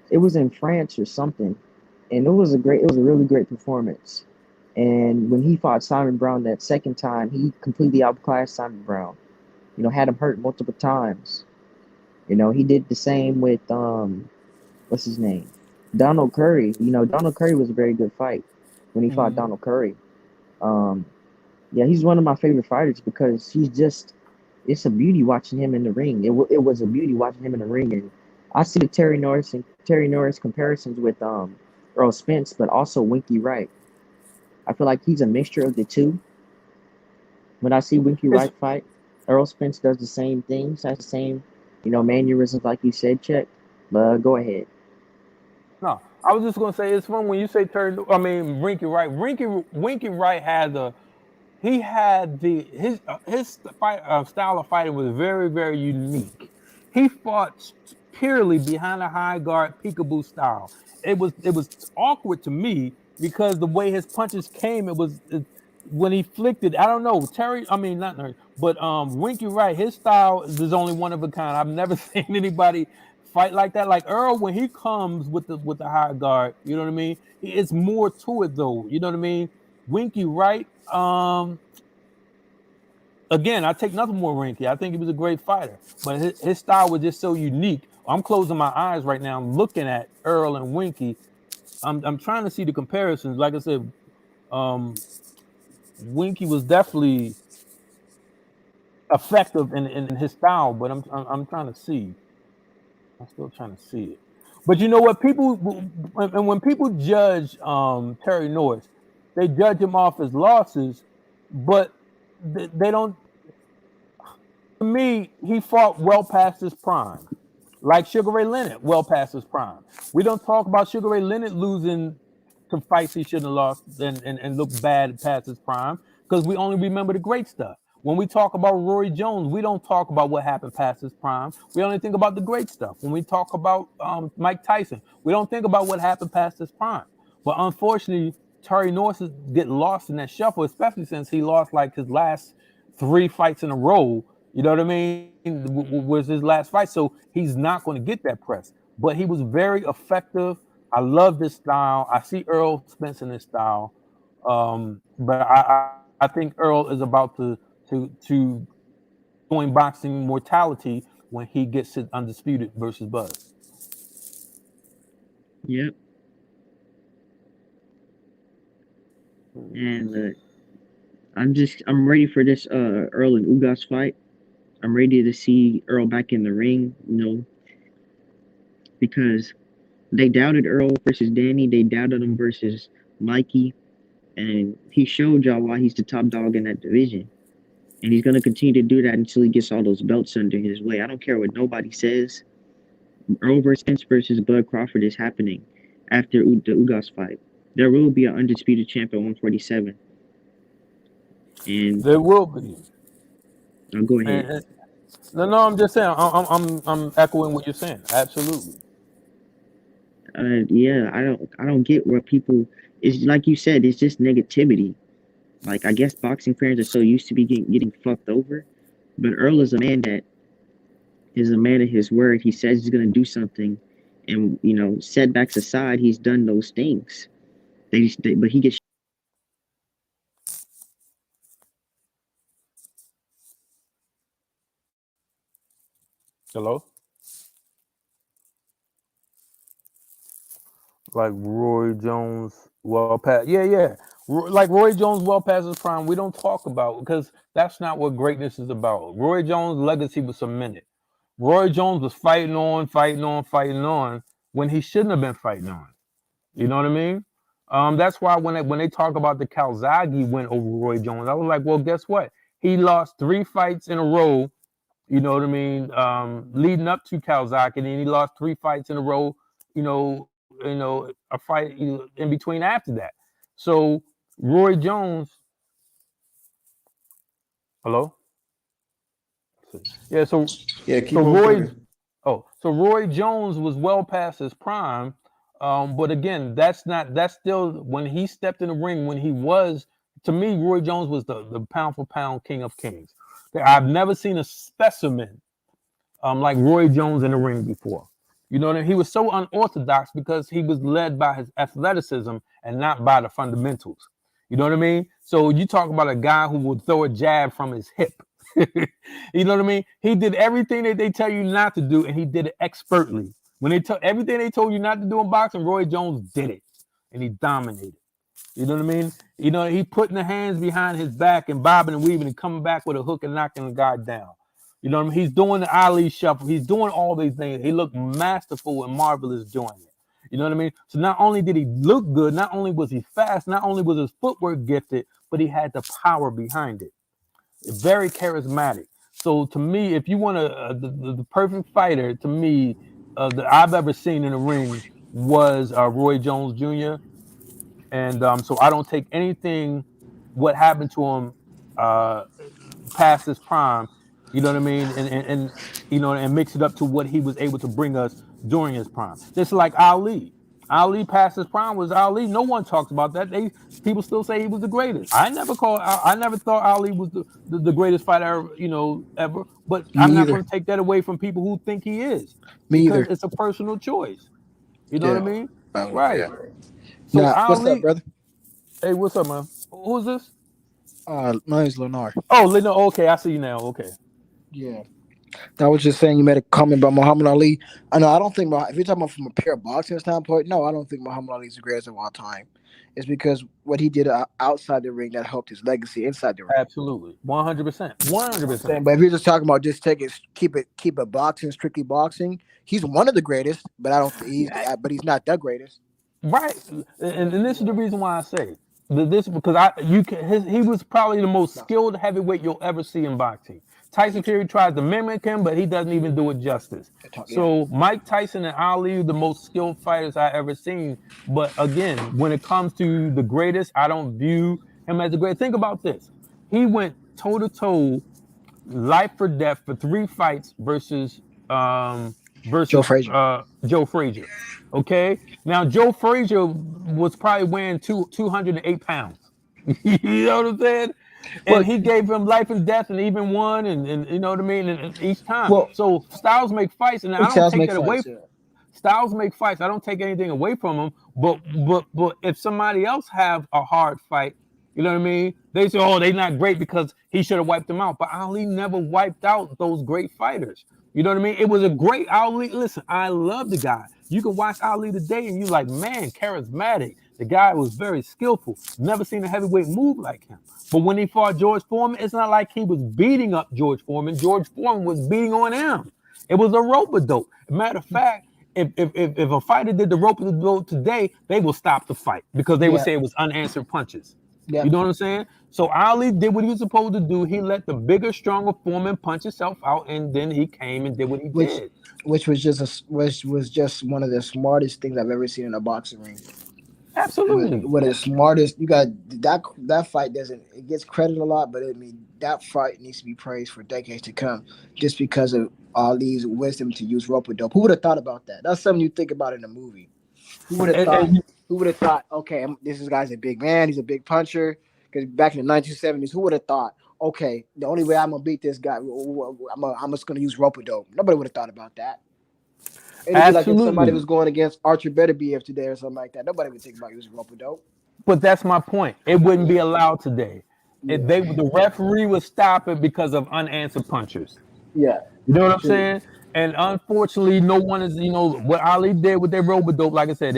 It was in France or something, and it was a really great performance. And when he fought Simon Brown that second time, he completely outclassed Simon Brown. Had him hurt multiple times. He did the same with what's his name? Donald Curry. Donald Curry was a very good fight when he fought Mhm. Donald Curry. Um, yeah, he's one of my favorite fighters because it's a beauty watching him in the ring. It was a beauty watching him in the ring, and I see the Terry Norris comparisons with Earl Spence, but also Winky Wright. I feel like he's a mixture of the two. When I see Winky It's Wright fight, Earl Spence does the same things, has the same, mannerisms like you said, Check. But go ahead. No, I was just gonna say it's fun when you say Terry. I mean, Winky Wright. Winky Wright had the he had the his fight style of fighting was very very unique. He fought purely behind a high guard peekaboo style. It was awkward to me because the way his punches came, when he flicked it. I don't know Terry. I mean not Terry, but Winky Wright. His style is only one of a kind. I've never seen anybody fight like that. Like Earl, when he comes with the high guard, you know what I mean. It's more to it though. You know what I mean. Winky Wright. Again, I take nothing more Rinky. I think he was a great fighter, but his style was just so unique. I'm closing my eyes right now. I'm looking at Earl and Winky. I'm trying to see the comparisons. Like I said, um, Winky was definitely effective in his style, but I'm trying to see. I'm still trying to see it. But you know what? When people judge Terry Norris, they judge him off his losses, but they don't. To me, he fought well past his prime, like Sugar Ray Leonard, well past his prime. We don't talk about Sugar Ray Leonard losing to fights he shouldn't have lost and look bad past his prime because we only remember the great stuff. When we talk about Roy Jones, we don't talk about what happened past his prime. We only think about the great stuff. When we talk about Mike Tyson, we don't think about what happened past his prime. But unfortunately, Terry Norris get lost in that shuffle, especially since he lost like his last three fights in a row. You know what I mean? Was his last fight, so he's not going to get that press. But he was very effective. I love this style. I see Earl Spence in this style, but I think Earl is about to join boxing mortality when he gets it undisputed versus Buzz. Yep. And I'm ready for this Earl and Ugas fight. I'm ready to see Earl back in the ring, because they doubted Earl versus Danny, they doubted him versus Mikey, and he showed y'all why he's the top dog in that division. And he's gonna continue to do that until he gets all those belts under his way. I don't care what nobody says. Earl versus Spence versus Bud Crawford is happening after the Ugas fight. There will be an undisputed champ at 147. And There will be. I'll go ahead. And, no, I'm just saying. I'm echoing what you're saying. Absolutely. Yeah, I don't get where people. It's like you said. It's just negativity. Like I guess boxing fans are so used to be getting fucked over. But Earl is a man that is a man of his word. He says he's gonna do something, and setbacks aside, he's done those things. But he gets Hello? Like Roy Jones, well past, yeah. Like Roy Jones, well past his prime. We don't talk about because that's not what greatness is about. Roy Jones' legacy was cemented. Roy Jones was fighting on when he shouldn't have been fighting on. You know what I mean? That's why when they talk about the Calzaghe win over Roy Jones, I was like, well, guess what? He lost 3 fights in a row. You know what I mean? Leading up to Calzaghe, and then he lost 3 fights in a row. A fight in between after that. So Roy Jones, hello, yeah. So Yeah, so keep on Roy, cooking. so Roy Jones was well past his prime. But again, that's still when he stepped in the ring when he was to me, Roy Jones was the pound for pound king of kings. I've never seen a specimen like Roy Jones in the ring before. You know what I mean? He was so unorthodox because he was led by his athleticism and not by the fundamentals. You know what I mean? So you talk about a guy who would throw a jab from his hip. You know what I mean? He did everything that they tell you not to do, and he did it expertly. When they told everything they told you not to do in boxing, Roy Jones did it, and he dominated. You know what I mean? He putting the hands behind his back and bobbing and weaving and coming back with a hook and knocking the guy down. You know what I mean? He's doing the Ali shuffle. He's doing all these things. He looked masterful and marvelous doing it. You know what I mean? So not only did he look good, not only was he fast, not only was his footwork gifted, but he had the power behind it. Very charismatic. So to me, if you want the perfect fighter, to me, that I've ever seen in the ring was Roy Jones Jr. And so I don't take anything what happened to him uh, past his prime, you know what I mean, and mix it up to what he was able to bring us during his prime. Just like Ali. Ali past his prime was Ali. No one talks about that. People still say he was the greatest. I never thought Ali was the greatest fighter ever. But Me I'm not either. going to take that away from people who think he is Me because either. it's a personal choice. You know what I Yeah. mean? Yeah. Right. So Now, what's up, Ali, brother? hey, what's up, man? Who's this? My name's Lenar. Oh, Lino. Okay, I see you now. Okay. Yeah. I was just saying you made a comment about Muhammad Ali. I know I don't think if you're talking about from a pure boxing standpoint, no, I don't think Muhammad Ali is the greatest of all time. It's because what he did outside the ring that helped his legacy inside the ring. Absolutely. 100%. You know what I'm 100%. saying? But if you're just talking about just keep it boxing, strictly boxing, he's one of the greatest. But I don't. But he's not the greatest. Right. And this is the reason why I say this because he was probably the most No. skilled heavyweight you'll ever see in boxing. Tyson Fury tries to mimic him, but he doesn't even do it justice. Yeah. So Mike Tyson and Ali are the most skilled fighters I ever seen. But again, when it comes to the greatest, I don't view him as the greatest. Think about this. He went toe to toe life or death for 3 fights versus um Joe versus Frazier. Joe Frazier. Okay, now Joe Frazier was probably weighing 208 pounds. You know what I'm saying? Well, And he gave him life and death, and even won, and you know what I mean. And each time, well, so styles make fights, and I it don't sounds take make that away. fights. Yeah. Styles make fights. I don't take anything away from them. But if somebody else have a hard fight, you know what I mean? They say, oh, they're not great because he should have wiped them out. But Ali never wiped out those great fighters. You know what I mean? It was a great Ali. Listen, I love the guy. You can watch Ali today and you're like, man, charismatic. The guy was very skillful. Never seen a heavyweight move like him. But when he fought George Foreman, it's not like he was beating up George Foreman. George Foreman was beating on him. It was a rope-a-dope. Matter of fact, if a fighter did the rope-a-dope today, they will stop the fight because they would Yeah. say it was unanswered punches. Yeah. You know what I'm saying? So Ali did what he was supposed to do. He let the bigger, stronger Foreman punch himself out, and then he came and did what he Which did. which was just one of the smartest things I've ever seen in a boxing ring. Absolutely. One of the smartest. You got that fight doesn't it gets credit a lot, but I mean that fight needs to be praised for decades to come, just because of Ali's wisdom to use rope a dope. Who would have thought about that? That's something you think about in a movie. Who would have And, thought? and Who would have thought? Okay, this guy's a big man. He's a big puncher. Because back in the 1970s, who would have thought? Okay, the only way I'm gonna beat this guy, I'm just gonna use rope a dope. Nobody would have thought about that. It'd be like if somebody absolutely. was going against Archer Beterbiev today or something like that. Nobody would think about using rope a dope. But that's my point. It wouldn't be allowed today. If Yeah, the referee would stop it because of unanswered punchers. yeah, You know what I'm true. saying? And unfortunately, no one is, what Ali did with their rope-a-dope, like I said,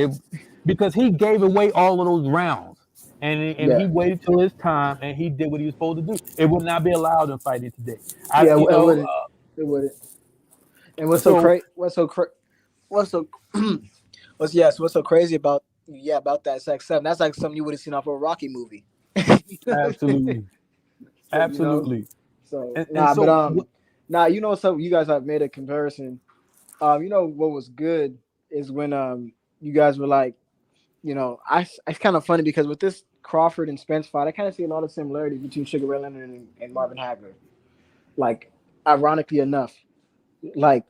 because he gave away all of those rounds. And he Yeah, waited till his time and he did what he was supposed to do. It would not be allowed in fighting today. I yeah, you it know wouldn't. It wouldn't. And so what's so what's so crazy about about that Sex 7? That's like something you would have seen off of a Rocky movie. You know what I'm saying? absolutely, So absolutely. so And nah, but so so you guys have made a comparison. What was good is when you guys were like, it's kind of funny because with this Crawford and Spence fight, I kind of see a lot of similarities between Sugar Ray Leonard and Marvin Hagler. Like, ironically enough, like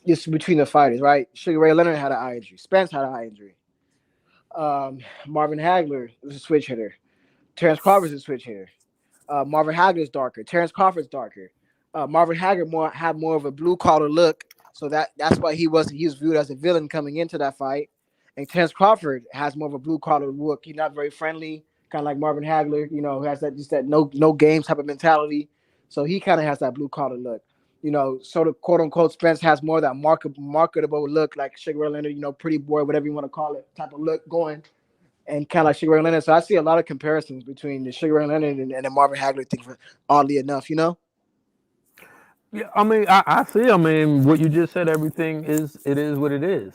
just between the fighters, right? Sugar Ray Leonard had an eye injury. Spence had an eye injury. Marvin Hagler was a switch hitter. Terrence Crawford's a switch hitter. Marvin Hagler's darker. Terrence Crawford's darker. Marvin Hagler had more of a blue collar look, so that's why he was viewed as a villain coming into that fight. And Terrence Crawford has more of a blue collar look. He's not very friendly, kind of like Marvin Hagler. Who has that no games type of mentality. So he kind of has that blue collar look. So the quote unquote Spence has more of that marketable look, like Sugar Ray Leonard, pretty boy, whatever you want to call it, type of look going, and kind of like Sugar Ray Leonard. So I see a lot of comparisons between the Sugar Ray Leonard and the Marvin Hagler thing. Oddly enough. yeah, I mean, I see. I mean, what you just said, everything is what it is.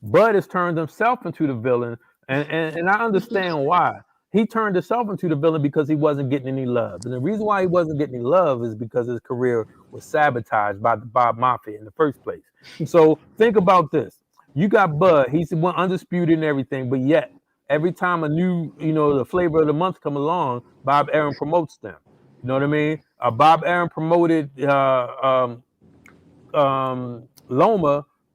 Bud has turned himself into the villain, and I understand why. He turned himself into the villain because he wasn't getting any love. And the reason why he wasn't getting any love is because his career was sabotaged by the Bob Mafia in the first place. So think about this. You got Bud, he's the one undisputed and everything, but yet every time a new, the flavor of the month come along, Bob Aaron promotes them. You know what I mean? Bob Aaron promoted Loma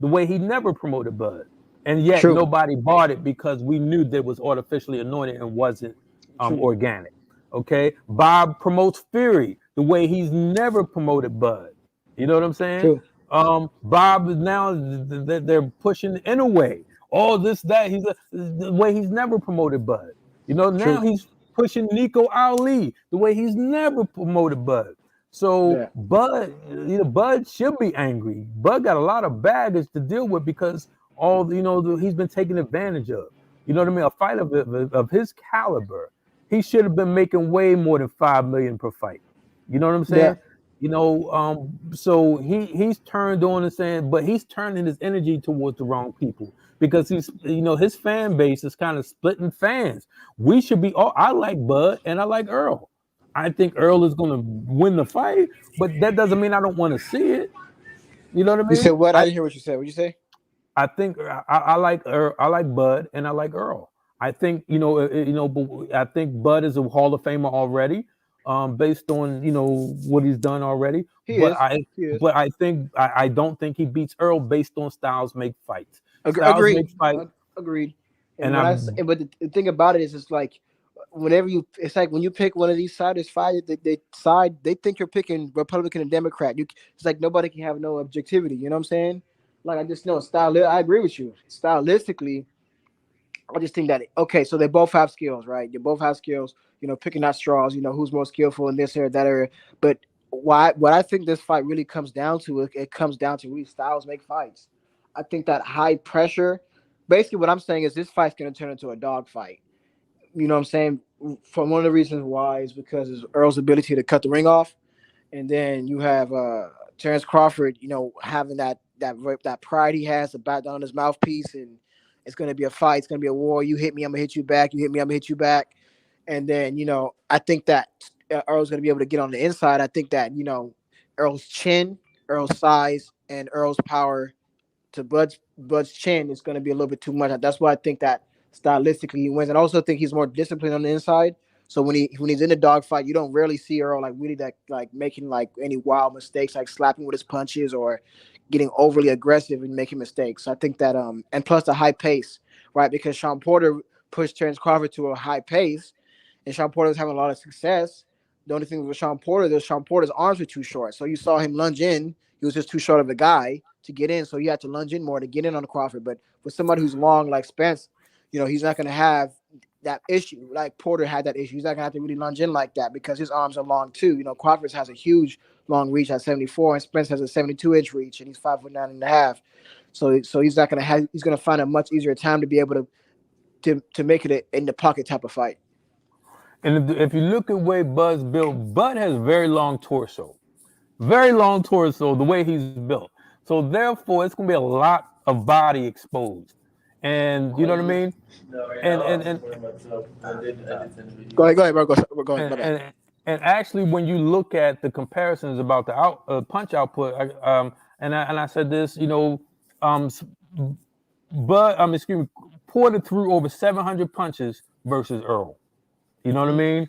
the way he never promoted Bud, and yet True. nobody bought it because we knew that it was artificially anointed and wasn't True. organic. Okay, Bob promotes Fury the way he's never promoted Bud. You know what I'm saying? True. Bob is now they're pushing in a way all this that the way he's never promoted Bud. Now True. he's pushing Nico Ali the way he's never promoted Bud. So Yeah. Bud should be angry. Bud got a lot of baggage to deal with because he's been taken advantage of. You know what I mean? A fight of his caliber, he should have been making way more than $5 million per fight. You know what I'm Yeah. saying? So he's turned on and saying, but he's turning his energy towards the wrong people because his fan base is kind of splitting fans. We should be I like Bud and I like Earl. I think Earl is going to win the fight, but that doesn't mean I don't want to see it. You know what I You said mean? what? I didn't hear what you said. What'd you say? I think I like Earl, I like Bud and I like Earl. I think but I think Bud is a Hall of Famer already, based on what he's done already. He But is. I He is. but I think I don't think he beats Earl based on Styles make fights. Styles Agreed. make fight, Agreed. And and when I but the thing about it is, it's like it's like when you pick one of these siders fight, they think you're picking Republican and Democrat. It's like nobody can have no objectivity. You know what I'm saying? Like, I just know I agree with you. Stylistically, I just think that okay, so they both have skills, right? They both have skills. Picking out straws. Who's more skillful in this area, that area. But what I think this fight really comes down to, it comes down to really Styles make fights. I think that high pressure. Basically, what I'm saying is this fight's going to turn into a dog fight. You know what I'm saying? For one of the reasons why is because of Earl's ability to cut the ring off, and then you have Terrence Crawford, having that pride he has to bat down his mouthpiece, and it's going to be a fight. It's going to be a war. You hit me, I'm going to hit you back. You hit me, I'm going to hit you back. And then, I think that Earl's going to be able to get on the inside. I think that, Earl's chin, Earl's size, and Earl's power to Bud's chin is going to be a little bit too much. That's why I think that stylistically he wins. And I also think he's more disciplined on the inside. So when he's in the dogfight, you don't rarely see Earl like really like making like any wild mistakes, like slapping with his punches or getting overly aggressive and making mistakes. So I think that and plus the high pace, right? Because Sean Porter pushed Terrence Crawford to a high pace, and Sean Porter was having a lot of success. The only thing with Sean Porter's arms were too short. So you saw him lunge in. He was just too short of a guy to get in. So you had to lunge in more to get in on Crawford. But for somebody who's long like Spence, he's not going to have that issue. Like Porter had that issue. He's not gonna have to really lunge in like that because his arms are long too. You know, Crawford has a huge long reach at 74, and Spence has a 72-inch reach, and he's 5'9.5". So he's not gonna have. He's gonna find a much easier time to be able to make it a in the pocket type of fight. And if you look at way Bud's built, Bud has very long torso, the way he's built. So therefore, it's gonna be a lot of body exposed, and you know what I mean. And Go ahead, bro. Go ahead. My bad. and actually, when you look at the comparisons about the punch output, and I said this, um, but excuse me, Porter threw over 700 punches versus Earl. You know what I mean?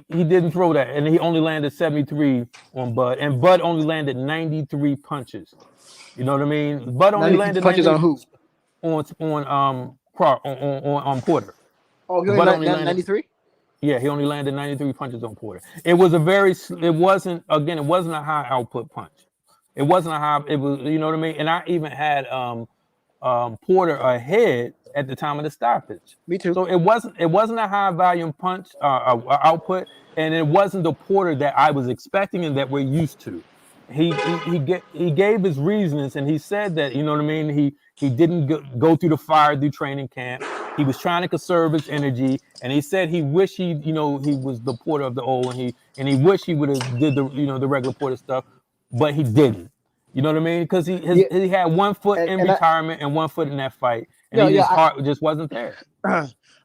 He didn't throw that, and he only landed 73 on Bud, and Bud only landed 93 punches. You know what I mean? Bud only 93 landed punches 90 on who? on Porter. Oh, he Bud only only landed 93. Yeah, he only landed 93 punches on Porter. It was a very it wasn't a high output punch. It wasn't a high, it was, you know what I mean? And I even had Porter ahead at the time of the stoppage. Me too. So it wasn't a high volume punch output, and it wasn't the Porter that I was expecting and that we're used to. He gave his reasons, and he said that, you know what I mean, he didn't go through the fire through training camp. He was trying to conserve his energy, and he said he wished he was the Porter of the old, and he wished he would have did the regular Porter stuff, but he didn't. You know what I mean? Because he had one foot in retirement and one foot in that fight, and his heart just wasn't there.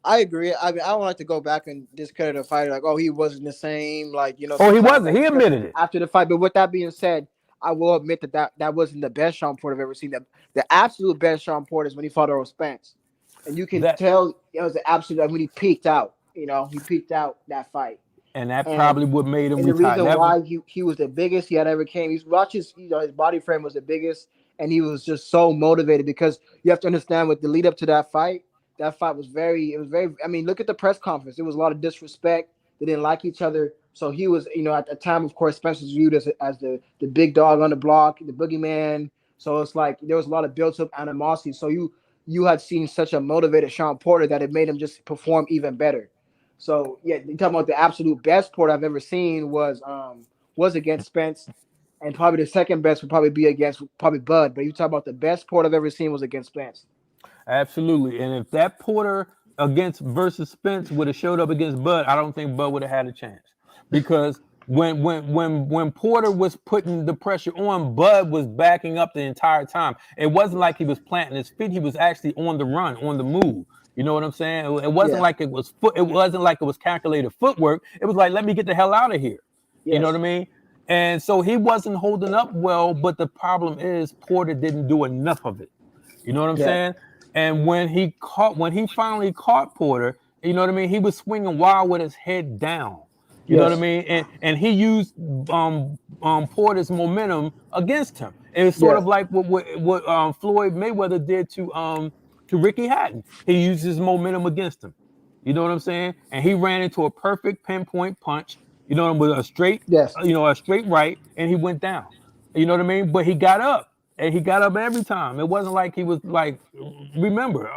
I agree. I mean, I don't like to go back and discredit a fighter like, oh, he wasn't the same. Like, Oh, he wasn't. He admitted it after the fight. But with that being said, I will admit that wasn't the best Sean Porter I've ever seen. The absolute best Sean Porter is when he fought Errol Spence, and you can tell it was the absolute when he peaked out. You know, he peaked out that fight. And that probably what made him retire. The reason why he was the biggest he had ever came. His body frame was the biggest, and he was just so motivated because you have to understand with the lead up to that fight was very. I mean, look at the press conference. There was a lot of disrespect. They didn't like each other. So he was, at the time, of course, Spence was viewed as the big dog on the block, the boogeyman. So it's like there was a lot of built-up animosity. So you had seen such a motivated Sean Porter that it made him just perform even better. So yeah, you're talking about the absolute best Porter I've ever seen was against Spence, and probably the second best would probably be against probably Bud. But you talk about the best Porter I've ever seen was against Spence. Absolutely, and if that Porter versus Spence would have showed up against Bud, I don't think Bud would have had a chance because when Porter was putting the pressure on, Bud was backing up the entire time. It wasn't like he was planting his feet; he was actually on the run, on the move. You know what I'm saying? It wasn't like it was It wasn't like it was calculated footwork. It was like, let me get the hell out of here. Yes. You know what I mean? And so he wasn't holding up well. But the problem is Porter didn't do enough of it. You know what I'm saying? And when he finally caught Porter, you know what I mean? He was swinging wild with his head down. You know what I mean? And he used Porter's momentum against him. It was sort of like what Floyd Mayweather did to Ricky Hatton. He used his momentum against him. You know what I'm saying? And he ran into a perfect pinpoint punch, with a straight, a straight right, and he went down. You know what I mean? But he got up, and he got up every time. It wasn't like he was like, remember,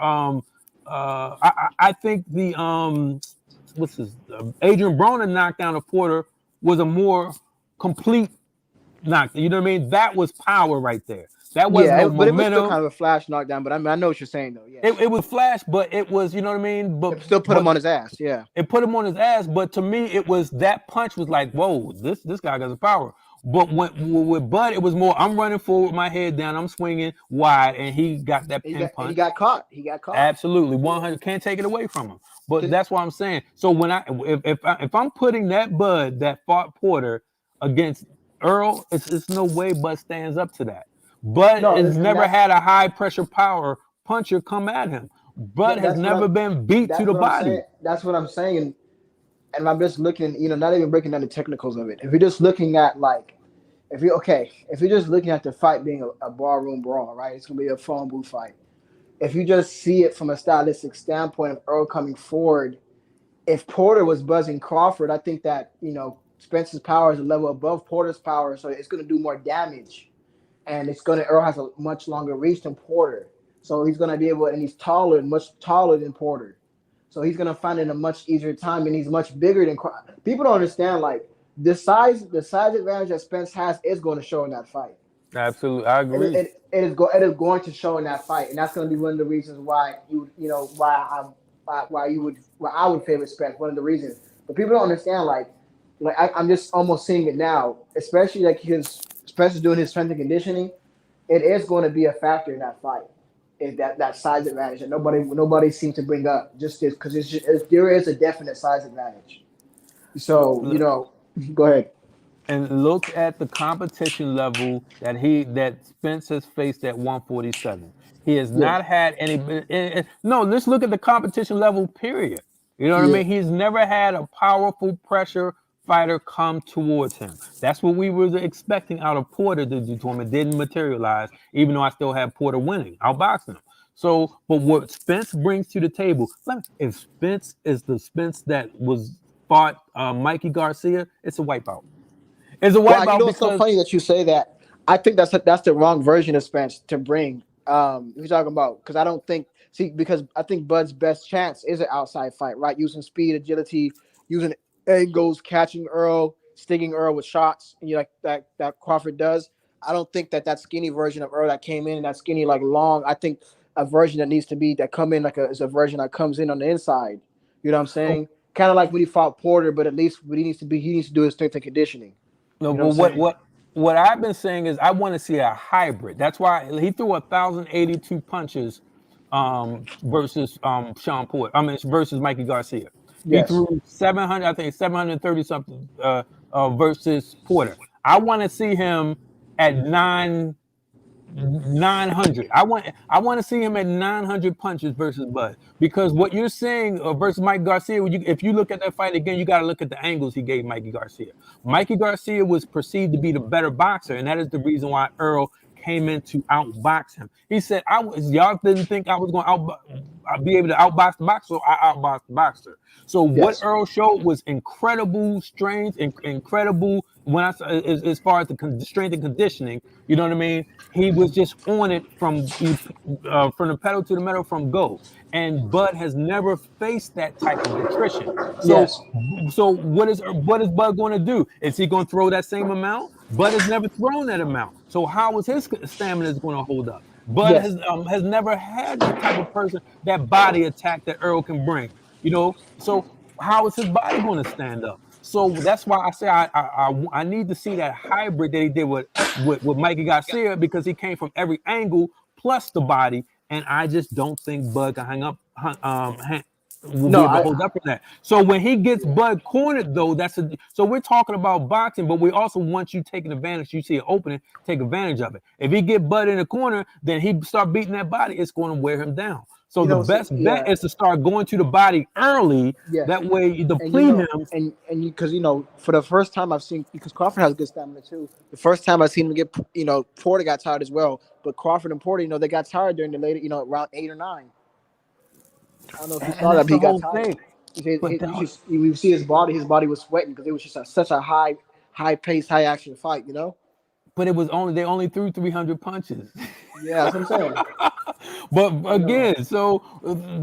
I think the Adrian Broner knockdown of Porter was a more complete knockdown. You know what I mean? That was power right there. That wasn't no momentum. But it was still kind of a flash knockdown. But I know what you're saying though. Yeah, it was flash, but it was, you know what I mean. But it still put him on his ass. Yeah, it put him on his ass. But to me, it was that punch was like, whoa, this guy got some power. But with Bud, it was more, I'm running forward, my head down, I'm swinging wide, and he got that punch. He got caught. Absolutely, 100. Can't take it away from him. But that's what I'm saying. So when if I'm putting that Bud that fought Porter against Earl, it's no way Bud stands up to that. Bud has never had a high pressure power puncher come at him. Bud has never been beat to the body. That's what I'm saying. And I'm just looking, not even breaking down the technicals of it. If you're just looking at if you're just looking at the fight being a barroom brawl, right? It's gonna be a phone booth fight. If you just see it from a stylistic standpoint of Earl coming forward, if Porter was buzzing Crawford, I think that Spence's power is a level above Porter's power, so it's gonna do more damage. And Earl has a much longer reach than Porter. So he's going to be able, and he's much taller than Porter. So he's gonna find it a much easier time, and he's much bigger than people don't understand. Like the size advantage that Spence has is going to show in that fight. Absolutely, I It, agree. it is going to show in that fight, and that's going to be one of the reasons why you know why I would favor Spence. One of the reasons, but people don't understand. Like I'm just almost seeing it now, especially like his Spence is doing his strength and conditioning. It is going to be a factor in that fight. Is that size advantage that nobody seems to bring up just because there is a definite size advantage. So go ahead. And look at the competition level that Spence has faced at 147. He has Yeah, not had any. No, let's look at the competition level. Period. You know what I yeah, mean? He's never had a powerful pressure fighter come towards him. That's what we were expecting out of Porter to do to him. It didn't materialize, even though I still had Porter winning, outboxing him. So, but what Spence brings to the table, if Spence is the Spence that was fought Mikey Garcia, it's a wipeout. It's a Well, you wipeout know, it's so because funny that you say that. I think that's the wrong version of Spence to bring. You're talking about because I don't think because I think Bud's best chance is an outside fight, right? Using speed, agility, using angles, catching Earl, stinging Earl with shots, and you like that Crawford does. I don't think that skinny version of Earl that came in, that skinny like long. I think a version that needs to be that come in is a version that comes in on the inside. You know what I'm saying? Kind of like when he fought Porter, but at least what he needs to do is strength and conditioning. no, You know what but I'm saying? what I've been saying is I want to see a hybrid. That's why he threw 1,082 punches versus Sean Porter. I mean versus Mikey Garcia. He Yes. threw 700, I think 730 something versus Porter. I want to see him at 900. I want to see him at 900 punches versus Bud because what you're saying versus Mike Garcia. If you look at that fight again, you got to look at the angles he gave Mikey Garcia. Mikey Garcia was perceived to be the better boxer, and that is the reason why Earl came in to outbox him. He said, y'all didn't think I was going to be able to outbox the boxer, so I outboxed the boxer." So what Yes. Earl showed was incredible strength, incredible when as far as the strength and conditioning. You know what I mean? He was just on it from the pedal to the metal from go. And Bud has never faced that type of attrition. So, Yes. what is Bud going to do? Is he going to throw that same amount? Bud has never thrown that amount. So how is his stamina going to hold up? Bud Yes. has never had that type of person, that body attack that Earl can bring. So how is his body going to stand up? So that's why I say I need to see that hybrid that he did with Mikey Garcia because he came from every angle plus the body, and I just don't think Bud can will be No, able to hold up for that. So when he gets Bud cornered, though, so we're talking about boxing, but we also want you taking advantage. You see an opening, take advantage of it. If he get Bud in the corner, then he start beating that body. It's going to wear him down. So the best bet yeah, is to start going to the body early. yes. That way you And deplete him. because for the first time I've seen because Crawford has good stamina too. The first time I've seen him get Porter got tired as well, but Crawford and Porter they got tired during the later round 8 or 9. I don't know if you And saw that, that's but he the got whole tired. thing. But You see his body. His body was sweating because it was just such a high pace, high action fight. it was they only threw 300 punches. Yeah, that's what I'm saying. But You know. again, so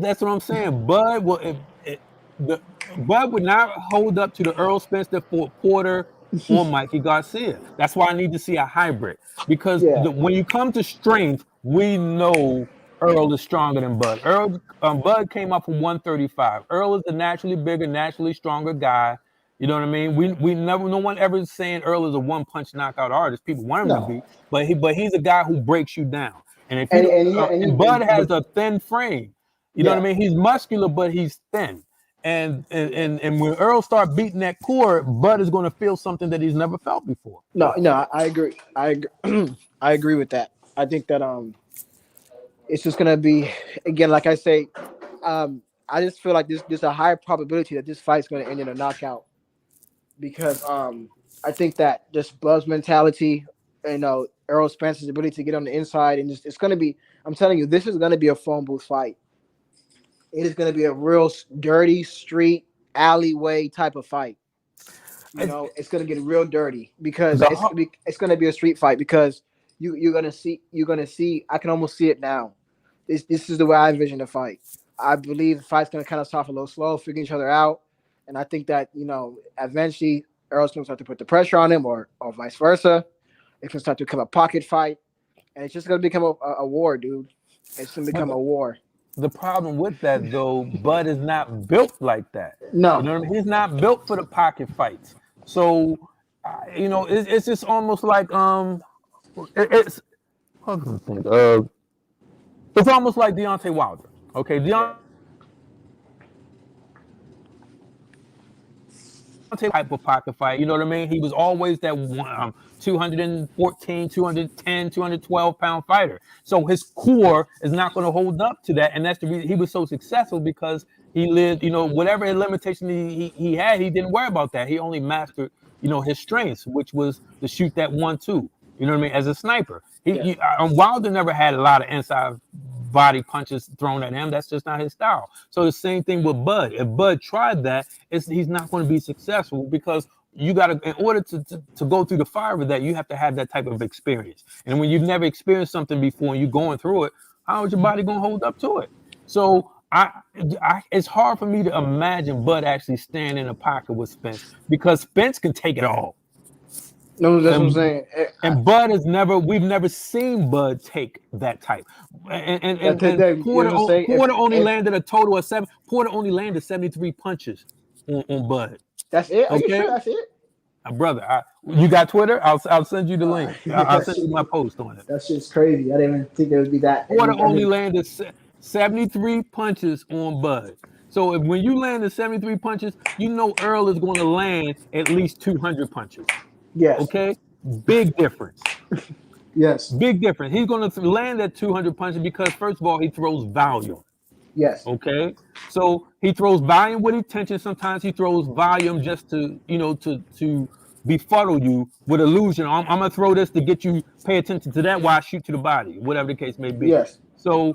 that's what I'm saying. The Bud would not hold up to the Earl Spencer for Porter or Mikey Garcia. That's why I need to see a hybrid because Yeah. when you come to strength, we know Earl is stronger than Bud. Bud came up from 135. Earl is a naturally bigger, naturally stronger guy. You know what I mean? We never, no one ever saying Earl is a one punch knockout artist. People want him to No. be, but he's a guy who breaks you down. And if you And yeah, and Bud has a thin frame, you know what I yeah. mean? He's muscular, but he's thin. And when Earl start beating that core, Bud is going to feel something that he's never felt before. No, I agree. I agree. I agree with that. I think that it's just gonna be again, like I say, I just feel like there's a high probability that this fight's gonna end in a knockout because I think that just Buzz mentality, Errol Spence's ability to get on the inside and just it's gonna be. I'm telling you, this is gonna be a phone booth fight. It is gonna be a real dirty street alleyway type of fight. It's gonna get real dirty because The it's gonna be a street fight because you're gonna see I can almost see it now. This is the way I envision the fight. I believe the fight's gonna kind of start off a little slow, figuring each other out, and I think that eventually Earl's gonna start to put the pressure on him, or vice versa. It's gonna start to become a pocket fight, and it's just gonna become a war, dude. It's gonna become But a war. the problem with that though, Bud is not built like that. You No, know what I mean? He's not built for the pocket fights. So, it's just almost like it's how can I think? It's almost like Deontay Wilder. Okay, yeah, Deontay type of pocket fight. You know what I mean? He was always that 214, 210, 212 pound fighter. So his core is not going to hold up to that. And that's the reason he was so successful because he lived, whatever limitation he had, he didn't worry about that. He only mastered, his strengths, which was to shoot that 1-2. You know what I mean? As a sniper, yes, Wilder never had a lot of inside body punches thrown at him. That's just not his style. So the same thing with Bud. If Bud tried that, he's not going to be successful because you got to, in order to go through the fire of that, you have to have that type of experience. And when you've never experienced something before and you're going through it, how is your body going to hold up to it? So it's hard for me to imagine Bud actually standing in a pocket with Spence because Spence can take it all. no, that's what I'm And saying. Bud we've never seen Bud take that type. And You know what I'm saying? Porter only If landed a total of seven. Porter only landed 73 punches on Bud. that's it, are you Okay, sure that's it? brother, you got Twitter? I'll send you the link. I'll That send you shit, my post on it. that shit's crazy. I didn't even think it would be that. Porter only landed 73 punches on Bud. So when you land 73 punches, Earl is going to land at least 200 punches. Yes, Okay, big difference. yes, Big difference. He's going to land at 200 punches because, first of all, he throws volume. yes, Okay, so he throws volume with intention. Sometimes he throws volume just to, to befuddle you with illusion. I'm gonna throw this to get you pay attention to that while I shoot to the body, whatever the case may be. yes. So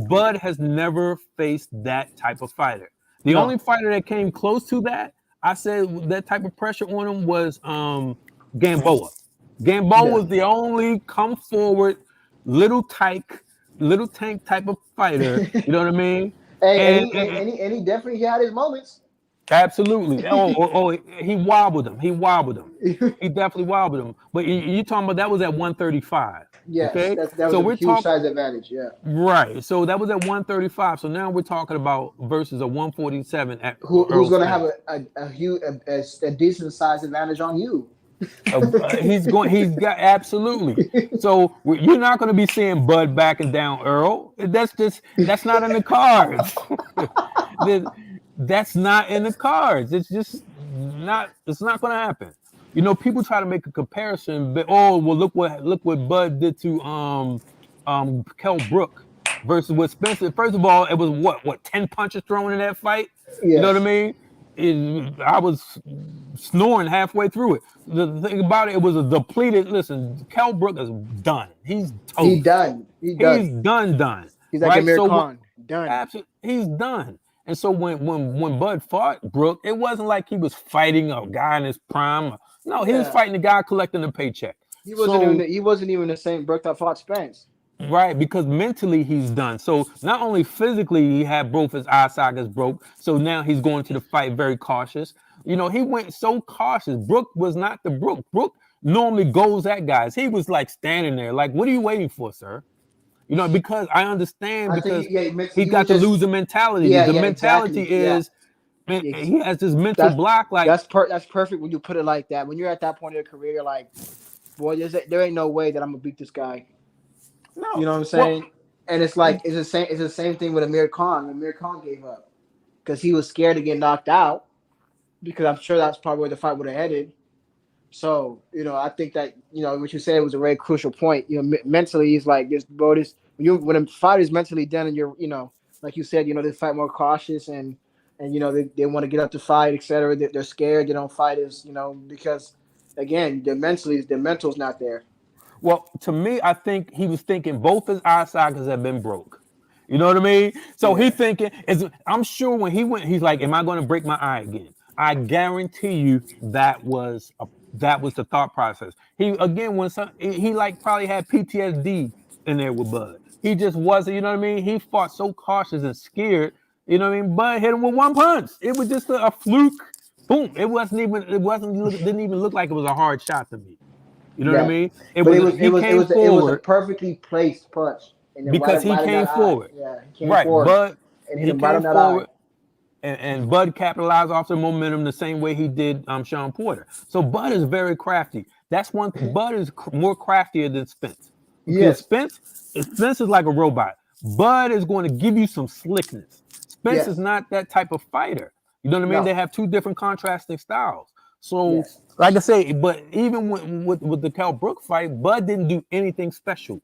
Bud has never faced that type of fighter. The No, only fighter that came close to that, I said that type of pressure on him was Gamboa. Gamboa yeah. was the only come forward little tank type of fighter. You know what I mean? Hey, And, and and he definitely had his moments. absolutely. He wobbled him. He wobbled him. He definitely wobbled him. But you talking about that was at 135. Yes, Okay, that so was a we're huge talking size advantage. Yeah. right. So that was at 135. So now we're talking about versus a 147 at Who's Earl gonna have Spence. a huge a decent size advantage on you? He's got absolutely. So you're not going to be seeing Bud backing down Earl. That's not in the cards. That's not in the cards. It's just not. It's not going to happen. People try to make a comparison, but well, look what Bud did to Kell Brook versus what Spencer. First of all, it was what 10 punches thrown in that fight. You know what I Yes, mean? I was snoring halfway through it. The thing about it was a depleted. Listen, Kell Brook is done. He's he toast. done. He He's done. done. He's like Right. Amir So Khan. Done. absolutely, he's done. And so when Bud fought Brook, it wasn't like he was fighting a guy in his prime. No, he was Yeah. fighting a guy collecting a paycheck. So He wasn't even the same Brook that fought Spence. right, because mentally he's done. So not only physically he had both his eye sockets broke, so now he's going to the fight very cautious. He went so cautious. Brook was not the Brook. Brook normally goes at guys. He was like standing there, like, what are you waiting for, sir? Because I understand I think because he he's was got the just loser mentality. yeah, The yeah, mentality exactly. Yeah. is, man, Ex- he has this mental That's block, like, that's perfect when you put it like that. When you're at that point in your career, you're like, boy, there ain't no way that I'm gonna beat this guy. You no. know what I'm Well, saying? And it's like it's the same thing with Amir Khan. Amir Khan gave up because he was scared to get knocked out because I'm sure that's probably where the fight would have headed. So I think that what you said was a very crucial point. Mentally, he's like this, bro. This when a fight is mentally done, and you're like you said, they fight more cautious and they want to get up to fight, etc. They're scared. They don't fight as because again, their mental's not there. Well, to me, I think he was thinking both his eye sockets have been broke. You know what I mean? So he Yeah. thinking I'm sure when he went, he's like, "Am I going to break my eye again?" I guarantee you that was the thought process. He again when he like probably had PTSD in there with Bud. He just wasn't. You know what I mean? He fought so cautious and scared You know what I mean? Bud hit him with one punch. It was just a fluke. Boom. Didn't even look like it was a hard shot to me. You know what I Yeah, mean? but He came it was a forward perfectly placed punch, and then because he right in that came eye. forward. Yeah, he came Right. forward Bud, and hit he him right came on that eye. forward and Bud capitalized off the momentum the same way he did Sean Porter. So Bud is very crafty. That's one thing. Bud is more craftier than Spence because Yes, Spence is like a robot. Bud is going to give you some slickness. Spence is yes, not that type of fighter. You know what I mean? no, They have two different contrasting styles. So, yes, like I say, but even with the Cal Brook fight, Bud didn't do anything special.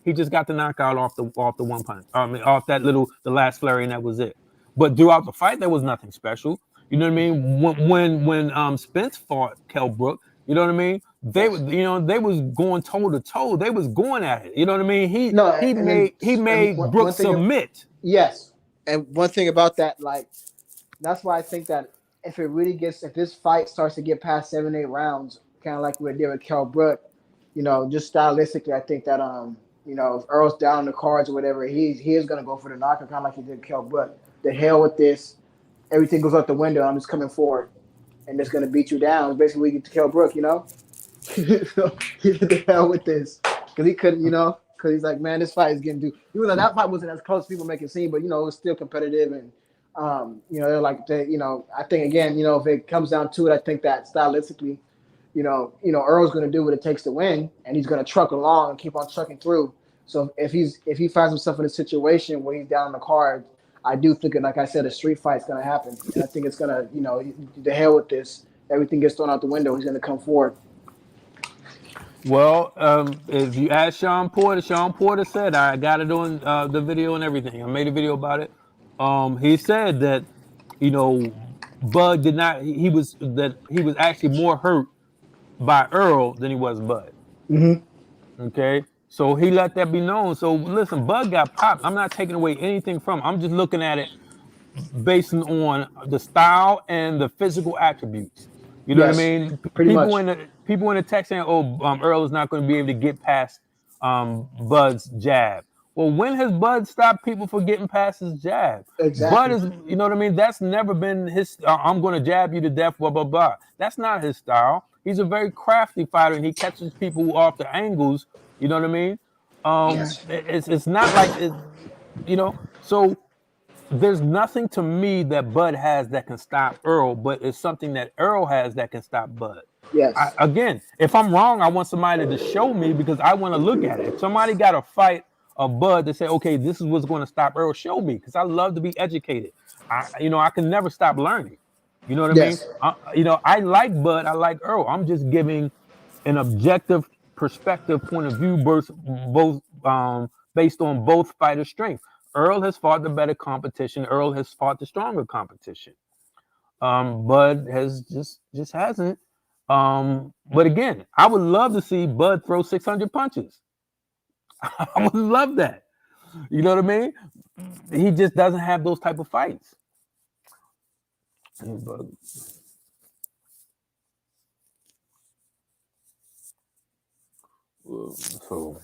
He just got the knockout off the one punch. I mean, off the last flurry, and that was it. But throughout the fight, there was nothing special. You know what I mean? When Spence fought Kell Brook, you know what I mean? yes. They was going toe to toe. They was going at it. You know what I mean? No, and then He and made Brook one thing, submit. yes, and one thing about that, like that's why I think that if this fight starts to get past 7, 8 rounds, kind of like we did with Kell Brook, just stylistically, I think that if Earl's down the cards or whatever, he is gonna go for the knockout, kind of like he did Kell Brook. The hell with this, everything goes out the window. I'm just coming forward and just gonna beat you down. It's basically what we get to Kell Brook. So he did the hell with this because he couldn't, because he's like, man, this fight is getting due. Even though that fight wasn't as close as people make it seem, but it was still competitive and. They're like I think again, if it comes down to it, I think that stylistically, Earl's going to do what it takes to win, and he's going to truck along and keep on trucking through. So if he finds himself in a situation where he's down on the card, I do think, like I said, a street fight's going to happen, and I think it's going to, the hell with this. Everything gets thrown out the window. He's going to come forward. Well, if you ask Sean Porter said I got it on the video and everything. I made a video about it. He said that Bud did not. He was actually more hurt by Earl than he was Bud. Mm-hmm. Okay, so he let that be known. So listen, Bud got popped. I'm not taking away anything from him. I'm just looking at it based on the style and the physical attributes. You know what I Yes, mean? pretty much. People in the text saying, "Oh, Earl is not going to be able to get past Bud's jab." Well, when has Bud stopped people from getting past his jab? Bud Exactly. is, you know what I mean? That's never been his. I'm going to jab you to death. Blah blah blah. That's not his style. He's a very crafty fighter, and he catches people off the angles. You know what I mean? Yes. It's not like so there's nothing to me that Bud has that can stop Earl, but it's something that Earl has that can stop Bud. Yes. Again, if I'm wrong, I want somebody to show me because I want to look at it. If somebody got a fight of Bud to say, okay, this is what's going to stop Earl, show me because I love to be educated. I can never stop learning. You know what I mean? Yes. I like Bud, I like Earl. I'm just giving an objective perspective point of view, both based on both fighters' strength. Earl has fought the better competition. Earl has fought the stronger competition. Bud has just hasn't. But again, I would love to see Bud throw 600 punches. I would love that. You know what I mean? He just doesn't have those type of fights. So,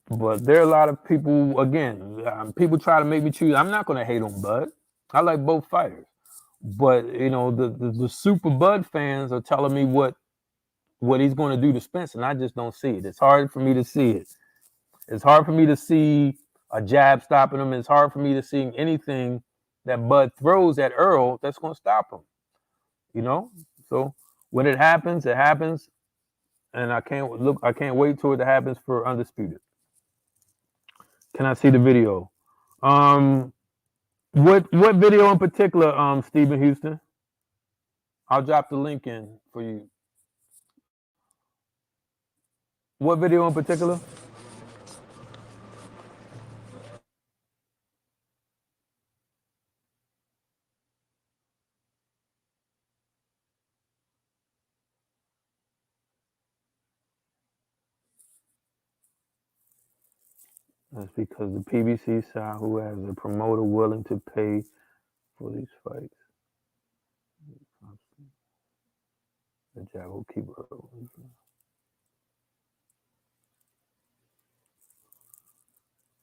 but there are a lot of people. Again, people try to make me choose. I'm not going to hate on Bud. I like both fighters. But the super Bud fans are telling me what he's going to do to Spence, and I just don't see it. It's hard for me to see it. It's hard for me to see a jab stopping him. It's hard for me to see anything that Bud throws at Earl that's going to stop him. So when it happens, and I can't wait till it happens for Undisputed. Can I see the video? What video in particular, Stephen Houston? I'll drop the link in for you. What video in particular? That's because the PBC side who has a promoter willing to pay for these fights. The jab will keep Earl.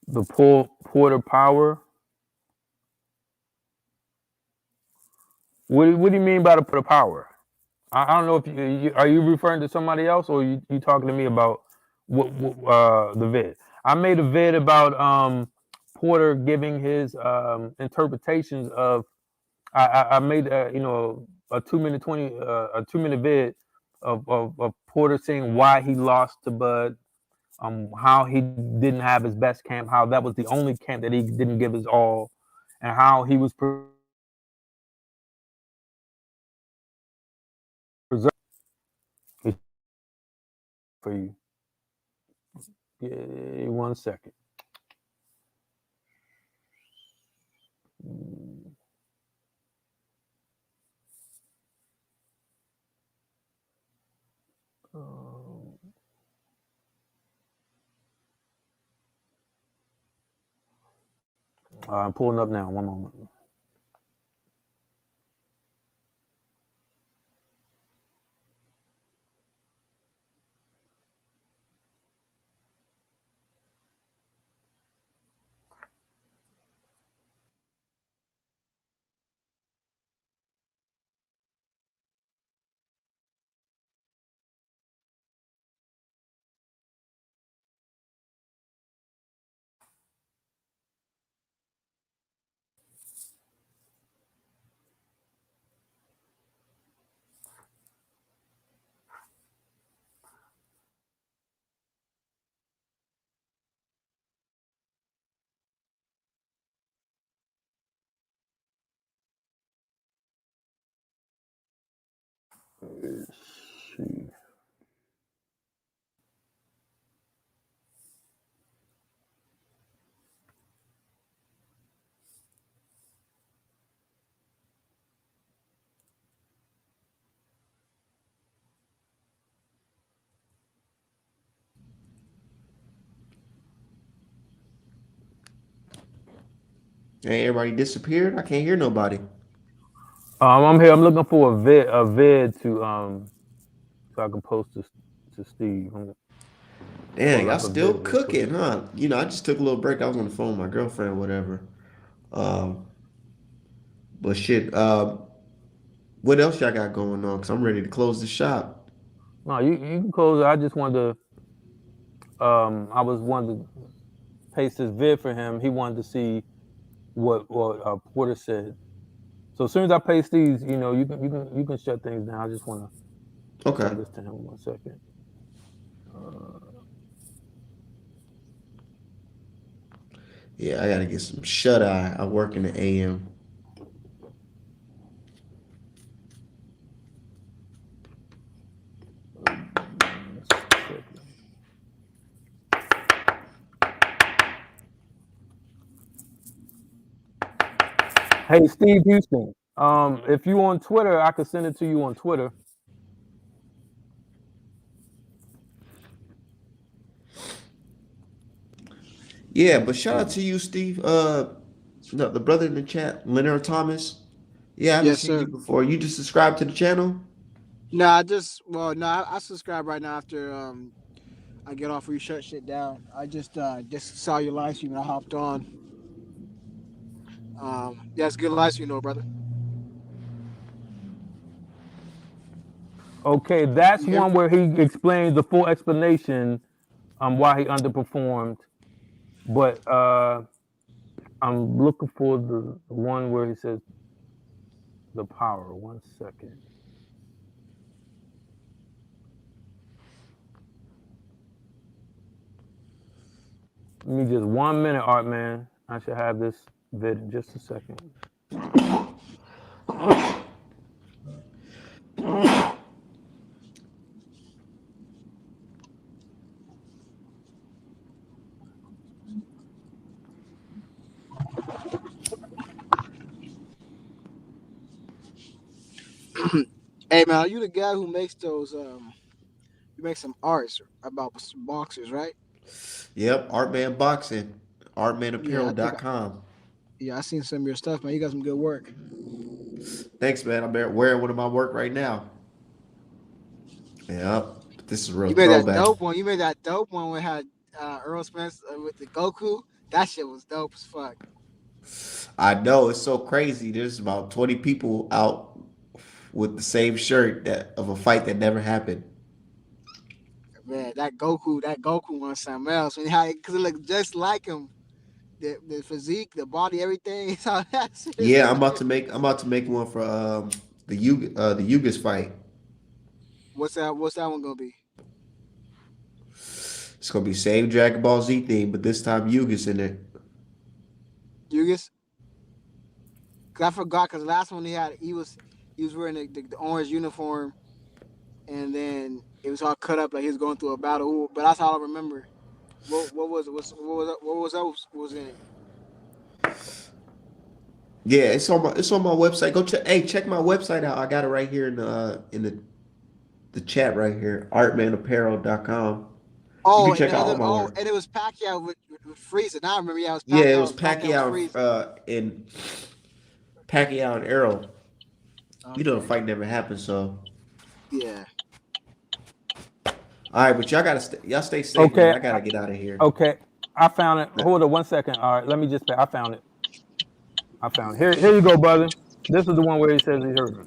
The Porter Power. What do you mean by the power? I don't know if you are you referring to somebody else or you talking to me about what the vid. I made a vid about Porter giving his interpretations of. I made a 2 minute 20 a 2 minute vid of Porter saying why he lost to Bud, how he didn't have his best camp, how that was the only camp that he didn't give his all, and how he was preserved for you. Yeah, 1 second. I'm pulling up now. One moment. Let's see. Hey, everybody disappeared. I can't hear nobody. I'm here. I'm looking for a vid to so I can post to Steve. I'm Damn, pulling y'all up a still vid real quick. cooking, huh? I just took a little break. I was on the phone with my girlfriend, whatever. Um, but shit. What else y'all got going on? Cause I'm ready to close the shop. No, you can close it. I just wanted to I was wanted to paste this vid for him. He wanted to see what Porter said. So as soon as I paste these, you can shut things down. I just want to Okay. send this to him 1 second. Uh, Yeah, I gotta get some shut eye. I work in the AM. Hey, Steve Houston. If you on Twitter, I could send it to you on Twitter. Yeah, Let me but shout out see. to you, Steve. No, the brother in the chat, Leonard Thomas. Yeah, I haven't Yes, seen you sir. before. You just subscribed to the channel? No, I just well, no, I subscribe right now after I get off where you shut shit down. I just saw your live stream and I hopped on. Yeah, it's good live stream, though, brother. Okay, that's You hear me? one where he explains the full explanation why he underperformed. But I'm looking for the one where he says the power. 1 second. Give me just 1 minute, Art Man. I should have this vid in just a second. Hey man, are you the guy who makes those you make some arts about some boxers, right? Yep, Artman Boxing, Yeah, artmanapparel.com. yeah, I seen some of your stuff, man. You got some good work. Thanks, man. I'm wearing one of my work right now. Yep, this is a real You made that throwback. dope one. You made that dope one when had Errol Spence with the Goku. That shit was dope as fuck. I know it's so crazy. There's about 20 people out with the same shirt of a fight that never happened. Man, that Goku was something else. When how because it looked just like him. The physique, the body, everything. So that shit is Yeah, hilarious. I'm about to make one for the Yugas fight. What's that one gonna be? It's gonna be same Dragon Ball Z theme, but this time Yugas in it. Yugas? Cause I forgot because last one he was wearing the orange uniform and then it was all cut up like he was going through a battle. Ooh, but that's all I remember. What was it? What was in it? Yeah, it's on my website. Go check. Hey, check my website out. I got it right here in the chat right here. artmanapparel.com. You Oh, can check out all my work. and it was Pacquiao with Frieza. Now I remember, yeah, it was Yeah, it was Pacquiao with Pacquiao Frieza. and Pacquiao and Errol. You know the Okay. fight never happened, so Yeah. all right. But y'all stay safe, Okay. man. I gotta get out of here. Okay. I found it. Hold on 1 second. All right, let me just. I found it. Here you go, brother. This is the one where he says he heard me.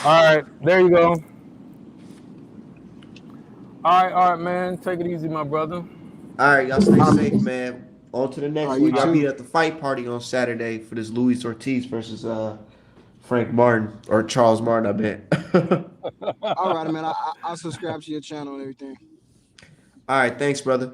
All right, there you go. All right, man. Take it easy, my brother. All right, y'all stay safe, man. On to the next All right, one. you Y'all too. be at the fight party on Saturday for this Luis Ortiz versus Frank Martin or Charles Martin, I bet. All right, man. I'll subscribe to your channel and everything. All right, thanks, brother.